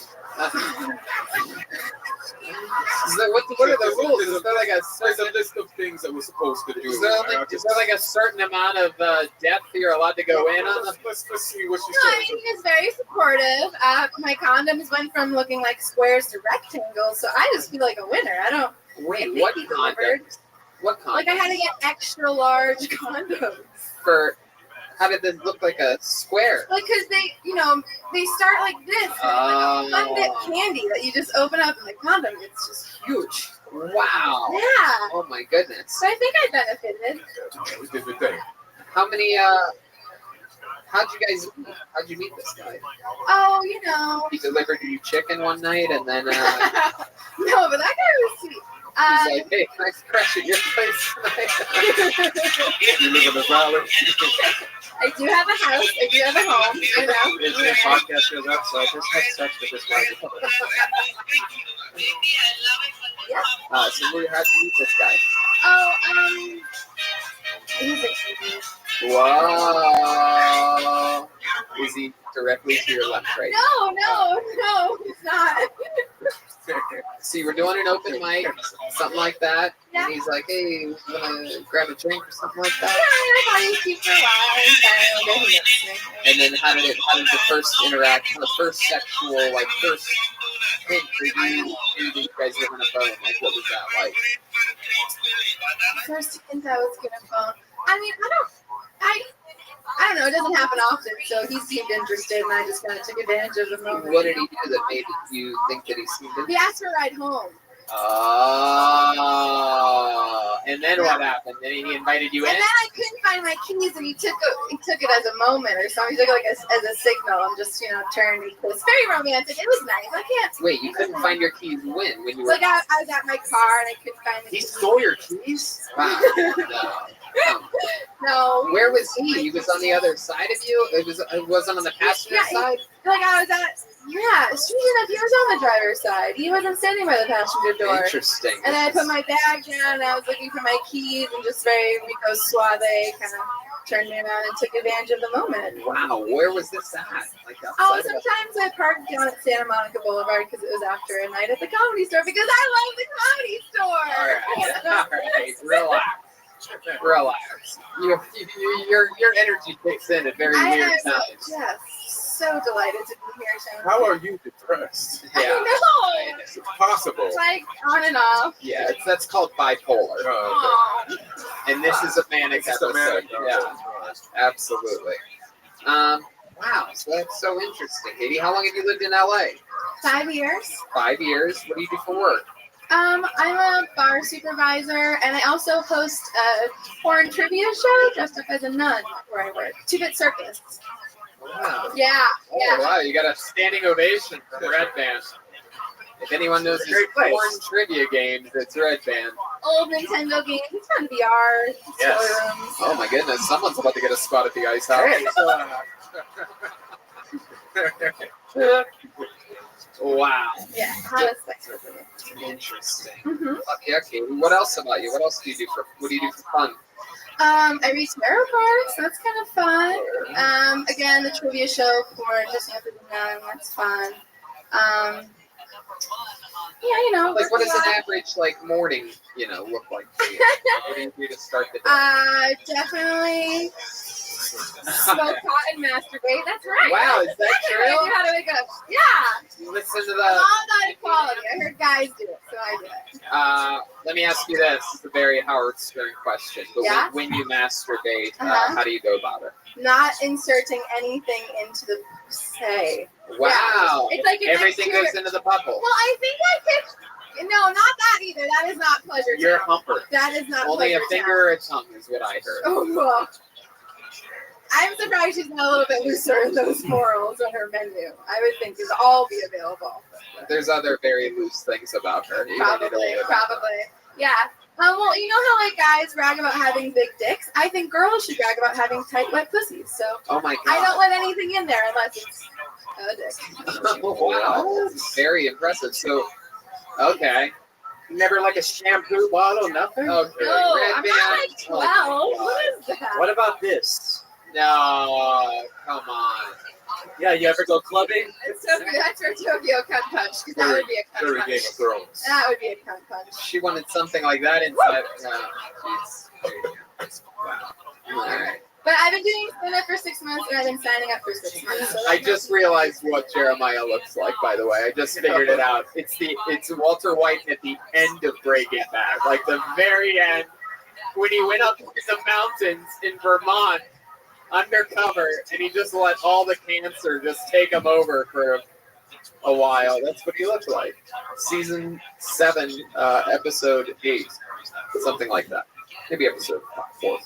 What are the rules? Is there like There's a list of things that we're supposed to do. is there like a certain amount of depth you're allowed to go in on? Let's see what she No, I says. mean, he was very supportive. My condoms went from looking like squares to rectangles, so I just feel like a winner. I don't. Wait, I think what he delivered. condoms? What condoms? Like I had to get extra large condoms. For how did this look like a square? Like, cause they start like this, like a fun dip candy that you just open up and the condom. It's just huge. Wow. Yeah. Oh my goodness. So I think I benefited. Different thing. How many? How'd you meet this guy? Oh, He delivered you chicken one night, and then no, but that guy was sweet. he's like, "Hey, can I crash at your place tonight?" You live in the valley. I do have a house. I do have a home. I know. This podcast goes up, so I just have sex with this guy. Yeah. So how'd you meet this guy? Oh, he's like, Wow. Is he directly to your left, right? no, he's not. So you were doing an open mic, something like that, Yeah. and he's like, "Hey, you wanna grab a drink or something like Yeah, that?" I thought he was cute for a while. And then how did the first interaction, the first sexual, first hint for you guys live on a phone? Like, what was that like? First hint I was gonna phone. I mean, I don't know. It doesn't happen often, so he seemed interested, and I just kind of took advantage of the moment. What did he do that made you think that he seemed interested? He asked for a ride home. Oh, and then what happened? Then he invited you And in? then I couldn't find my keys, and he took it as a moment or something. He took it as a signal. I'm just turned. It was very romantic. It was nice. I can't. Wait, you couldn't find your keys when you So were? I was at my car, and I couldn't find the He keys. stole your keys? Wow. No. Where was he? He was on the other side of you? It wasn't on the passenger Yeah, side? Like I was at. Yeah, strangely enough, he was on the driver's side. He wasn't standing by the passenger door. Interesting. And then I put my bag down, and I was looking for my keys, and just very Rico Suave kind of turned me around and took advantage of the moment. Wow, where was this at? Like Oh, outside of sometimes I parked down at Santa Monica Boulevard because it was after a night at the Comedy Store because I love the Comedy Store. All right, relax. Your energy kicks in at very weird times. Yes, so delighted to be here, Shannon. How are you depressed? I know. It's possible. It's like on and off. Yeah, that's called bipolar. Aw. And this is a manic It's a episode. manic Yeah, absolutely. Wow, so that's so interesting. Katie, how long have you lived in LA? 5 years. 5 years. What do you do for work? I'm a bar supervisor, and I also host a porn trivia show dressed up as a nun where I work. 2-Bit Circus. Wow. Yeah, yeah. Oh, wow, you got a standing ovation from Red Band. If anyone knows his porn trivia games, it's Red Band. Old Nintendo games, fun VR, Yes. toy rooms. Oh my goodness, someone's about to get a spot at the ice house. Hey, Wow. Yeah, how does sex work with it? Interesting. Mm-hmm. Okay, okay. What else about you? What else do you do what do you do for fun? I read tarot cards. That's kind of fun. Again, the trivia show for Just After the Nun. That's fun. Yeah, Like, what does an average morning, look like for you? What do you do to start the day? Definitely smoke pot and masturbate. That's right. Wow, is that That's true? I do how to wake up. Yeah. Listen to I'm the. all about equality. I heard guys do it, so I do it. Let me ask you this. It's a very Howard Stern question. But Yeah? when you masturbate, Uh-huh. how do you go about it? Not inserting anything into the say. Wow. Yeah. It's like an everything extra- goes into the butthole. Well, I think I picked. No, not that either. That is not pleasure. You're a town. humper. That is not Only a pleasure finger town. or a tongue is what I heard. Oh, well. I'm surprised she's not a little bit looser in those morals on her menu. I would think it'd all be available. There's other very loose things about her. You don't need to Probably, worry about that. probably. Yeah. Well, you know how guys brag about having big dicks? I think girls should brag about having tight, wet pussies. So Oh my I god. don't let anything in there unless it's a dick. Wow, that's very impressive. So, okay. Never like a shampoo bottle, nothing? Okay. No, Red I'm Band. not like 12. What is that? What about this? No, come on. Yeah, you ever go clubbing? It's so good. That's for Tokyo Cunt Punch, because that would be a cunt Very punch. Game of Thrones. That would be a cunt punch. She wanted something like that inside. Alright. But I've been doing stand-up for 6 months, and I've been signing up for 6 months. So I just realized what Jeremiah looks like, by the way. I just figured it out. It's Walter White at the end of Breaking Bad, like the very end, when he went up to the mountains in Vermont undercover, and he just let all the cancer just take him over for a while. That's what he looked like. Season 7, episode 8, something like that. Maybe episode 4 or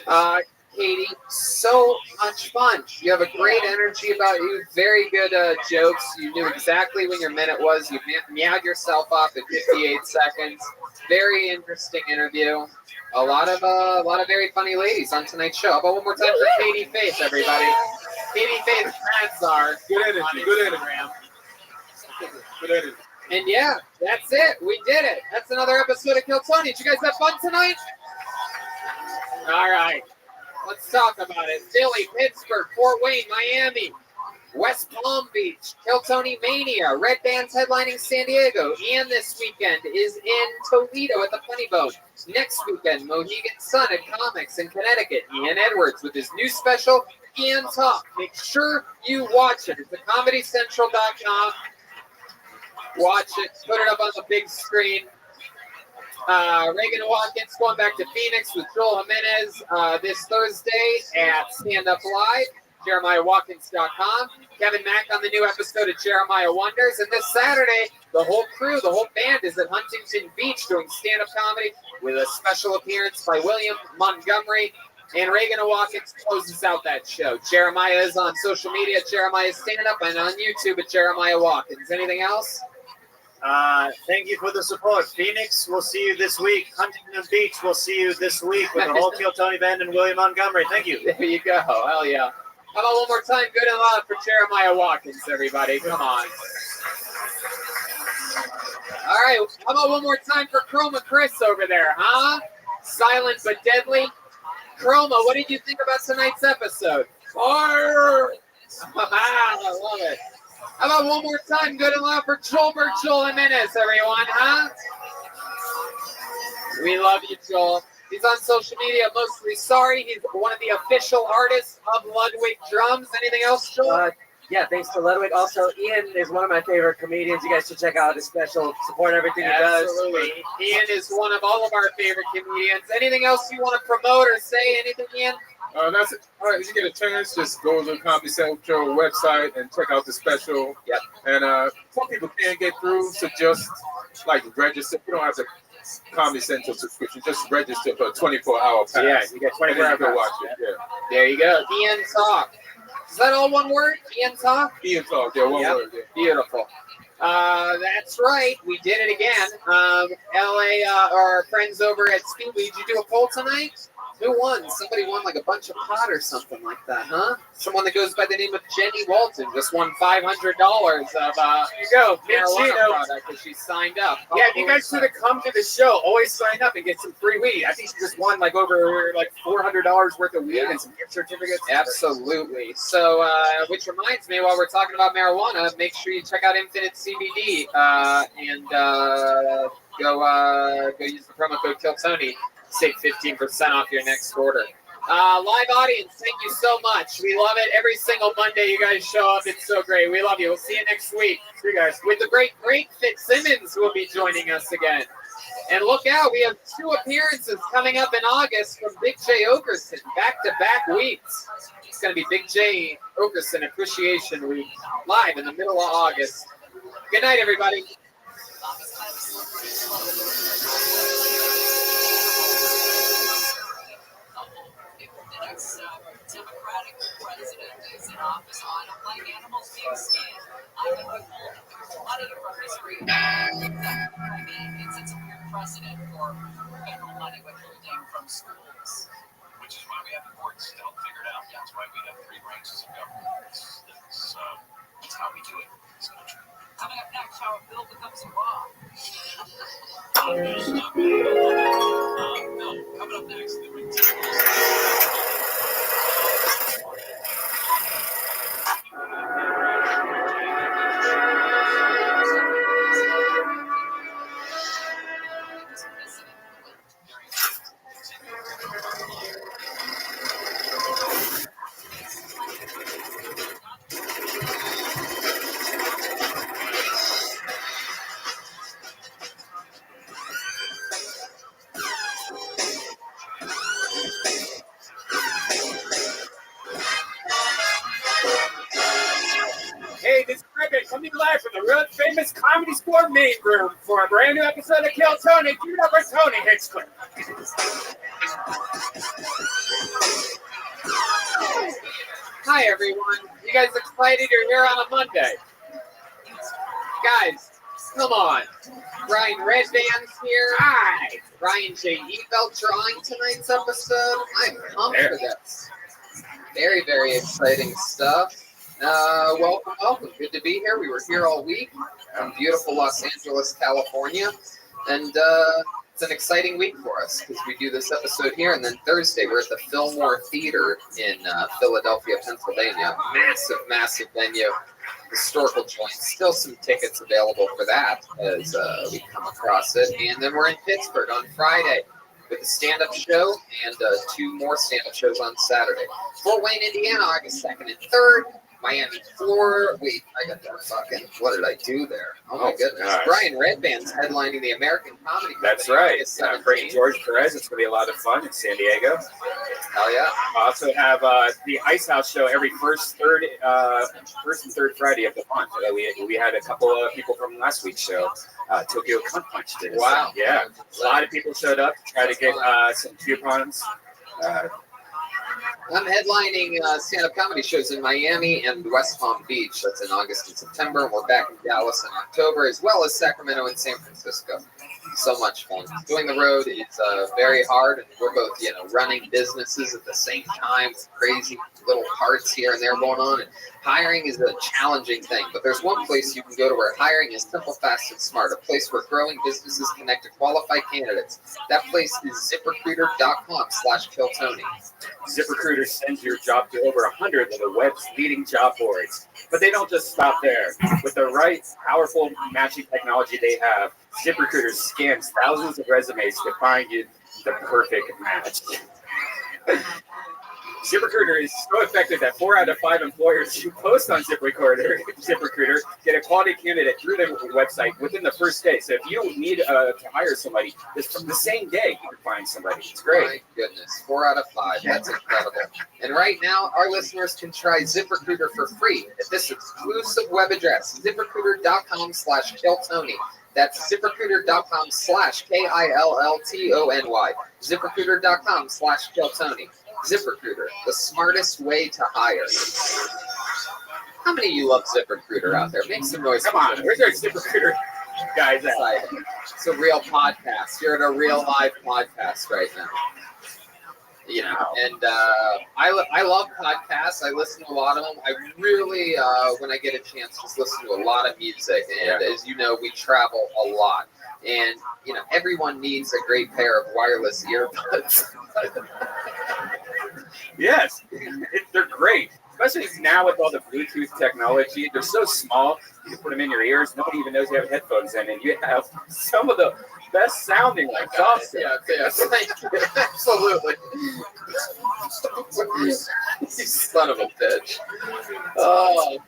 5. Katie, so much fun. You have a great energy about you. Very good jokes. You knew exactly when your minute was. You meowed yourself off at 58 seconds. Very interesting interview. A lot of very funny ladies on tonight's show. How about one more time for Katie Faith, everybody? Katie Faith Transar. Good energy. Good energy. Good energy. And yeah, that's it. We did it. That's another episode of Kill Tony. Did you guys have fun tonight? All right. Let's talk about it. Philly, Pittsburgh, Fort Wayne, Miami, West Palm Beach, Kill Tony Mania, Red Band's headlining San Diego. Ian this weekend is in Toledo at the Funny Bone. Next weekend, Mohegan Sun at Comics in Connecticut. Ian Edwards with his new special, Ian Talk. Make sure you watch it. It's at ComedyCentral.com. Watch it. Put it up on the big screen. Reagan Watkins going back to Phoenix with Joel Jimenez this Thursday at Stand Up Live, JeremiahWatkins.com. Kevin Mack on the new episode of Jeremiah Wonders. And this Saturday, the whole crew, the whole band is at Huntington Beach doing stand-up comedy with a special appearance by William Montgomery. And Reagan Watkins closes out that show. Jeremiah is on social media at Jeremiah Stand Up and on YouTube at Jeremiah Watkins. Anything else? Thank you for the support. Phoenix, we'll see you this week. Huntington Beach, we'll see you this week with the whole Kill Tony band and William Montgomery. Thank you. There you go. Hell yeah. How about one more time? Good and loud for Jeremiah Watkins, everybody. Come on. All right. How about one more time for Chroma Chris over there, huh? Silent but deadly. Chroma, what did you think about tonight's episode? Fire! I love it. How about one more time? Good and loud for Joel Jimenez, everyone, huh? We love you, Joel. He's on social media, mostly sorry. He's one of the official artists of Ludwig Drums. Anything else, Joel? Yeah, thanks to Ludwig. Also, Ian is one of my favorite comedians. You guys should check out his special. Support everything he does. Absolutely. Ian is one of all of our favorite comedians. Anything else you want to promote or say? Anything, Ian? That's it. All right, if you get a chance, just go to the Comedy Central website and check out the special. Yep. And some people can't get through, so just like register. You don't have to Comedy Central subscription. Just register for a 24-hour pass. Yeah, you get 24-hour pass. Watch it. Yeah. There you go. Ian Talk. Is that all one word? Ian Talk? Ian Talk. Yeah, one word. Yeah. Beautiful. That's right. We did it again. LA, our friends over at Speedweed, did you do a poll tonight? Who won? Somebody won like a bunch of pot or something like that, huh? Someone that goes by the name of Jenny Walton just won $500 of here you go, marijuana product because she signed up. Yeah, if you guys should have come to the show, always sign up and get some free weed. I think she just won like over like $400 worth of weed and some gift certificates. Absolutely. So, which reminds me, while we're talking about marijuana, make sure you check out Infinite CBD and go use the promo code KillTony. Save 15% off your next order. Live audience, thank you so much. We love it. Every single Monday you guys show up. It's so great. We love you. We'll see you next week. See you guys. With the great Fitzsimmons will be joining us again. And look out, we have 2 appearances coming up in August from Big J Okerson, back-to-back weeks. It's going to be Big J Okerson Appreciation Week, live in the middle of August. Good night, everybody. Democratic president is in office. I don't like animals being scanned. I'm a good money from history. I mean, it's a weird precedent for federal money withholding from schools. Which is why we have the courts to help figure it out. That's why we have 3 branches of government. That's how we do it in this country. Coming up next, how a bill becomes a law. No, coming up next, the ridiculous. coming live from the world famous Comedy Store main room for a brand new episode of Kill Tony. Give it up for Tony Hinchcliffe. Hi, everyone. You guys excited you're here on a Monday? Guys, come on. Brian Redband's here. Hi. Ryan J. Ebelt drawing tonight's episode. I'm pumped for this. Very, very exciting stuff. Welcome, welcome. Good to be here. We were here all week from beautiful Los Angeles, California. And it's an exciting week for us because we do this episode here. And then Thursday, we're at the Fillmore Theater in Philadelphia, Pennsylvania. Massive, massive venue. Historical joint. Still some tickets available for that as we come across it. And then we're in Pittsburgh on Friday with a stand-up show and 2 more stand-up shows on Saturday. Fort Wayne, Indiana, August 2nd and 3rd. Miami, Florida. Wait, I got that fucking. What did I do there? Oh my goodness. Gosh. Brian Redband's headlining the American Comedy Company. That's right. August Bring 17th. George Perez. It's going to be a lot of fun in San Diego. Hell yeah. I also have the Ice House show every first and third Friday of the month. We had a couple of people from last week's show. Tokyo Cunt Punch did. Wow. Yeah. A lot of people showed up to try to get some coupons. I'm headlining stand-up comedy shows in Miami and West Palm Beach. That's in August and September. And we're back in Dallas in October, as well as Sacramento and San Francisco. So much fun. Doing the road is very hard, and we're both, running businesses at the same time. Crazy little parts here and there going on. And hiring is a challenging thing, but there's one place you can go to where hiring is simple, fast, and smart. A place where growing businesses connect to qualified candidates. That place is ZipRecruiter.com/KillTony. ZipRecruiter sends your job to over 100 of the web's leading job boards. But they don't just stop there. With the right, powerful matching technology they have, ZipRecruiter scans thousands of resumes to find you the perfect match. ZipRecruiter is so effective that 4 out of 5 employers who post on ZipRecruiter get a quality candidate through their website within the first day. So if you need to hire somebody, from the same day you can find somebody. It's great. My goodness, 4 out of 5. That's incredible. And right now, our listeners can try ZipRecruiter for free at this exclusive web address, ZipRecruiter.com/KillTony. That's ZipRecruiter.com/KILLTONY. ZipRecruiter.com/KillTony. ZipRecruiter, the smartest way to hire. How many of you love ZipRecruiter out there? Make some noise. Come on, where's our ZipRecruiter guys at? It's a real podcast. You're in a real live podcast right now. And I love podcasts. I listen to a lot of them. I really, when I get a chance, just listen to a lot of music. And as you know, we travel a lot. And, everyone needs a great pair of wireless earbuds. Yes, they're great. Especially now with all the Bluetooth technology. They're so small, you can put them in your ears. Nobody even knows you have headphones in. And you have some of the best sounding software. Yeah, thank you. Absolutely. You son of a bitch. Oh.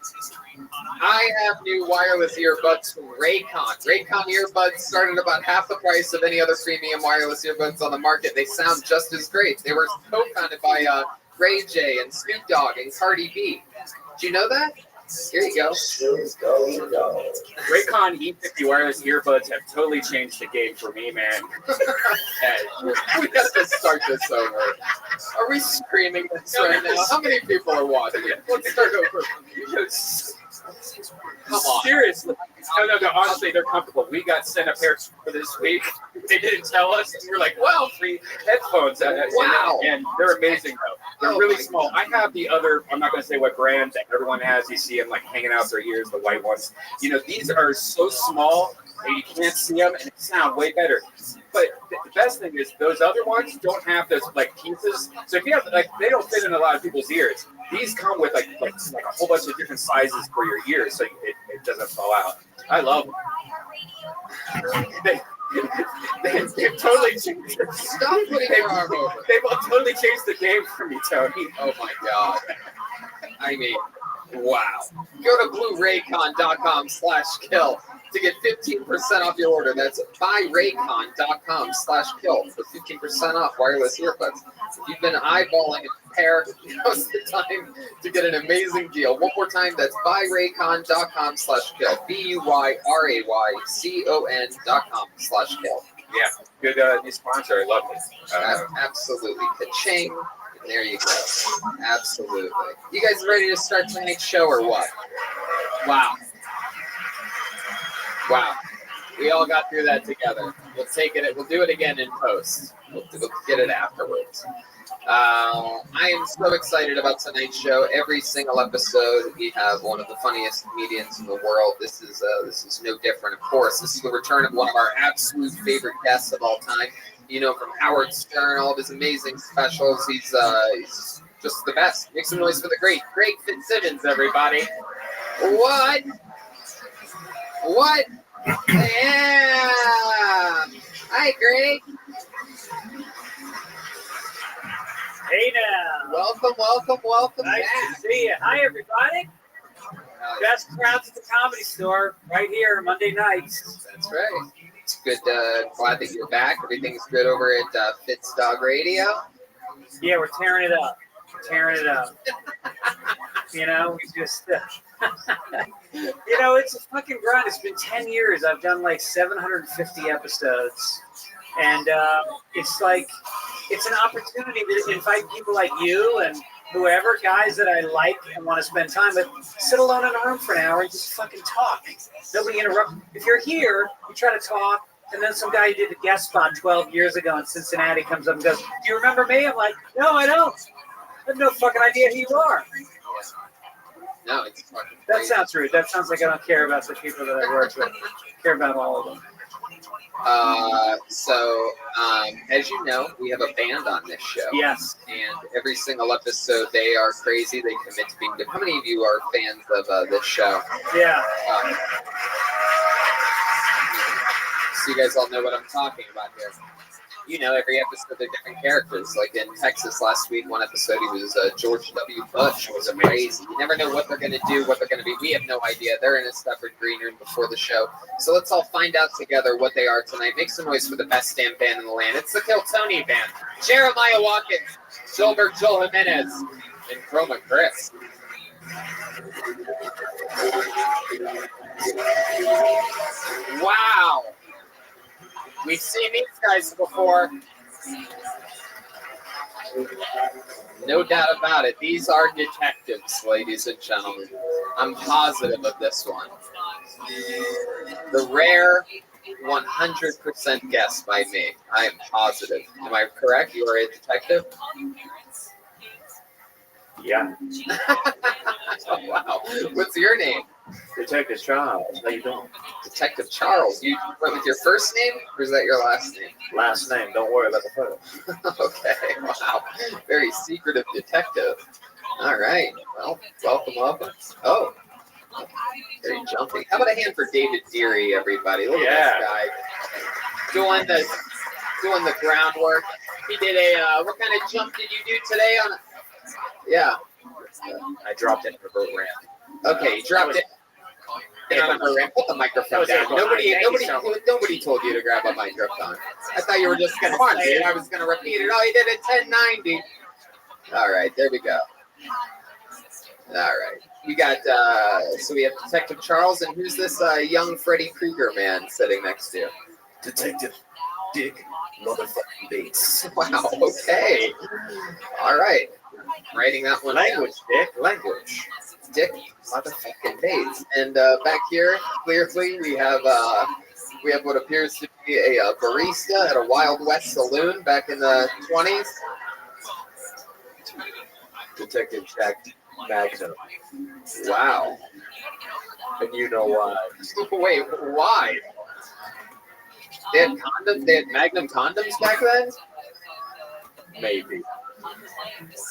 I have new wireless earbuds from Raycon. Raycon earbuds started about half the price of any other premium wireless earbuds on the market. They sound just as great. They were co-founded by Ray J and Snoop Dogg and Cardi B. Did you know that? Here you go. Raycon E50 wireless earbuds have totally changed the game for me, man. We have to start this over. Are we screaming this right now? How many people are watching it? Let's start over. Come on. Seriously. No, honestly, they're comfortable. We got sent a pair for this week. They didn't tell us. And we were like, wow, free headphones. Wow. And they're amazing, though. They're really small. I have the other, I'm not going to say what brand that everyone has. You see them hanging out their ears, the white ones. These are so small that you can't see them and they sound way better. But the best thing is those other ones don't have those pieces. So if you have they don't fit in a lot of people's ears. These come with a whole bunch of different sizes for your ears, so it doesn't fall out. I love them. They've totally changed. Stop putting your arm over. They've totally changed the game for me, Tony. Oh my God. I mean, wow. Go to blueraycon.com/kill to get 15% off your order. That's buyraycon.com/kill for 15% off wireless earbuds. If you've been eyeballing pair. Now's the time to get an amazing deal. One more time, that's buyraycon.com/kill. BUYRAYCON.com/kill. Yeah, good new sponsor. I love it. Absolutely. Ka-ching. There you go. Absolutely. You guys ready to start tonight's show or what? Wow. Wow. We all got through that together. We'll take it. We'll do it again in post. We'll get it afterwards. I am so excited about tonight's show. Every single episode, we have one of the funniest comedians in the world. This is no different, of course. This is the return of one of our absolute favorite guests of all time. You know, from Howard Stern, all of his amazing specials. He's just the best. Make some noise for the great Fitzsimmons, everybody. What? Yeah. Hi, Greg. Hey now. Welcome nice back. to see you. Hi, everybody. Best crowds at the Comedy Store right here Monday nights. That's right. It's good. Glad that you're back. Everything's good over at Fitz Dog Radio. Yeah, we're tearing it up. You know, we just, you know, it's a fucking grind. It's been 10 years. I've done like 750 episodes. And it's like, it's an opportunity to invite people like you and whoever, guys that I like and want to spend time with, sit alone in a room for an hour and just fucking talk. Nobody interrupt. If you're here, you try to talk, and then some guy who did a guest spot 12 years ago in Cincinnati comes up and goes, "Do you remember me?" I'm like, "No, I don't. I have no fucking idea who you are." No, it's fucking That crazy. sounds rude. That sounds like I don't care about the people that I work with. I care about all of them. As you know, we have a band on this show. Yes. And every single episode, they are crazy. They commit to being. How many of you are fans of this show? Yeah. So you guys all know what I'm talking about here. You know, every episode they're different characters. Like in Texas last week, one episode he was George W. Bush. It was amazing. You never know what they're going to do, what they're going to be. We have no idea. They're in a separate green room before the show. So let's all find out together what they are tonight. Make some noise for the best damn band in the land. It's the Kill Tony Band. Jeremiah Watkins, Gilbert Joel Jimenez, and Chroma Chris. Wow. We've seen these guys before. No doubt about it. These are detectives, ladies and gentlemen. I'm positive of this one. The rare 100% guess by me. I am positive. Am I correct? You are a detective? Yeah. Oh, wow. What's your name? Detective Charles. How you doing? Detective Charles. You went with your first name, or is that your last name? Last name. Don't worry about the first. Okay. Wow. Very secretive detective. All right. Well, welcome. Oh. Very jumpy. How about a hand for David Deary, everybody? Look at this guy. Doing the groundwork. He did a, what kind of jump did you do today on a, yeah. I dropped it in a boat ramp. Okay, you dropped it. Put the microphone down. Nobody told you to grab a microphone. I thought you were just going to say it. I was going to repeat it. Oh, he did it 1090. All right, there we go. All right. We got, so we have Detective Charles, and who's this young Freddy Krueger man sitting next to you? Detective Dick motherfucking Bates. Wow, okay. All right. Writing that one Language, down. Dick. Language. Dick motherfucking Bates. And back here, clearly, we have what appears to be a barista at a Wild West saloon back in the 20s. Detective Jack Magnum. Wow. And you know why. Wait, why? They had condoms? They had Magnum condoms back then? Maybe.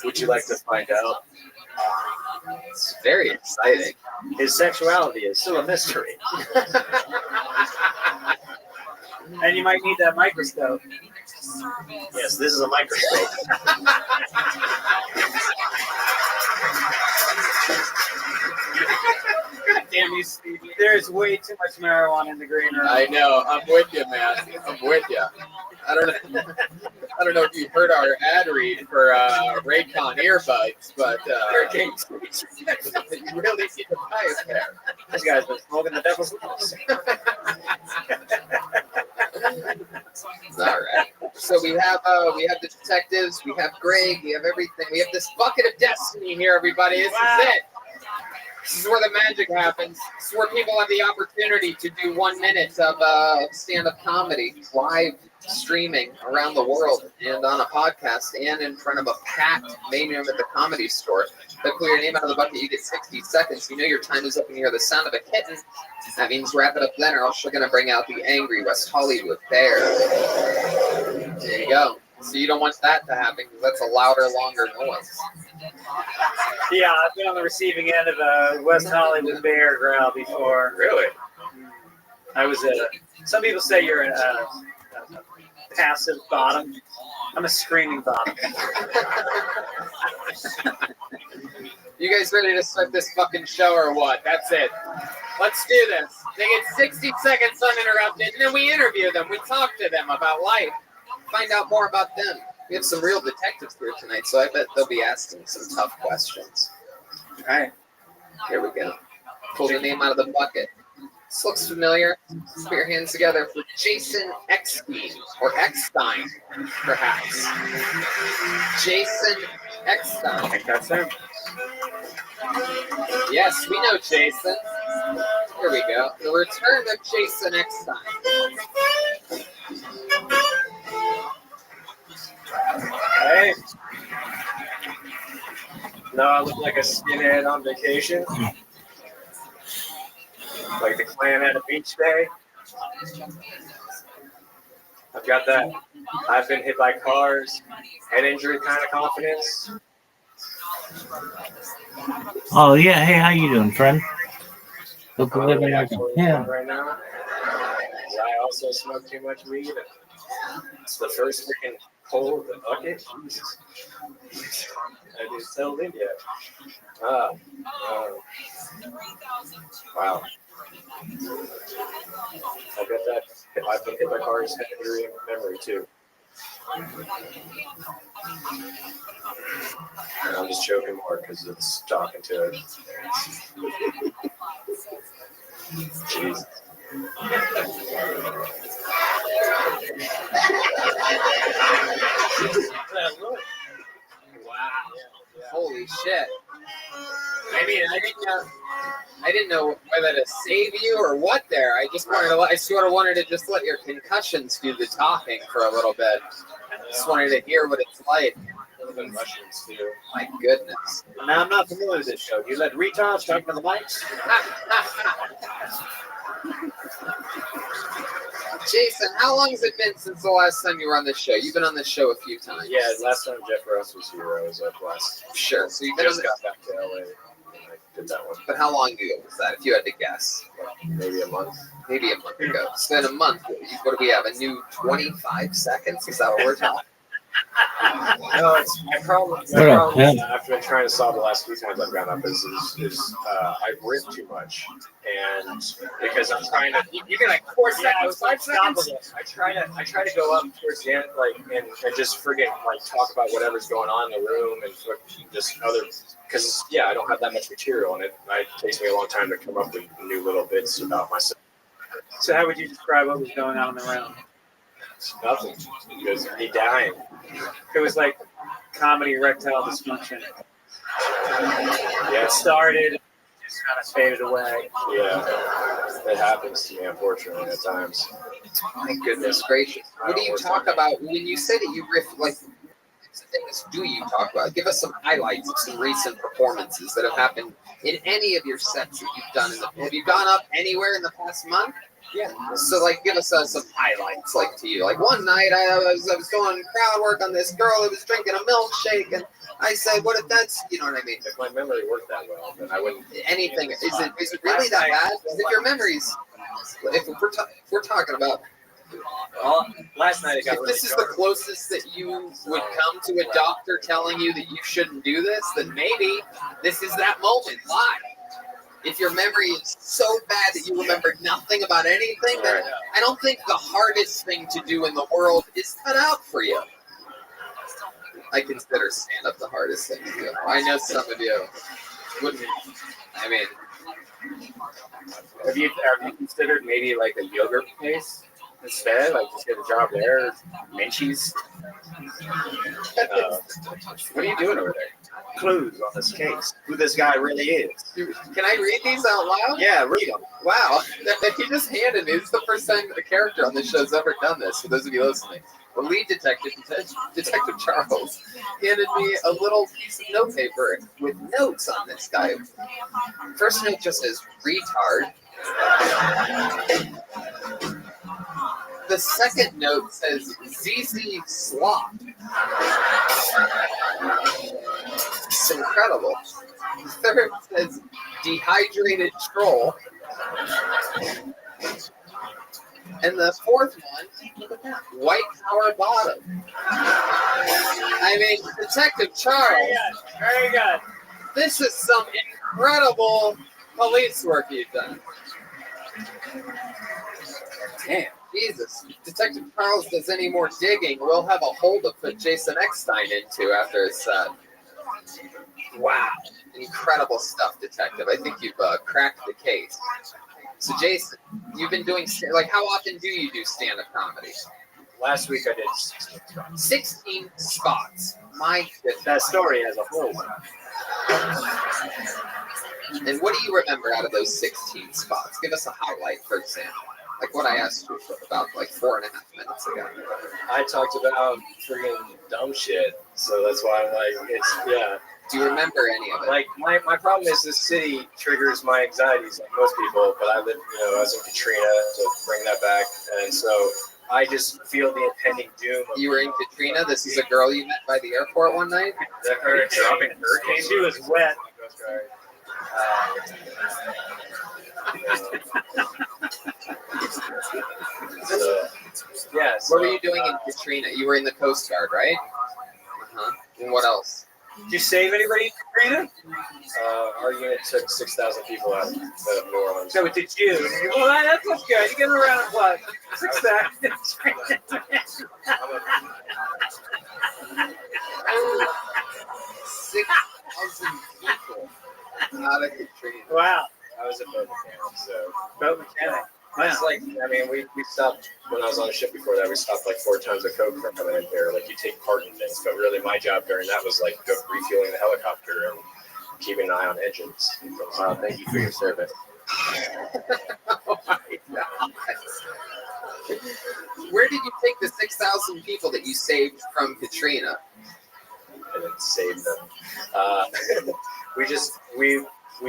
Would you like to find out? It's very exciting. His sexuality is still a mystery. And you might need that microscope. Yes, this is a microscope. God damn you, Stevie. There's way too much marijuana in the green room. I know. I'm with you, man. I'm with you. I don't know. I don't know if you heard our ad read for Raycon earbuds, but you really need to buy a pair. This guy's been smoking the devil's lettuce. All right. So we have the detectives, we have Greg, we have everything. We have this bucket of destiny here, everybody. This is it. This is where the magic happens. This is where people have the opportunity to do 1 minute of stand-up comedy live streaming around the world and on a podcast and in front of a packed main room at the Comedy Store. But pull your name out of the bucket, you get 60 seconds. You know your time is up and you hear the sound of a kitten. That means wrap it up then, or else we're going to bring out the angry West Hollywood Bear. There you go. So you don't want that to happen because that's a louder, longer noise. Yeah, I've been on the receiving end of a West Hollywood Bear growl before. Really? I was some people say you're a passive bottom. I'm a screaming bottom. You guys ready to start this fucking show or what? That's it. Let's do this. They get 60 seconds uninterrupted, and then we interview them. We talk to them about life. Find out more about them. We have some real detectives here tonight, so I bet they'll be asking some tough questions. All right. Here we go. Pull your name out of the bucket. This looks familiar. Put your hands together for Jason Eckstein, or Eckstein, perhaps. Jason Eckstein. I think that's him. Yes, we know Jason. Here we go. The return of Jason Eckstein. Hey. No, I look like a skinhead on vacation. Like the Klan at a beach day. I've got that. I've been hit by cars, head injury kind of confidence. Oh yeah, hey, how you doing, friend? Hope you're living like a Yeah. Right now. I also smoke too much weed. It's the first freaking cold of the bucket. Jesus. I didn't settle in yet. Wow. I bet that I've been hit by cars, head injury, and memory too. And I'm just joking more because it's talking to it. Jeez. Wow. Holy shit. I mean, I didn't know whether to save you or what there. I sort of wanted to just let your concussions do the talking for a little bit. Just wanted to hear what it's like. And mushrooms too. My goodness. Now I'm not familiar with this show. You let retards talk to the mics? Jason, how long has it been since the last time you were on this show? You've been on this show a few times. Yeah, last time Jeff Ross was here, I was up last. Sure. So you've been just got back to LA. And I did that one. But how long ago was that, if you had to guess? Maybe a month. Maybe a month ago. So in a month, what do we have? A new 25 seconds? Is that what we're talking? No, it's my problem. After trying to solve the last few times I've gone up is I've written too much, and because I'm trying to. You're gonna 4 seconds, 5 seconds. I try to go up towards the end, and just friggin' talk about whatever's going on in the room and just other. Because I don't have that much material, and it takes me a long time to come up with new little bits about myself. So how would you describe what was going on in the room? It's nothing. Because me dying. It was like comedy erectile dysfunction. Yeah. It started, just kind of faded away. Yeah, it happens to me, unfortunately, at times. My goodness gracious. What do you talk about when you say that you riff, things do you talk about? Give us some highlights of some recent performances that have happened in any of your sets that you've done. Have you gone up anywhere in the past month? Yeah. So, give us some highlights, to you. One night I was doing crowd work on this girl who was drinking a milkshake, and I said, what if that's, you know what I mean? If my memory worked that well, then I wouldn't. Anything. Is it really that bad? Because if your memories, if we're talking about. Last night it got if this is the closest that you would come to a doctor telling you that you shouldn't do this, then maybe this is that moment live. If your memory is so bad that you remember nothing about anything, then I don't think the hardest thing to do in the world is cut out for you. I consider stand-up the hardest thing to do. I know some of you wouldn't. I mean, Have you considered maybe like a yogurt place instead? Like just get a job there, Minchies. What are you doing over there? Clues on this case. Who this guy really is. Can I read these out loud? Yeah, read them. Wow, he just handed me. This is the first time a character on this show's ever done this. For those of you listening, the lead detective, Detective Charles, handed me a little piece of note paper with notes on this guy. First note just says retard. The second note says ZZ Slop. It's incredible. The third says dehydrated troll. And the fourth one, look at that, white power bottom. I mean, Detective Charles. Very good. This is some incredible police work you've done. Damn, Jesus. Detective Charles does any more digging, we'll have a hole to put Jason Eckstein into after his set. Wow. Incredible stuff, Detective. I think you've cracked the case. So, Jason, you've been doing, like, how often do you do stand-up comedy? Last week I did 16 spots. My goodness. That story as a whole. And what do you remember out of those 16 spots? Give us a highlight, for example. Like what I asked you about like 4.5 minutes ago. I talked about freaking dumb shit, so that's why I'm like, it's, yeah. Do you remember any of it? Like, my problem is this city triggers my anxieties like most people, but I lived, I was in Katrina, to bring that back, and so I just feel the impending doom. You were in Katrina? This is a girl you met by the airport one night? That her dropping hurricanes. She was wet. Yeah. So, what were you doing in Katrina? You were in the Coast Guard, right? Uh-huh. And what else? Did you save anybody in Katrina? Our unit took 6,000 people out of New Orleans. So did you? Well, that's what's good. You get around and what? 6,000. 6,000 people out of Katrina. Wow. I was a boat mechanic, so. Boat mechanic. Wow. It's like, I mean, we stopped, when I was on a ship before that, we stopped like 4 tons of coke from coming in here. Like, you take part in things, but really my job during that was like refueling the helicopter and keeping an eye on engines. Thank you for your service. Oh my God. Where did you take the 6,000 people that you saved from Katrina? I didn't save them. We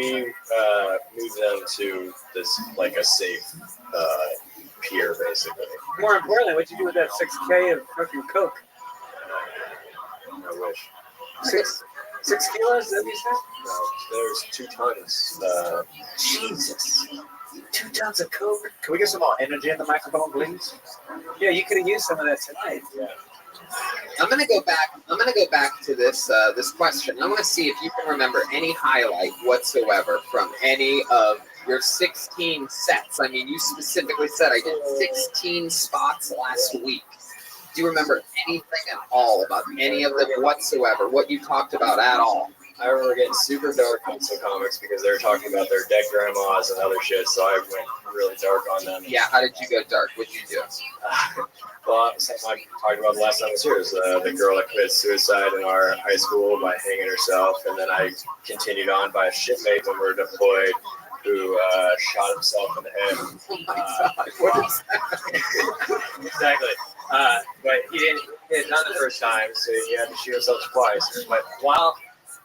moved them to this, like a safe pier, basically. More importantly, what'd you do with that 6K of fucking coke? I wish. 6 kilos, is that what you said? No, there's 2 tons. Jesus. 2 tons of coke. Can we get some more energy in the microphone, please? Yeah, you could have used some of that tonight. Yeah. I'm gonna go back to this this question. I'm gonna see if you can remember any highlight whatsoever from any of your 16 sets. I mean, you specifically said I did 16 spots last week. Do you remember anything at all about any of them whatsoever? What you talked about at all? I remember getting super dark on some comics because they were talking about their dead grandmas and other shit, so I went really dark on them. Yeah, how did you go dark? What did you do? Well, something I talked about the last time I was here is the girl that committed suicide in our high school by hanging herself, and then I continued on by a shipmate when we were deployed who shot himself in the head. Oh my God, what is that? Exactly. But he didn't hit it not the first time, so he had to shoot himself twice. But while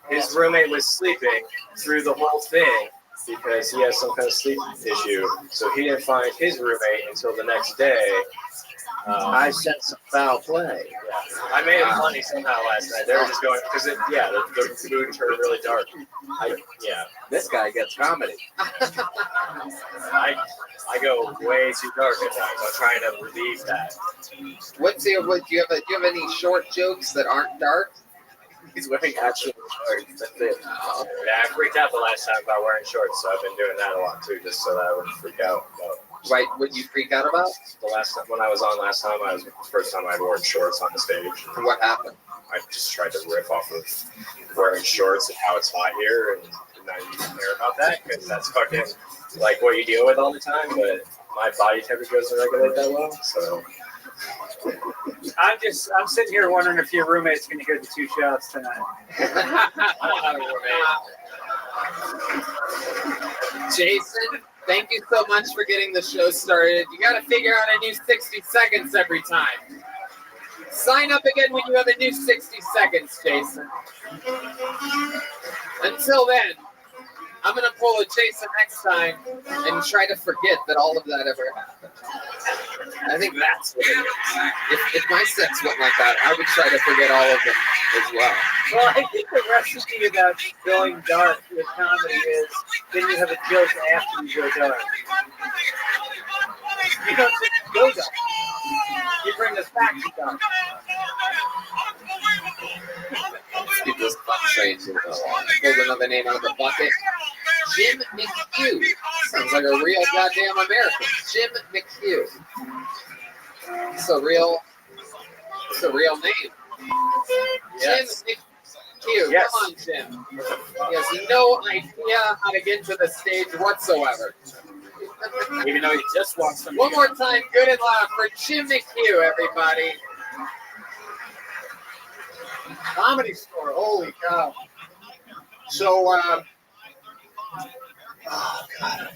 his roommate was sleeping through the whole thing, because he has some kind of sleep issue, so he didn't find his roommate until the next day. I said some foul play. Yeah. I made it funny somehow last night. They were just going, because the mood turned really dark. This guy gets comedy. I go way too dark at times. I'm trying to relieve that. Do you have any short jokes that aren't dark? He's wearing actual shorts. That's it. Yeah, I freaked out the last time about wearing shorts, so I've been doing that a lot too, just so that I wouldn't freak out. Right, what did you freak out about? The last time when I was on last time, was the first time I'd worn shorts on the stage. And what happened? I just tried to riff off of wearing shorts and how it's hot here, and not even care about that because that's fucking like what you deal with all the time. But my body temperature doesn't regulate that well, so. I'm sitting here wondering if your roommate's going to hear the two shots tonight. I don't have a roommate. Jason, thank you so much for getting the show started. You got to figure out a new 60 seconds every time. Sign up again when you have a new 60 seconds, Jason. Until then, I'm going to pull a Jason next time and try to forget that all of that ever happened. I think that's what it is. If my sex went like that, I would try to forget all of them as well. Well, I think the recipe about going dark with comedy is then you have a joke after you go dark. You don't just go dark. You bring us back to dark. Let's keep this butt train moving along. Pulled another name out of the bucket. Jim McHugh. Sounds like a real goddamn American. Jim McHugh. It's a real name. Yes. Jim McHugh. Yes. Come on, Jim. He has no idea how to get to the stage whatsoever. Even though he just wants some. One more time, good and loud for Jim McHugh, everybody. Comedy Store, holy cow. So, oh, God.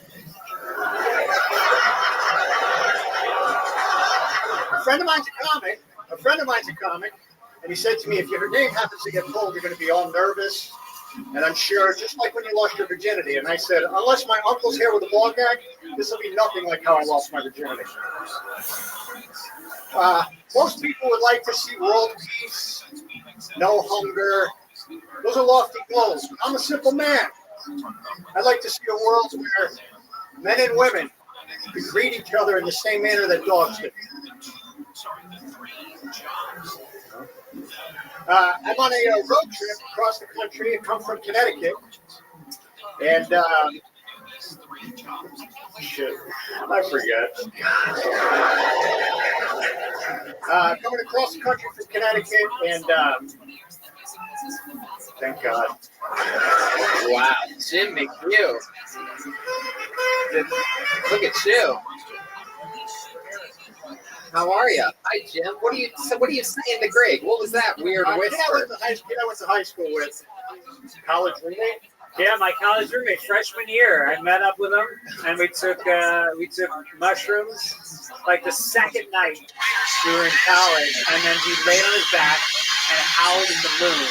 A friend of mine's a comic, and he said to me, if your name happens to get pulled, you're going to be all nervous and unsure, just like when you lost your virginity. And I said, unless my uncle's here with a ball gag, this will be nothing like how I lost my virginity. Most people would like to see world peace, no hunger. Those are lofty goals. I'm a simple man. I'd like to see a world where men and women could greet each other in the same manner that dogs do. I'm on a road trip across the country. I come from Connecticut. And, shit, I forget. Coming across the country from Connecticut, and thank God. Wow, Jim McHugh. Look at you. How are you? Hi, Jim. What are you saying to Greg? What was that weird whisper? I went to high school with. College roommate? Yeah, my college roommate, freshman year. I met up with him, and we took mushrooms like the second night we were in college, and then he laid on his back and howled at the moon.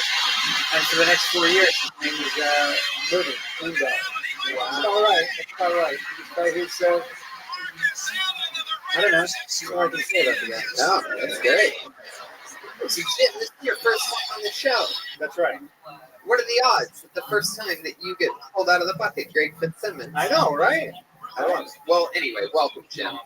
And for the next 4 years, his name was Mooney. Wow. It's all right. It's all right. By his, I don't know. That's all I can say about the guy. No, that's great. So, Jim, this is your first time on the show. That's right. What are the odds that the first time that you get pulled out of the bucket, Greg Fitzsimmons? I know, right? Well, anyway, welcome, Jim.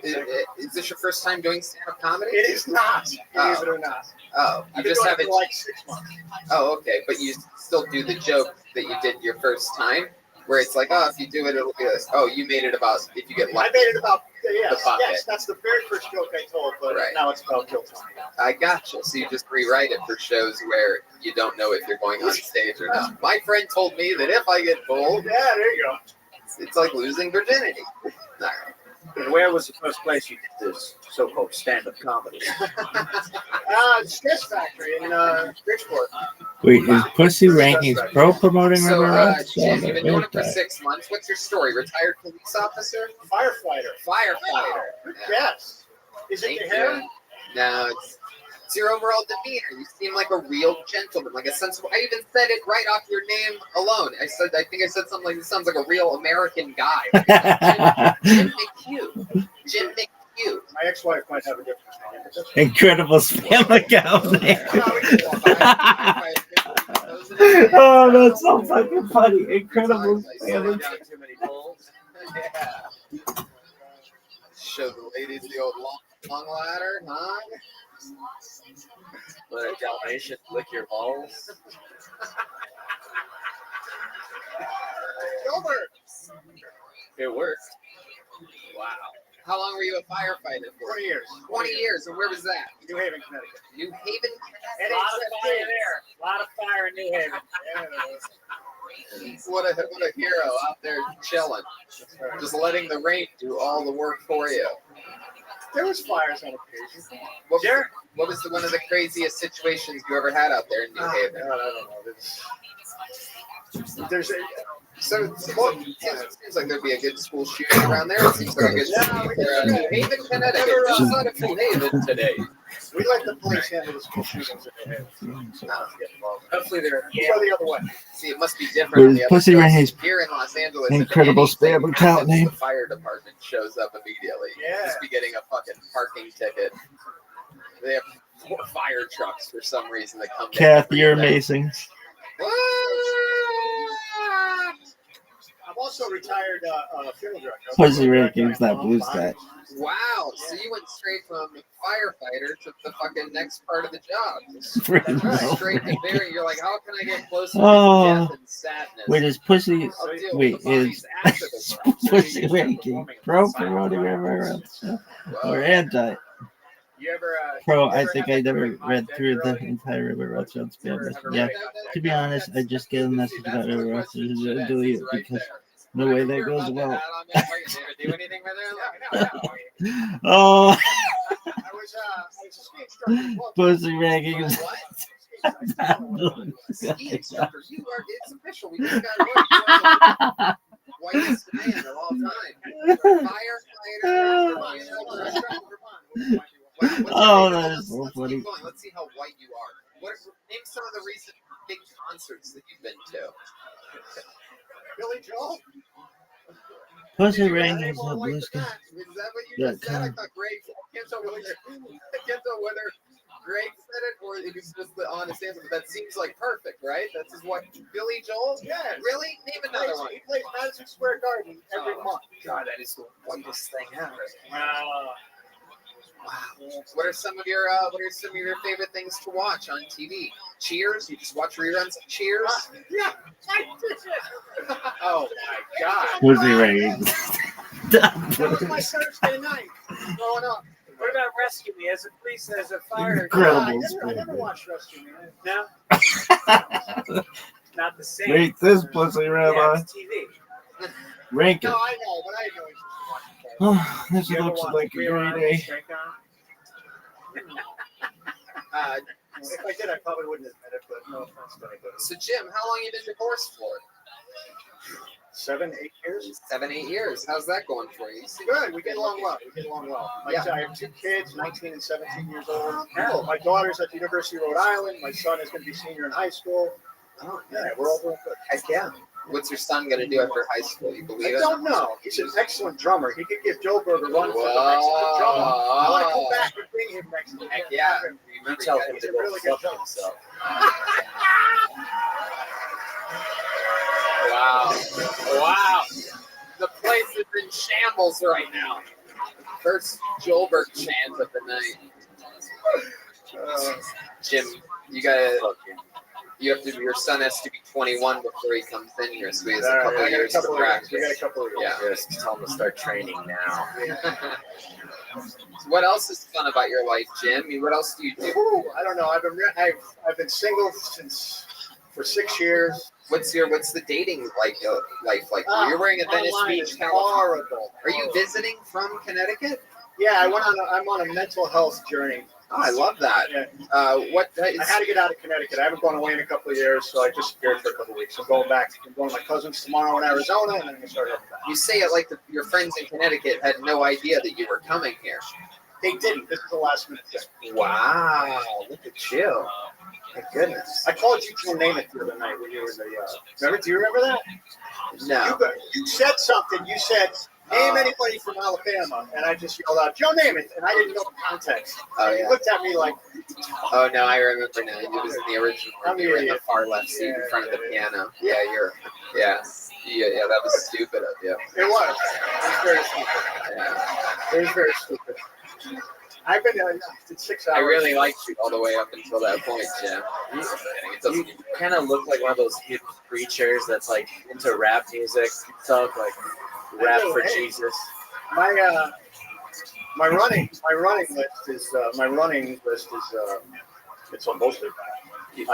Is this your first time doing stand-up comedy? It is not, believe it or not. Oh, you I've been just doing have it it. for like 6 months. Oh, okay, but you still do the joke that you did your first time, where it's like, oh, if you do it, it'll be like, oh, you made it about if you get lucky. I made it about the bucket. yes. That's the very first joke I told, but Right. now it's about Kill Tony. I gotcha. So you just rewrite it for shows where you don't know if you're going on stage or not. My friend told me that if I get pulled, Yeah, there you go. it's like losing virginity. No. And where was the first place you did this so-called stand-up comedy? Sketch Factory in Bridgeport. Wait, is Pussy Rankings Pro promoting So, River Jim, you've been doing it for 6 months. What's your story? Retired police officer? Firefighter. Firefighter. Good Yeah. guess. Is it Thank your hair? you. No, it's your overall demeanor. You seem like a real gentleman, like a sensible. I even said it right off your name alone. I think I said something like, "This sounds like a real American guy." Jim McHugh. Jim McHugh. My ex-wife might have a different name. But that's Incredible spam account name. Oh, that's so fucking funny. Incredible spam account. Too many bulls. Yeah. Show the ladies the old long ladder, huh? Let a Dalmatian lick your balls. Gilbert. It worked. Wow. How long were you a firefighter for? 20 years. 20 years. And where was that? New Haven, Connecticut. New Haven, A lot of fire there. A lot of fire in New Haven. What a hero out there chilling, just letting the rain do all the work for you. There was fires on occasion. What was one of the craziest situations you ever had out there in New Haven? I don't know. There's a. So it seems like there'd be a good school shooting around there. It seems like a good New Haven, Connecticut. Just out of New Haven today. We let the police handle the school shootings in New Haven. Hopefully they're go the other way. See, it must be different on the other Pussy coast. Ray's Here in Los Angeles, incredible if anything spam account happens, name. The fire department shows up immediately. Yeah. You just be getting a fucking parking ticket. They have 4 fire trucks for some reason that come. Kathy, you're amazing. I'm also a retired funeral director. Pussy Ray gives that blue sky. Wow, so you went straight from firefighter to the fucking next part of the job. Straight to bury. You're like, how can I get closer to death and sadness? Wait, is Pussy? I'll deal Wait, with the bodies is after the Pussy Ray pro promoting River or anti? You ever, Pro, I think I never read through the entire River Rothschild spam. Yeah, to be honest, I just get a message about River Rothschild and delete it because no way that goes well. Oh, Pussy ranking is. Ski instructor, you are. It's official. We just got whitest man of all time. Firefighter. Oh, that is so funny. Keep going. Let's see how white you are. Name some of the recent big concerts that you've been to. Billy Joel. Pussy Ring is a blue sky. Is that what you just said? I thought Greg. I can't tell whether Greg said it or it was just the honest answer. But that seems like perfect, right? That's what Billy Joel. Yeah. Really? Name another one. He plays Madison Square Garden every month. God, that is the whitest thing ever. Wow. What are some of your favorite things to watch on TV? Cheers? You just watch reruns of Cheers? Yeah. Oh my God. Pussy Ring. That was my Thursday night growing up. What about Rescue Me? As a police, as a fire. Incredible. I never watched Rescue Me. No. Not the same. Rate this Pussy Rabbi. Yeah, it's TV. Rank it. No, I know, but I know he's Oh, this looks like a great day. If I did, I probably wouldn't admit it, but no offense to anybody. So Jim, how long you been divorced for? 7, 8 years. 7, 8 years. How's that going for you? Good. We get along well. I have 2 kids, 19 and 17 years old. Cool. My daughter's at the University of Rhode Island. My son is going to be senior in high school. Oh, yeah, we're all doing good. Heck yeah. What's your son going to do after high school? You believe it? I don't know. He's an excellent drummer. He could give Joe Berg a run for the next drummer. I want to go back and bring him next year. Heck yeah. You tell him He's to a go really good fuck drummer. himself. Wow. The place is in shambles right now. First Joelberg chant of the night. Jim, your son has to be 21 before he comes in here, so he has a couple of years to practice. We got a couple of years. Yeah. Just tell him to start training now. What else is fun about your life, Jim? I mean, what else do you do? I don't know. I've been single for 6 years. What's the dating life like? You're wearing a Venice Beach, California. Horrible. Are you visiting from Connecticut? Yeah, I'm on a mental health journey. Oh, I love that. Yeah. I had to get out of Connecticut. I haven't gone away in a couple of years, so I disappeared for a couple of weeks. I'm going back. I'm going to my cousin's tomorrow in Arizona, and then I'm going to start heading back. You say it like your friends in Connecticut had no idea that you were coming here. They didn't. This is the last minute thing. Wow, look at you. My goodness. I called you Joe Namath the other night when you were in the. Remember? Do you remember that? No. You said something. You said, name anybody from Alabama. And I just yelled out, Joe Namath. And I didn't know the context. Oh, He looked at me like. Oh, no, I remember now. It was in the original. You were in the far left seat in front of the piano. Yeah, Yeah, that was stupid of you. It was. It was very stupid. Yeah. It was very stupid. I've been 6 hours. I really liked you all the way up until that point, Jim. You kind of look like one of those hip preachers that's like into rap music stuff, like rap for Jesus. My My running list is it's on mostly You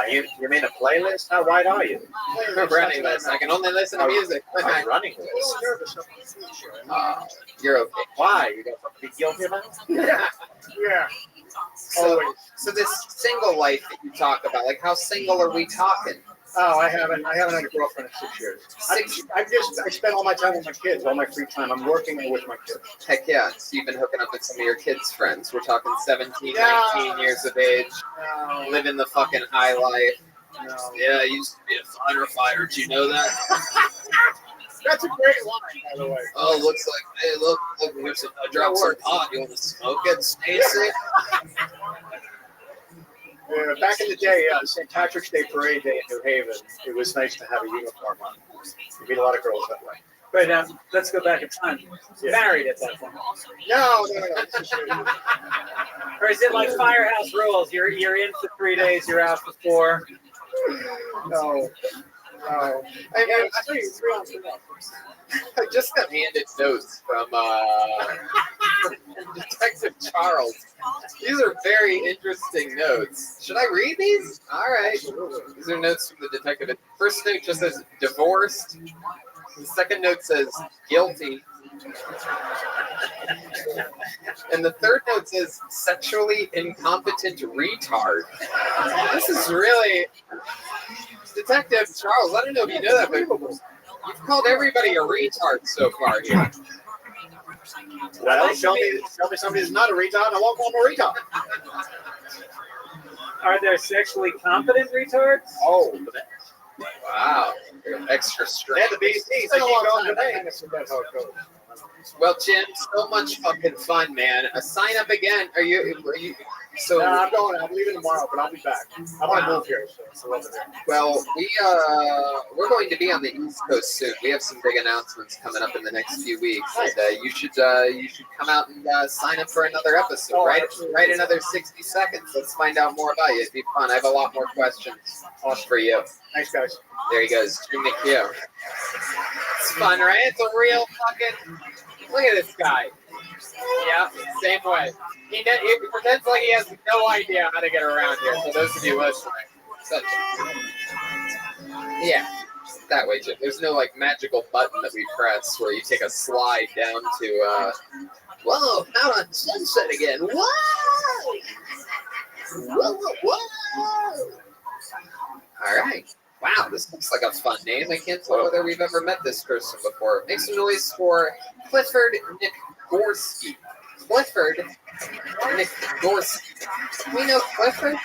made a playlist? How wide are you? Running list. I can only listen to music. Running list. You're okay. Why? You got something to be guilty about? Yeah. So this single life that you talk about, like how single are we talking? Oh, I haven't had a girlfriend in 6 years. I spend all my time with my kids, all my free time. I'm working with my kids. Heck yeah. So you've been hooking up with some of your kids' friends. We're talking 17, 19 years of age, living the fucking high life. Yeah, I used to be a fighter. Do you know that? That's a great line, by the way. Oh, looks like, hey, look, I dropped some pot. You want to smoke it, Stacy? Yeah, back in the day, St. Patrick's Day Parade Day in New Haven, it was nice to have a uniform on. You meet a lot of girls that way. But let's go back in time. Married at that point. No. Or is it like Firehouse Rules? You're in for 3 days, you're out for 4. No. I just got handed notes from Detective Charles. These are very interesting notes. Should I read these? All right. These are notes from the detective. First note just says divorced. The second note says guilty. And the third note says sexually incompetent retard. This is really... Detective Charles, I don't know if you know that, but you've called everybody a retard so far here. Well, show me somebody who's not a retard, I won't call him a retard. Are there sexually competent retards? Oh, wow. Extra strength. Yeah, the BCs, they keep going today. That's how it goes. Well, Jim, so much fucking fun, man. Sign up again. Are you? So no, I'm leaving tomorrow, but I'll be back. I want to move here, so I love it here. Well, we're going to be on the East Coast soon. We have some big announcements coming up in the next few weeks, and you should come out and sign up for another episode. Write another 60 seconds. Let's find out more about you. It'd be fun. I have a lot more questions for you. Thanks, guys. There he goes, Jim McHugh. It's fun, right? It's a real fucking. Look at this guy. Yeah, same way. He pretends like he has no idea how to get around here. For those of you listening, yeah, that way, Jim. There's no like magical button that we press where you take a slide down to. Whoa! Out on Sunset again. Whoa! Whoa! All right. Wow, this looks like a fun name. I can't tell whether we've ever met this person before. Make some noise for Clifford Nikorsky. Clifford Nikorsky. We know Clifford?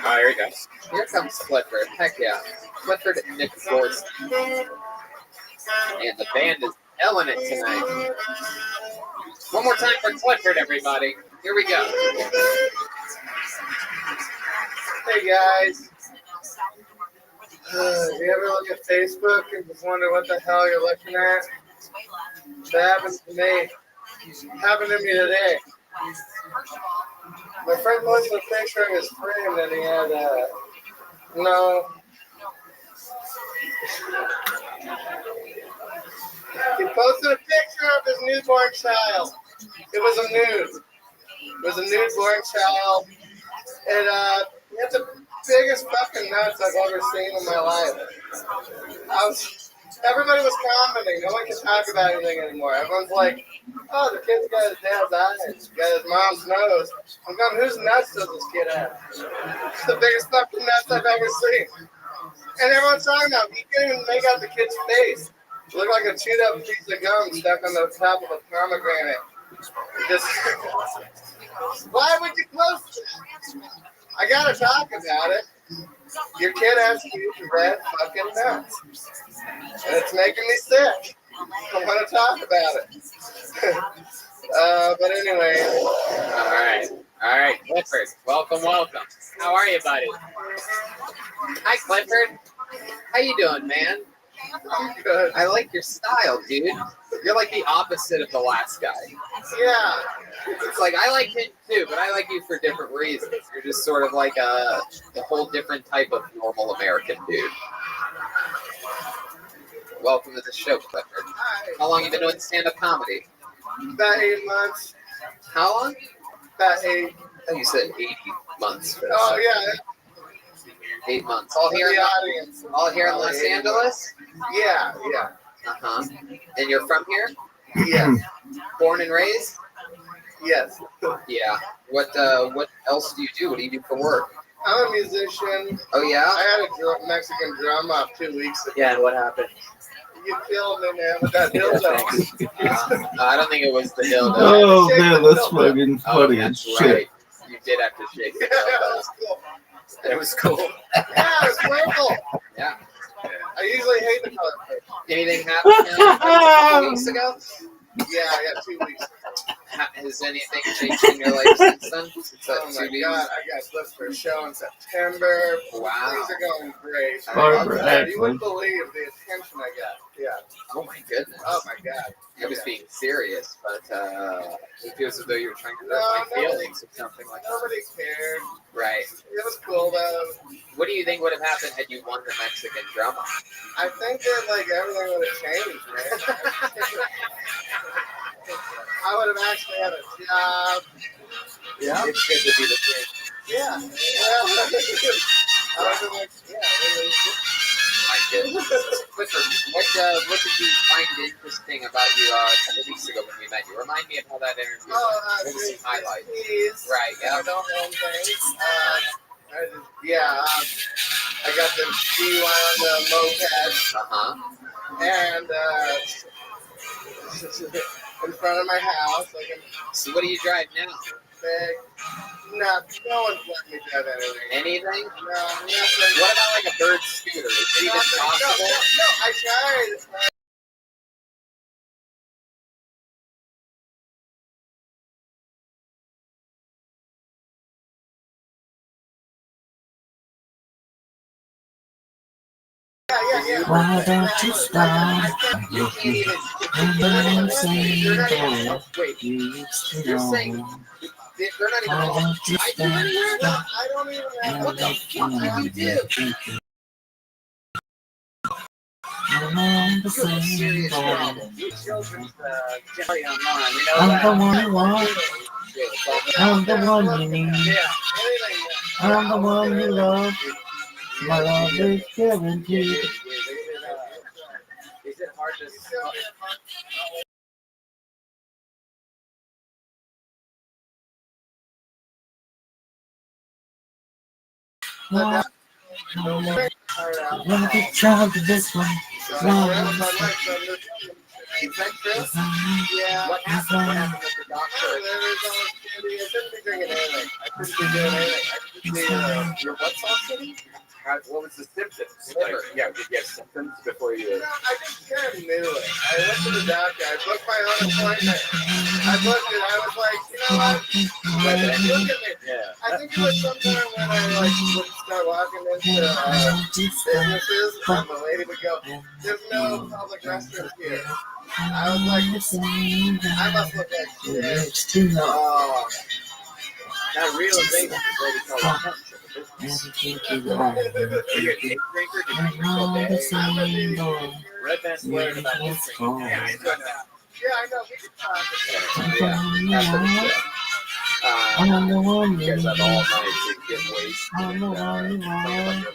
Oh, here he goes. Here comes Clifford. Heck yeah. Clifford Nikorsky. And the band is killing it tonight. One more time for Clifford, everybody. Here we go. Hey, guys. You ever look at Facebook and just wonder what the hell you're looking at? That happened to me. It happened to me today. My friend posted a picture of his friend and he had he posted a picture of his newborn child. It was a nude. It was a newborn child. And he had the biggest fucking nuts I've ever seen in my life. Everybody was commenting. No one can talk about anything anymore. Everyone's like, oh, the kid's got his dad's eyes. He's got his mom's nose. I'm going, whose nuts does this kid have? It's the biggest fucking nuts I've ever seen. And everyone's talking about it. He couldn't even make out the kid's face. It looked like a chewed up piece of gum stuck on the top of a pomegranate. Just, why would you post it? I gotta talk about it. Your kid has huge red fucking nuts. And it's making me sick. I want to talk about it. But anyway. All right, Clifford. Welcome. How are you, buddy? Hi, Clifford. How you doing, man? I'm good. I like your style, dude. You're like the opposite of the last guy. Yeah. It's like, I like him too, but I like you for different reasons. You're just sort of like a whole different type of normal American dude. Welcome to the show, Clifford. Hi. How long have you been doing stand-up comedy? About 8 months. How long? About 8. Oh, you said 80 months. Oh yeah. 8 months. All here, the audience. all here in Los Angeles? Yeah, yeah. Uh-huh. And you're from here? Yes. Born and raised? Yes. Yeah. What else do you do? What do you do for work? I'm a musician. Oh, yeah? I had a Mexican drum off 2 weeks ago. Yeah, and what happened? You killed me, man, with that dildo. I don't think it was the dildo. Oh man, that's fucking Oh, funny as that's shit. right. You did have to shake the dildo. It was cool. Yeah, it was purple. Yeah. I usually hate the color purple. Anything happened a couple weeks ago? Yeah, 2 weeks. Has anything changed in your life since then? Since that Oh 2 my weeks? god, I got booked for a show in September. Wow. Things are going great. Alright. You wouldn't believe the attention I got. Yeah. Oh my goodness. Oh my god. I was being serious, but it feels as though you were trying to No, hurt my nobody- feelings or something like that. Nobody cared. Right. It was cool though. What do you think would have happened had you won the Mexican drama? I think that like everything would have changed, man. I would have actually had a job. Yeah. It's good to be the same. Yeah. I would have like, really. My goodness. Clifford, what did you find interesting about you a couple weeks ago when we met you? Remind me of how that interview went. What was some highlights? Right, yeah. I don't own things. I got the DUI on the moped. And in front of my house. So what do you drive now? No one's letting me drive anything. Anything? No, nothing. What about like a bird scooter? Is it even possible? No, I tried. Why don't you stop? You can't even. I'm saying You're not even. that Wait. you used to You're know. saying they're not even. Why don't you stop? I don't even know. What the fuck did you do? I'm on the You have a same serious boat. problem. Children's Jerry online. We know I'm that. the one you want. I'm the one you need. Yeah. I'm the one you love. My love is guaranteed. Is it hard to Wanna be child to this one. Yeah. What happened with the doctor? I shouldn't be drinking anything. I shouldn't be doing anything. I should be, Your what sauce city? What was the symptoms? Like, yeah, did you have symptoms before you? I just kind of knew it. I went to the doctor. I booked my own appointment. I booked it. I was like, you know what? Look at me. Yeah. I think it was sometime when I would start walking into businesses, and the lady would go, "There's no public restrooms here." I was like, I must look like shit. Oh. That realization is what we call a Red Man's worried about his thing. Yeah, I know. We could talk. I'm the one You you guys have need. all night to get wasted. I'm the one you Think want.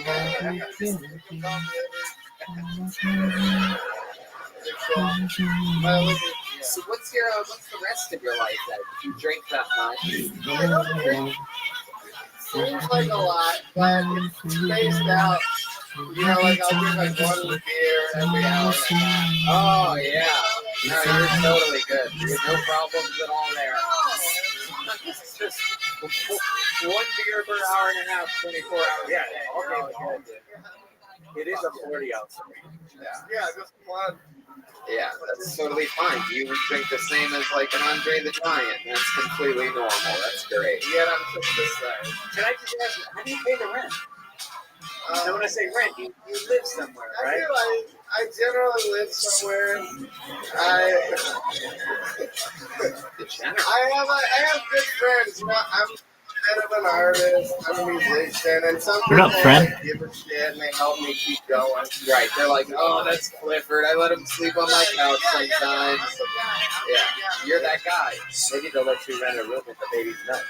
about your livers. I'm the So what's the rest of your life then? If you drink that much? Seems like a lot, but it's spaced out. You know, like I'll drink like one beer every hour. Oh yeah. No, you're totally good. There's no problems at all there. It's just one beer per hour and a half, 24 hours. Yeah, Okay. It is a 40 ounce. Yeah, just one. Yeah, that's totally fine. You would drink the same as like an Andre the Giant. That's completely normal. That's great. Yet I'm just this size. Can I just ask, how do you pay the rent? So when I say rent, you live somewhere, right? I generally live somewhere. I have good friends. You know, bit of an artist. I'm a musician, and some What up, people friend? like, give a shit and they help me keep going. Right. They're like, oh, that's Clifford. I let him sleep on my couch sometimes. Yeah. You're that guy. Maybe they'll let you rent a room with the baby's nuts.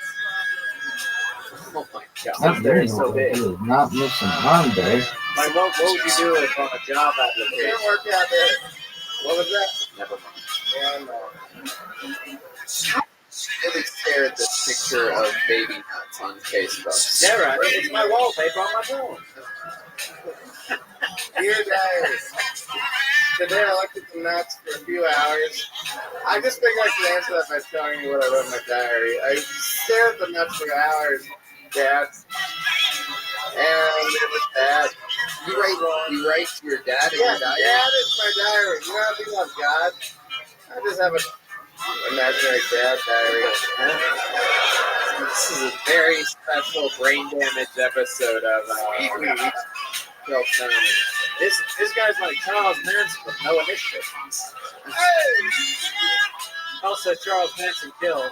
Oh my god. Not They're doing so so big. big. Not missing arm day. Like, what would you do if on a job It application? didn't work out there. What was that? Never mind. Yeah, no. Really shared this picture of baby nuts on Facebook. Sarah, it's my wallpaper on my phone. Dear Diary. Today I looked at the nuts for a few hours. I just figured I could answer that by telling you what I wrote in my diary. I stared at the nuts for hours, Dad. And it was bad. You write to your dad in Yeah, your diary? Dad is my diary. You know how people have God? I just have an imaginary dad diary. This is a very special brain damage episode of Bill Tony. This guy's like Charles Manson with no initiative. Also, Charles Manson killed.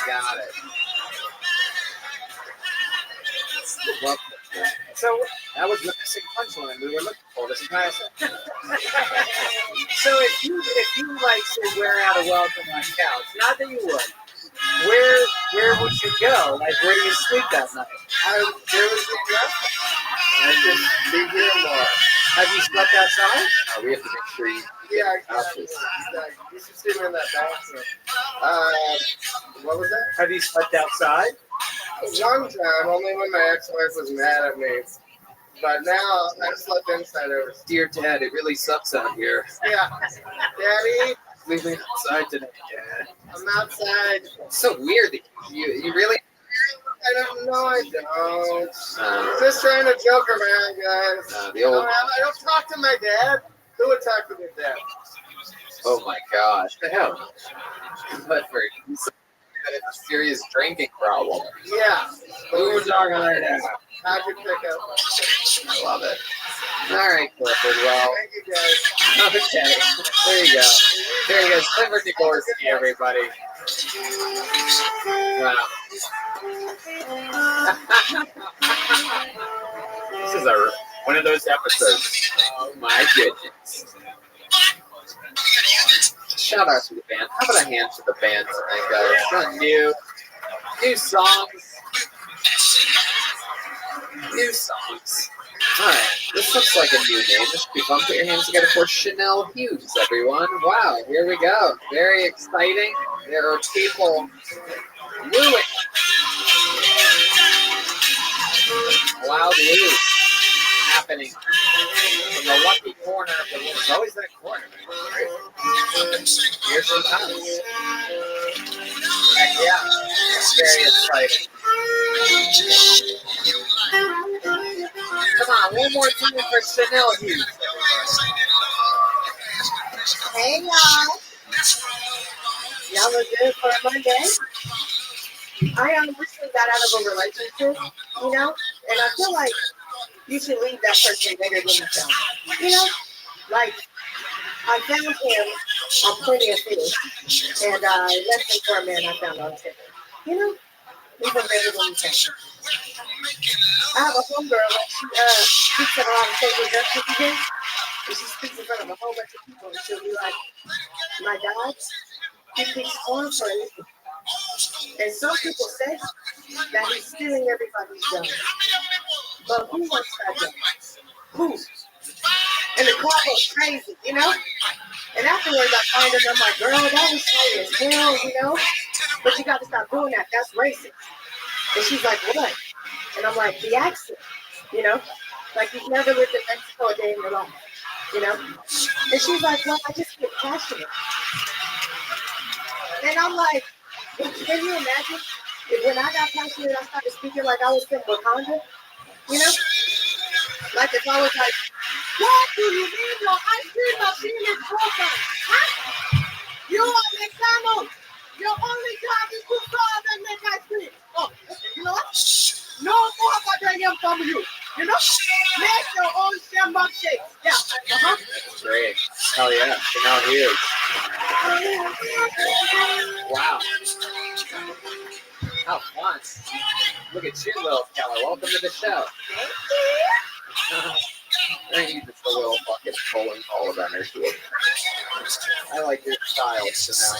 Got it. Well, So that was the missing punchline we were looking for this entire set. So if you like say wear out a welcome on couch, not that you would, where would you go? Like where do you sleep that night? Where would you go? I just be here more. Have you slept outside? we have to make sure you Yeah, out you should see me in that bathroom. What was that? Have you slept outside? One time, only when my ex-wife was mad at me. But now I slept inside ever since. Dear Dad, it really sucks out here. Yeah. Daddy, Leaving outside today. Yeah. I'm outside. It's so weird that you really. I don't know, I don't. Just trying to joke around, guys. The old. I don't talk to my dad. Who would talk to their dad? Oh my gosh. The hell? Clifford. A serious drinking problem. Yeah. Who was talking like that? How'd you pick up? I love it. All right, Clifford. Well, Thank you, guys. okay. There you go. There you go. Clifford Nagorski, everybody. Wow. This is one of those episodes. Oh my goodness. Shout out to the band. How about a hand to the band tonight, guys? Got new songs. New songs. Alright, this looks like a new name. This should be fun. Put your hands together for Chanel Hughes, everyone. Wow, here we go. Very exciting. There are people wooing. Loud woo happening in the lucky corner of the room. It's always that corner, right? Here she comes. Heck yeah. Very exciting. Come on, one more time for Chanel Hughes. Hey y'all. Y'all look good for a Monday. I recently got out of a relationship, you know, and I feel like you should leave that person better than yourself. You know, like I found him on Plenty of Fish, and left him for a man I found on Tinder. You know, leave him better than yourself. I have a homegirl that she speaks at a lot of social justice events, and she speaks in front of a whole bunch of people, and she'll be like, "My God, he speaks foreign for anything." And some people say that he's stealing everybody's job. But who wants that job? Who? And the crowd goes crazy, you know? And afterwards I find her and I'm like, girl, that was funny as hell, you know? But you got to stop doing that. That's racist. And she's like, what? And I'm like, the accent, you know? Like you've never lived in Mexico a day in your life, you know? And she's like, well, I just get passionate. And I'm like, can you imagine if when I got passionate, I started speaking like I was from Wakanda? You know? Like if I was like, what do you mean your ice cream machine is broken? Huh? You are McDonald's. Your only job is to solve and make ice cream. Oh, you know what? No more Badanium from you. You know? Make your own shambok shakes. Yeah. Great. Hell yeah. Chanel Hughes. Wow. How fun. Look at you, little fella. Welcome to the show. Thank you. Just a little fucking pulling all of energy. I like your style, Chanel.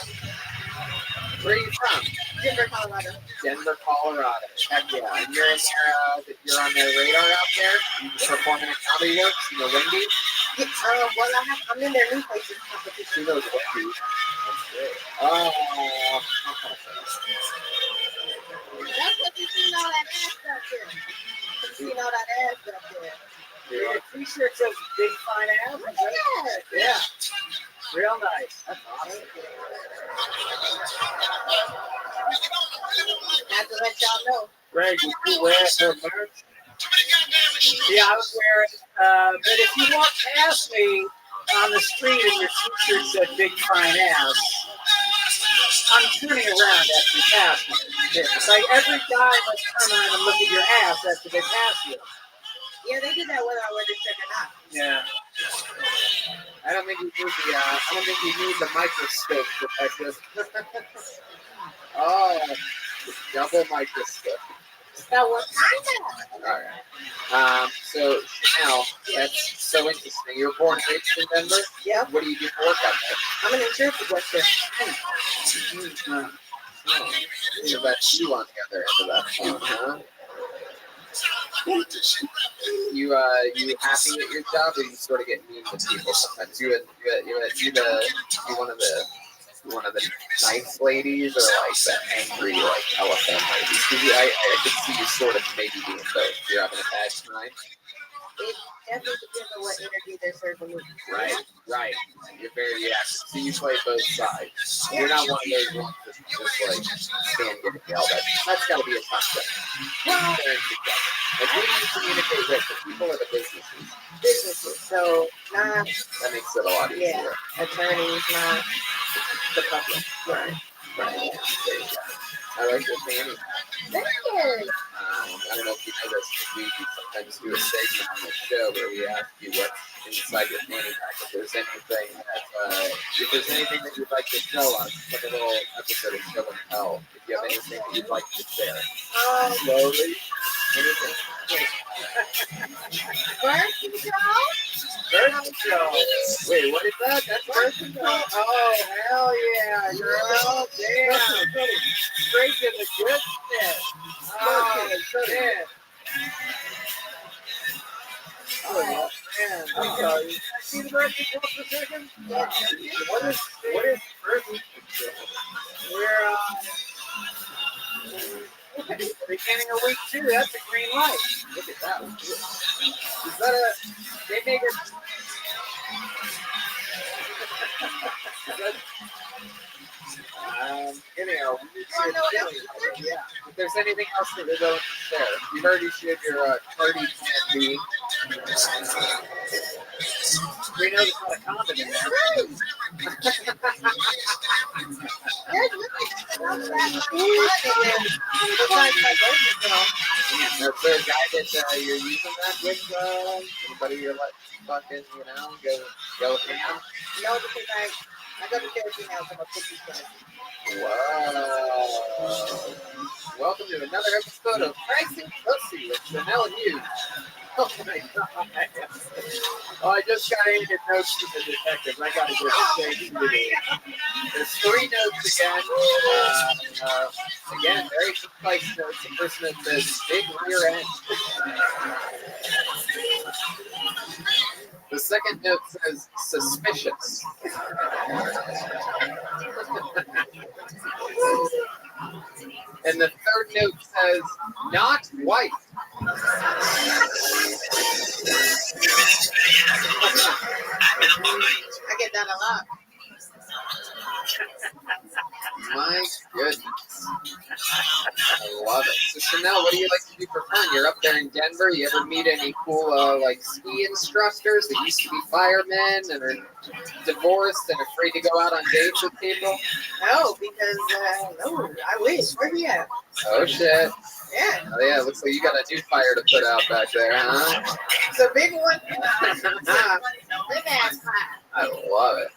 Where are you from? Denver, Colorado. Denver, Colorado. Heck yeah. And you're in there, you're on their radar out there? You performing at Comedy Works in the Wendy's? Yeah, well, I'm in their new places competition. She knows Wendy's. That's great. Oh. That's what you seen all that ass up there. You seen all that ass up there. Your t-shirt says Big Fine Ass. Yeah. Real nice. That's awesome. Have to let y'all know. Greg, did you wear her merch? Yeah, I was wearing but if you walk past me on the street and your t-shirt said Big Fine Ass, I'm turning around after you pass me. It's like every guy must turn around and look at your ass after they pass you. Yeah, they did that whether I wear the shirt or not. Yeah. I don't think you need the microscope detective. Oh, double microscope. That was kind of. All right. So Chanel, that's so interesting. You were born and raised in Denver. Yeah. What do you do for work out there? I'm an insurance adjuster. So that's you on the other end of that phone, huh? You happy at your job, or you sort of get mean with people sometimes? You one of the nice ladies, or like the angry like elephant ladies? I could see you sort of maybe being both. You're having a bad time. It definitely depends on what energy they're serving me. Right. You're very active. So you play both sides. You're not one of those ones that's just like stand getting yelled at. That's got to be a tough thing. Like, who do you communicate with? The people or the businesses? Businesses. So, not. That makes it a lot easier. Yeah. Attorneys, not the public. Right. There you go. I like your fanny. Thank you. I don't know if you know this, but we sometimes do a segment on the show where we ask you what's inside your fanny pack. If there's anything that you'd like to show us, like a little episode of Show and Tell. If you have anything that you'd like to share, slowly. Anything. Birth control? Birth control. Wait, what is that? That's birth control. Oh, hell yeah, girl. Damn. Straight to the good shit. Oh, shit. Oh, man. I'm sorry. See the birth control for a second? What is birth control? We're, beginning of week 2, that's a green light. Look at that. Is that they make it. Anyhow, yeah. If there's anything else that we don't share, you've already shared your Cardi candy. We know there's not a condom in there. That's the guy that you're using that with, anybody you're like fucking, go ham? No, because I go to therapy now, so I'm a cookie friend. Wow. Welcome to another episode of Pricing Pussy with Chanel Hughes. Oh my god. Oh, I just got handed notes to the detectives. I gotta just say to you. There's 3 notes again. Again, very precise notes. The first note says big rear end. The second note says suspicious. And the third note says not white. I get that a lot. My goodness. I love it. So Chanel, what do you like to do for fun? You're up there in Denver. You ever meet any cool like ski instructors that used to be firemen and are divorced and afraid to go out on dates with people? No, because no, I wish. Where we at? Oh shit. Yeah. Oh yeah, looks like you got a new fire to put out back there, huh? It's a big one. Big ass fire. I love it.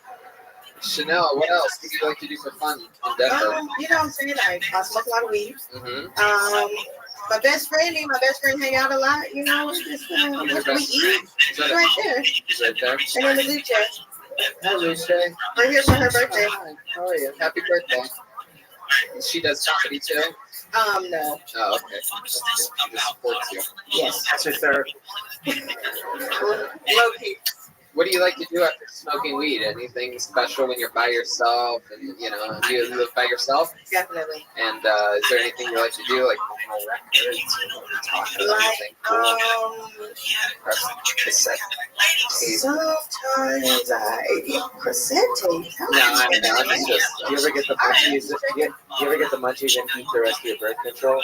Chanel, what else do you like to do for fun in Denver? You know what I'm saying? I smoke a lot of weed. Mm-hmm. My best friend, me and my best friend hang out a lot. You know, just we eat. It's right there. Right there. And then the Luce. Hi, Luce. We're here for her birthday. How are you? Happy birthday. She does comedy too? No. Oh, okay. That's cool. She just supports you. Yes. That's her therapy. Low key. What do you like to do after smoking weed? Anything special when you're by yourself? And do you live by yourself? Definitely. And is there anything you like to do, like vinyl records? Cassette. Sometimes I cassette tape. No, I don't know. I'm just. Do you ever get the munchies? You ever get the munchies and eat the rest of your birth control?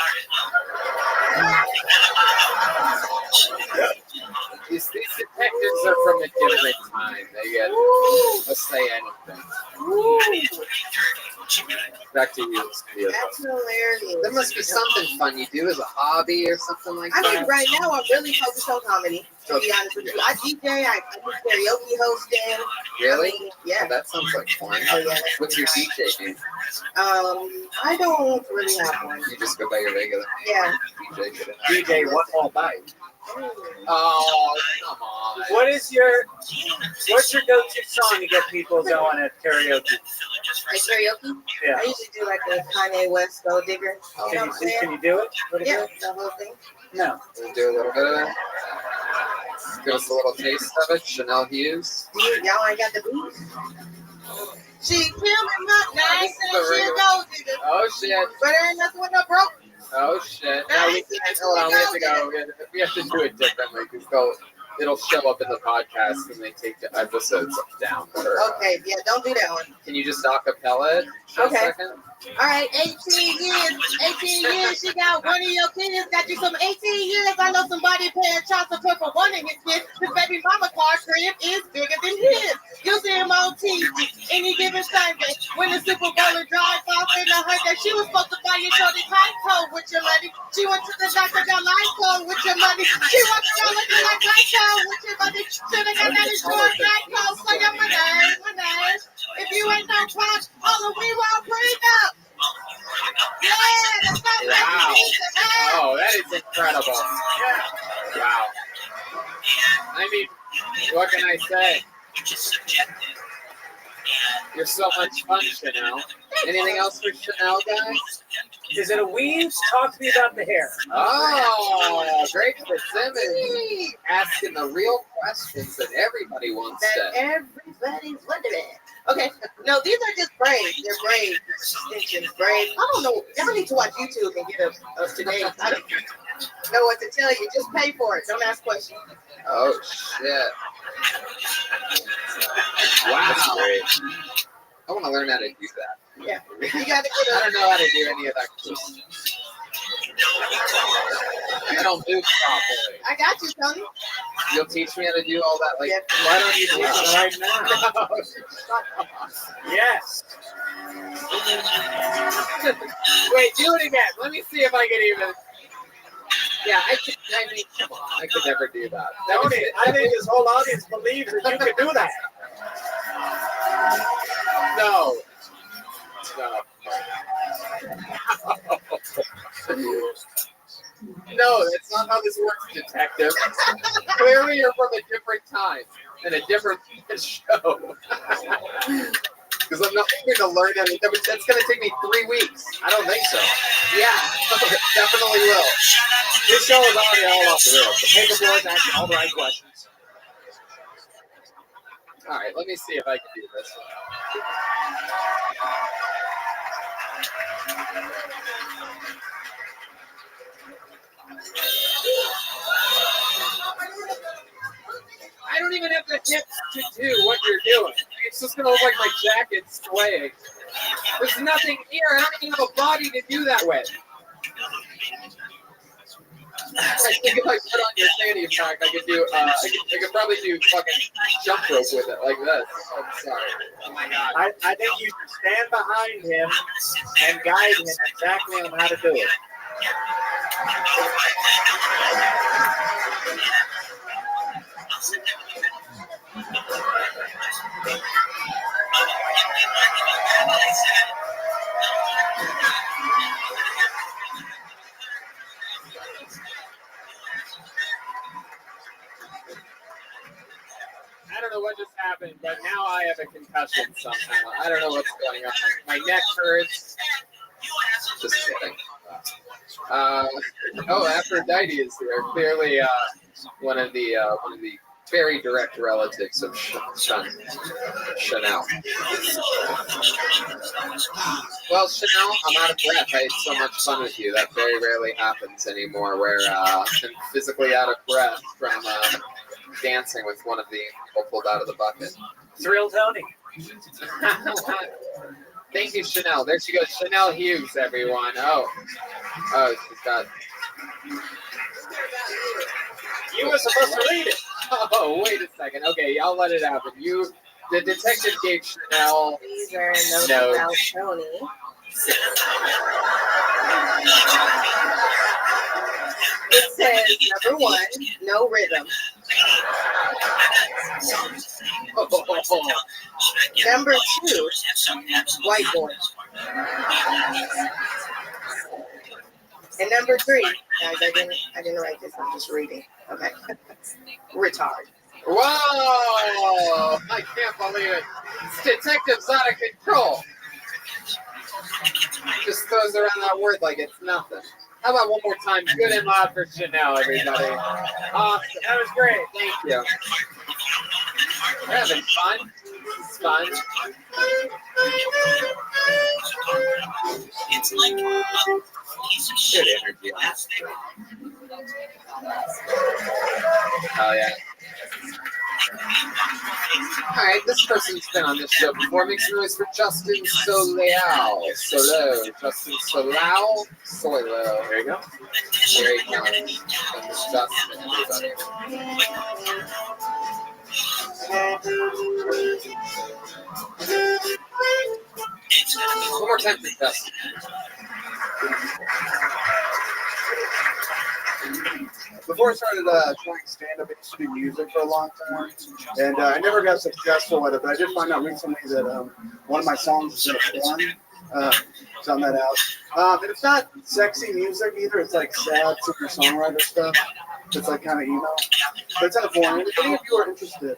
These detectives are from a different time. They get to say anything. Back to you. That's hilarious. There must be something fun you do as a hobby or something like that. I mean, right now I'm really focused on comedy. To be honest with you, I DJ. I do karaoke hosting. Really? I mean, yeah. Oh, that sounds like fun. Oh, yeah. What's your DJ name? I don't really have one. You just go by your regular Yeah. DJ, one more bite. Oh, come on. What's your go-to song to get people going at karaoke? Like karaoke? Yeah. I usually do like a Kanye West Gold Digger. You know what I'm saying? Can you do it? Yeah, the whole thing. No. We'll do a little bit of that. Give us a little taste of it. Chanel Hughes. Y'all ain't got the beat? She killed me my name, said she a gold digger. Oh, shit. But there ain't nothing with no broke. Oh, shit. No, we can't. Hold on. We have to go. We have to do it differently because it'll show up in the podcast and they take the episodes down. Okay, yeah, don't do that one. Can you just acapella it for a second? All right, 18 years, she got one of your kids, got you some 18 years. I know somebody paying child support for one of his kids. His baby mama car crib is bigger than his. You see him on TV any given Sunday when the Super Bowl is drive off in the heard that she was supposed to buy your shorty life coat with your money. She went to the doctor, got life coat with your money. She walked around looking like life coat with your money. Should have got that insurance life coat for your money. If you ain't no punk, all the we won't bring up. Yeah, that's not Wow. Oh, that is incredible. Wow. I mean, what can I say? You're so much fun, Chanel. Anything else for Chanel, guys? Is it a weave? Talk to me about the hair. Oh, great persimmon. Asking the real questions that everybody wants that to. Everybody's wondering. Okay, no, these are just braids. They're braids, extensions, braids. I don't know. Y'all need to watch YouTube and get up to date. I don't know what to tell you. Just pay for it. Don't ask questions. Oh, shit. Wow. That's great. I want to learn how to do that. Yeah. You got to I don't know how to do any of that. I don't move properly. I got you, Tony. You'll teach me how to do all that? Like, why don't you teach it right now? Yes. Wait, do it again. Let me see if I can even. Yeah, I mean, come on. I could never do that. Tony, I think this whole audience believes that you can do that. No. No, that's not how this works, detective. Clearly, you're from a different time and a different show. Because I'm not going to learn anything. That's going to take me 3 weeks. I don't think so. Yeah, definitely will. This show is already all off the rails. The paper board's asking all the right questions. All right, let me see if I can do this. I don't even have the hips to do what you're doing. It's just going to look like my jacket's swaying. There's nothing here. I don't even have a body to do that with. I think if I put on your fanny pack, I could do. I could probably do fucking jump rope with it like this. I'm sorry. Oh my god. I think you should stand behind him and guide him exactly on how to do it. what just happened, but now I have a concussion somehow. I don't know what's going on. My neck hurts. Just kidding. Aphrodite is here. Clearly, one of the very direct relatives of Chanel. Well, Chanel, I'm out of breath. I had so much fun with you. That very rarely happens anymore, where I'm physically out of breath from dancing with one of the people pulled out of the bucket. Thrill Tony. Thank you, Chanel. There she goes. Chanel Hughes, everyone. Oh, she's got... You were supposed to read it. Oh, wait a second. Okay, I'll let it happen. The detective gave Chanel... These are notes about Tony. It says, number 1, no rhythm. Number 2, white boy. And number 3, guys, I didn't write this, I'm just reading. Okay. Retard. Whoa! I can't believe it. Detective's out of control. Just throws around that word like it's nothing. How about one more time? Good and loud for Chanel, everybody. Awesome. That was great. Thank you. We're having fun. It's fun. It's like good energy. Oh, yeah. All right, this person's been on this show before. Make some noise for Justin Justin Solo. There you go. There he comes. Justin, everybody. One more time for Justin. Before I started trying stand-up, I used to do music for a long time, and I never got successful at it, but I did find out recently that one of my songs is in a porn. Found that out. And it's not sexy music either. It's like sad singer-songwriter stuff. It's like kind of emo. But it's in a porn. And if any of you are interested,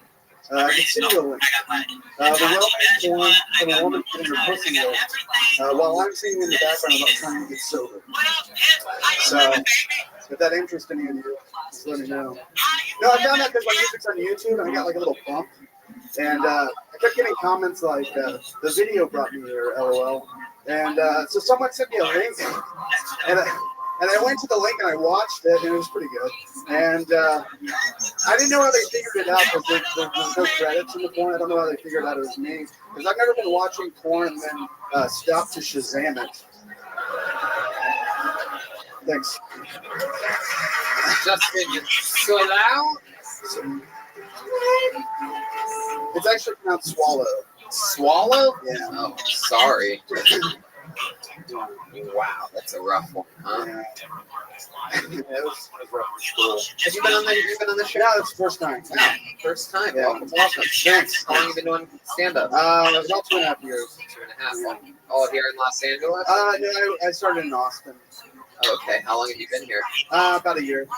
I can send you a link. The well-made porn of a woman getting her pussy licked while I'm singing in the background about trying to get sober. So, if that interests any of you, just let me know. No, I found out because my music's on YouTube and I got like a little bump. And I kept getting comments like, the video brought me here, LOL. And so someone sent me a link. And I went to the link and I watched it, and it was pretty good. And I didn't know how they figured it out because there's no credits in the porn. I don't know how they figured out it was me. Because I've never been watching porn and then stopped to Shazam it. Thanks. Justin Solau? It's actually pronounced swallow. Swallow? Yeah. Oh, sorry. Wow, that's a rough one, huh? Yeah, it was rough in school. Have you been on the show? Yeah, it's the first time. Yeah, first time. Yeah. Welcome. Thanks. How long have you been doing stand-up? About 2.5 years. 2.5. All here in Los Angeles? No, I started in Austin. Oh, okay. How long have you been here? About a year.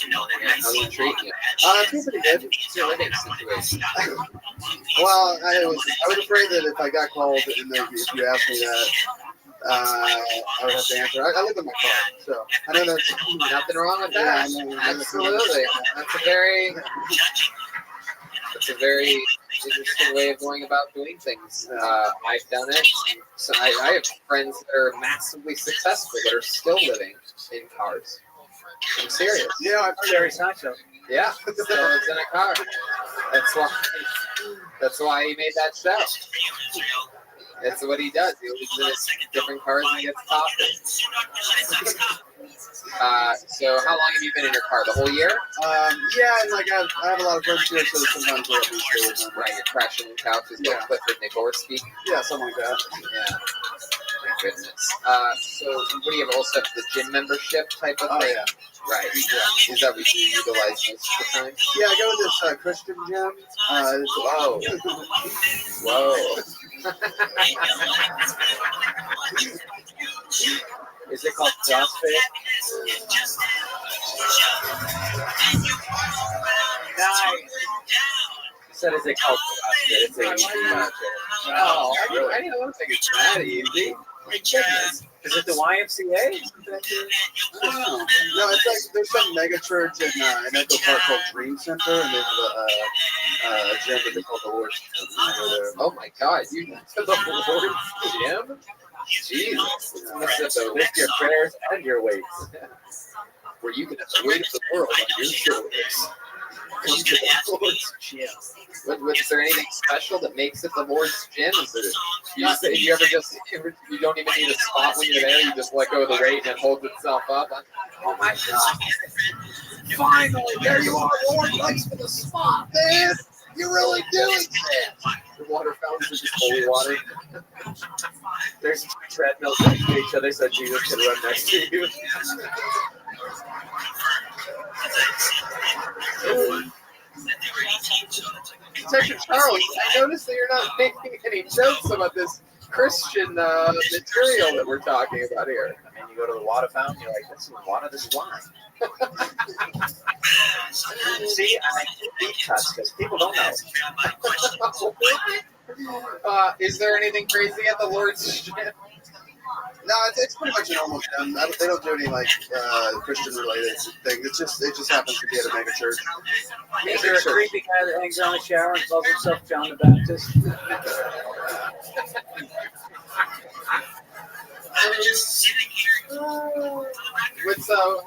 Yeah, how's it treating you? It's been pretty good. What's your living situation? Well, I was afraid that if I got called and if you asked me that, I would have to answer. I live in my car, so I know that's nothing wrong with that. Yeah, absolutely. That's a very interesting way of going about doing things. I've done it. So I have friends that are massively successful that are still living in cars. I'm serious. Yeah, I've heard Jerry Sancho. Yeah, still lives in a car. That's why he made that show. That's what he does. He lives in his different cars and gets coffee. So how long have you been in your car? The whole year? Yeah, and like I have a lot of friends here, so sometimes we'll at least stay with them. Right, you're crashing in couches, yeah. Clifford Nagorski. Yeah, something like that. Yeah. My goodness. So what do you have? Also the gym membership type of thing? Yeah. Right. Yeah. Is that what you utilize most of the time? Yeah, I go to this Christian gym. Whoa. Whoa. Is it called CrossFit? Nice. Said it's a cult CrossFit. It's a Oh, I don't think it's that easy. My goodness. Is it the YMCA? I don't know. No, it's like there's some mega church in Echo Park called Dream Center, and they have a gym that they call the Lord's Gym. Oh my God, you to the Lord's gym? Jesus. Lift your prayers and your weights. Where you can have the weight of the world on your shoulders. Come to the Lord's gym. Was there anything special that makes it the Lord's gym? Is it, you don't even need a spot when you're there. You just let go of the weight and it holds itself up. Oh my God! Finally, there you are, Lord. Thanks for the spot, man. You're really doing it. The water fountains are just holy water. There's treadmills next to each other, so Jesus can run next to you. Detective Charles, I noticed that you're not making any jokes about this Christian material that we're talking about here. I mean, you go to the water fountain, you're like, this is water, this is wine. See, I make deep cuts because people don't know. Is there anything crazy at the Lord's gym? No, it's pretty much a normal gym. They don't do any like Christian related thing. It just happens to be at a mega church. Is there a creepy guy that hangs around the shower and calls himself John the Baptist? How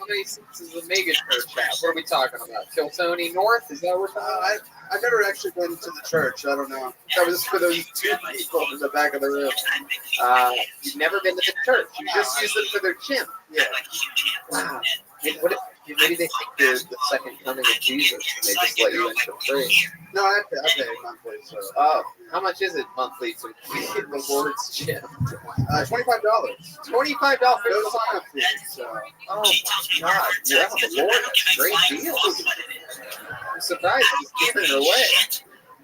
many seats is the mega church at? What are we talking about? Kiltony North? Is that what we're talking about? I've never actually been to the church. I don't know. That was for those two people in the back of the room. You've never been to the church. You just use them for their gym. Yeah. Wow. Maybe they think they're the second coming of Jesus and they just let you in for free. No, I pay monthly. So. Oh, how much is it monthly to get the Lord's gym? $25. $25 No sign up fee. So. Oh my God! Yeah, the Lord has great deals. I'm surprised he's giving it away.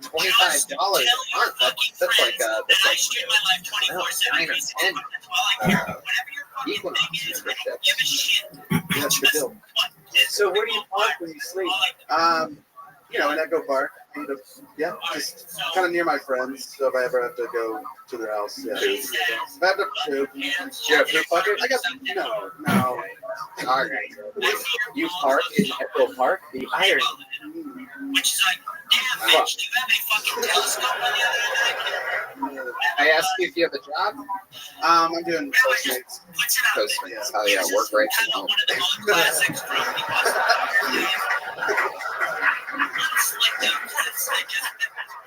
$25 a month. That's like 9 or 10 Equinox membership. Yeah, it's a good deal. So where do you park when you sleep? In Echo Park. Just kind of near my friends. So if I ever have to go to their house, yeah. If I have to poop, you have a poop bucket? I got no. All right. You park in Echo Park? The irony. Which is like, damn, Fuck. bitch, do you have a fucking telescope on the other end? I asked you if you have a job. I'm doing Postmates. Postmates. Oh yeah, work right from home.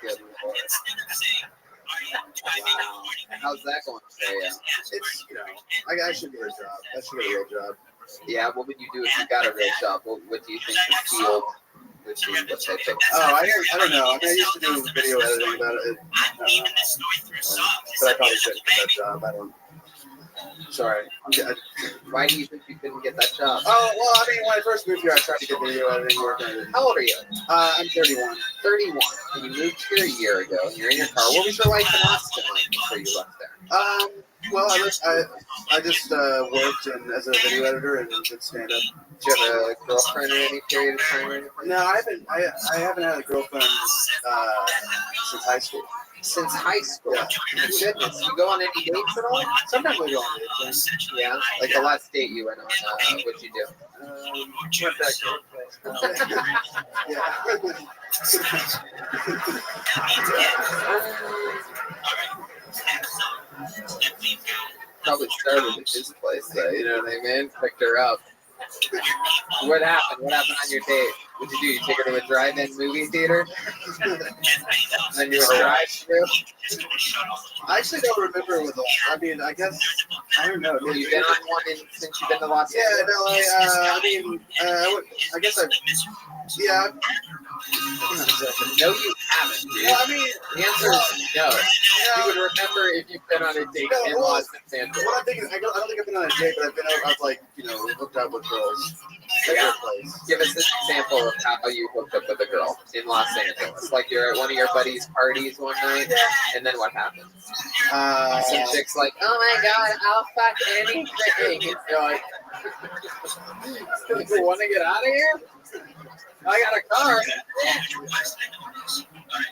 Good Lord. Wow. How's that going for you? It's I should get a job. I should get a real job. Yeah, what would you do if you got a real job? What do you think the field would be? What type of? Oh, I don't know. I mean, I used to do video editing, but I probably shouldn't get that job. I don't. Sorry. Why do you think you couldn't get that job? Oh, well, I mean, when I first moved here, I tried to get video editing work. How old are you? I'm 31. 31. And you moved here a year ago, and you're in your car. What was your life in Austin like before you left there? Well, I just worked as a video editor and did stand up. Do you have a girlfriend at any period of time or anything? No, I haven't had a girlfriend since high school. Since high school? Yeah. Goodness. You go on any dates at all? Sometimes we go on dates. Yeah. Like the last date you went on, what'd you do? Went back to her place. Probably started at his place, though, you know what I mean? Picked her up. What happened? What happened on your date? What'd you do? You take her to a drive-in movie theater? And then you were drive-through? I actually don't remember with I mean, I guess, I don't know. Have you been on one since you've been to Los Angeles? I guess yeah. No, you haven't, dude. Well, I mean, the answer is no. You would remember if you've been on a date in Los Angeles. What I'm thinking, I don't think I've been on a date, but I've hooked up with girls at their place. Give us an example of how you hooked up with a girl in Los Angeles. Like you're at one of your buddies' parties one night, and then what happens? Some chick's like, "Oh my God, I'll fuck anything." And you're like, "You want to get out of here? I got a car."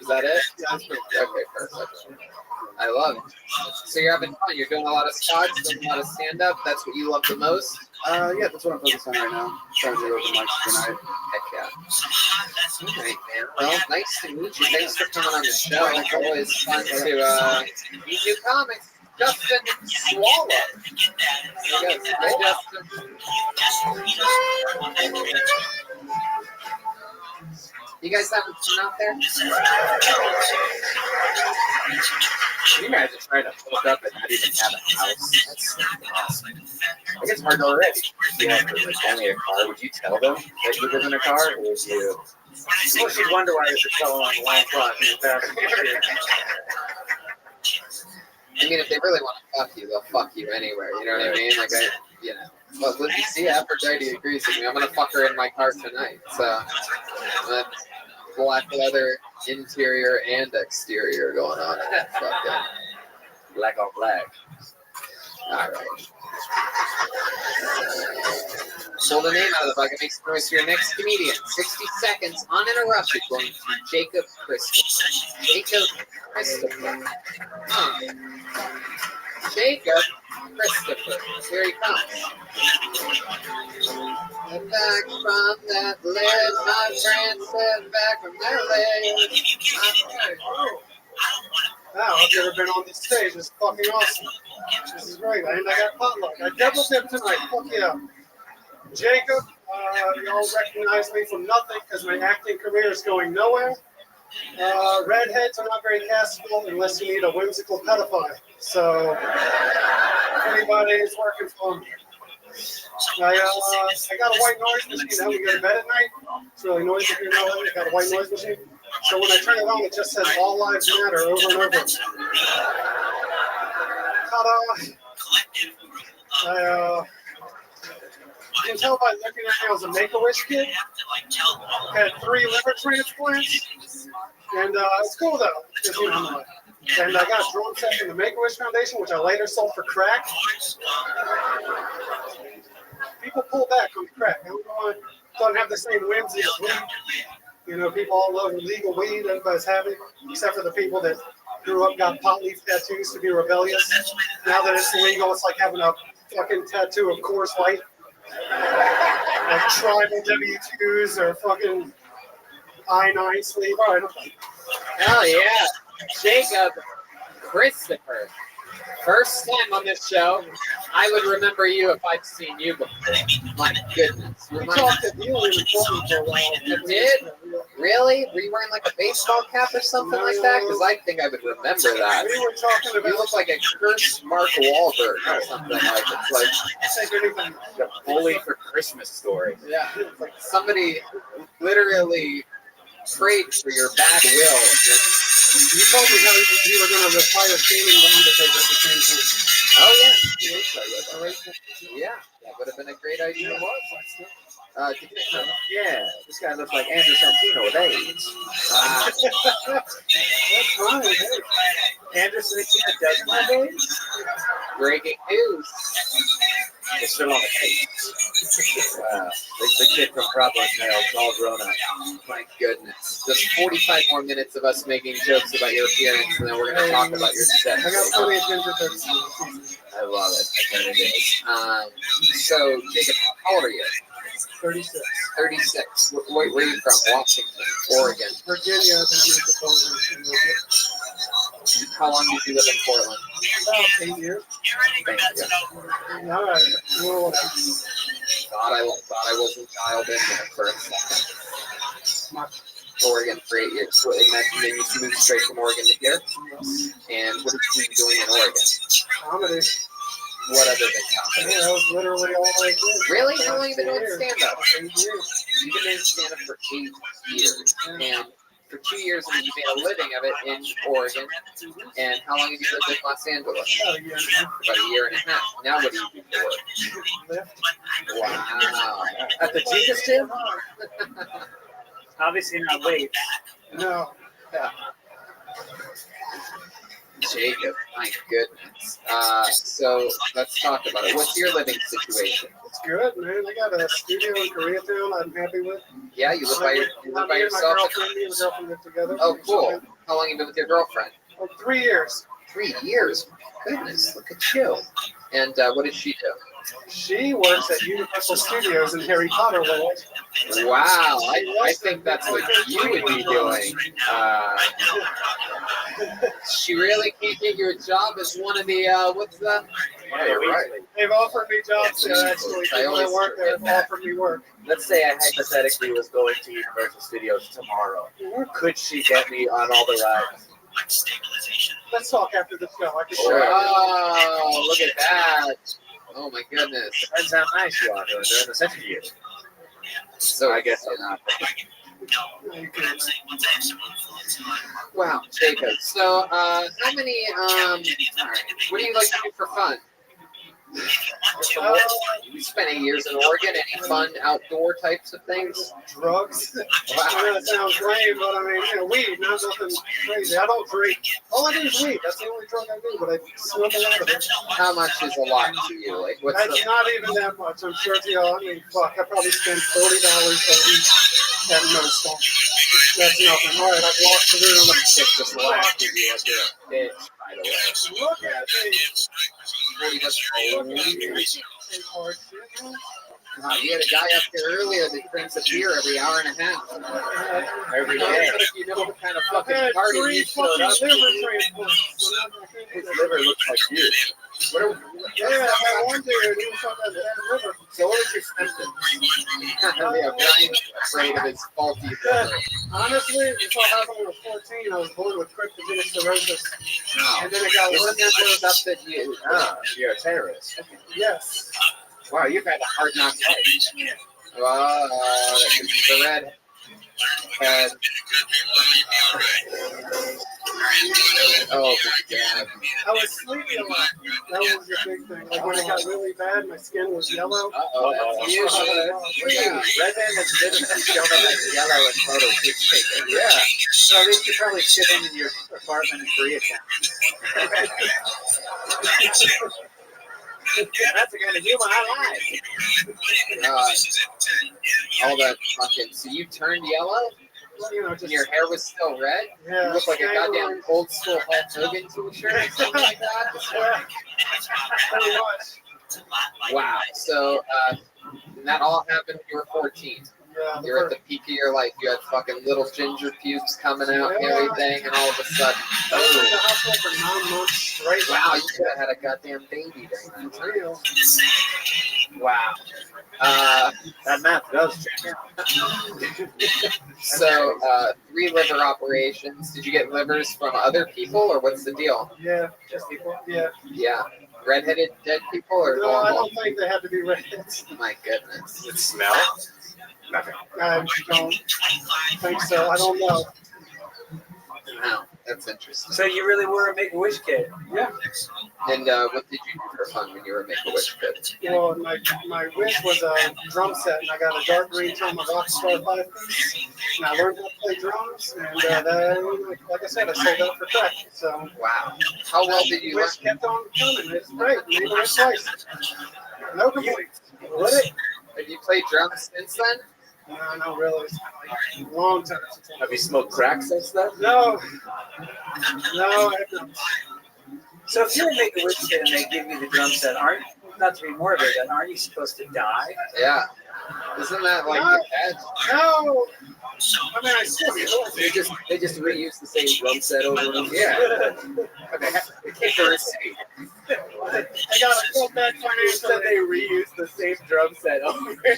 Is that it? Yeah, that's pretty Okay, perfect. I love it. So you're having fun. You're doing a lot of spots, doing a lot of stand-up. That's what you love the most? Yeah, that's what I'm focused on right now. Trying to do open mics tonight. Heck yeah. All right, man. Well, nice to meet you. Thanks for coming on the show. It's always fun to meet new comics. Justin Swallow. There you go. Hi, Justin. You guys having fun out there? Can you imagine trying to hook up and not even have a house? That's awesome. I guess it's hard already. If you have like, only a car, would you tell them that you live in a car, or would you? Well, she'd wonder why you're telling on the line front in the back of the I mean, if they really want to fuck you, they'll fuck you anywhere. You know what I mean? Like, but let me see. Aphrodite agrees with me. I'm gonna fuck her in my car tonight. So, black leather interior and exterior going on. Black on black. All right. Pull the name out of the bag and make some noise for your next comedian. 60 seconds uninterrupted going to Jacob Christopher. Jacob Christopher. Jacob Christopher. Here he comes. Back from that ledge, my friend said, back from their ledge. Wow, I've never been on this stage. It's fucking awesome. This is great. And I got potluck. I double dipped tonight. Fuck yeah. Jacob, y'all recognize me from nothing because my acting career is going nowhere. Redheads are not very castable unless you need a whimsical pedophile. So, if anybody is working for me. I got a white noise machine to help me go to bed at night. It's really noisy if you know it. I got a white noise machine. So when I turn it on, it just says all lives matter over and over. Ta-da! You can tell by looking at me, I was a Make-A-Wish kid. Had 3 liver transplants. And it's cool though, because you know, and I got a drum set from the Make-A-Wish Foundation, which I later sold for crack. People pull back on crack. Everyone doesn't have the same whimsy as weed. You know, people all love illegal weed. Everybody's having, except for the people that grew up, got pot leaf tattoos to be rebellious. Now that it's legal, it's like having a fucking tattoo of Coors Light. Like tribal W2s or fucking I-9 sleeve. All right, okay. Hell yeah. Jacob Christopher. First time on this show. I would remember you if I'd seen you before. My goodness. We talked to you in for a while. You did? Really? Were you wearing like a baseball cap or something like that? Because I think I would remember that. We were talking about. You look like a cursed Mark Wahlberg or something like it. It's like the bully for Christmas story. Yeah. Like somebody literally prayed for your bad will. You told me how you were going to retire shaming the Undertaker at the same time. Oh, yeah. Yeah, that would have been a great idea. It was. Yeah, this guy looks like Andrew Santino with AIDS. That's fine. Hey. Andrew Santino doesn't have AIDS? Breaking news. It's still on the case. Wow. The kid from Providence now is all grown up. My goodness. Just 45 more minutes of us making jokes about your appearance, and then we're going to talk about your set. I got plenty of ginger I love it. So, Jacob, how old are you? 36. 36. Where are you from? Washington, Oregon. Virginia, then I moved to Portland. How long did you live in Portland? About 8 years. Thank you. All right. Well, Thought I wasn't dialed in there for a second. Oregon for 8 years. So, and then you moved straight from Oregon to here? And what have you been doing in Oregon? Comedy. What other than comedy? Yeah, that was literally all I did. Really? How long have you been doing stand-up? 8 years. You've been doing stand-up for 8 years. And for 2 years, you made a living of it in Oregon. And how long have you lived in Los Angeles? About a year and a half. About a year and a half. Now what do you do for work? Wow. At the Jesus gym? Obviously not weights. No. Yeah. Jacob, my goodness. So let's talk about it. What's your living situation? It's good, man. I got a studio in Koreatown I'm happy with. Yeah, you live by Me and yourself. My girlfriend live together. Oh, cool. How long you been with your girlfriend? 3 years. 3 years. Goodness, look at you. And what did she do? She works at Universal Studios in Harry Potter World. Wow, I think that's what you would be doing. She really can't get you a job as one of the, what's the? Yeah, you're right. They've offered me jobs there, actually. People that work there have offered me work. Let's say I hypothetically was going to Universal Studios tomorrow. Could she get me on all the rides? Let's talk after the show. I can show you. Oh, look at that. Oh my goodness. Depends how nice you are during the session year. So I guess I'm not. Wow, Jacob. So, how many, alright, what do you like to do for fun? You spent 8 years in Oregon. Any fun outdoor types of things? Drugs. Wow. I know that sounds lame, but I mean, weed, not nothing crazy. I don't drink. All I do is weed. That's the only drug I do, but I smoke a lot of it. How much is a lot to you? Like, what's That's not even that much. I'm sure, I mean, fuck, I probably spend $40 a week at most. That's nothing. All right, I've walked through and I'm just laughed at you like you're a bitch, by the way. Look at me. Wow, you had a guy up here earlier that drinks a beer every hour and a half. Every day. You know what kind of fucking party you showed up to. His liver looks like you. Yeah, I one dude, he was talking about that liver. So what was your symptoms? Yeah, Brian's afraid of his faulty liver. Honestly, this all happened when I was 14. I was born with cryptogenic cirrhosis. Wow. And then it got Isn't that the stuff that you're a terrorist? Yes. Wow, you've had a hard knock life. The red head. Oh my god. I was sleepy a lot. That was the big thing. Like when it got really bad, my skin was yellow. That's usually Red Band has literally shown up as yellow in photos. Yeah. So they should probably sit in your apartment in Koreatown. That's the kind of humor I like. All that fucking. So you turned yellow? Well, you know, just, and your hair was still red? Yeah. You look like a goddamn old school Hulk Hogan t-shirt or something like that? Pretty much. Wow. So and that all happened when you were 14. Yeah, you're at the peak of your life. You had fucking little ginger pubes coming out and everything, and all of a sudden, I was in the hospital for 9 months straight. Wow, you could have had a goddamn baby during that time. Wow. That math does check out. So, 3 liver operations. Did you get livers from other people, or what's the deal? Yeah, just people. Yeah. Yeah. Redheaded dead people, or no, normal? I don't think they have to be redheads. My goodness. Does it smell? Nothing. I don't think so. I don't know. Wow, that's interesting. So you really were a Make-A-Wish kid? Yeah. And what did you do for fun when you were a Make-A-Wish kid? Well, my wish was a drum set, and I got a dark green Toma Rothschild 5-piece, and I learned how to play drums, and like I said, I sold out for crack. So wow, how well did you learn? Wish kept on coming. It's great. Made it twice. No complaints. What? Have you played drums since then? No, not really. Long time. Have you smoked crack since then? No. No, I haven't. So if you're a Make-A-Wish kid and they give you the drum set, not to be morbid, then aren't you supposed to die? Yeah. Isn't that like No. your head? No. I mean, I still do. They just reuse the same drum set over and over. Yeah. They keep the receipt. I got a full bad financial. Said they reuse the same drum set over and over.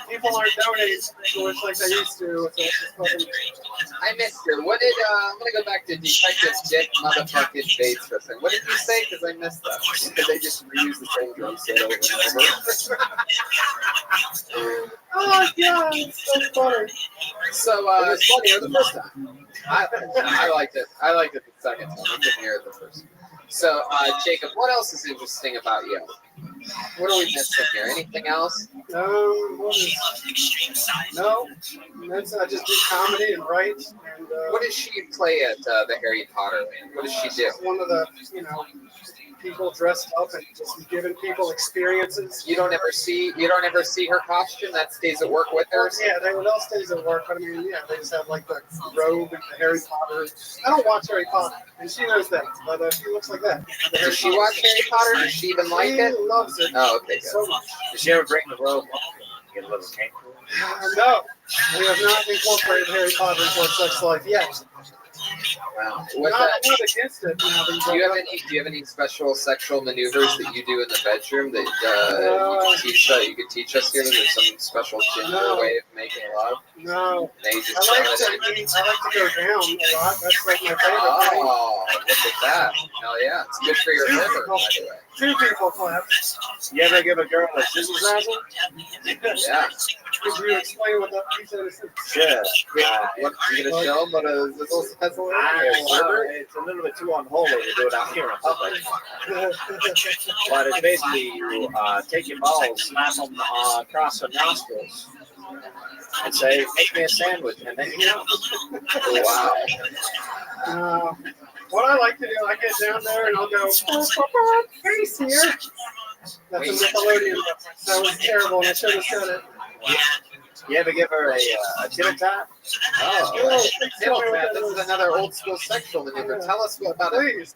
People aren't donating to it like they used to. I missed it. What did I'm gonna go back to Detective Dick motherfucking Bates for a second. What did you say? Because I missed that. Because they just reuse the same drum set over and over. Oh god, it's so funny. So it's funnier the first time. I liked it. I liked it the second time. I couldn't hear it the first. So Jacob, what else is interesting about you? What are we missing here? Anything else? No. That's I just do comedy and write. And what does she play at the Harry Potter land? What does she do? One of the, people dressed up and just giving people experiences. You don't ever see her costume that stays at work with her. Yeah, everyone else stays at work. I mean, yeah, they just have like the robe and the Harry Potter. I don't watch Harry Potter, and she knows that, but she looks like that. Does she watch Harry Potter? Does she even like it? She loves it. Oh, okay, good. So much. Did she ever bring the robe home and get a little cake? No, we have not incorporated Harry Potter into our sex life yet. Wow. I'm not against it. You know, Do you have any special sexual maneuvers that you do in the bedroom that you could teach us here? There's some special gender way of making love. No. They just I like to go down a lot. That's like my favorite thing. Oh, look at that. Hell yeah. It's good for your liver, by the way. Two people clap. You ever give a girl a scissor razzle? Yeah. Could you explain what that piece of is? Sure. What, you gonna show them what a zizzle razzle is? It's a little bit too unholy to do it out here in public. But it's basically you take your balls, slap them across the nostrils, and say, "Make me a sandwich," and then you know. Wow. What I like to do, I get down there and I'll go, face here. That's a Nickelodeon reference. That was terrible, and I should have said it. You ever give her a tittle tap? Oh, tittle tap. This is another old school sexual maneuver. Tell us about it. Please.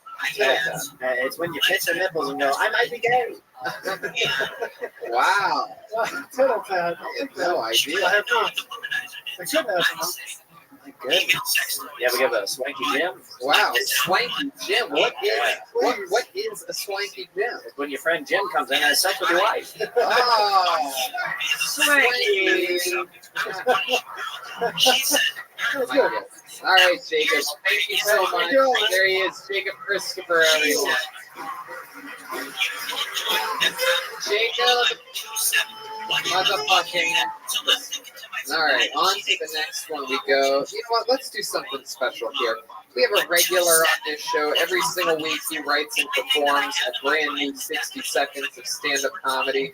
It's when you pinch the nipples and go, "I might be gay." Wow. Tittle tap. I have no idea. I have not. I could have. Good. You ever give a swanky Jim? Wow, swanky Jim. What is a swanky Jim? It's when your friend Jim comes in and has sex with your wife. Oh, swanky. All right, Jacob. Thank you so much. There he is, Jacob Christopher, everyone. Jacob, motherfucking. All right, on to the next one we go. You know what? Let's do something special here. We have a regular on this show. Every single week he writes and performs a brand new 60 seconds of stand-up comedy.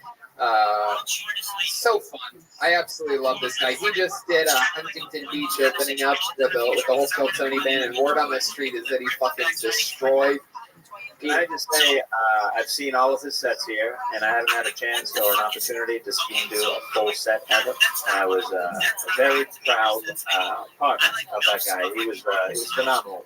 So fun. I absolutely love this guy. He just did Huntington Beach opening up with the whole Tony band, and word on the street is that he fucking destroyed. Can I just say, I've seen all of his sets here, and I haven't had a chance or an opportunity to see him do a full set ever. I was very proud partner of that guy. He was phenomenal.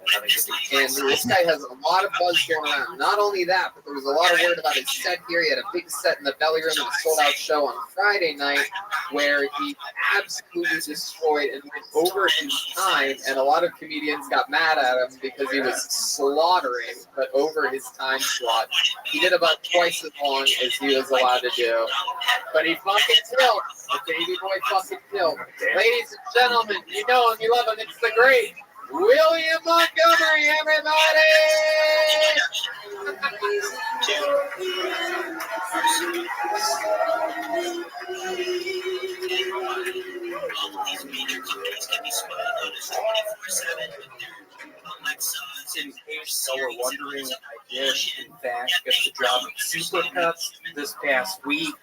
And this guy has a lot of buzz going around. Not only that, but there was a lot of word about his set here. He had a big set in the Belly Room and a sold-out show on Friday night where he absolutely destroyed and went over his time, and a lot of comedians got mad at him because he was slaughtering, but over his time slot. He did about twice as long as he was allowed to do. But he fucking killed. The baby boy fucking killed. Ladies and gentlemen, you know him, you love him. It's the great William Montgomery, everybody! In case you were wondering, I did, in fact, get the job at Supercuts this past week.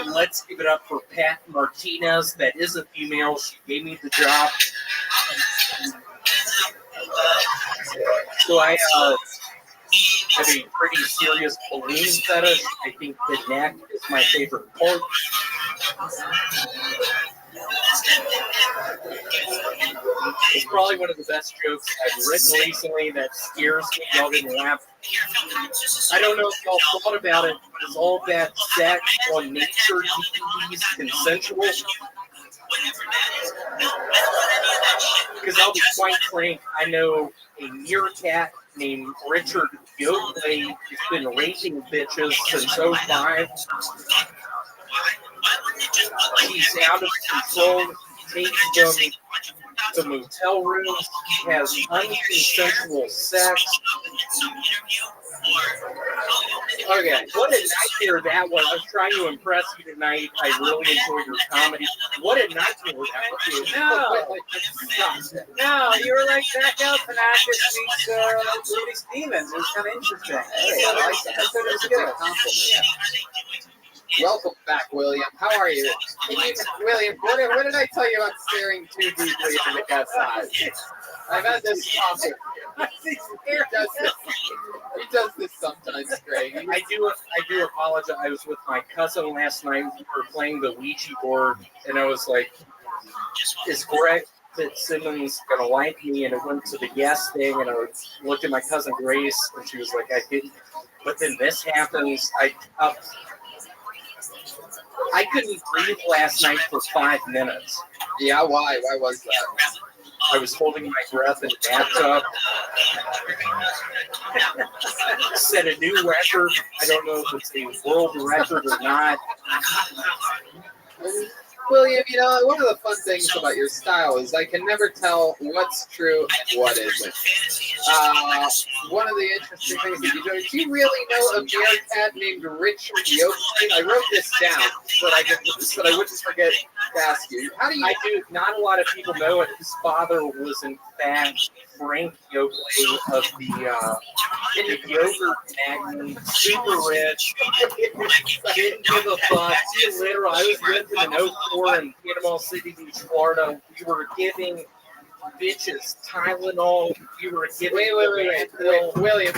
Let's give it up for Pat Martinez. That is a female. She gave me the job. So I have a pretty serious balloon fetish. I think the neck is my favorite part. It's probably one of the best jokes I've written recently that scares me. Y'all didn't laugh. I don't know if y'all thought about it. Is all that sex on nature DVDs consensual? Because I'll be quite frank, I know a meerkat named Richard Yotley has been raping bitches since 05. He's out of control. He takes them to motel rooms, has unconsensual sex. Okay, what a nightmare that was. I was trying to impress you tonight. I really enjoyed your comedy. What a nightmare that was. No, you were like back out for that this week's Rudy Stevens. It was kind of interesting. Hey, I like that. That's a good compliment. Welcome back, William. How are you? William, what did I tell you about staring too deeply into the cat's eyes? I've had this topic. He does this sometimes, Greg. I do apologize. I was with my cousin last night. We were playing the Ouija board, and I was like, "Is Greg Fitzsimmons gonna like me?" And it went to the yes thing, and I looked at my cousin Grace, and she was like, "I didn't." But then this happens. I couldn't breathe last night for 5 minutes. Yeah, why? Why was that? I was holding my breath in the bathtub. Set a new record. I don't know if it's a world record or not. William, you know, one of the fun things about your style is I can never tell what's true and what isn't. One of the interesting things that you do you really know a meerkat named Richard Yoakley? I wrote this down so that I wouldn't forget to ask you. How do you? I do. Not a lot of people know it. His father was in fact Frank Yoakley of the yogurt magnate, super rich. Didn't give a fuck. Literally, I was with him in 04 in Panama City Beach, Florida. We were giving bitches Tylenol. We were giving. Wait, William.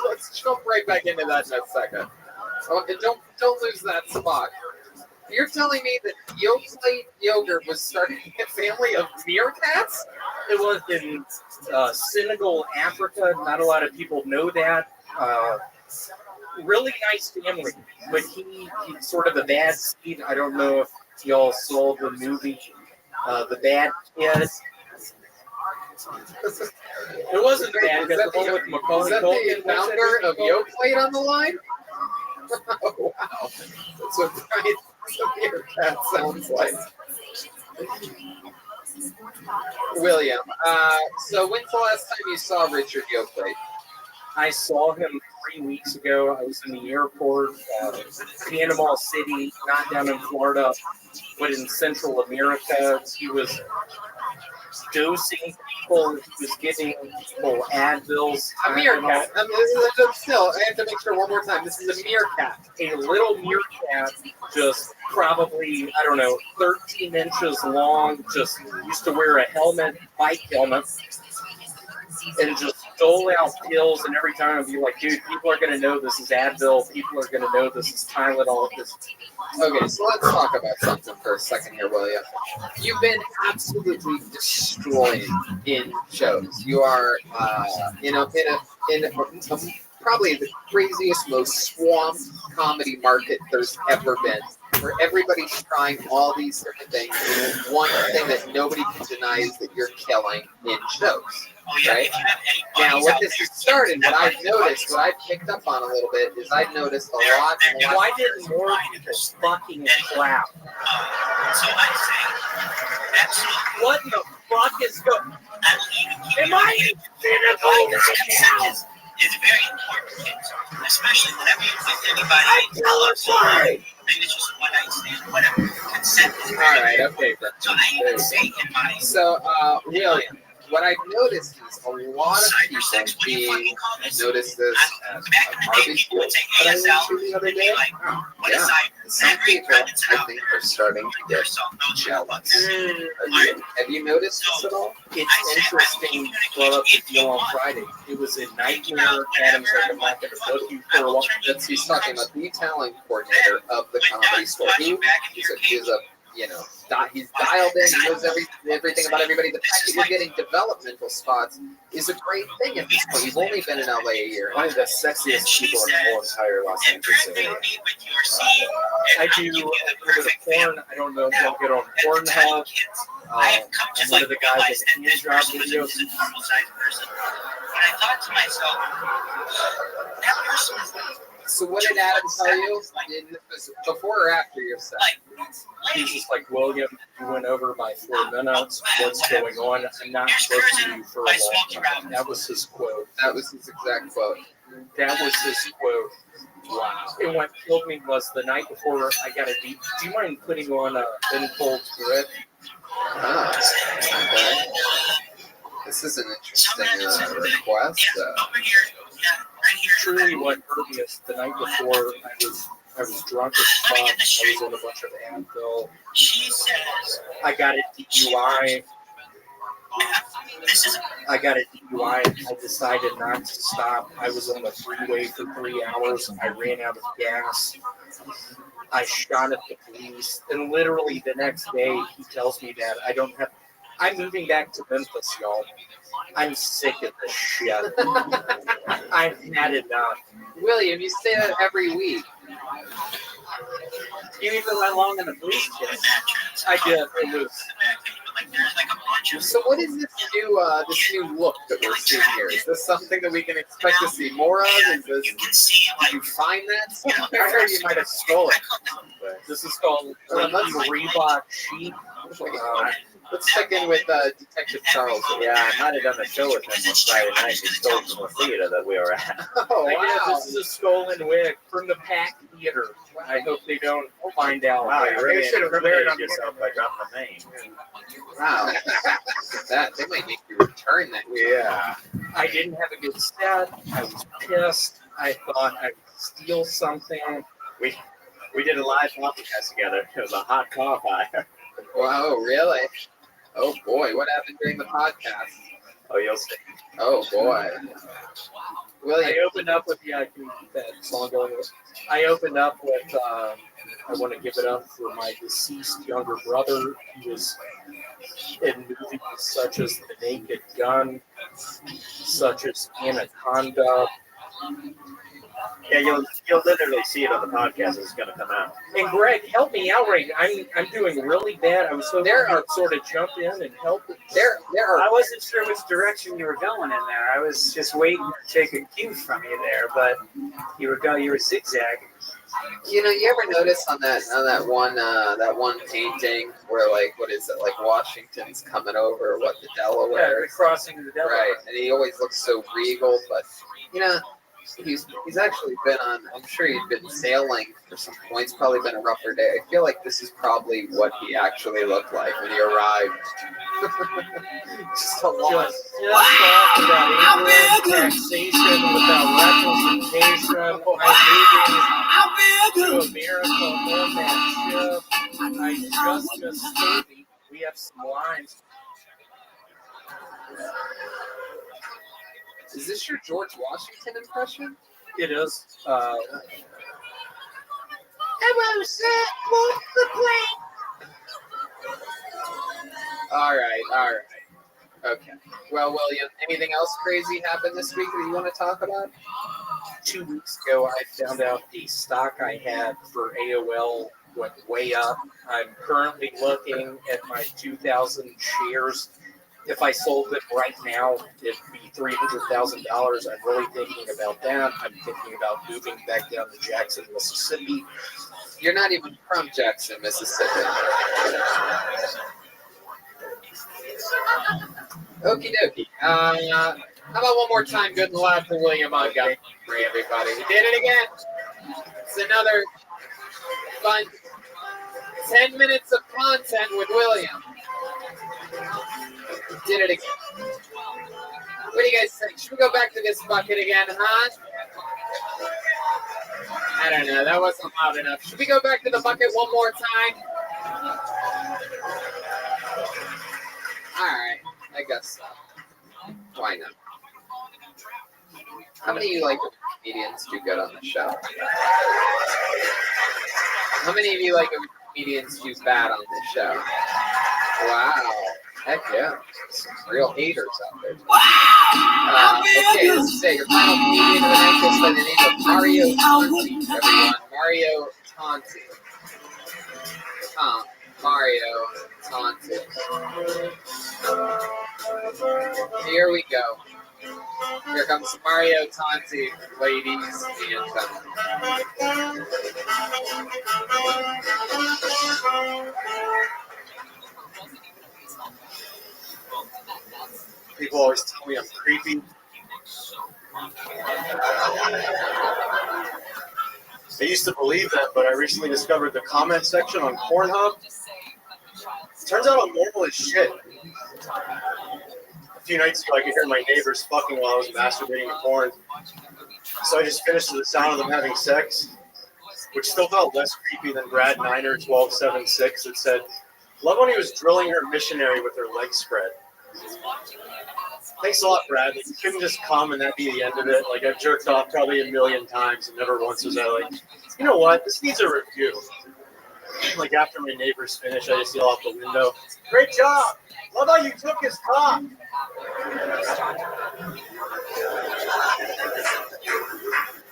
Let's jump right back into that in a second. Don't lose that spot. You're telling me that Yoakley yogurt was starting a family of meerkats? It was in Senegal, Africa. Not a lot of people know that. Really nice family, but he's sort of a bad seed. I don't know if y'all saw the movie, The Bad Kid. It wasn't bad. Is that the founder of Yoakley on the line? Oh, wow. That's what the meerkat sounds like. William, so when's the last time you saw Richard Yoakley? I saw him 3 weeks ago. I was in the airport, Panama City, not down in Florida, but in Central America. He was dosing people. He was giving people Advils. A meerkat. Still, I have to make sure one more time. This is a meerkat. A little meerkat, just probably, I don't know, 13 inches long, just used to wear a helmet, bike helmet, and just dole out pills, and every time I'd be like, dude, people are going to know this is Advil, people are going to know this is Tylenol. Okay, so let's talk about something for a second here, William. You've been absolutely destroyed in shows. You are, in probably the craziest, most swamped comedy market there's ever been, where everybody's trying all these different things. And one thing that nobody can deny is that you're killing in shows. Right? Now, what this has started, what I've noticed, what I've picked up on a little bit, is I've noticed a lot. Why didn't more people fucking clap? What the fuck is going? Am I cynical? Is very important, especially whenever you're with anybody. Maybe it's just a one-night stand, whatever. Consent is very All right, okay. So I even say in my... So, William, what I've noticed is a lot of people being noticed this as a barbecue that I went to the other day. Yeah, some people I think are starting to get jealous. Have you noticed this at all? It's interesting you brought up the deal on Friday. It was a nightmare. Adam's like, I'm not going to book you for a long time. He's talking about the talent coordinator of the Comedy Store. He is a you know, he's dialed in, he knows everything about everybody. The fact that you're getting developmental spots is a great thing at this point. You've only been in LA a year. One of the sexiest people in the whole entire Los Angeles area. I do a little bit of porn. I don't know if y'all get on Pornhub. I'm one of the guys with the hand job videos. But I thought to myself, that person is So what did Adam tell you? Before or after your set? He's just like, William, you went over by 4 minutes. What's going on? I'm not booking you for a long time. That was his quote. That was his exact quote. That was his quote. Wow. And what killed me was the night before I got a deep. Do you mind putting on a Ben Folds grip? Okay. This is an interesting request. Truly, what hurt me is the night before I was drunk as fuck. I was on a bunch of Advil. I got a DUI. I got a DUI. I decided not to stop. I was on the freeway for 3 hours. I ran out of gas. I shot at the police. And literally the next day, he tells me that I'm moving back to Memphis, y'all. I'm sick of this shit. I've had enough. William, you say that every week. You even went along in the police case. I did. It was. So what is this new look that we're seeing here? Is this something that we can expect to see more of? Is this, did you find that somewhere? I heard you might have stolen it. This is called Reebok Sheep. Let's check in with Detective Charles. Yeah, I might have done a show with him on Friday night. He stole from the theater that we were at. Oh, wow. This is a stolen wig from the Pack Theater. I hope they don't find out. Wow, you really should have incriminated yourself by dropping the name. Wow. That they might make you return that. Yeah. I didn't have a good set. I was pissed. I thought I'd steal something. We did a live podcast together. It was a hot car fire. Wow, really? Oh boy, what happened during the podcast? Oh, you'll see. Oh boy. William, I opened up with I can keep that song going. I opened up with I want to give it up for my deceased younger brother. He was in movies such as The Naked Gun, such as Anaconda. Yeah, you'll literally see it on the podcast. It's going to come out. And Greg, help me out right now. I'm doing really bad. I was hoping you sort of jump in and help. I wasn't sure which direction you were going in there. I was just waiting to take a cue from you there, but you were zigzagging. you know, you ever notice on that one painting where, like, what is it, like Washington's coming over, what, the Delaware? Yeah, crossing the Delaware. Right, and he always looks so regal, but you know, he's actually been on. I'm sure he'd been sailing for some points. Probably been a rougher day. I feel like this is probably what he actually looked like when he arrived. Just a lot. Just about England, taxation without representation. I'm moving to America on that ship. I just missed 30. We have some lines. Is this your George Washington impression? It is. Hello, sir. What's the plane? All right. Okay. Well, William, anything else crazy happened this week that you want to talk about? 2 weeks ago, I found out the stock I had for AOL went way up. I'm currently looking at my 2,000 shares. If I sold it right now, it'd be $300,000. I'm really thinking about that. I'm thinking about moving back down to Jackson, Mississippi. You're not even from Jackson, Mississippi. Okie dokie. How about one more time, good and loud for William Montgomery, everybody. We did it again. It's another fun 10 minutes of content with William. Did it again. What do you guys think? Should we go back to this bucket again, huh? I don't know. That wasn't loud enough. Should we go back to the bucket one more time? All right. I guess so. Why not? How many of you like comedians do good on the show? How many of you like comedians do bad on the show? Wow. Heck yeah. Some real haters out there. Okay, let's say your final comedian of the night goes by the name of Mario Tonti. Everyone, Mario Tonti. Mario Tonti. Here we go. Here comes Mario Tonti, ladies and gentlemen. People always tell me I'm creepy. I used to believe that, but I recently discovered the comment section on Pornhub. Turns out I'm normal as shit. A few nights ago, I could hear my neighbors fucking while I was masturbating to porn. So I just finished to the sound of them having sex, which still felt less creepy than Brad Niner 1276 that said, "Love when he was drilling her missionary with her legs spread." Thanks a lot, Brad. You couldn't just come and that be the end of it. Like, I've jerked off probably a million times, and never once was I like, you know what? This needs a review. Like, after my neighbors finish, I just yell out the window, "Great job! Love how you took his cock."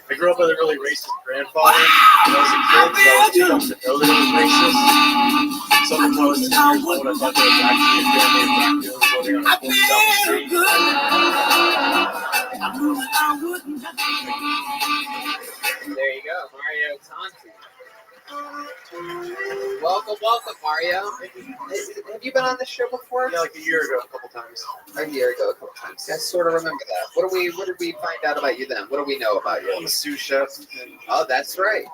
I grew up with a really racist grandfather. When I was a kid, so I was too young to know that it was racist. So when I was 10 years old, I thought there was actually a family of black dudes living on a porch down the street. There you go, Mario Tanti. Welcome, Mario. Have you been on this show before? Yeah, like a year ago, a couple times. A year ago, a couple times. I sort of remember that. What did we find out about you then? What do we know about you? I'm a sous chef. Oh, that's right.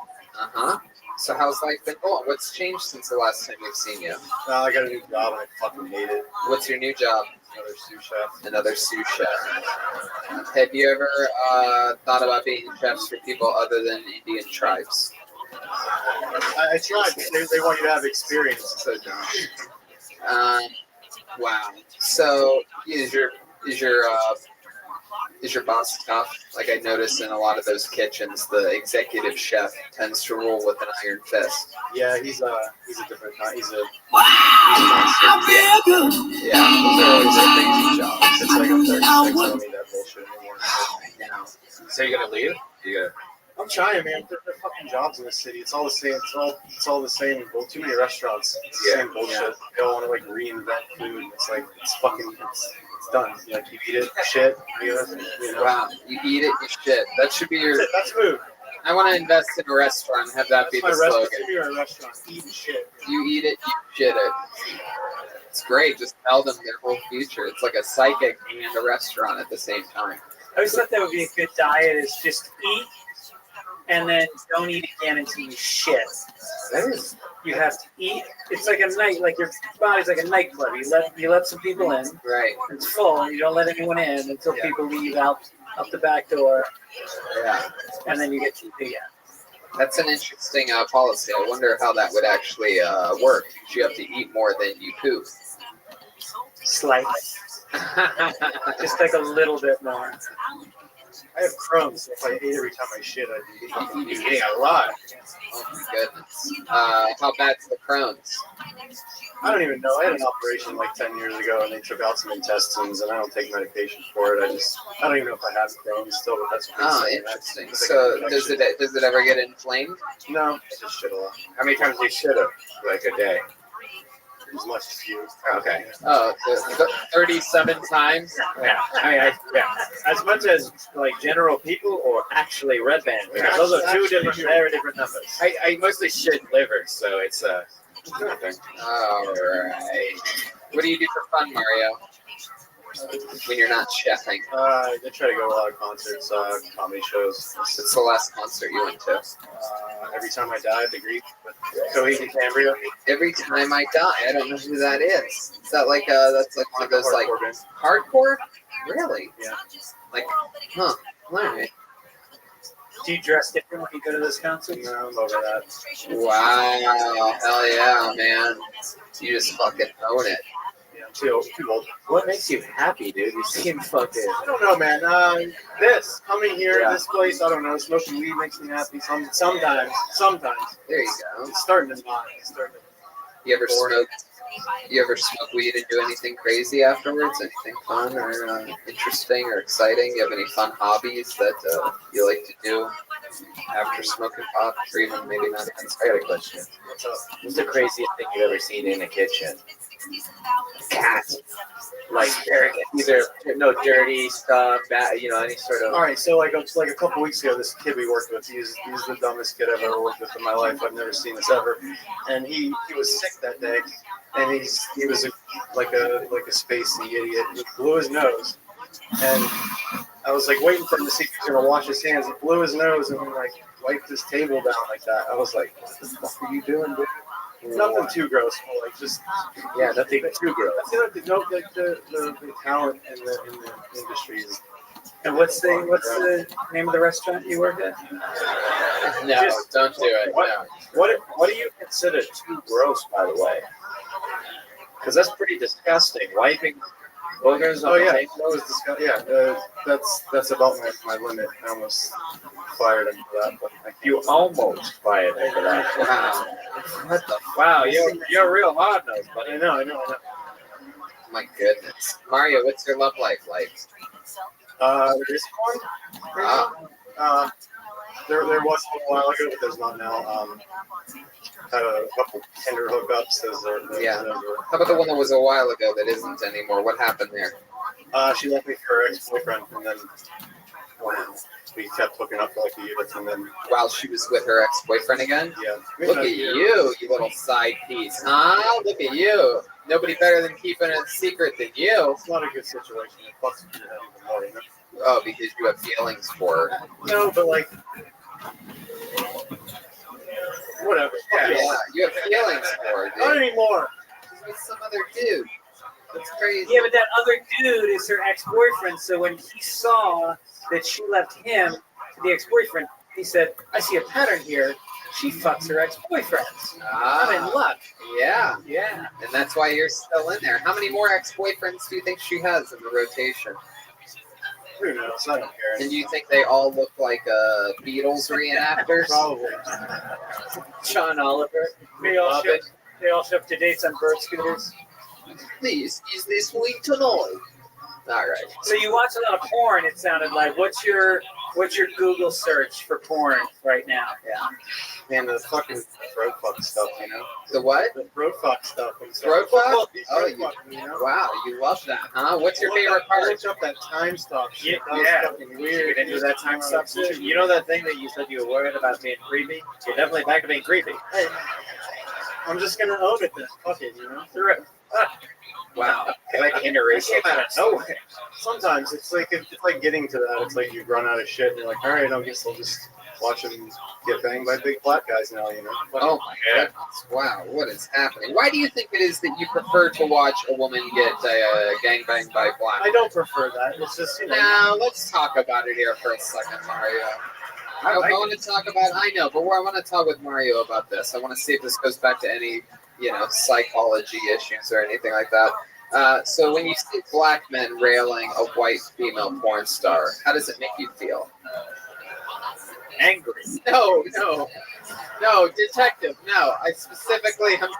So how's life been going? What's changed since the last time we've seen you? I got a new job and I fucking hate it. What's your new job? Another sous chef. Another sous chef. Have you ever thought about being chefs for people other than Indian tribes? I tried. They want you to have experience. So no. Wow. So is your boss tough? Like I notice in a lot of those kitchens, the executive chef tends to rule with an iron fist. Yeah, he's a different kind. He's a yeah. Those are always the things in jobs. It's like I'm 36. I don't need that bullshit anymore. So you're gonna leave? Yeah. I'm trying, man. They're fucking jobs in the city. It's all the same. It's all the same. Well, too many restaurants. It's the same bullshit. Yeah. They don't want to like reinvent food. It's like it's done. Like you eat it, shit. You know. Wow, you eat it, you shit. That should be your. That's food. I want to invest in a restaurant and have that be the slogan. That's my restaurant. Eat shit. You eat it, you shit it. It's great. Just tell them their whole future. It's like a psychic and a restaurant at the same time. I always thought that would be a good diet is just eat and then don't eat again until you shit. You have to eat. It's like a night, like your body's like a nightclub. You let some people in. Right. It's full, and you don't let anyone in until people leave out the back door. Yeah. And then you get to eat again. That's an interesting policy. I wonder how that would actually work. You have to eat more than you poop. Slightly. Just like a little bit more. I have Crohn's. If I ate every time I shit, I'd be eating a lot. Oh my goodness. How bad's the Crohn's? I don't even know. I had an operation like 10 years ago, and they took out some intestines, and I don't take medication for it. I don't even know if I have Crohn's still, but that's what Oh, interesting. So does it ever get inflamed? No, I just shit a lot. How many times do you shit like a day? As much as you. Okay. Oh, 37 times? Yeah. As much as like general people or actually red band. Because those are very different numbers. I mostly shit liver, so it's nothing. All right. What do you do for fun, Mario? When you're not chefing? I try to go to a lot of concerts, comedy shows. What's the last concert you went to? Every Time I Die at the Greek with Coheed Cambria. Every Time I Die. I don't know who that is. Is that like that's like one of those like hardcore? Really? Yeah. Like, huh? All right. Do you dress different when you go to those concerts? No, I'm over that. Wow. Hell yeah, man. You just fucking own it. Yeah, I'm too old. What makes you happy, dude? You seem fucking. I don't know, man. Coming here, this place, I don't know. Smoking weed makes me happy. Sometimes. There you go. It's starting to not. You ever smoke weed and do anything crazy afterwards? Anything fun or interesting or exciting? You have any fun hobbies that you like to do after smoking pot, or even maybe not? I got a question. What's the craziest thing you've ever seen in a kitchen? Cat. Like either dirty stuff, bad, any sort of. All right, so like a couple weeks ago, this kid we worked with, he's the dumbest kid I've ever worked with in my life. I've never seen this ever, and he was sick that day, and he was like a spacey idiot. He blew his nose, and I was like waiting for him to see if he was gonna wash his hands. He blew his nose and like wiped his table down like that. I was like, what the fuck are you doing, dude? Nothing too gross, but like just nothing too gross. I feel like the talent in the industry is. And what's the name of the restaurant you work at? No, don't do it. What do you consider too gross, by the way? Because that's pretty disgusting. Wiping Boogers Oh on the yeah, tape. that was disgusting. Yeah, that's about my limit. I almost fired him for that, but You almost fired him for that. Wow. What the Wow, you're real hard nosed, buddy. I know. My goodness. Mario, what's your love life like? This one. There was a while ago, but there's not now. Had a couple Tinder hookups. Yeah. How about the one that was a while ago that isn't anymore? What happened there? She left me for her ex-boyfriend, and then we kept hooking up for like a year, and then While she was with her ex-boyfriend again? yeah. Look at you little side piece, huh? Look at you. Nobody better than keeping it a secret than you. It's not a good situation. It fucks with your head even more, you know? Oh, because you have feelings for her. No, but like, whatever. Yeah, you have feelings for her, dude. Not anymore. She's with some other dude. That's crazy. Yeah, but that other dude is her ex-boyfriend. So when he saw that she left him to the ex-boyfriend, he said, "I see a pattern here. She fucks her ex-boyfriends. I'm in luck." Yeah. Yeah. And that's why you're still in there. How many more ex-boyfriends do you think she has in the rotation? Who knows? I don't care. And do you think they all look like Beatles reenactors? Probably. John Oliver. They all show up to dates on bird scooters. Please, is this week tonight? All right. So you watch a lot of porn. It sounded like. What's your Google search for porn right now? Yeah. Man, the fucking throat fuck stuff, you know? The what? The throat fuck stuff. Throat fuck? Oh, You know? wow, you love that, huh? What's your Look favorite up- I part? looked up that time stop shit. That was Yeah. fucking weird. You do that time stuff shit. You know that thing that you said you were worried about being creepy? You're definitely back to being creepy. Hey, I'm just gonna own it then. Fuck it, you know? Through it. Wow. Like interracial. Came out of nowhere. Sometimes it's like getting to that. It's like you run out of shit and you're like, all right, I guess I'll just watch them get banged by big black guys now, you know? Oh my goodness. Wow, what is happening? Why do you think it is that you prefer to watch a woman get gangbanged by black? I don't prefer that. It's just, you know. Now, let's talk about it here for a second, Mario. I want to talk about, I know, but I want to talk with Mario about this. I want to see if this goes back to any, psychology issues or anything like that. So when you see black men railing a white female porn star, how does it make you feel? Angry. No, detective, no. I'm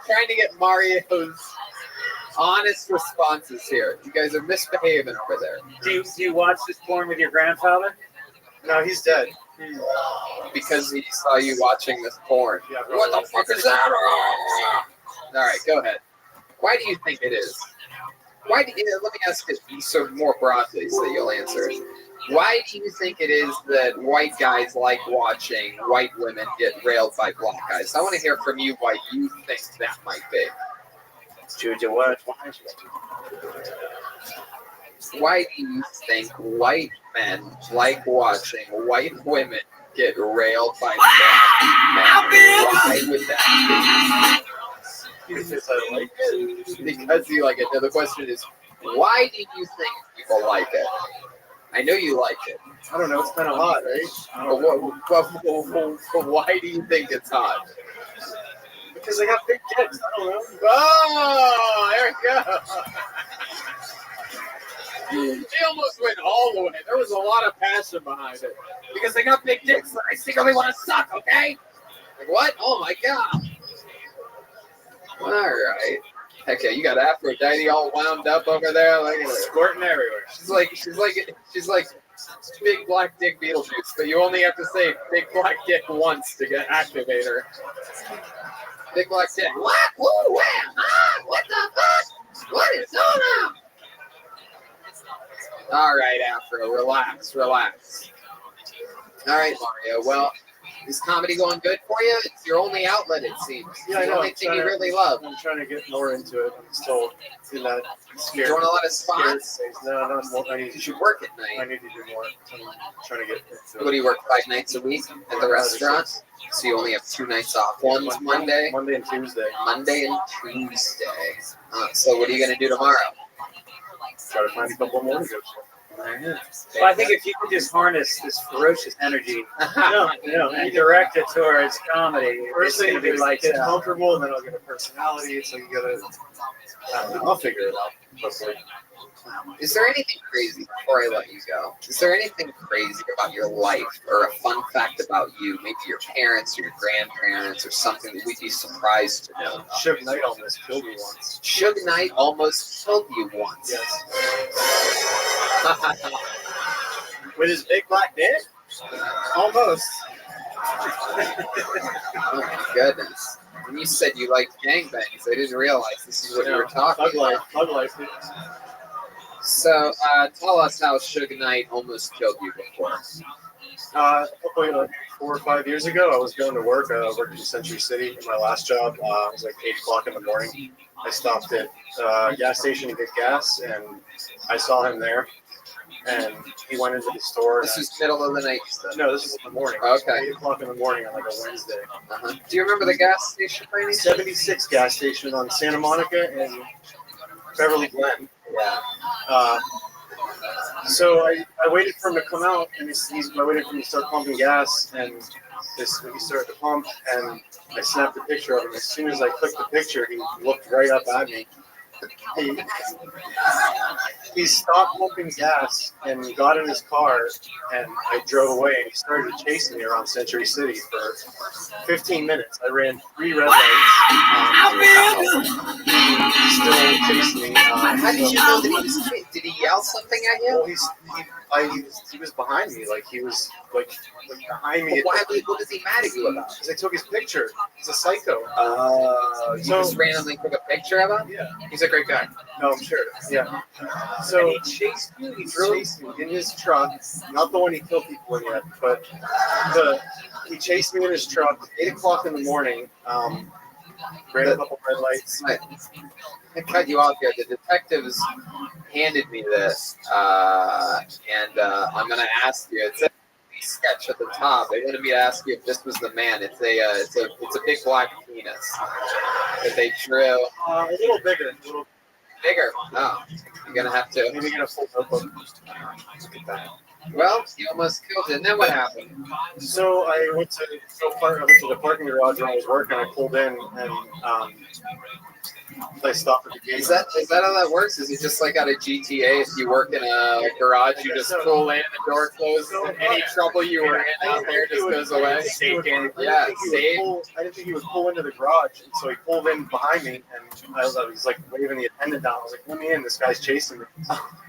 trying to get Mario's honest responses here. You guys are misbehaving over there. Do you watch this porn with your grandfather? No, he's dead. Because he saw you watching this porn. Yeah, what the fuck is that? All right, go ahead. Why do you think it is? Let me ask it so more broadly so you'll answer it. Why do you think it is that white guys like watching white women get railed by black guys? I want to hear from you why you think that might be. Choose your words. Why do you think white men like watching white women get railed by black men? Why would that be? Because I like it. Because you like it. Now the question is, why do you think people like it? I know you like it. I don't know. It's kind of hot, right? But why do you think it's hot? Because they got big dicks. I don't know. Oh, there we go. He almost went all the way. There was a lot of passion behind it. Because they got big dicks that I secretly want to suck, okay? Like, what? Oh, my God. All right. Heck yeah, you got Aphrodite all wound up over there. Look at her. Squirting everywhere. She's like big black dick Beetlejuice, but you only have to say big black dick once to activate her. Big black dick. What? Who? Where? Ah, what the fuck? What is going on? All right, Afro, relax. All right, Mario. Well, is comedy going good for you? It's your only outlet, it seems. Yeah, It's the only thing you really love. I'm trying to get more into it. I'm still in that scared. Doing a lot of spots? No, I need Because you work at night. I need to do more. I'm trying to get into What do you work 5 nights a week at the restaurant? So you only have 2 nights off. One's Monday. Monday and Tuesday. Monday and Tuesday. So what are you going to do tomorrow? Try to find a couple more to go to. Well, I think if you could just harness this ferocious energy and direct it towards comedy, First it's going thing to be is like get comfortable, and then I'll get a personality. So you gotta, I don't know, I'll figure it out. Hopefully. Is there anything crazy before I let you go? Is there anything crazy about your life or a fun fact about you? Maybe your parents or your grandparents or something that we'd be surprised to know. Suge Knight almost killed me once. Suge Knight almost killed you once. Yes. With his big black dick? Almost. Oh my goodness. When you said you liked gangbangs, I didn't realize this is what you were talking about. Thug life. So, tell us how Suge Knight almost killed you before. Probably like 4 or 5 years ago, I was going to work. I worked in Century City in my last job. It was like 8 o'clock in the morning. I stopped at a gas station to get gas, and I saw him there. And he went into the store. This was middle of the night. No, this was in the morning. Okay. 8 o'clock in the morning on like a Wednesday. Uh-huh. Do you remember the gas station? 76 gas station on Santa Monica and Beverly Glen. Yeah. So I waited for him to come out, and I waited for him to start pumping gas, and he started to pump, and I snapped a picture of him. As soon as I clicked the picture, he looked right up at me. He stopped pumping gas and got in his car, and I drove away, and he started chasing me around Century City for 15 minutes. I ran 3 red lights. He still chased me. How did you know that he was? Did he yell something at you? Well, he was behind me, like he was like behind me. What was he mad at you about? Because I took his picture. He's a psycho. You just randomly took a picture of him? Yeah. He's a great guy. No, I'm sure. Yeah. So and he chased you? He chased me in his truck. Not the one he killed people in yet, but he chased me in his truck. 8 o'clock in the morning. Ran a couple red lights. I cut you off here. The detectives handed me this, and I'm going to ask you. It's a sketch at the top. They wanted me to ask you if this was the man. It's a big black penis that they drew. A little bigger. Bigger. Oh, you're gonna have to. Maybe get a full notebook. Look at that. Well, you almost killed it. And then what happened? So I went to the parking garage where I was working. I pulled in and I stopped at the gate. Is that how that works? Is it just like out of GTA? If you work in a garage, you just pull in, the door closes, and any trouble you were in out there just goes away? Yeah, safe. I didn't think he would pull into the garage, and so he pulled in behind me, and I was like waving the attendant down. I was like, "Let me in! This guy's chasing me,"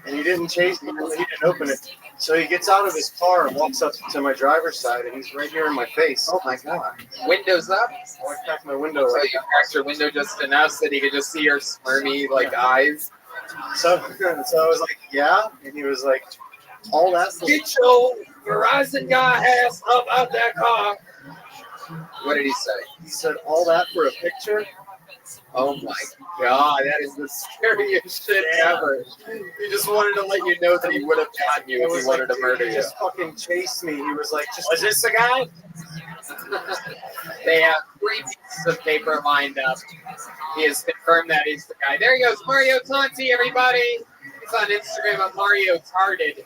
and he didn't chase me. He didn't open it. So he gets out of his car and walks up to my driver's side, and he's right here in my face. Oh my god! Windows up? Oh, I cracked my window. So you cracked your window just enough so that he could just see your squirmy eyes. So I was like, "Yeah," and he was like, "All that." Get your Verizon guy ass up out that car. What did he say? He said, "All that for a picture." Oh my god, that is the scariest shit ever. He just wanted to let you know that he would have gotten you if he wanted to murder you. He just fucking chased me. He was like, Was this the guy? They have 3 pieces of paper lined up. He has confirmed that he's the guy. There he goes, Mario Tonti, everybody. He's on Instagram at Mario Tarded.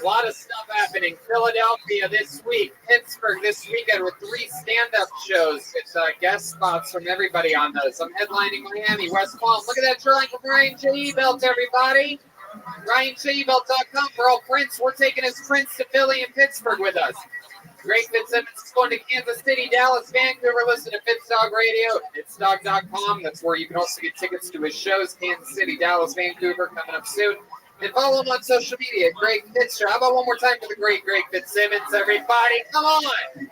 A lot of stuff happening. Philadelphia this week, Pittsburgh this weekend with 3 stand-up shows with guest spots from everybody on those. I'm headlining Miami, West Palm. Look at that drawing from Ryan J. Belt, everybody. RyanJBelt.com for all prints. We're taking his prints to Philly and Pittsburgh with us. Greg Fitzsimmons is going to Kansas City, Dallas, Vancouver. Listen to Fitzdog Radio, Fitzdog.com. That's where you can also get tickets to his shows. Kansas City, Dallas, Vancouver coming up soon. And follow him on social media, Greg Fitz. How about one more time for the great Greg Fitzsimmons, everybody? Come on.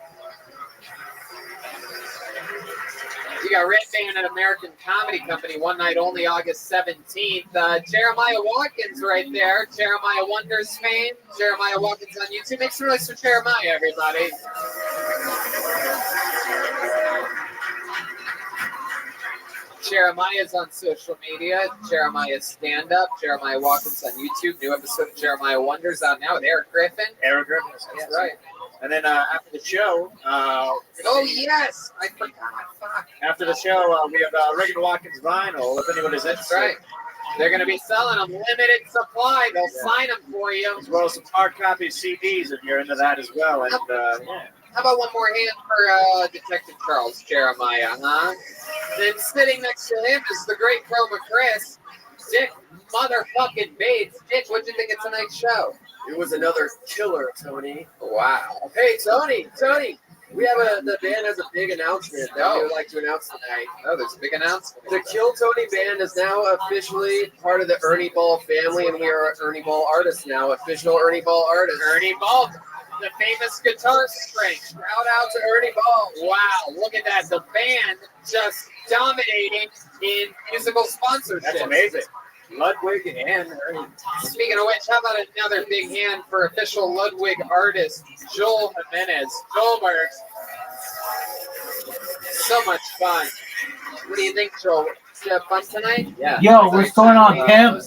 We got Red Band at American Comedy Company, one night only, August 17th. Jeremiah Watkins right there. Jeremiah Wonders fame. Jeremiah Watkins on YouTube. Make some noise for Jeremiah, everybody. Jeremiah's on social media. Jeremiah Stand Up. Jeremiah Watkins on YouTube. New episode of Jeremiah Wonders out now with Eric Griffin. Eric Griffin, that's right. And then after the show, oh yes, I forgot. Fuck. After the show, we have Reagan Watkins vinyl. If anybody's interested, right. They're going to be selling them limited supply. They'll sign them for you, as well as some hard copy CDs if you're into that as well. And how about one more hand for Detective Charles Jeremiah, huh? Then sitting next to him is the great Chroma Chris. Dick motherfucking Bates. Dick, what'd you think of tonight's show? It was another killer, Tony. Wow. Hey, Tony, we have the band has a big announcement that we would like to announce tonight. Oh, there's a big announcement. The Kill Tony band is now officially part of the Ernie Ball family, and we are Ernie Ball artists now, official Ernie Ball artists. Ernie Ball, the famous guitar string. Shout out to Ernie Ball. Wow, look at that. The band just dominating in musical sponsorship. That's amazing. Ludwig and Ernie. Speaking of which, how about another big hand for official Ludwig artist, Joel Jimenez. Joelberg. So much fun. What do you think, Joel? Did you have fun tonight? Yeah. Yo, what's going on, Pimp?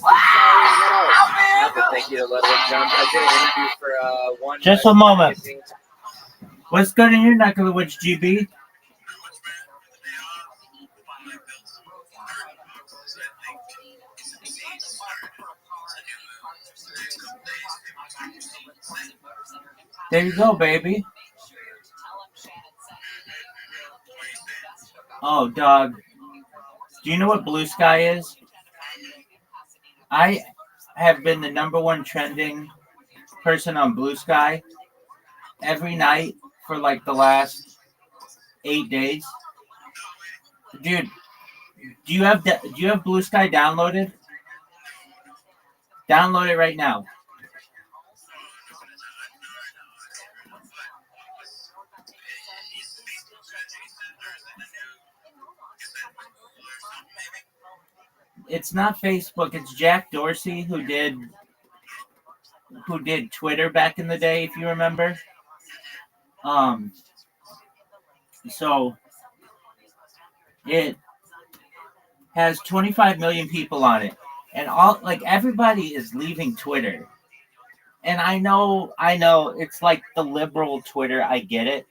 Thank you to Ludwig Jones. I did an interview for one. Just a moment. What's good in your neck of the woods, GB? There you go, baby. Oh, dog. Do you know what Blue Sky is? I have been the #1 trending person on Blue Sky every night for like the last 8 days. Dude, do you have Blue Sky downloaded? Download it right now. It's not Facebook. It's Jack Dorsey who did Twitter back in the day, if you remember. So it has 25 million people on it, and everybody is leaving Twitter. And I know it's like the liberal Twitter. I get it,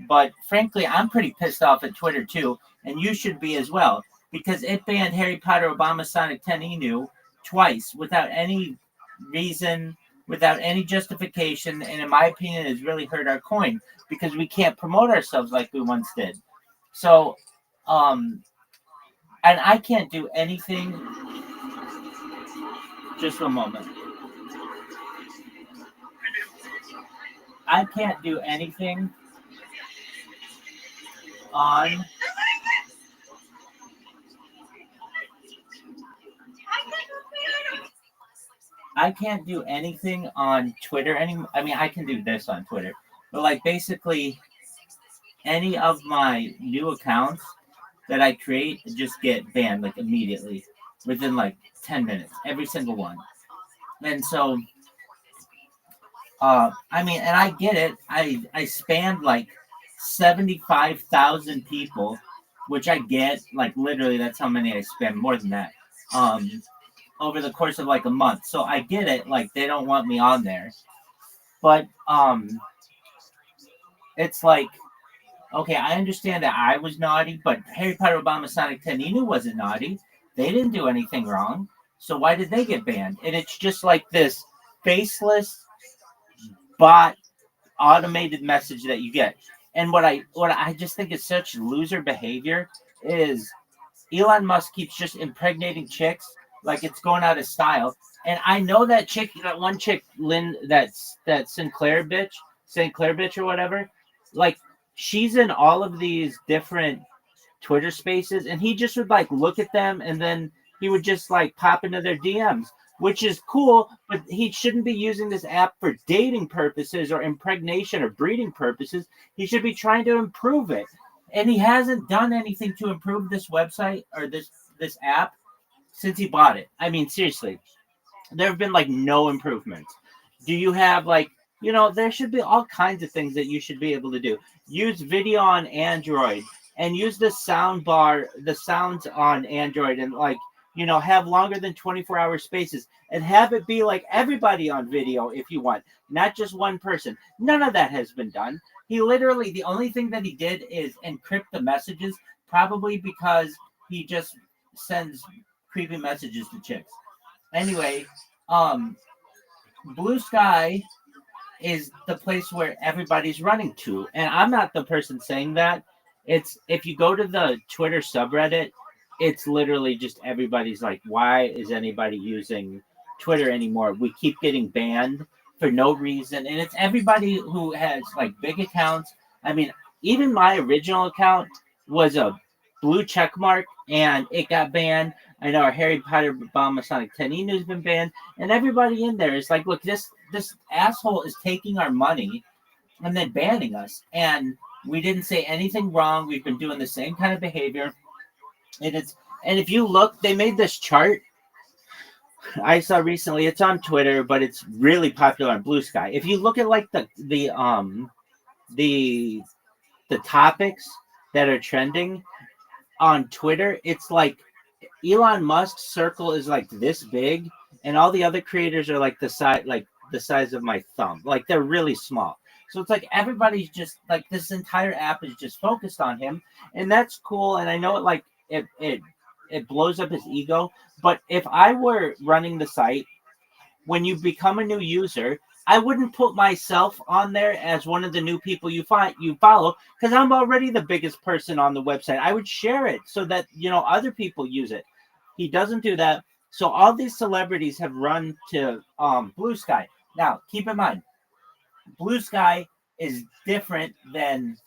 but frankly, I'm pretty pissed off at Twitter too, and you should be as well. Because it banned Harry Potter Obama Sonic 10 Inu twice without any reason, without any justification, and in my opinion, has really hurt our coin because we can't promote ourselves like we once did. So, and I can't do anything. Just a moment. I can't do anything on. I can't do anything on Twitter anymore. I mean, I can do this on Twitter, but like basically any of my new accounts that I create just get banned like immediately within like 10 minutes, every single one. And so, I mean, and I get it. I spammed like 75,000 people, which I get, like literally that's how many I spam, more than that. Over the course of like a month. So I get it, like they don't want me on there. But it's like, okay, I understand that I was naughty, but Harry Potter Obama Sonic 10 Inu wasn't naughty. They didn't do anything wrong. So why did they get banned? And it's just like this faceless bot automated message that you get. And what I just think is such loser behavior is Elon Musk keeps just impregnating chicks like it's going out of style. And I know that chick, that one chick, Lynn, that Sinclair bitch or whatever, like she's in all of these different Twitter spaces, and he just would like look at them and then he would just like pop into their DMs, which is cool, but he shouldn't be using this app for dating purposes or impregnation or breeding purposes. He should be trying to improve it. And he hasn't done anything to improve this website or this app since he bought it. I mean, seriously, there have been like no improvements. Do you have like, you know, there should be all kinds of things that you should be able to do. Use video on Android and use the sound bar, the sounds on Android, and like, you know, have longer than 24-hour spaces and have it be like everybody on video if you want, not just one person. None of that has been done. He literally, the only thing that he did is encrypt the messages, probably because he just sends creepy messages to chicks. Anyway, Blue Sky is the place where everybody's running to. And I'm not the person saying that. It's if you go to the Twitter subreddit, it's literally just everybody's like, why is anybody using Twitter anymore? We keep getting banned for no reason. And it's everybody who has like big accounts. I mean, even my original account was a blue check mark and it got banned. I know our Harry Potter Obama Sonic 10 News has been banned. And everybody in there is like, look, this asshole is taking our money and then banning us. And we didn't say anything wrong. We've been doing the same kind of behavior. And if you look, they made this chart I saw recently. It's on Twitter, but it's really popular on Blue Sky. If you look at like the topics that are trending on Twitter, it's like Elon Musk's circle is like this big, and all the other creators are like the size of my thumb. Like they're really small. So it's like everybody's just like this entire app is just focused on him, and that's cool. And I know it blows up his ego. But if I were running the site, when you become a new user, I wouldn't put myself on there as one of the new people you follow, because I'm already the biggest person on the website. I would share it so that other people use it. He doesn't do that. So all these celebrities have run to Blue Sky. Now, keep in mind, Blue Sky is different than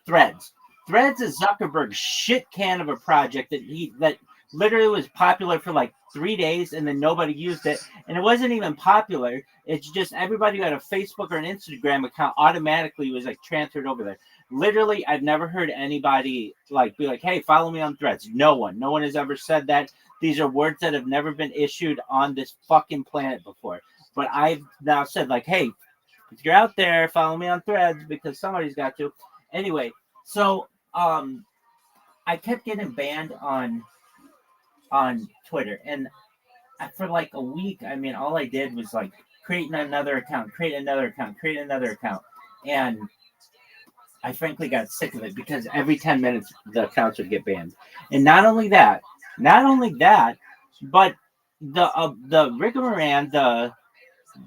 Threads. Threads is Zuckerberg's shit can of a project that literally was popular for like 3 days and then nobody used it. And it wasn't even popular. It's just everybody who had a Facebook or an Instagram account automatically was like transferred over there. Literally, I've never heard anybody like be like, hey, follow me on Threads. No one has ever said that. These are words that have never been issued on this fucking planet before. But I've now said like, hey, if you're out there, follow me on Threads because somebody's got to. Anyway, so I kept getting banned on Twitter, and for like a week, I mean, all I did was like create another account, and I frankly got sick of it because every 10 minutes the accounts would get banned. And not only that, but the rigmarole,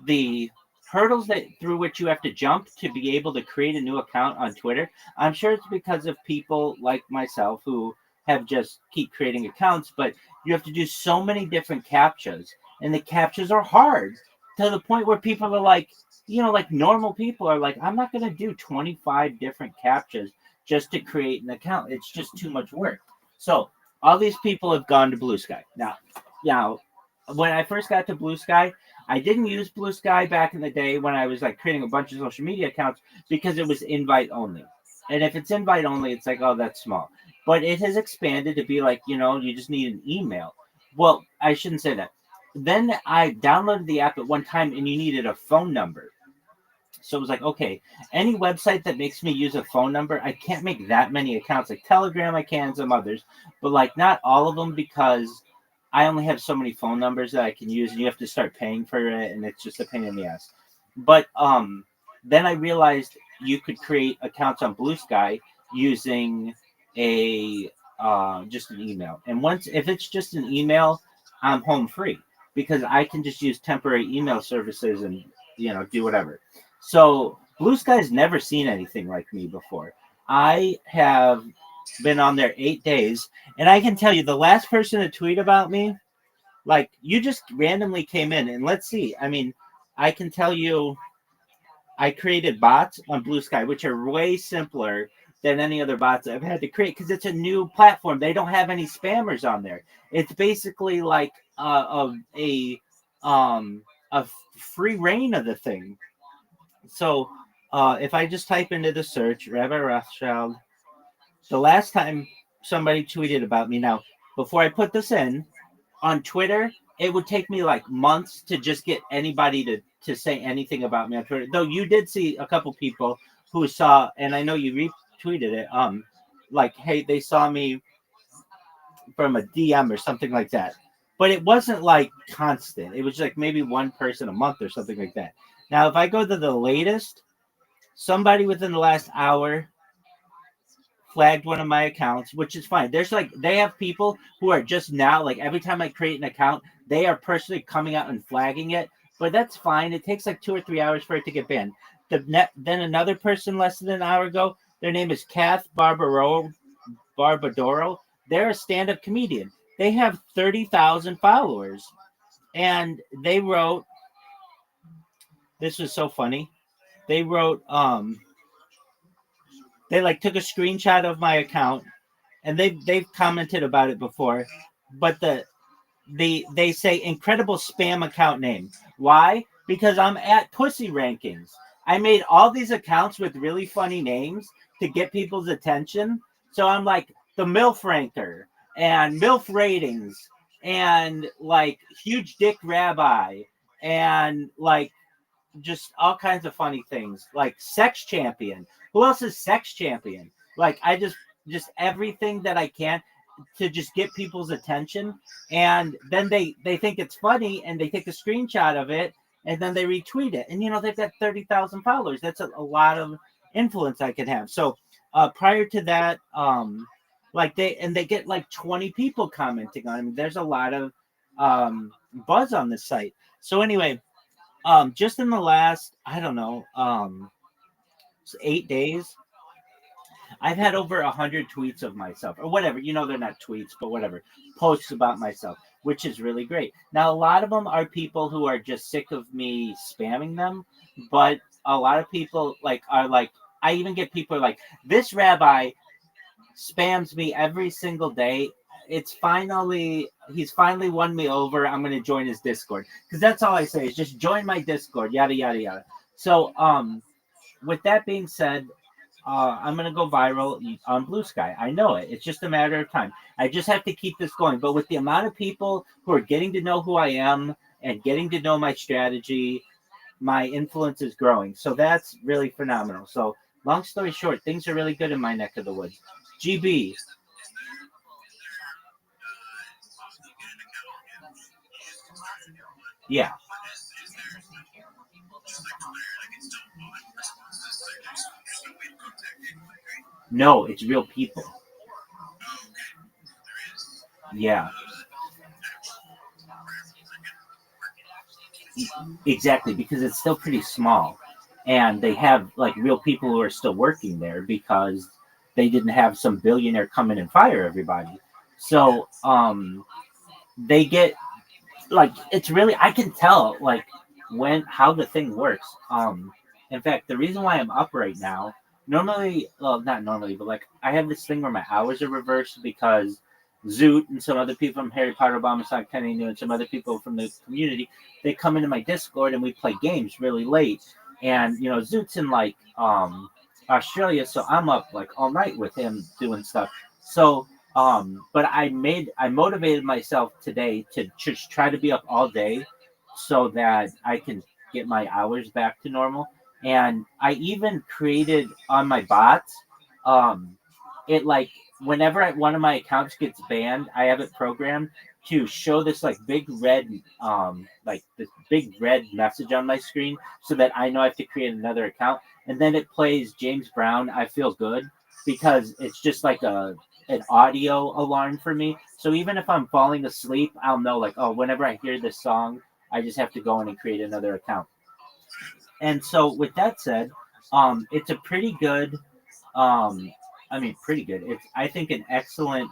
the hurdles through which you have to jump to be able to create a new account on Twitter. I'm sure it's because of people like myself who have just keep creating accounts, but you have to do so many different captchas, and the captchas are hard to the point where people are like, like normal people are like, I'm not going to do 25 different captchas just to create an account. It's just too much work. So all these people have gone to Blue Sky. Now, when I first got to Blue Sky, I didn't use Blue Sky back in the day when I was like creating a bunch of social media accounts because it was invite only. And if it's invite only, it's like, oh, that's small. But it has expanded to be like, you just need an email. Well, I shouldn't say that. Then I downloaded the app at one time and you needed a phone number. So it was like, okay, any website that makes me use a phone number, I can't make that many accounts. Like Telegram, I can, some others, but like not all of them because I only have so many phone numbers that I can use, and you have to start paying for it, and it's just a pain in the ass. But then I realized you could create accounts on Blue Sky using just an email. And if it's just an email, I'm home free because I can just use temporary email services and do whatever. So Blue Sky's never seen anything like me before. I have been on there 8 days, and I can tell you the last person to tweet about me, like you just randomly came in, and let's see. I mean, I can tell you I created bots on Blue Sky, which are way simpler than any other bots I've had to create because it's a new platform. They don't have any spammers on there. It's basically like a free reign of the thing. So if I just type into the search, Rabbi Rothschild, the last time somebody tweeted about me, now, before I put this in, on Twitter, it would take me like months to just get anybody to say anything about me on Twitter. Though you did see a couple people who saw, and I know you retweeted it, like, hey, they saw me from a DM or something like that. But it wasn't like constant. It was like maybe one person a month or something like that. Now, if I go to the latest, somebody within the last hour flagged one of my accounts, which is fine. There's like, they have people who are just now, like every time I create an account, they are personally coming out and flagging it, but that's fine. It takes like 2 or 3 hours for it to get banned. Then another person less than an hour ago, their name is Kath Barbadoro. They're a stand-up comedian. They have 30,000 followers, and they wrote. This was so funny. They wrote. They like took a screenshot of my account, and they've commented about it before, but they say incredible spam account name. Why? Because I'm at Pussy Rankings. I made all these accounts with really funny names to get people's attention. So I'm like the MILF Ranker and MILF Ratings and like Huge Dick Rabbi and like just all kinds of funny things like Sex Champion. Who else is Sex Champion? Like I just everything that I can to just get people's attention, and then they think it's funny and they take a screenshot of it and then they retweet it, and they've got 30,000 followers. That's a lot of influence I could have. So prior to that, like they get like 20 people commenting on it. There's a lot of buzz on this site. So anyway, just in the last, I don't know, 8 days, I've had over 100 tweets of myself, or whatever. They're not tweets, but whatever, posts about myself, which is really great. Now, a lot of them are people who are just sick of me spamming them, but a lot of people are like, I even get people like, this rabbi spams me every single day. He's finally won me over. I'm going to join his Discord, because that's all I say is just join my Discord, yada, yada, yada. So, with that being said, I'm going to go viral on Blue Sky. I know it. It's just a matter of time. I just have to keep this going. But with the amount of people who are getting to know who I am and getting to know my strategy, my influence is growing. So that's really phenomenal. So long story short, things are really good in my neck of the woods. GB. Yeah. No, it's real people. Yeah. Exactly, because it's still pretty small. And they have like real people who are still working there because they didn't have some billionaire come in and fire everybody. So they get like, it's really, I can tell like how the thing works. In fact, the reason why I'm up right now, normally, well, not normally, but like I have this thing where my hours are reversed because Zoot and some other people from Harry Potter, Obama, Son, Kenny, and some other people from the community, they come into my Discord and we play games really late. And Zoot's in like Australia, so I'm up like all night with him doing stuff. So but I motivated myself today to just try to be up all day so that I can get my hours back to normal. And I even created on my bots, it like whenever one of my accounts gets banned, I have it programmed to show this like big red message on my screen so that I know I have to create another account. And then it plays James Brown, I Feel Good, because it's just like an audio alarm for me. So even if I'm falling asleep, I'll know like, oh, whenever I hear this song, I just have to go in and create another account. And so with that said, it's a pretty good, pretty good. It's, I think, an excellent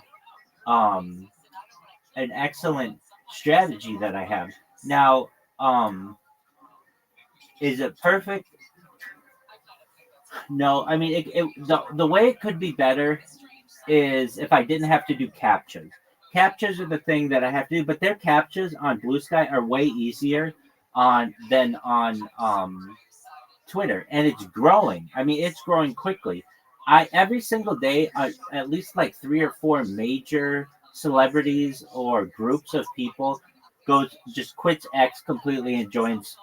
strategy that I have. Now, is it perfect? No, I mean, the way it could be better is if I didn't have to do captchas. Captchas are the thing that I have to do, but their captchas on Blue Sky are way easier than on Twitter, and it's growing. I mean, it's growing quickly. Every single day, at least like 3 or 4 major celebrities or groups of people just quits X completely and joins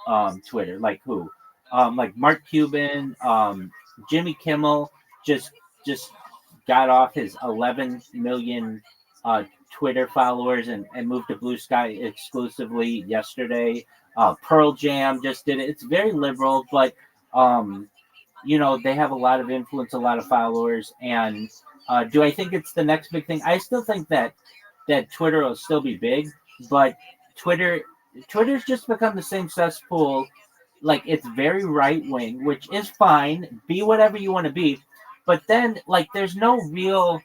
Twitter. Like who? Like Mark Cuban, Jimmy Kimmel just got off his 11 million Twitter followers and moved to Blue Sky exclusively yesterday. Pearl Jam just did it. It's very liberal, but they have a lot of influence, a lot of followers. And do I think it's the next big thing? I still think that Twitter will still be big, but Twitter's just become the same cesspool. Like, it's very right wing, which is fine. Be whatever you want to be. But then, like, there's no real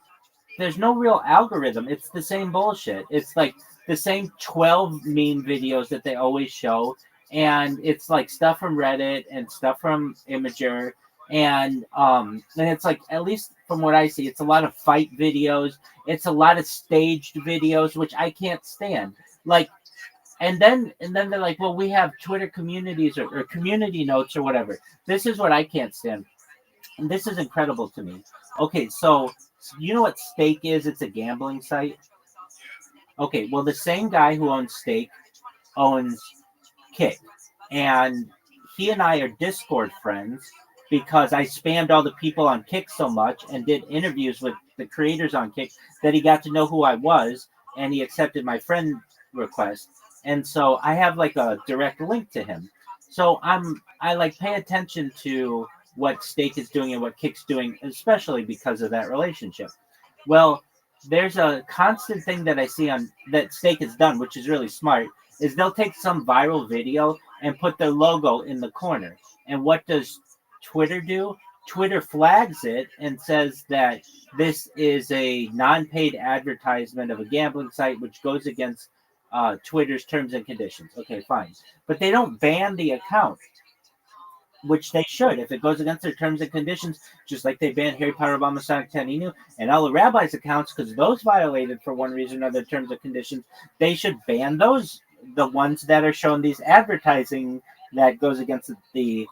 there's no real algorithm. It's the same bullshit. It's like the same 12 meme videos that they always show, and it's like stuff from Reddit and stuff from Imager, and it's like, at least from what I see, it's a lot of fight videos. It's a lot of staged videos, which I can't stand. Like, and then they're like, well, we have Twitter communities or community notes or whatever. This is what I can't stand. And this is incredible to me. Okay, so you know what Stake is? It's a gambling site. Okay, well, the same guy who owns Stake owns Kick. And he and I are Discord friends because I spammed all the people on Kick so much and did interviews with the creators on Kick that he got to know who I was, and he accepted my friend request. And so I have like a direct link to him. So I like pay attention to what Stake is doing and what Kick's doing, especially because of that relationship. Well, there's a constant thing that I see on that Stake has done, which is really smart, is they'll take some viral video and put their logo in the corner. And what does Twitter do? Twitter flags it and says that this is a non-paid advertisement of a gambling site, which goes against Twitter's terms and conditions. Okay, fine. But they don't ban the account, which they should. If it goes against their terms and conditions, just like they banned Harry Potter, Obama, Sonic, Taninu, and all the rabbis' accounts, because those violated for one reason or other terms and conditions, they should ban those, the ones that are showing these advertising that goes against the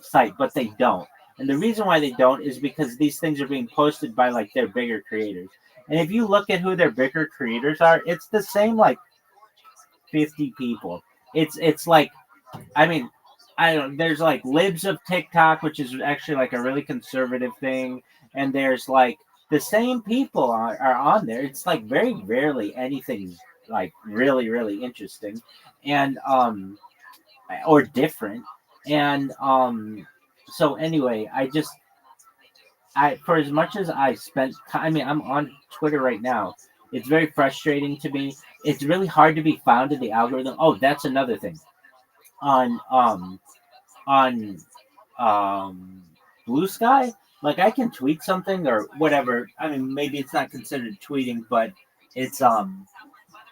site, but they don't. And the reason why they don't is because these things are being posted by like their bigger creators. And if you look at who their bigger creators are, it's the same like 50 people. It's like, I mean, I don't. There's like Libs of TikTok, which is actually like a really conservative thing, and there's like the same people are on there. It's like very rarely anything like really really interesting, and or different, and so anyway, for as much as I spent time, I mean, I'm on Twitter right now. It's very frustrating to me. It's really hard to be found in the algorithm. Oh, that's another thing. On Blue Sky, like I can tweet something or whatever. I mean, maybe it's not considered tweeting, but it's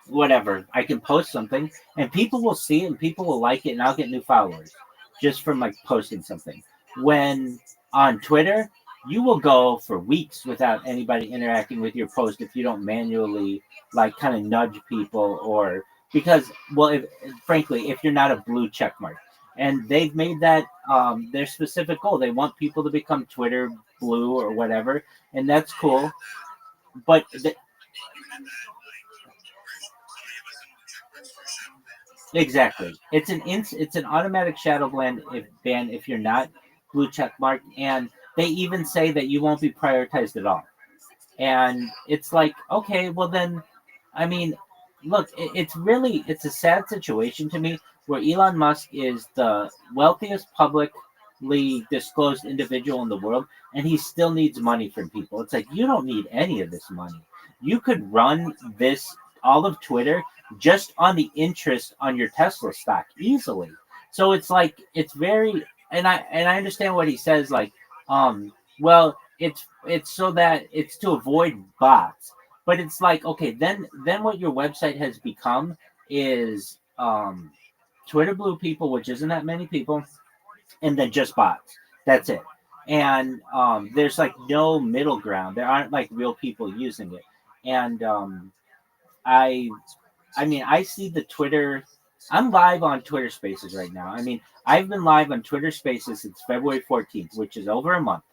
whatever. I can post something and people will see it and people will like it, and I'll get new followers just from like posting something. When on Twitter, you will go for weeks without anybody interacting with your post if you don't manually like kind of nudge people, or because, well, frankly, if you're not a blue check mark. And they've made that their specific goal. They want people to become Twitter blue or whatever, and that's cool. But exactly, it's an automatic shadow ban if you're not blue check mark, and they even say that you won't be prioritized at all. And it's like, okay, well then, I mean, look, it's a sad situation to me where Elon Musk is the wealthiest publicly disclosed individual in the world, and he still needs money from people. It's like, you don't need any of this money. You could run all of Twitter just on the interest on your Tesla stock easily. So it's like, it's very, and I understand what he says, like, well, it's so that it's to avoid bots. But it's like, okay, then what your website has become is Twitter blue people, which isn't that many people, and then just bots. That's it. And there's like no middle ground. There aren't like real people using it. And I mean, I see the Twitter. I'm live on Twitter Spaces right now. I mean, I've been live on Twitter Spaces since February 14th, which is over a month.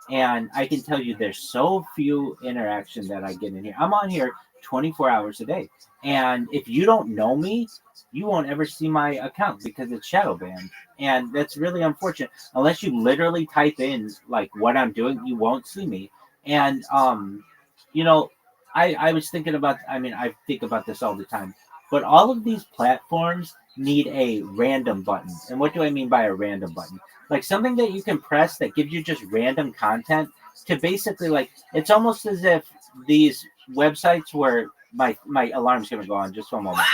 And I can tell you there's so few interaction that I get in here. I'm on here 24 hours a day. And if you don't know me, you won't ever see my account because it's shadow banned. And that's really unfortunate. Unless you literally type in like what I'm doing, you won't see me. And you know, I was thinking about, I mean, I think about this all the time, but all of these platforms need a random button. And what do I mean by a random button? Like something that you can press that gives you just random content to basically, like, it's almost as if these websites where my alarm's going to go on just one moment.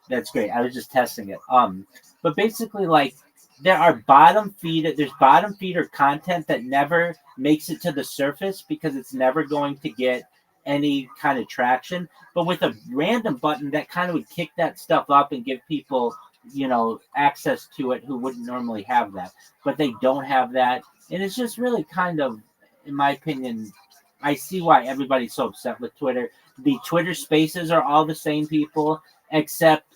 That's great. I was just testing it. But basically, like, there are bottom feeder. There's bottom feeder content that never makes it to the surface because it's never going to get any kind of traction. But with a random button, that kind of would kick that stuff up and give people, access to it who wouldn't normally have that. But they don't have that, and it's just really kind of, in my opinion, I see why everybody's so upset with Twitter. The Twitter Spaces are all the same people, except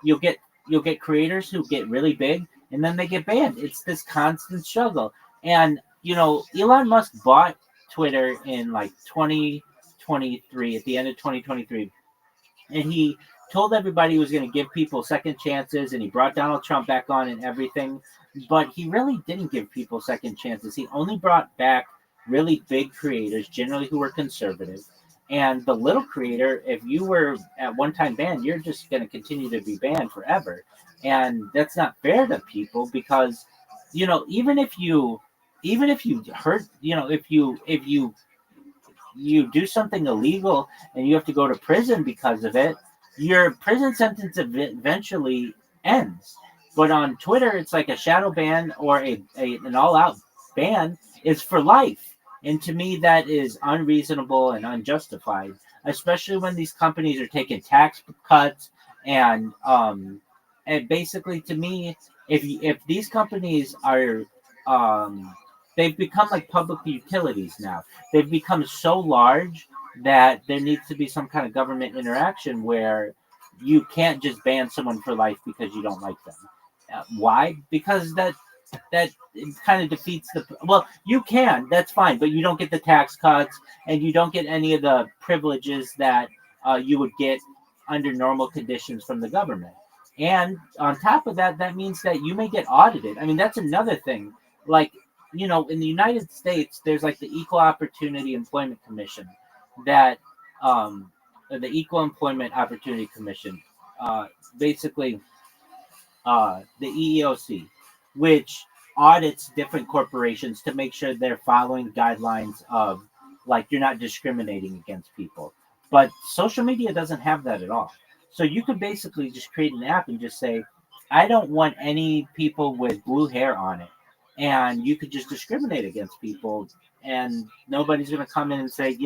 you'll get creators who get really big and then they get banned. It's this constant struggle. And Elon Musk bought Twitter in like 2023, at the end of 2023, and he told everybody he was going to give people second chances, and he brought Donald Trump back on and everything. But he really didn't give people second chances. He only brought back really big creators, generally who were conservative. And the little creator, if you were at one time banned, you're just going to continue to be banned forever. And that's not fair to people because, even if you hurt, if you do something illegal and you have to go to prison because of it, your prison sentence eventually ends. But on Twitter, it's like a shadow ban or an all-out ban is for life. And to me, that is unreasonable and unjustified, especially when these companies are taking tax cuts and basically, to me, if these companies are they've become like public utilities now. They've become so large that there needs to be some kind of government interaction where you can't just ban someone for life because you don't like them. Why? Because that kind of defeats the. Well, you can, that's fine, but you don't get the tax cuts and you don't get any of the privileges that you would get under normal conditions from the government. And on top of that, that means that you may get audited. I mean, that's another thing. Like, in the United States, there's like the Equal Opportunity Employment Commission that, the Equal Employment Opportunity Commission, basically, the EEOC, which audits different corporations to make sure they're following guidelines of, like, you're not discriminating against people. But social media doesn't have that at all. So you could basically just create an app and just say, I don't want any people with blue hair on it. And you could just discriminate against people, and nobody's going to come in and say,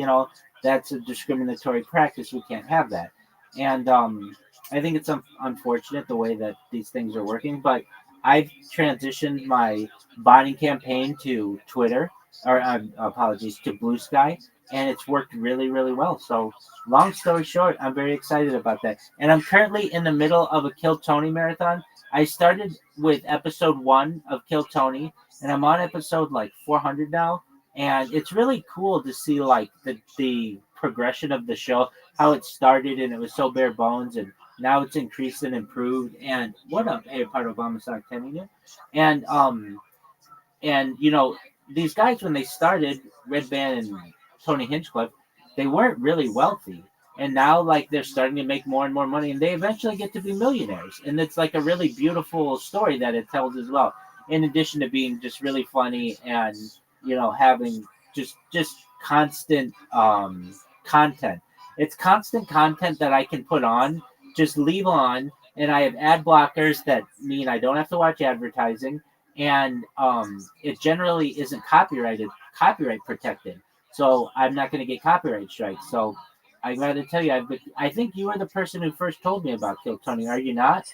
that's a discriminatory practice. We can't have that. And I think it's unfortunate the way that these things are working. But I've transitioned my botting campaign to Twitter, or apologies, to Blue Sky, and it's worked really, really well. So, long story short, I'm very excited about that. And I'm currently in the middle of a Kill Tony marathon. I started with episode 1 of Kill Tony, and I'm on episode like 400 now. And it's really cool to see like the progression of the show, how it started, and it was so bare bones, and now it's increased and improved. And what up, hey, part of Obama Tenure? And these guys, when they started, Red Band and Tony Hinchcliffe, they weren't really wealthy. And now, like, they're starting to make more and more money, and they eventually get to be millionaires. And it's like a really beautiful story that it tells as well. In addition to being just really funny and, having just constant content. It's constant content that I can put on, just leave on, and I have ad blockers that mean I don't have to watch advertising, and it generally isn't copyright protected. So I'm not going to get copyright strikes. So I'd rather tell you, I think you were the person who first told me about Kill Tony, are you not?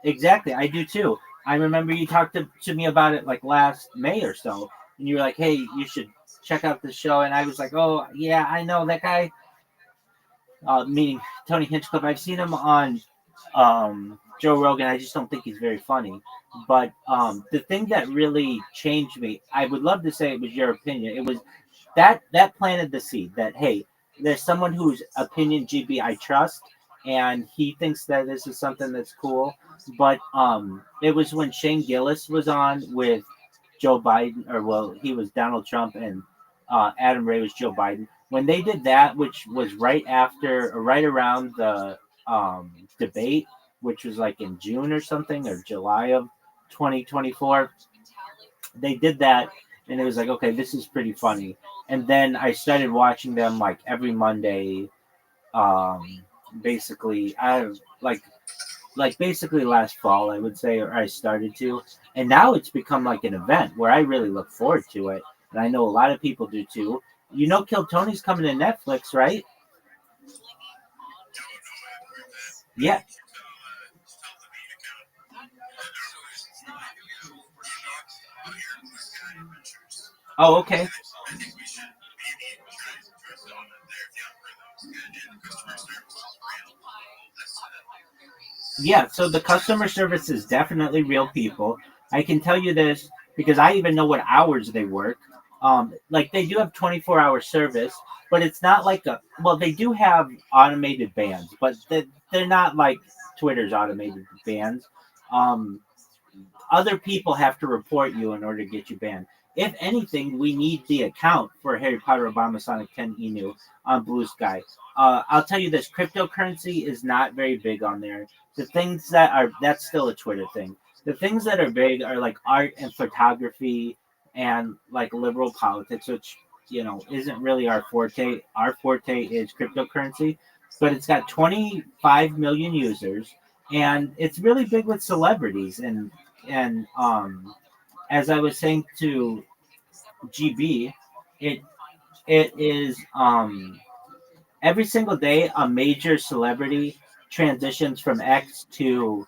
Exactly, I do too. I remember you talked to me about it like last May or so, and you were like, hey, you should check out the show. And I was like, oh, yeah, I know that guy, meaning Tony Hinchcliffe. I've seen him on Joe Rogan. I just don't think he's very funny. But the thing that really changed me, I would love to say it was your opinion. It was that planted the seed that, hey, there's someone whose opinion, GB, I trust, and he thinks that this is something that's cool. But it was when Shane Gillis was on with Joe Biden, or well, he was Donald Trump, and Adam Ray was Joe Biden. When they did that, which was right around the debate, which was like in June or something, or July of 2024, they did that, and it was like, okay, this is pretty funny. And then I started watching them like every Monday. Basically, I like like basically last fall, I would say, or I started to, and now it's become like an event where I really look forward to it, and I know a lot of people do too. You know, Kill Tony's coming to Netflix, right? Yeah. Oh, okay. Yeah, so the customer service is definitely real people. I can tell you this because I even know what hours they work. Like they do have 24-hour service, but it's not like a, well, they do have automated bans, but they're not like Twitter's automated bans. Um, Other people have to report you in order to get you banned. If anything, we need the account for Harry Potter Obama Sonic 10 Inu on Blue Sky. I'll tell you this: cryptocurrency is not very big on there. The things that are, that's still a Twitter thing. The things that are big are like art and photography and like liberal politics, which isn't really our forte. Our forte is cryptocurrency, but it's got 25 million users, and it's really big with celebrities and as I was saying to GB, it it is every single day a major celebrity transitions from X to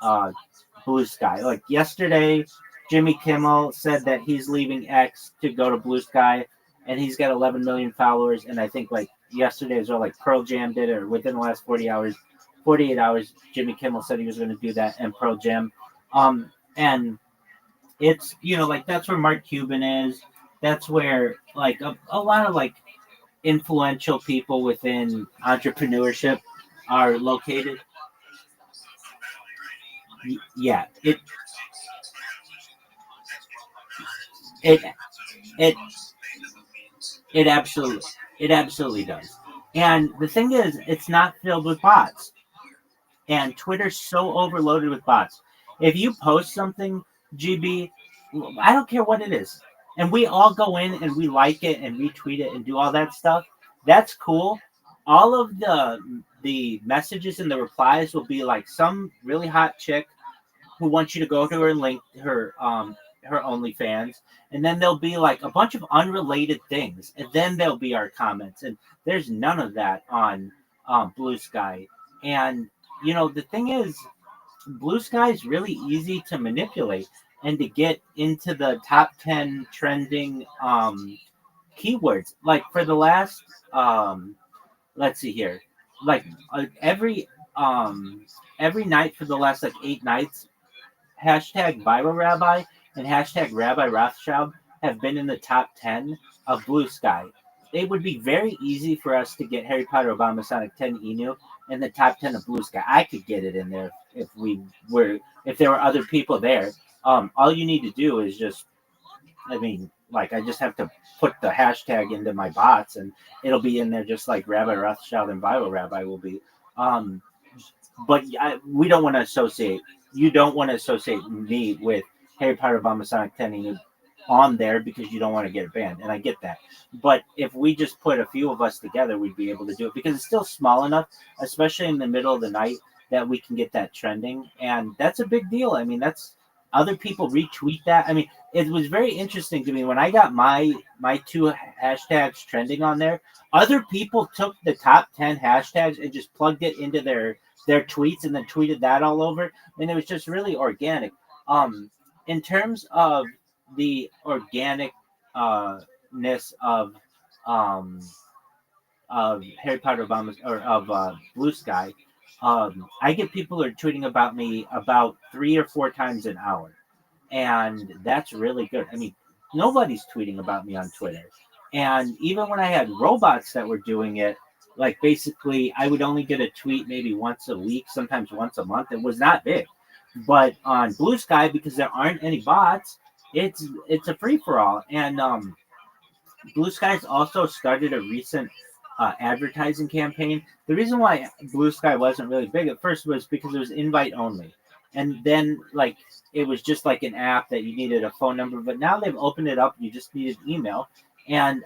uh, Blue Sky. Like yesterday, Jimmy Kimmel said that he's leaving X to go to Blue Sky, and he's got 11 million followers. And I think like yesterday as well, like Pearl Jam did, or within the last 48 hours, Jimmy Kimmel said he was going to do that, and Pearl Jam. And it's like that's where Mark Cuban is. That's where like a lot of like influential people within entrepreneurship are located. Yeah, it it it absolutely does. And the thing is, it's not filled with bots. And Twitter's so overloaded with bots. If you post something, GB, I don't care what it is, and we all go in and we like it and retweet it and do all that stuff. That's cool. All of the messages and the replies will be like some really hot chick who wants you to go to her link her OnlyFans, and then there'll be like a bunch of unrelated things, and then there'll be our comments, and there's none of that on Blue Sky. And the thing is, Blue Sky is really easy to manipulate and to get into the top 10 trending keywords. Like for the last, let's see here, like every night for the last like 8 nights, hashtag Viral Rabbi and hashtag Rabbi Rothschild have been in the top 10 of Blue Sky. It would be very easy for us to get Harry Potter Obama Sonic 10 Inu in the top 10 of Blue Sky. I could get it in there if there were other people there. All you need to do is just, I just have to put the hashtag into my bots and it'll be in there just like Rabbi Rothschild and Viral Rabbi will be. But we don't want to associate. You don't want to associate me with Harry Potter Obama Sonic 10 on there because you don't want to get it banned, and I get that. But if we just put a few of us together, we'd be able to do it because it's still small enough, especially in the middle of the night, that we can get that trending, and that's a big deal. That's other people retweet that. It was very interesting to me when I got my two hashtags trending on there. Other people took the top 10 hashtags and just plugged it into their tweets and then tweeted that all over, and it was just really organic. In terms of the organic ness of Harry Potter Obama or of Blue Sky, I get people who are tweeting about me about 3 or 4 times an hour, and that's really good. Nobody's tweeting about me on Twitter, and even when I had robots that were doing it, like basically I would only get a tweet maybe once a week, sometimes once a month. It was not big. But on Blue Sky, because there aren't any bots, it's a free for all. And Blue Sky's also started a recent advertising campaign. The reason why Blue Sky wasn't really big at first was because it was invite only, and then like it was just like an app that you needed a phone number. But now they've opened it up. You just needed email, and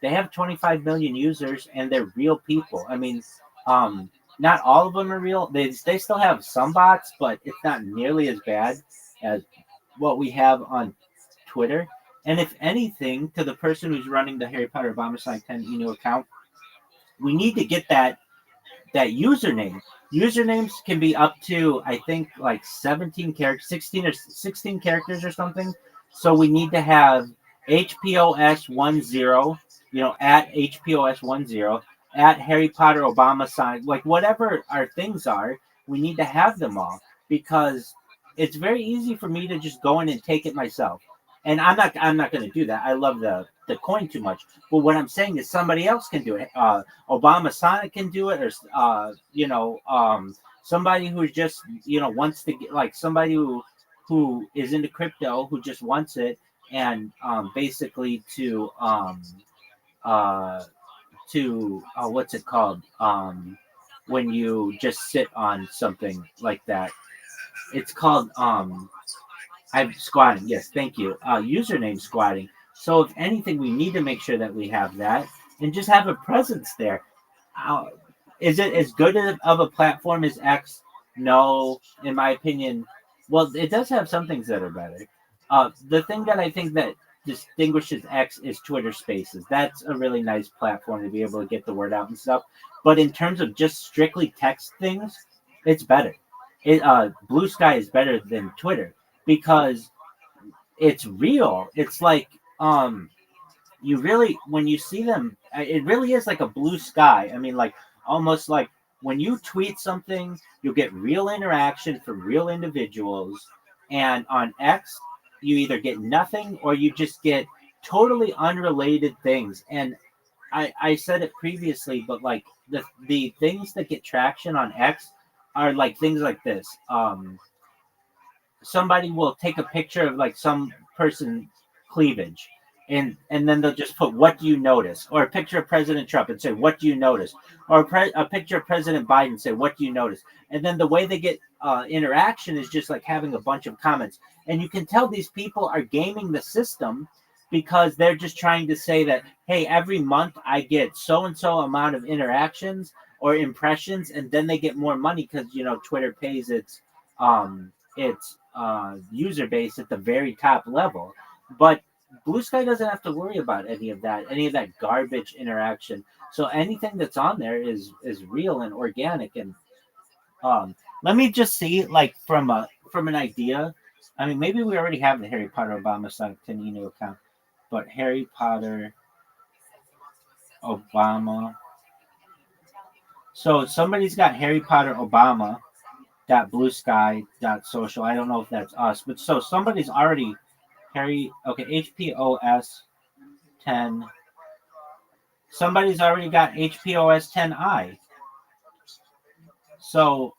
they have 25 million users, and they're real people. not all of them are real. They still have some bots, but it's not nearly as bad as what we have on Twitter. And if anything, to the person who's running the Harry Potter Obama Sign 10 email account, we need to get that username. Usernames can be up to, I think, like 17 characters, 16 characters or something. So we need to have HPOS10, at HPOS10, at Harry Potter Obama Sign, like whatever our things are, we need to have them all, because it's very easy for me to just go in and take it myself. And I'm not going to do that. I love the coin too much. But what I'm saying is somebody else can do it. Obama Sonic can do it, or somebody who just wants to get, like somebody who is into crypto, who just wants it, and basically what's it called, when you just sit on something like that, it's called I'm squatting. Yes, thank you. Username squatting. So if anything, we need to make sure that we have that and just have a presence there. Uh, is it as good of a platform as X? No, in my opinion. Well, it does have some things that are better. The thing that I think that distinguishes X is Twitter Spaces. That's a really nice platform to be able to get the word out and stuff. But in terms of just strictly text things, it's better. Blue Sky is better than Twitter because it's real. It's like you really, when you see them, it really is like a blue sky. I mean, like almost like when you tweet something, you'll get real interaction from real individuals, and on X, you either get nothing or you just get totally unrelated things. And I said it previously, but like the things that get traction on X are like things like this. Somebody will take a picture of like some person cleavage, and then they'll just put what do you notice, or a picture of President Trump and say what do you notice, or a picture of President Biden and say what do you notice. And then the way they get interaction is just like having a bunch of comments, and you can tell these people are gaming the system because they're just trying to say that, hey, every month I get so and so amount of interactions or impressions, and then they get more money because Twitter pays its user base at the very top level. But Blue Sky doesn't have to worry about any of that garbage interaction. So anything that's on there is real and organic. And let me just see, like from an idea. I mean, maybe we already have the Harry Potter Obama Sonic 10 email account, but Harry Potter Obama. So somebody's got Harry Potter Obama .bluesky.social. I don't know if that's us, but so somebody's already HPOS 10. Somebody's already got HPOS 10i. So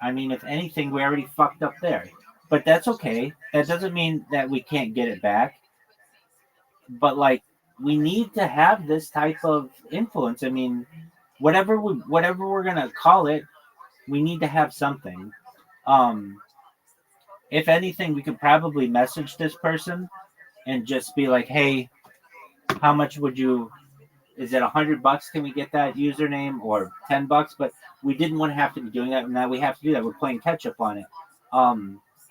I mean, if anything, we already fucked up there. But that's okay. That doesn't mean that we can't get it back. But like, we need to have this type of influence. I mean, whatever we're gonna call it, we need to have something. If anything, we could probably message this person and just be like, hey, how much would you, is it $100? Can we get that username, or $10? But we didn't want to have to be doing that. And now we have to do that. We're playing catch up on it.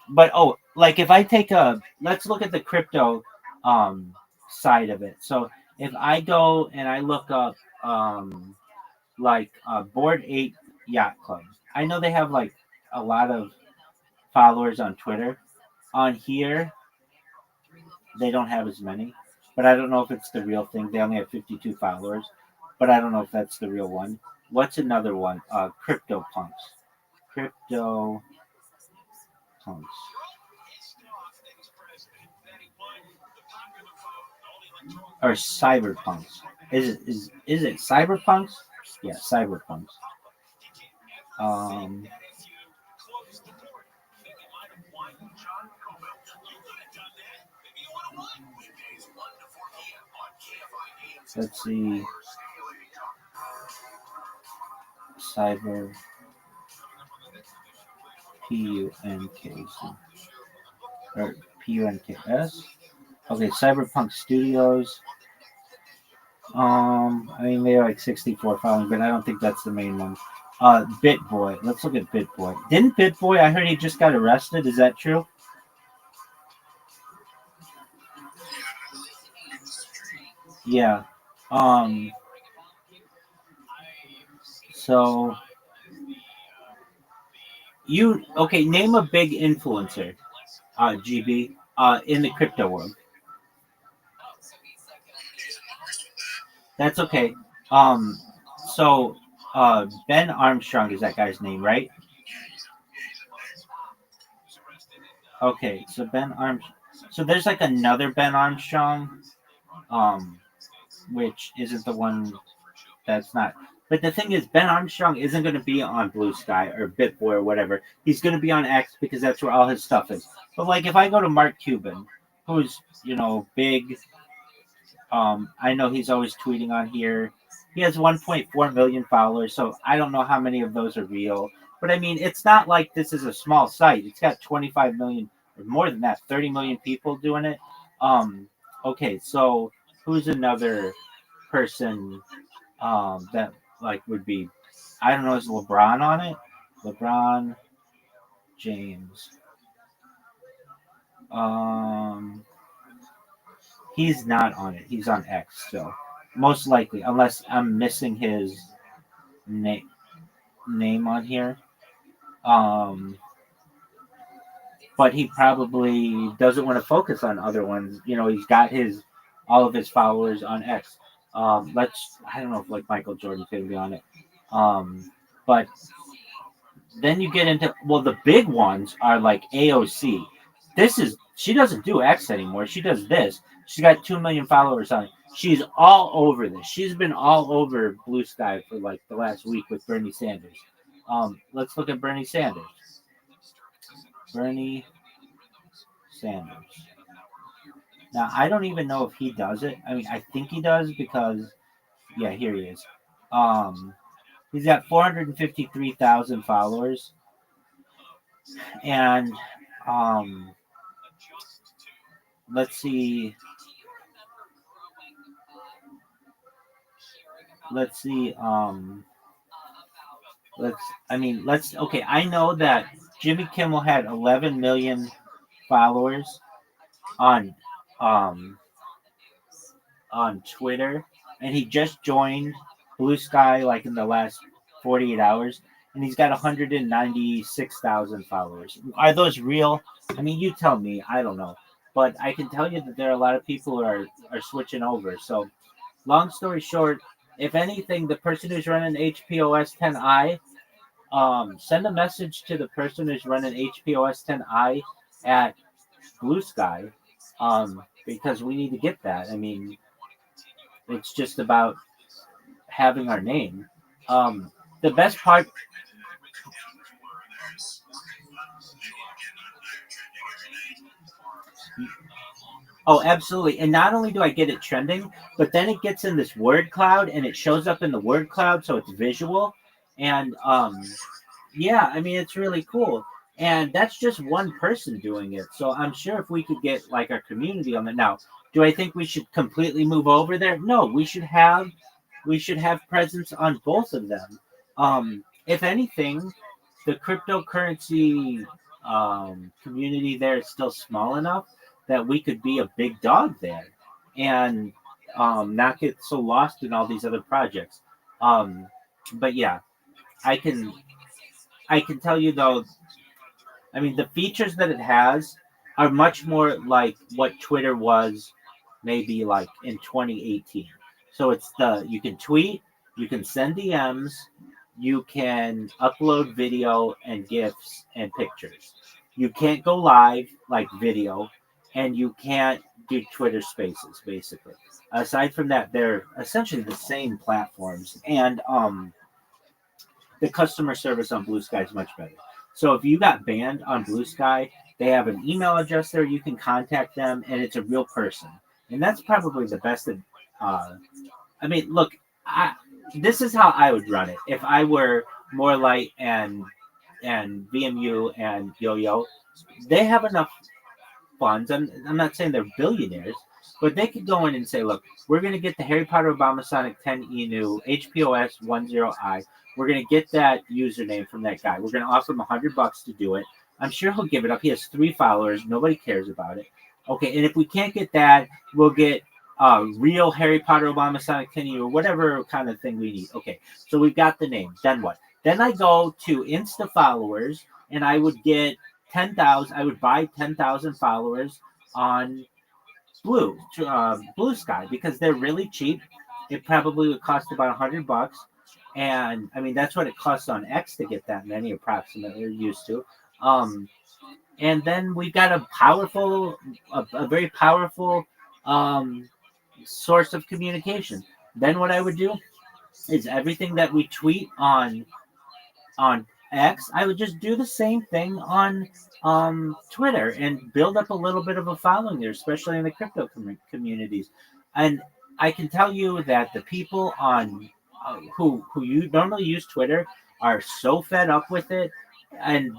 But like if I take let's look at the crypto side of it. So if I go and I look up Board 8 Yacht Club, I know they have like a lot of followers on Twitter. On here, they don't have as many, but I don't know if it's the real thing. They only have 52 followers, but I don't know if that's the real one. What's another one? Crypto Punks. Crypto Punks. Or Cyberpunks. Is it Cyberpunks? Yeah, Cyberpunks. Let's see. Cyber PUNKS or PUNKS. Okay, Cyberpunk Studios. I mean, they have like 64 following, but I don't think that's the main one. BitBoy. Let's look at BitBoy. Didn't BitBoy? I heard he just got arrested. Is that true? Yeah. So you okay? Name a big influencer, GB, in the crypto world. That's okay. Um, so Ben Armstrong is that guy's name, right? Okay, so Ben Armstrong. So there's like another Ben Armstrong, um, which isn't the one that's not. But the thing is, Ben Armstrong isn't going to be on Blue Sky or BitBoy or whatever. He's going to be on X because that's where all his stuff is. But like, if I go to Mark Cuban, who's big, I know he's always tweeting on here. He has 1.4 million followers, so I don't know how many of those are real. But I mean, it's not like this is a small site. It's got 25 million or more than that, 30 million people doing it. Okay, so who's another person that like would be? I don't know. Is LeBron on it? LeBron James. He's not on it. He's on X still. Most likely, unless I'm missing his name on here. But he probably doesn't want to focus on other ones. He's got all of his followers on X. I don't know if like Michael Jordan's gonna be on it. But then you get into the big ones are like AOC. She doesn't do X anymore. She does this. She's got 2 million followers on it. She's all over this. She's been all over Blue Sky for like the last week with Bernie Sanders. Let's look at Bernie Sanders. Bernie Sanders. Now, I don't even know if he does it. I mean, I think he does because, yeah, here he is. He's got 453,000 followers. And let's see. Okay, I know that Jimmy Kimmel had 11 million followers on Twitter, and he just joined Blue Sky like in the last 48 hours, and he's got 196,000 followers. Are those real? I mean, you tell me. I don't know, but I can tell you that there are a lot of people who are switching over. So, long story short, if anything, the person who's running HPOS 10i, send a message to the person who's running HPOS 10i at Blue Sky, because we need to get that. I mean, it's just about having our name. The best part. Oh, absolutely. And not only do I get it trending, but then it gets in this word cloud and it shows up in the word cloud, so it's visual. And yeah, I mean, it's really cool. And that's just one person doing it. So I'm sure if we could get like our community on it. Now, do I think we should completely move over there? No, we should have presence on both of them. If anything, the cryptocurrency community there is still small enough that we could be a big dog there and not get so lost in all these other projects. But yeah, I can tell you though, I mean, the features that it has are much more like what Twitter was maybe like in 2018. So you can tweet, you can send DMs, you can upload video and GIFs and pictures. You can't go live like video, and you can't do Twitter Spaces, basically. Aside from that, they're essentially the same platforms, and the customer service on Blue Sky is much better. So if you got banned on Blue Sky, they have an email address there. You can contact them, and it's a real person. And that's probably the best. I mean, look, this is how I would run it. If I were More Light and VMU and Yo-Yo, they have enough funds. I'm not saying they're billionaires, But they could go in and say, look, we're going to get the Harry Potter Abomasonic 10 Enu HPOS 10I. We're going to get that username from that guy. We're going to offer him $100 to do it. I'm sure he'll give it up. He has 3 followers. Nobody cares about it. Okay, and if we can't get that, we'll get real Harry Potter Abomasonic 10 Enu or whatever kind of thing we need. Okay, so we've got the name. Then what? Then I go to Insta followers, and I would get 10,000. I would buy 10,000 followers on Blue Sky because they're really cheap. It probably would cost about $100, and I mean that's what it costs on X to get that many, approximately, or used to. And then we've got a very powerful source of communication. Then what I would do is everything that we tweet on X, I would just do the same thing on Twitter and build up a little bit of a following there, especially in the crypto communities. And I can tell you that the people on who you normally use Twitter are so fed up with it. And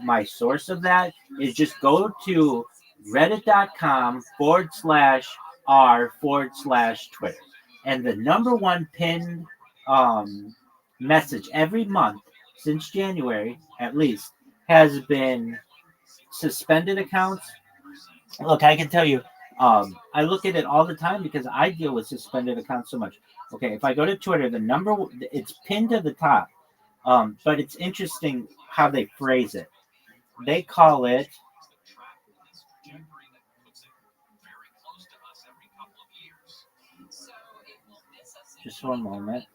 my source of that is just go to reddit.com/r/Twitter. And the number one pinned message every month since January, at least, has been suspended accounts. Look, I can tell you, I look at it all the time because I deal with suspended accounts so much. Okay, if I go to Twitter, it's pinned to the top. But it's interesting how they phrase it. They call it just one moment.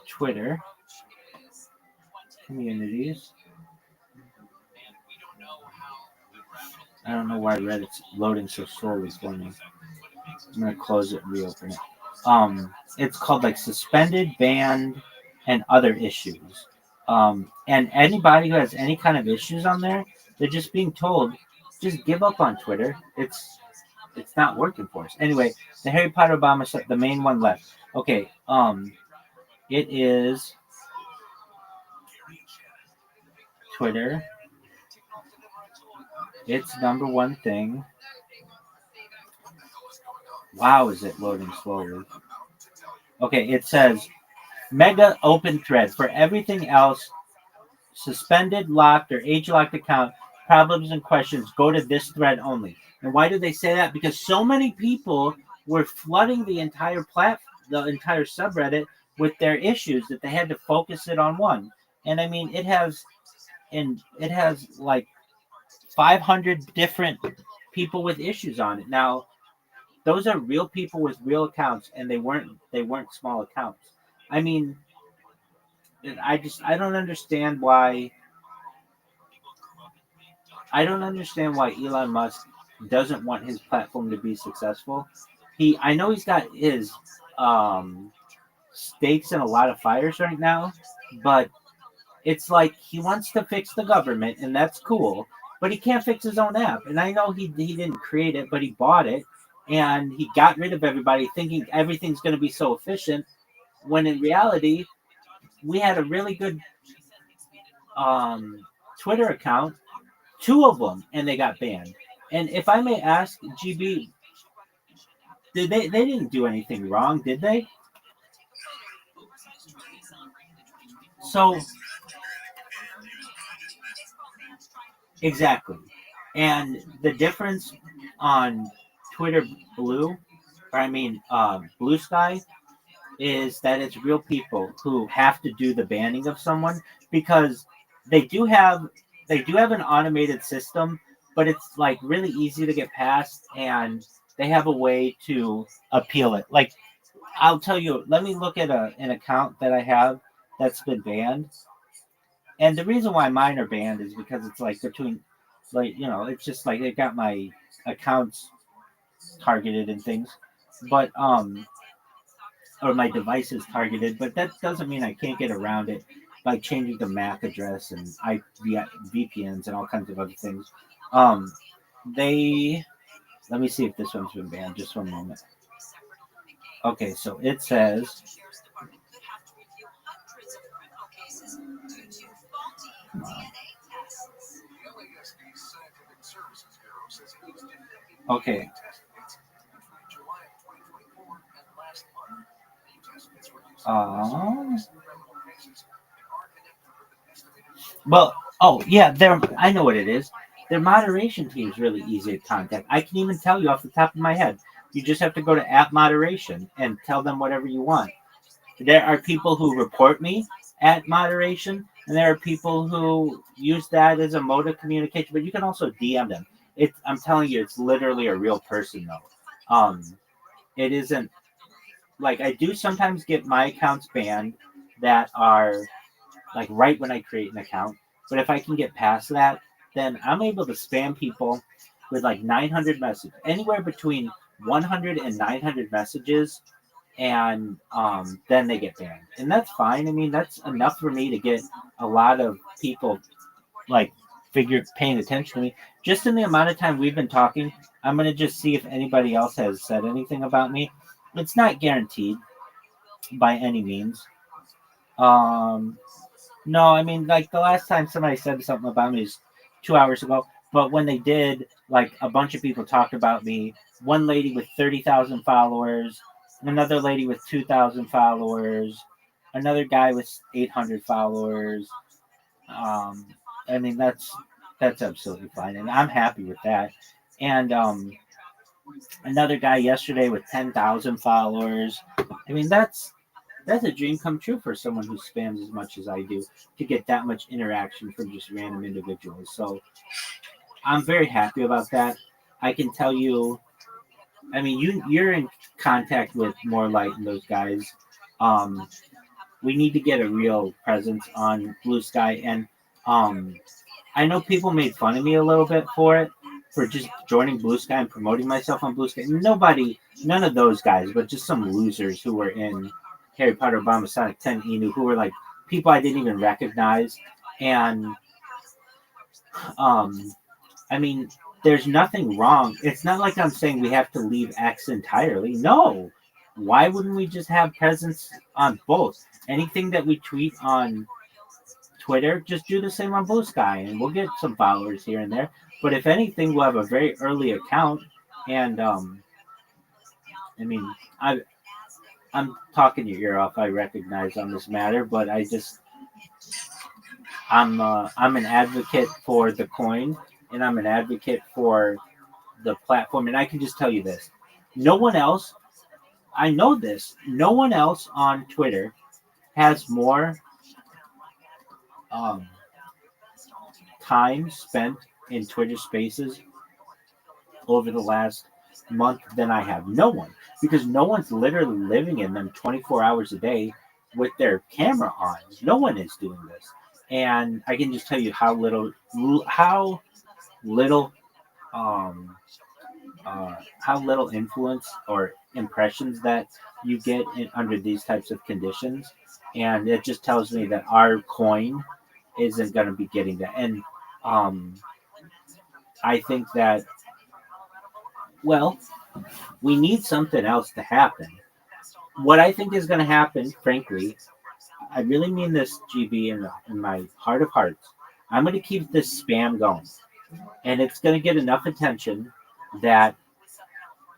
Twitter communities. I don't know why Reddit's loading so slowly for me. I'm gonna close it and reopen it. It's called like suspended, banned, and other issues. And anybody who has any kind of issues on there, they're just being told, just give up on Twitter. It's not working for us. Anyway, the Harry Potter Obama set, the main one left. Okay, it is Twitter. It's number one thing. Wow, is it loading slowly? Okay, it says mega open thread. For everything else, suspended, locked, or age-locked account, problems and questions, go to this thread only. And why do they say that? Because so many people were flooding the entire subreddit with their issues that they had to focus it on one. And I mean, it has like 500 different people with issues on it. Now, those are real people with real accounts, and they weren't small accounts. I mean, I don't understand why. I don't understand why Elon Musk doesn't want his platform to be successful. I know he's got his stakes in a lot of fires right now, but it's like he wants to fix the government, and that's cool, but he can't fix his own app. And I know he didn't create it, but he bought it, and he got rid of everybody thinking everything's going to be so efficient, when in reality, we had a really good Twitter account, 2 of them, and they got banned. And if I may ask, GB, they didn't do anything wrong, did they? So exactly. And the difference on Twitter Blue Sky, is that it's real people who have to do the banning of someone, because they do have an automated system, but it's like really easy to get past, and they have a way to appeal it. Like, I'll tell you, let me look at an account that I have that's been banned. And the reason why mine are banned is because it's like between, like, it's just like it got my accounts targeted and things, but or my devices targeted, but that doesn't mean I can't get around it by changing the MAC address and VPNs and all kinds of other things. Let me see if this one's been banned. Just one moment. Okay, so it says okay. Well, oh yeah, I know what it is. Their moderation team is really easy to contact. I can even tell you off the top of my head. You just have to go to app moderation and tell them whatever you want. There are people who report me at moderation, and there are people who use that as a mode of communication. But you can also DM them. I'm telling you, it's literally a real person though. It isn't like I do sometimes get my accounts banned that are like right when I create an account. But if I can get past that, then I'm able to spam people with like 900 messages, anywhere between 100 and 900 messages, and then they get banned, and that's fine. I mean, that's enough for me to get a lot of people like paying attention to me. Just in the amount of time we've been talking, I'm gonna just see if anybody else has said anything about me. It's not guaranteed by any means. No, I mean, like the last time somebody said something about me is 2 hours ago. But when they did, like a bunch of people talked about me. One lady with 30,000 followers, another lady with 2,000 followers, another guy with 800 followers. I mean, that's absolutely fine, and I'm happy with that. And another guy yesterday with 10,000 followers. I mean, that's a dream come true for someone who spams as much as I do, to get that much interaction from just random individuals. So I'm very happy about that. I can tell you, I mean, you're in contact with More Light and those guys. We need to get a real presence on Blue Sky, and I know people made fun of me a little bit for just joining Blue Sky and promoting myself on Blue Sky. None of those guys, but just some losers who were in Harry Potter, Obama, Sonic 10, Inu, who were like people I didn't even recognize. And I mean, there's nothing wrong. It's not like I'm saying we have to leave X entirely. No. Why wouldn't we just have presence on both? Anything that we tweet on Twitter, just do the same on Blue Sky, and we'll get some followers here and there. But if anything, we'll have a very early account. And I mean, I'm talking your ear off, I recognize, on this matter, but I'm an advocate for the coin, and I'm an advocate for the platform. And I can just tell you this: no one else, I know this, no one else on Twitter has more time spent in Twitter Spaces over the last month than I have. No one, because no one's literally living in them 24 hours a day with their camera on. No one is doing this, and I can just tell you how little influence or impressions that you get under these types of conditions. And it just tells me that our coin isn't going to be getting that. And I think that, well, we need something else to happen. What I think is going to happen, frankly, I really mean this, GB, in my heart of hearts. I'm going to keep this spam going. And it's going to get enough attention that,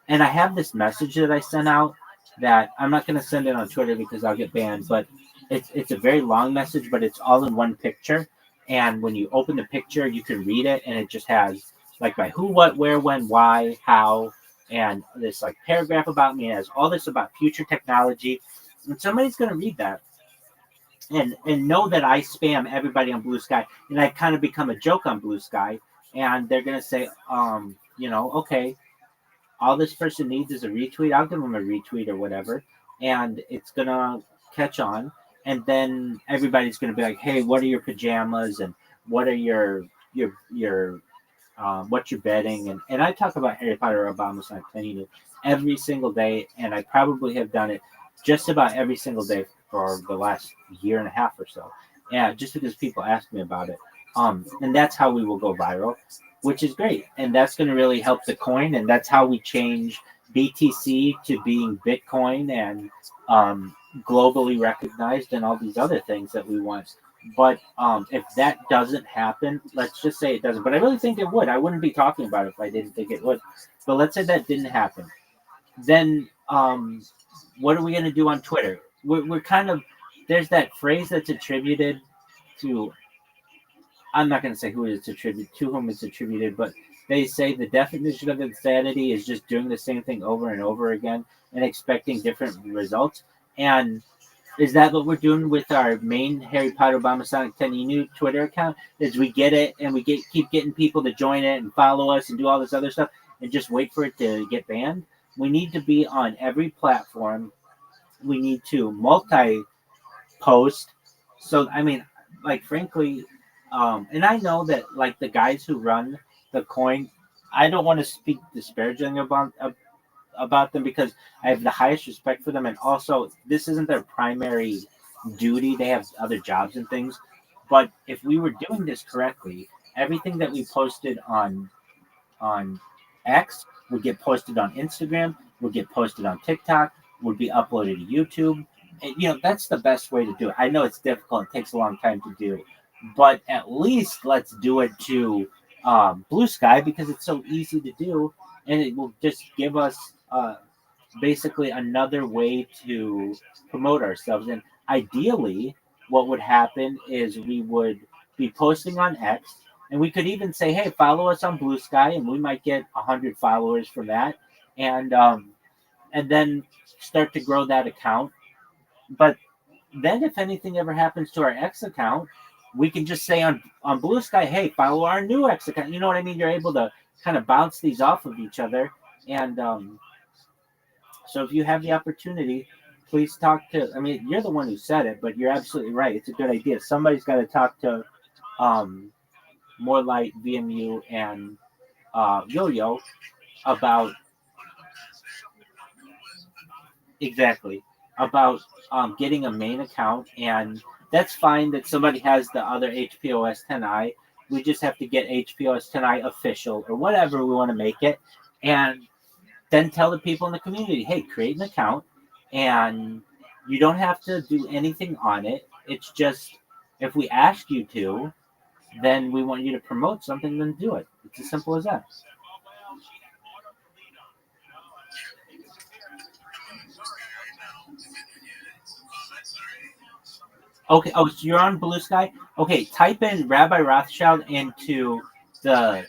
and I have this message that I sent out that I'm not going to send it on Twitter because I'll get banned, but it's a very long message, but it's all in one picture. And when you open the picture, you can read it, and it just has like my who, what, where, when, why, how, and this like paragraph about me. It has all this about future technology, and somebody's going to read that and know that I spam everybody on Blue Sky, and I kind of become a joke on Blue Sky, and they're going to say, okay, all this person needs is a retweet. I'll give them a retweet or whatever, and it's going to catch on. And then everybody's going to be like, hey, what are your pajamas? And what are your what you're betting? And I talk about Harry Potter, Obama, Sonic 10 every single day. And I probably have done it just about every single day for the last year and a half or so. Yeah, just because people ask me about it. And that's how we will go viral, which is great. And that's going to really help the coin. And that's how we change BTC to being Bitcoin and globally recognized and all these other things that we want. But if that doesn't happen, let's just say it doesn't. But I really think it would. I wouldn't be talking about it if I didn't think it would. But let's say that didn't happen. Then what are we going to do on Twitter? we're kind of, there's that phrase that's attributed to, I'm not going to say who it's attributed to, whom it's attributed, but they say the definition of insanity is just doing the same thing over and over again and expecting different results. And is that what we're doing with our main Harry Potter Obama Sonic 10 new Twitter account? Is we get it and we keep getting people to join it and follow us and do all this other stuff and just wait for it to get banned? We need to be on every platform. We need to multi-post. So, I mean, like, frankly, and I know that, like, the guys who run the coin, I don't want to speak disparagingly about them because I have the highest respect for them, and also this isn't their primary duty. They have other jobs and things. But if we were doing this correctly, everything that we posted on X would get posted on Instagram, would get posted on TikTok, would be uploaded to YouTube. And, that's the best way to do it. I know it's difficult, it takes a long time to do, but at least let's do it to Blue Sky because it's so easy to do, and it will just give us basically another way to promote ourselves. And ideally, what would happen is we would be posting on X, and we could even say, "Hey, follow us on Blue Sky," and we might get 100 followers from that, and then start to grow that account. But then, if anything ever happens to our X account, we can just say on Blue Sky, "Hey, follow our new X account." You know what I mean? You're able to kind of bounce these off of each other, and so if you have the opportunity, please talk to. I mean, you're the one who said it, but you're absolutely right. It's a good idea. Somebody's got to talk to More Light, VMU, and Yo-Yo about getting a main account, and that's fine that somebody has the other HPOS 10i. We just have to get HPOS 10i official or whatever we want to make it, and then tell the people in the community, hey, create an account, and you don't have to do anything on it. It's just, if we ask you to, then we want you to promote something, then do it. It's as simple as that. Okay, so you're on Blue Sky? Okay, type in Rabbi Rothschild into the...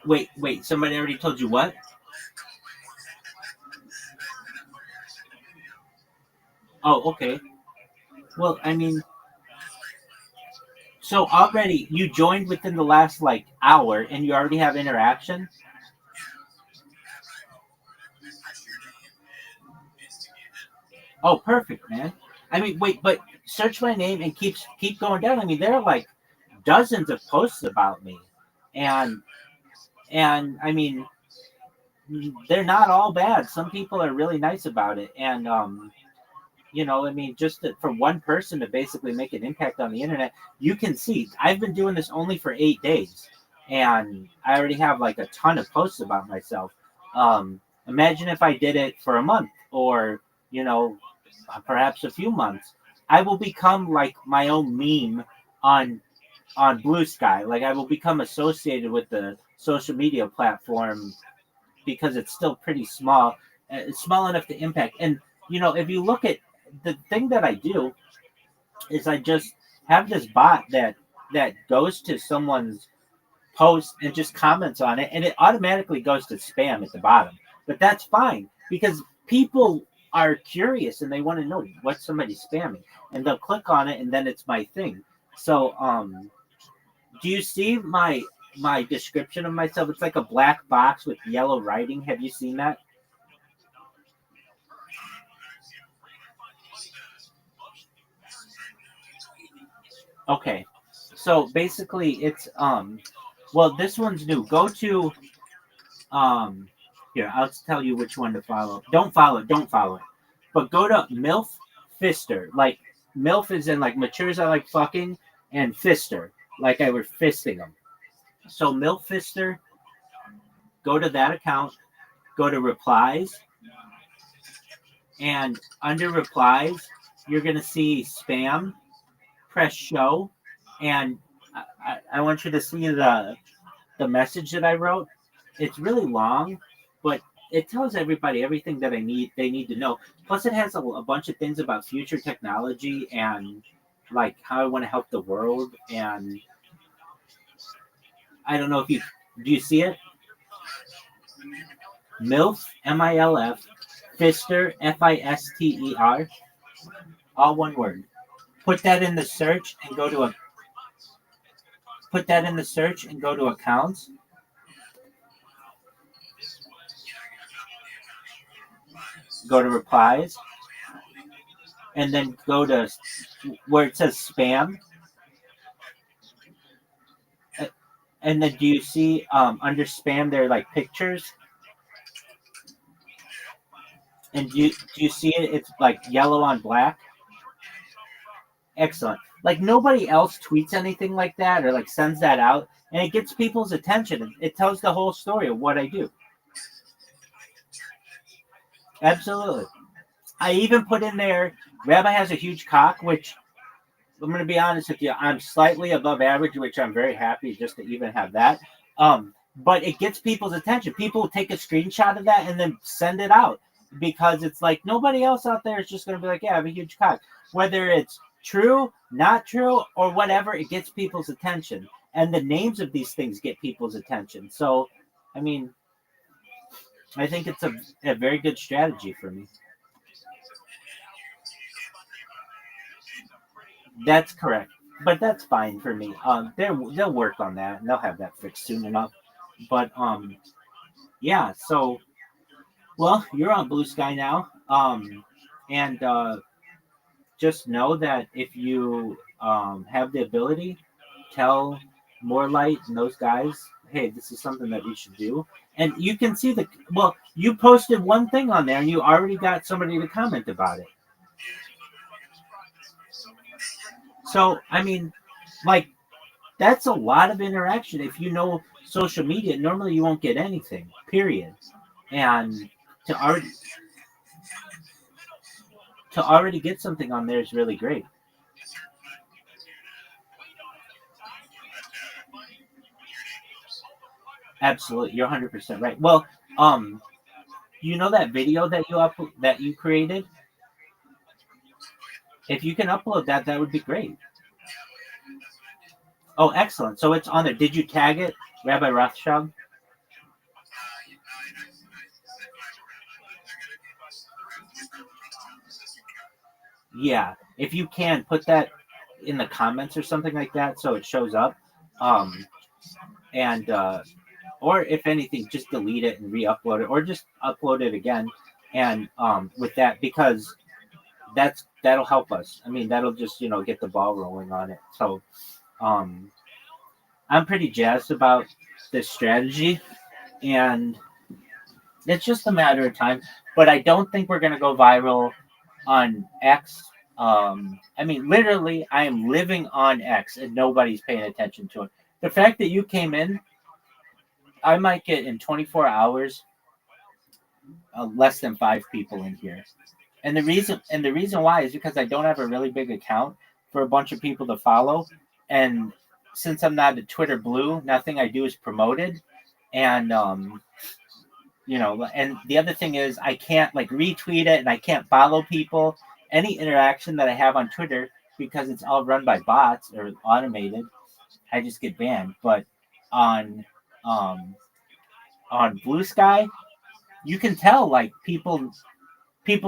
Wait, somebody already told you what? Oh, okay. Well, I mean... So already, you joined within the last, hour, and you already have interaction? Oh, perfect, man. I mean, wait, but search my name and keep going down. I mean, there are, dozens of posts about me. And I mean, they're not all bad. Some people are really nice about it. And, I mean, just for one person to basically make an impact on the internet, you can see, I've been doing this only for 8 days, and I already have a ton of posts about myself. Imagine if I did it for a month or, perhaps a few months. I will become my own meme on Blue Sky. I will become associated with the social media platform because it's still pretty small. It's small enough to impact. And, if you look at the thing that I do is I just have this bot that goes to someone's post and just comments on it, and it automatically goes to spam at the bottom. But that's fine because people are curious and they want to know what somebody's spamming, and they'll click on it, and then it's my thing. So, do you see my description of myself? It's like a black box with yellow writing. Have you seen that? Okay. So basically it's well, this one's new. Go to here, I'll tell you which one to follow. Don't follow it. But go to MILF Fister. MILF is in matures I like fucking, and Fister, like I were fisting them. So MILF Fister, go to that account, go to replies, and under replies, you're gonna see spam. Press show, and I want you to see the message that I wrote. It's really long, but it tells everybody everything that they need to know. Plus, it has a bunch of things about future technology and like how I want to help the world. And I don't know if you do you see it? MILF, MILF, Fister, FISTER, all one word. Put that in the search and go to a put that in the search and go to accounts. Go to replies, and then go to where it says spam. And then do you see under spam there are like pictures? And do you see it? It's like yellow on black. Excellent. Like nobody else tweets anything like that or like sends that out, and it gets people's attention. It tells the whole story of what I do. Absolutely. I even put in there, Rabbi has a huge cock, which I'm going to be honest with you, I'm slightly above average, which I'm very happy just to even have that. But it gets people's attention. People take a screenshot of that and then send it out because it's like nobody else out there is just going to be like, yeah, I have a huge cock. Whether it's true, not true, or whatever, it gets people's attention. And the names of these things get people's attention. So, I mean, I think it's a very good strategy for me. That's correct, but that's fine for me. They'll work on that and they'll have that fixed soon enough. But yeah. So, well, you're on Blue Sky now. And just know that if you have the ability, tell More Light and those guys, hey, this is something that we should do. And you can see you posted one thing on there and you already got somebody to comment about it. So, I mean, like, that's a lot of interaction. If you know social media, normally you won't get anything, period. And to already get something on there is really great. Absolutely, you're 100% right. Well, you know that video that you created? If you can upload that, that would be great. Oh, excellent. So it's on there. Did you tag it, Rabbi Rothschild? Yeah. If you can, put that in the comments or something like that so it shows up. And or if anything, just delete it and re-upload it or just upload it again. And with that, because that'll help us. I mean, that'll just, get the ball rolling on it. So I'm pretty jazzed about this strategy, and it's just a matter of time. But I don't think we're going to go viral on X. I mean, literally, I am living on X, and nobody's paying attention to it. The fact that you came in, I might get in 24 hours less than 5 people in here. And the reason why is because I don't have a really big account for a bunch of people to follow, and since I'm not a Twitter blue, nothing I do is promoted, and and the other thing is I can't like retweet it and I can't follow people. Any interaction that I have on Twitter, because it's all run by bots or automated, I just get banned. But on Blue Sky, you can tell like people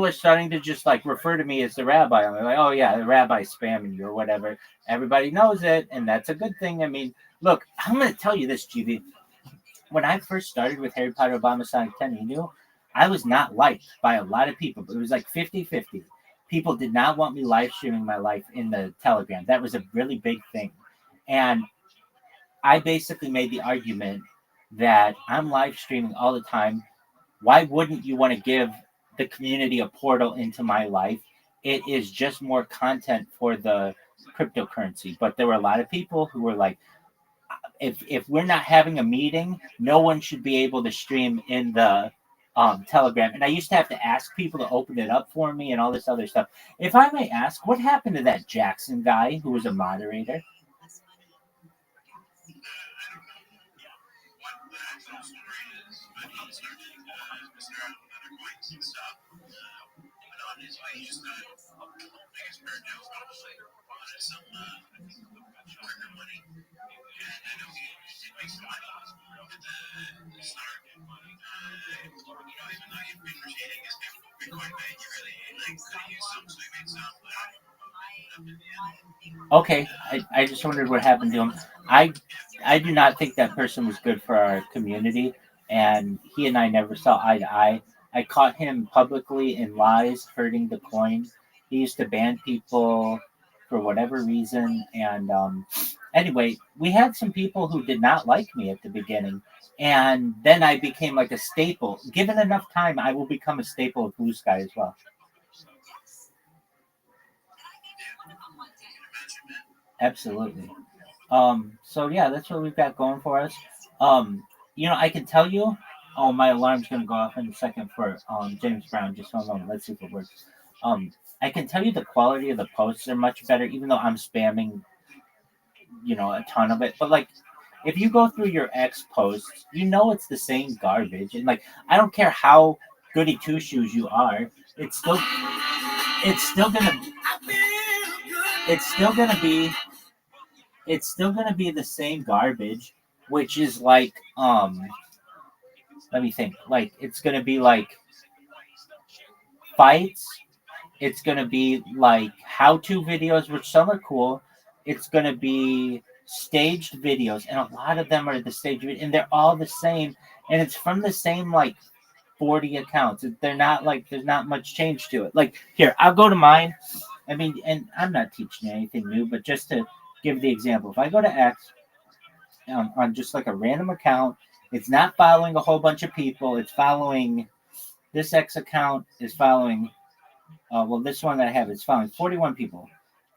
are starting to just like refer to me as the rabbi. I'm like, oh yeah, the rabbi's spamming you or whatever. Everybody knows it, and that's a good thing. I mean, look, I'm going to tell you this, GB. When I first started with Harry Potter Obama Sonic 10, you knew I was not liked by a lot of people, but it was like 50-50. People did not want me live streaming my life in the Telegram. That was a really big thing. And I basically made the argument that I'm live streaming all the time. Why wouldn't you want to give the community a portal into my life? It is just more content for the cryptocurrency. But there were a lot of people who were like, if we're not having a meeting, no one should be able to stream in the Telegram. And I used to have to ask people to open it up for me and all this other stuff. If I may ask, what happened to that Jackson guy who was a moderator? Okay, I just wondered what happened to him. I do not think that person was good for our community, and he and I never saw eye to eye. I caught him publicly in lies, hurting the coin. He used to ban people for whatever reason, and anyway, we had some people who did not like me at the beginning, and then I became like a staple. Given enough time, I will become a staple of Blue Sky as well. Absolutely. So yeah, that's what we've got going for us. I can tell you. Oh, my alarm's gonna go off in a second for James Brown. Just one moment. Let's see if it works. I can tell you the quality of the posts are much better, even though I'm spamming, a ton of it. But like, if you go through your ex posts, it's the same garbage. And like, I don't care how goody two shoes you are, it's still gonna, it's still gonna be the same garbage, which is like let me think, like it's gonna be like fights, it's gonna be like how-to videos, which some are cool, it's gonna be staged videos, and a lot of them are the staged videos, and they're all the same, and it's from the same like 40 accounts. They're not like, there's not much change to it. Like, here, I'll go to mine. I mean, and I'm not teaching you anything new, but just to give the example, if I go to X on just like a random account, it's not following a whole bunch of people. It's following, this X account is following, this one that I have is following 41 people.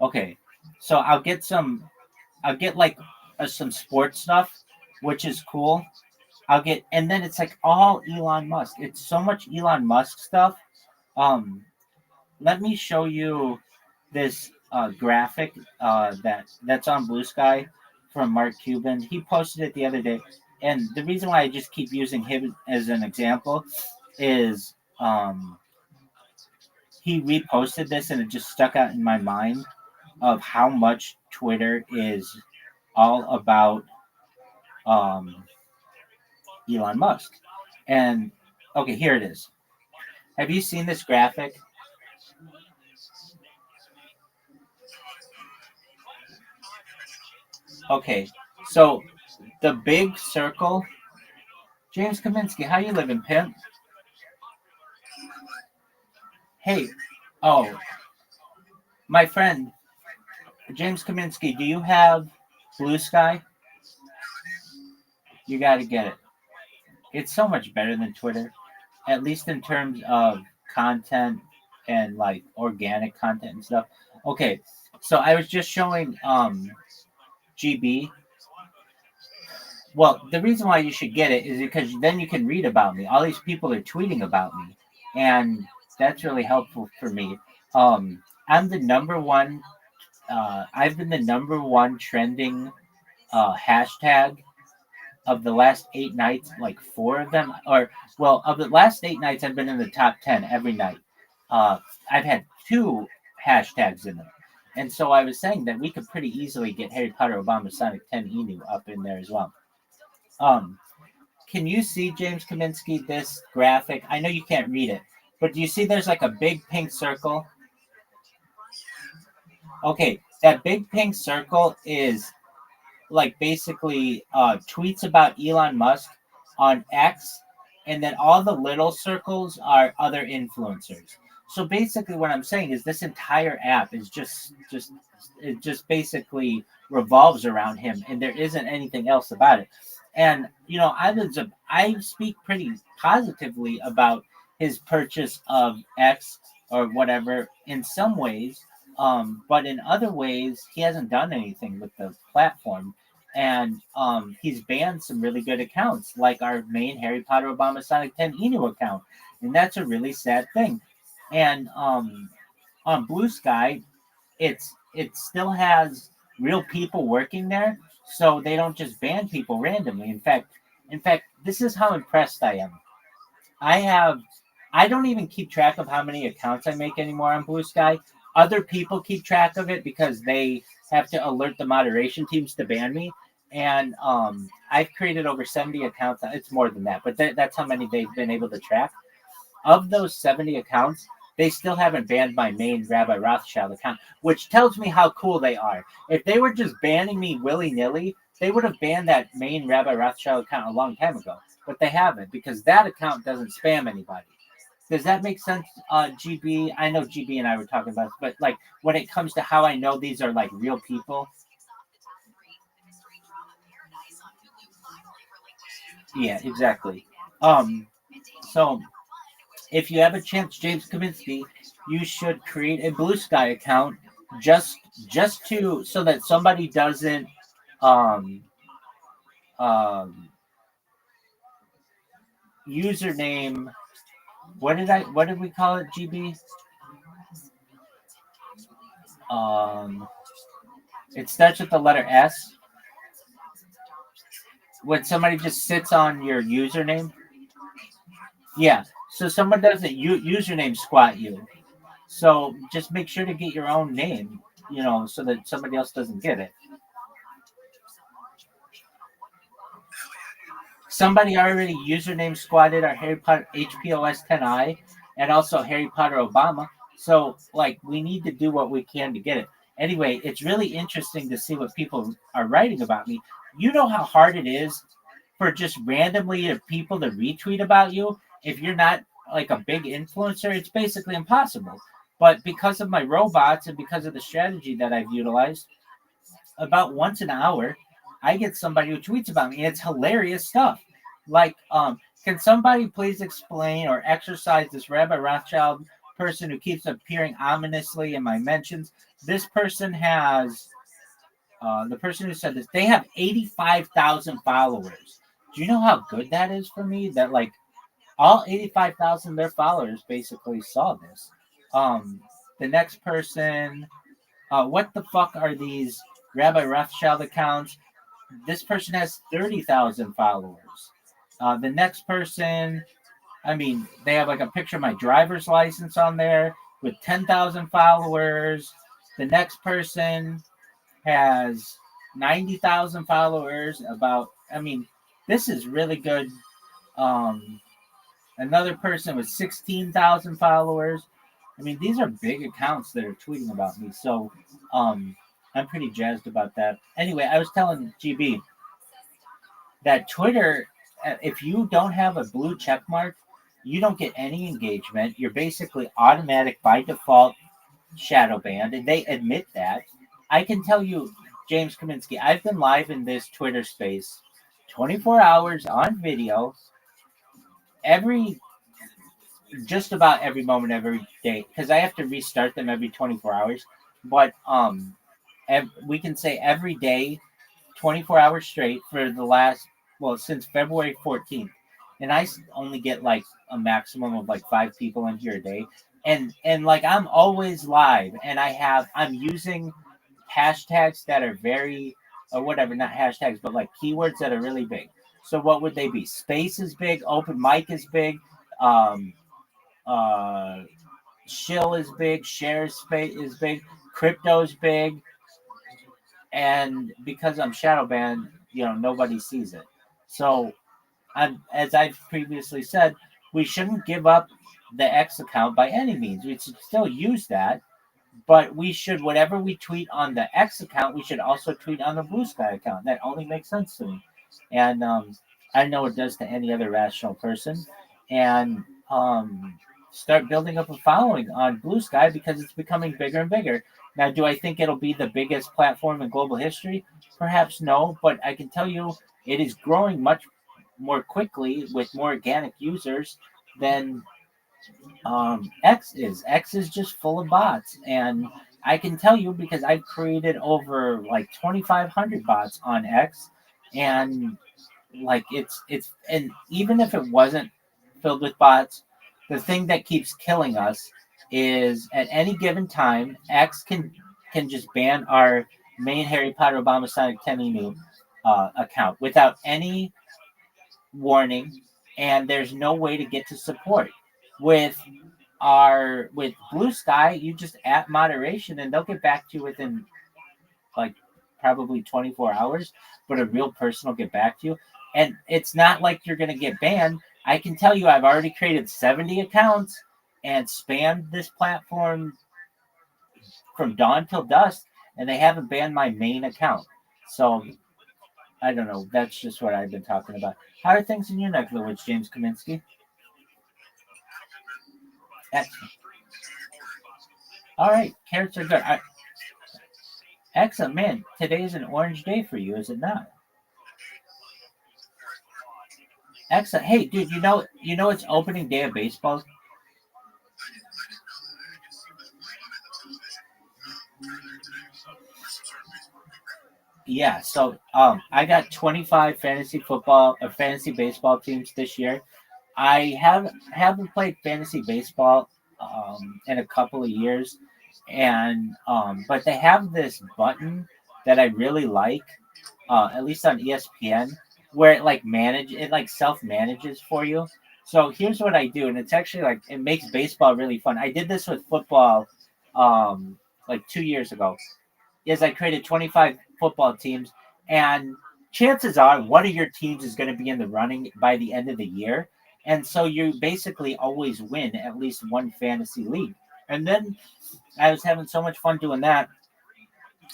Okay, so I'll get like some sports stuff, which is cool. And then it's like all Elon Musk. It's so much Elon Musk stuff. Let me show you this graphic that's on Blue Sky from Mark Cuban. He posted it the other day, and the reason why I just keep using him as an example is he reposted this, and it just stuck out in my mind of how much Twitter is all about Elon Musk. And okay, here it is. Have you seen this graphic? Okay, so the big circle. James Kaminsky, how you living, pimp? Hey, oh, my friend, James Kaminsky, do you have Blue Sky? You got to get it. It's so much better than Twitter, at least in terms of content and like organic content and stuff. Okay, so I was just showing GB. Well, the reason why you should get it is because then you can read about me. All these people are tweeting about me, and that's really helpful for me. I'm the number one. I've been the number one trending hashtag of the last 8 nights. Like 4 of them, of the last 8 nights, I've been in the top 10 every night. I've had 2 hashtags in them. And so I was saying that we could pretty easily get Harry Potter, Obama, Sonic 10 Inu up in there as well. Can you see, James Kaminsky, this graphic? I know you can't read it, but do you see there's like a big pink circle? Okay, that big pink circle is like basically tweets about Elon Musk on X, and then all the little circles are other influencers. So basically what I'm saying is this entire app is just basically revolves around him, and there isn't anything else about it. And I speak pretty positively about his purchase of X or whatever in some ways, but in other ways he hasn't done anything with the platform. And he's banned some really good accounts, like our main Harry Potter, Obama, Sonic 10 Inu account, and that's a really sad thing. And on Blue Sky, it still has real people working there, so they don't just ban people randomly. In fact, In fact, this is how impressed I am. I don't even keep track of how many accounts I make anymore on Blue Sky. Other people keep track of it because they have to alert the moderation teams to ban me. And I've created over 70 accounts. It's more than that, but that's how many they've been able to track. Of those 70 accounts, they still haven't banned my main Rabbi Rothschild account, which tells me how cool they are. If they were just banning me willy-nilly, they would have banned that main Rabbi Rothschild account a long time ago. But they haven't, because that account doesn't spam anybody. Does that make sense, GB? I know GB and I were talking about this, but like when it comes to how I know these are like real people. Yeah, exactly. So if you have a chance, James Kaminsky, you should create a Blue Sky account just to so that somebody doesn't username. What did we call it, GB? It starts with the letter S. When somebody just sits on your username. Yeah. So someone doesn't username squat you. So just make sure to get your own name, so that somebody else doesn't get it. Somebody already username squatted our Harry Potter HPOS 10i and also Harry Potter Obama. So like we need to do what we can to get it. Anyway, it's really interesting to see what people are writing about me. You know how hard it is for just randomly people to retweet about you if you're not like a big influencer. It's basically impossible. But because of my robots and because of the strategy that I've utilized, about once an hour, I get somebody who tweets about me. And it's hilarious stuff. Like, can somebody please explain or exercise this Rabbi Rothschild person who keeps appearing ominously in my mentions? This person has, the person who said this, they have 85,000 followers. Do you know how good that is for me? That like all 85,000 of their followers basically saw this. The next person, what the fuck are these Rabbi Rothschild accounts? This person has 30,000 followers. The next person, I mean, they have like a picture of my driver's license on there with 10,000 followers. The next person has 90,000 followers. This is really good. Another person with 16,000 followers. I mean, these are big accounts that are tweeting about me. So I'm pretty jazzed about that. Anyway, I was telling GB that Twitter, if you don't have a blue check mark, you don't get any engagement. You're basically automatic by default shadow banned, and they admit that. I can tell you, James Kaminsky, I've been live in this Twitter space 24 hours on video just about every moment every day, because I have to restart them every 24 hours. But we can say every day, 24 hours straight for the last, since February 14th. And I only get like a maximum of like 5 people in here a day. And like I'm always live, and I'm using hashtags that are very, or whatever, not hashtags, but like keywords that are really big. So what would they be? Space is big, open mic is big, shill is big, share space is big, crypto is big. And because I'm shadow banned, nobody sees it. So as I've previously said, we shouldn't give up the X account by any means. We should still use that, but we should, whatever we tweet on the X account, we should also tweet on the Blue Sky account. That only makes sense to me. And I know it does to any other rational person. And start building up a following on Blue Sky because it's becoming bigger and bigger. Now, do I think it'll be the biggest platform in global history? Perhaps no, but I can tell you it is growing much more quickly with more organic users than X is. X is just full of bots. And I can tell you because I've created over like 2,500 bots on X. And like it's and even if it wasn't filled with bots, the thing that keeps killing us is at any given time, X can just ban our main Harry Potter Obama Sonic 10 account without any warning, and there's no way to get to support. With Blue Sky, you just at moderation, and they'll get back to you within like probably 24 hours. But a real person will get back to you, and it's not like you're gonna get banned. I can tell you, I've already created 70 accounts and spammed this platform from dawn till dusk, and they haven't banned my main account. So I don't know. That's just what I've been talking about. How are things in your neck of the woods, James Kaminsky? Excellent. All right, carrots are good. Excellent, man. Today is an orange day for you, is it not? Excellent. Hey, dude, you know it's opening day of baseball. Yeah, so I got 25 fantasy football or fantasy baseball teams this year. I haven't played fantasy baseball in a couple of years, and but they have this button that I really like, at least on ESPN, where it like self manages for you. So here's what I do, and it's actually like it makes baseball really fun. I did this with football, like 2 years ago. Is I created 25 football teams, and chances are one of your teams is going to be in the running by the end of the year. And so you basically always win at least one fantasy league. And then I was having so much fun doing that,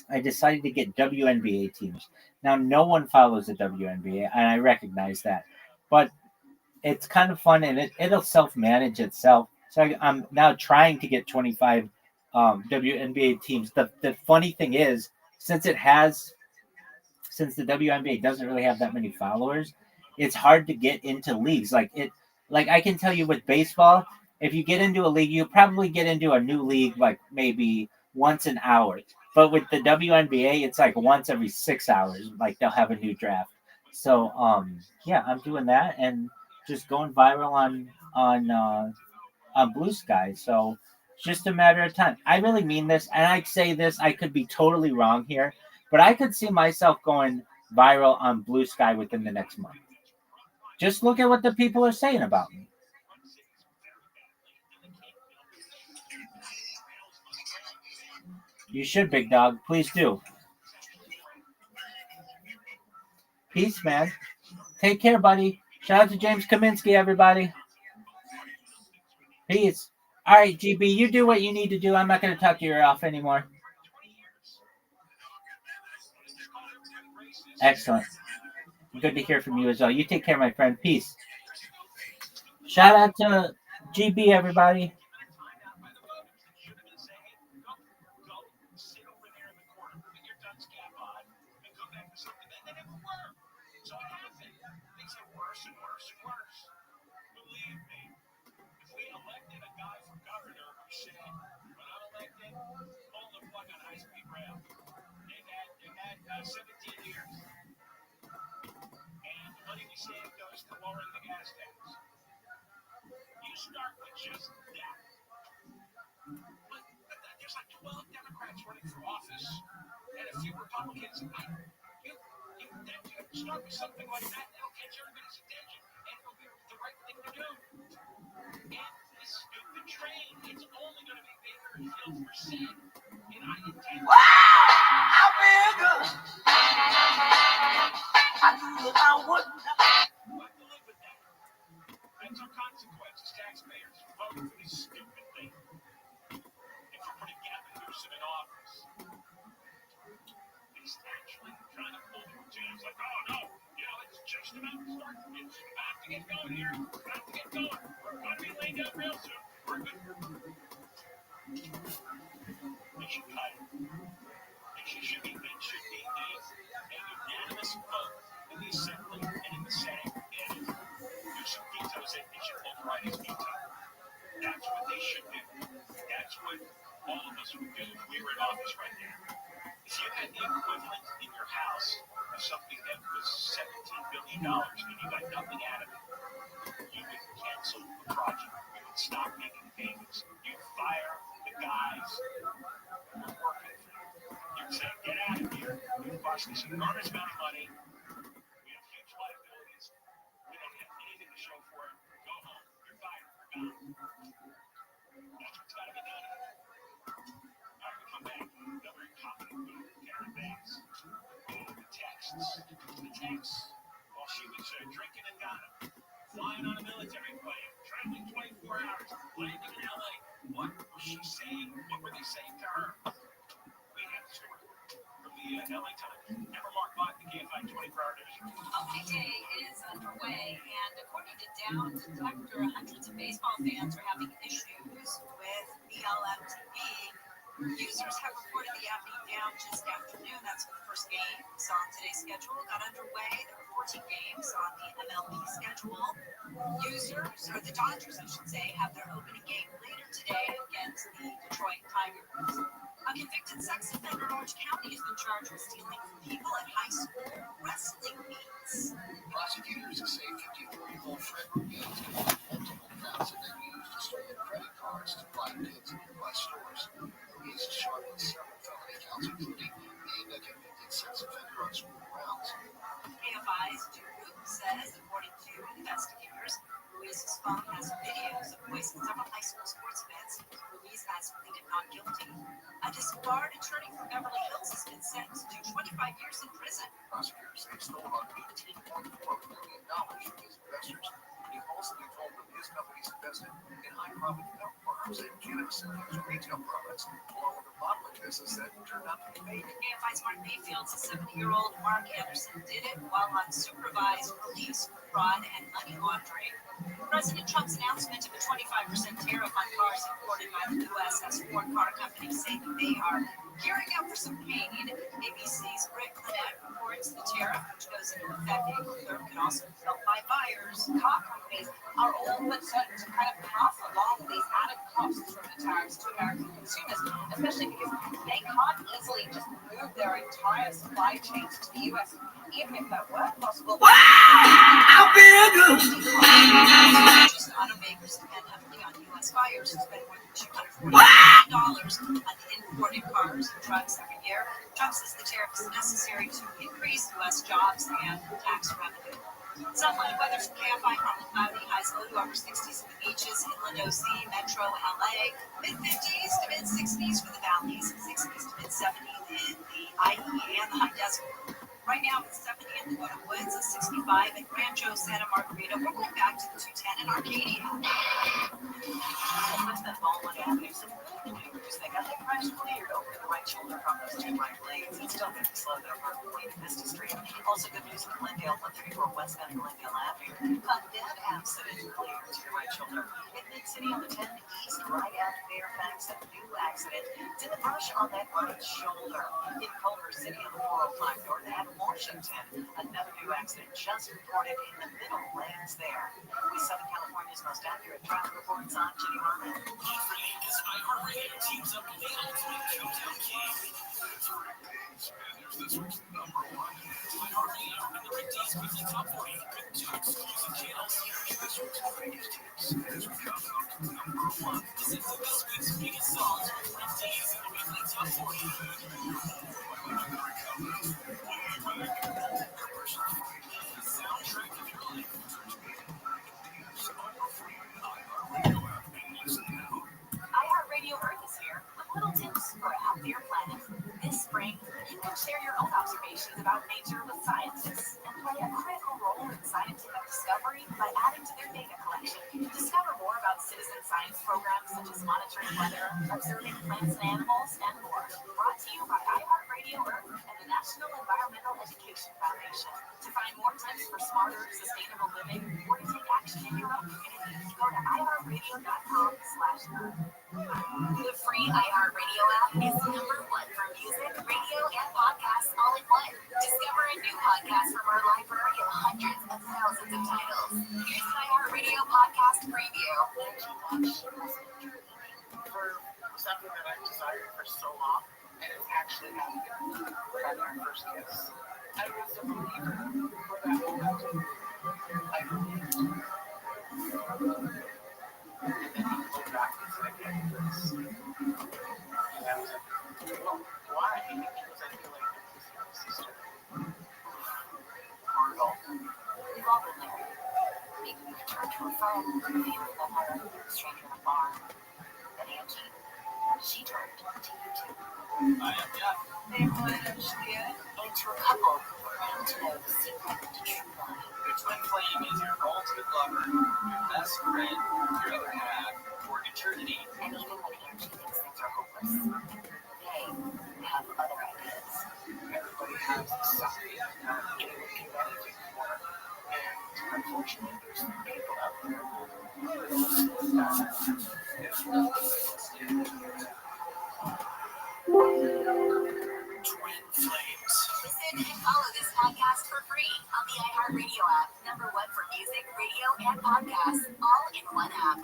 I decided to get WNBA teams. Now, no one follows the WNBA, and I recognize that. But it's kind of fun, and it'll self-manage itself. So I'm now trying to get 25 WNBA teams. The funny thing is, since the WNBA doesn't really have that many followers, it's hard to get into leagues. Like I can tell you with baseball, if you get into a league, you probably get into a new league like maybe once an hour. But with the WNBA, it's like once every 6 hours. Like they'll have a new draft. So yeah, I'm doing that and just going viral on Blue Sky. So it's just a matter of time. I really mean this, and I say this. I could be totally wrong here, but I could see myself going viral on Blue Sky within the next month. Just look at what the people are saying about me. You should, big dog. Please do. Peace, man. Take care, buddy. Shout out to James Kaminsky, everybody. Peace. All right, GB, you do what you need to do. I'm not going to talk your ear off anymore. Excellent. Good to hear from you as well. You take care, my friend. Peace. Shout out to GB, everybody. While she was drinking in Ghana, flying on a military plane, traveling 24 hours, landing in LA. What was she saying? What were they saying to her? We have the story from the LA Times. Never Mark Bot, the KFI 24-hour news. Opening day is underway, and according to Down Detector, hundreds of baseball fans are having issues with BLM-TV. Users have reported the app being down just after noon. That's when the first games on today's schedule got underway. There were 14 games on the MLB schedule. Users, or the Dodgers, I should say, have their opening game later today against the Detroit Tigers. A convicted sex offender in Orange County has been charged with stealing from people at high school wrestling meets. Prosecutors say 53-year-old Fred Rabbi has committed multiple counts that they used to steal credit cards to buy goods at nearby stores. He is charged with several felony counts, including being a convicted sex offender on school grounds. KFI's Drew says, according to investigators, Ruiz's phone has videos of Ruiz in several high school sports events. Ruiz has pleaded not guilty. A disbarred attorney from Beverly Hills has been sentenced to 25 years in prison. Prosecutors say he stole about $18.4 million from his investors. He falsely told them his companies invested in high-profit hemp farms and cannabis-infused retail products, along with a bottling business that turned out to be fake. KFI's Mark Mayfield's 70-year-old Mark Anderson did it while on supervised release for fraud and money laundering. President Trump's announcement of a 25% tariff on cars imported by the U.S. has foreign car companies saying that they are gearing up for some pain. ABC's Rick Lynette reports the tariff, which goes into effect April 3rd, can also be felt by buyers. Car companies are all but certain to kind of pass along these added costs from the tariffs to American consumers, especially because they can't easily just move their entire supply chains to the U.S. Even if that were possible. Automakers depend heavily on U.S. buyers who spend more than $240 billion on imported cars and trucks every year. Trump says the tariff is necessary to increase U.S. jobs and tax revenue. Sunlight weather from KFI, partly cloudy, highs low to upper 60s in the beaches, inland OC, metro, LA, mid-50s to mid-60s for the valleys, 60s to mid-70s in the IE and the high desert. Right now it's 70 in the Wooded Woods, it's 65 in Rancho Santa Margarita. We're going back to the 210 in Arcadia. What's that ball one avenue? Some good news. They got the crash cleared over the right shoulder from those two right lanes. It's still going to be slow though for Wayne Vista Street. Also good news in Glendale, 134 West End Glendale Avenue. That accident cleared to your right shoulder. In Mid-City on the 10 East, right at Fairfax, a new accident. It's in the brush on that right shoulder. In Culver City on the 405 North at Washington, another new accident just reported in the middle lanes there. With Southern California's most accurate traffic reports on Ginny Harmon. iHeartRadio teams up with the ultimate countdown king. Here's this week's number one. iHeartRadio and the Rick D's Weekly Top 40 with 2 exclusive channels. This week's biggest hits as we count down to number one. Listen to this week's biggest songs with Rick D's in the Weekly Top 40. Legendary countdown. We'll be back. The soundtrack of your life. iHeartRadio app and listen now. iHeartRadio Earth is here with little tips for a healthier planet. This spring, you can share your own observations about nature with scientists and play a critical role in scientific discovery by adding to their data collection. Discover more about citizen science programs such as monitoring weather, observing plants and animals, and more. Brought to you by iHeartRadio Earth and the National Environmental Education Foundation. To find more tips for smarter, sustainable living, or to take action in your own community, go to iHeartRadio.com/earth. The free iHeartRadio app is number one for music, radio, and podcasts all in one. Discover a new podcast from our library of hundreds of thousands of titles. Here's an iHeartRadio podcast preview. For something that I've desired for so long, and it's actually happened. From our first kiss. I was a believer for that moment. I believed. And then he pulled back and said, I can't do this. And I was like, well, why? Because I feel like this is my sister. We've all been there. turned to a friend, feeling than her, stranger in a bar. Then Angie, she turned to you two. Into a couple who claim to know the secret to true love. The twin flame is your ultimate lover, your best friend, your other half, for eternity. And even when Angie thinks things are hopeless, they have other ideas. Everybody has something they can do anything for. And unfortunately, there's people out there Twin Flames. Listen and follow this podcast for free on the iHeartRadio app. #1 for music, radio, and podcasts, all in one app.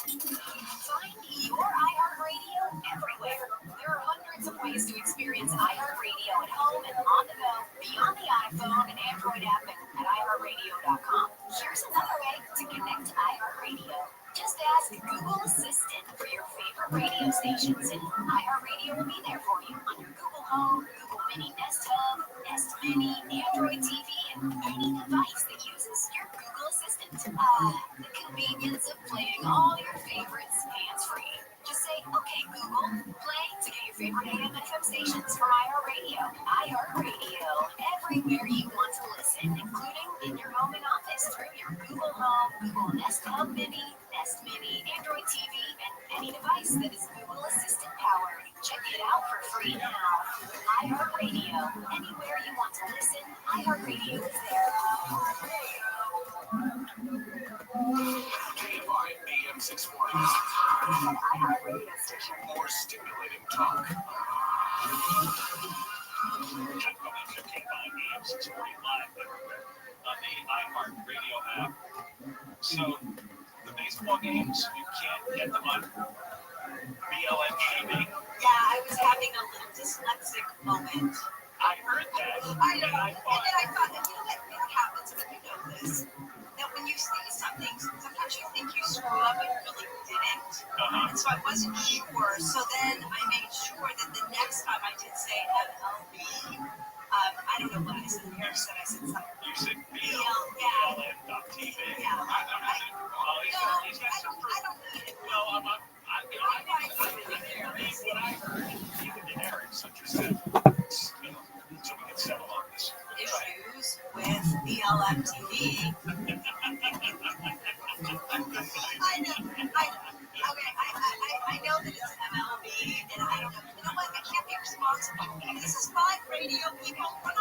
Find your iHeartRadio everywhere. There are hundreds of ways to experience iHeartRadio at home and on the go, beyond the iPhone and Android app and at iHeartRadio.com. Here's another way to connect to iHeartRadio. Just ask Google Assistant for your favorite radio stations, and iHeartRadio will be there for you on your Google Home, Google Mini Nest Hub, Nest Mini, Android TV, and any device that uses your Google Assistant. The convenience of playing all your favorites hands-free. Just say, okay, Google, play to get your favorite AM and FM stations from iHeartRadio. iHeartRadio, everywhere you want to listen, including in your home and office through your Google Home, Google Nest Hub Mini, Nest Mini, Android TV, and any device that is Google Assistant powered. Check it out for free now. iHeartRadio, anywhere you want to listen, iHeartRadio is there. KFI AM 640. iHeartRadio station. More stimulating talk. Check out KFI AM 640 live everywhere on the iHeartRadio app. So, the baseball games, you can't get them on BLM TV. Yeah, I was having a little dyslexic moment. I heard that. I know. And then I thought, you know what happens when you know this? That when you say something, sometimes you think you screwed up and you really didn't. And so I wasn't sure. So then I made sure that the next time I did say MLB, I don't know what I said. I said something. You said BLM.TV. Yeah. He's got some proof. I don't need it. Well, I believe what I heard, even generic, such as that, so we can settle on this. Issues with BLM TV. I know. Okay, I know that it's MLB, and I don't know. You know what? I can't be responsible. This is my radio, people. We're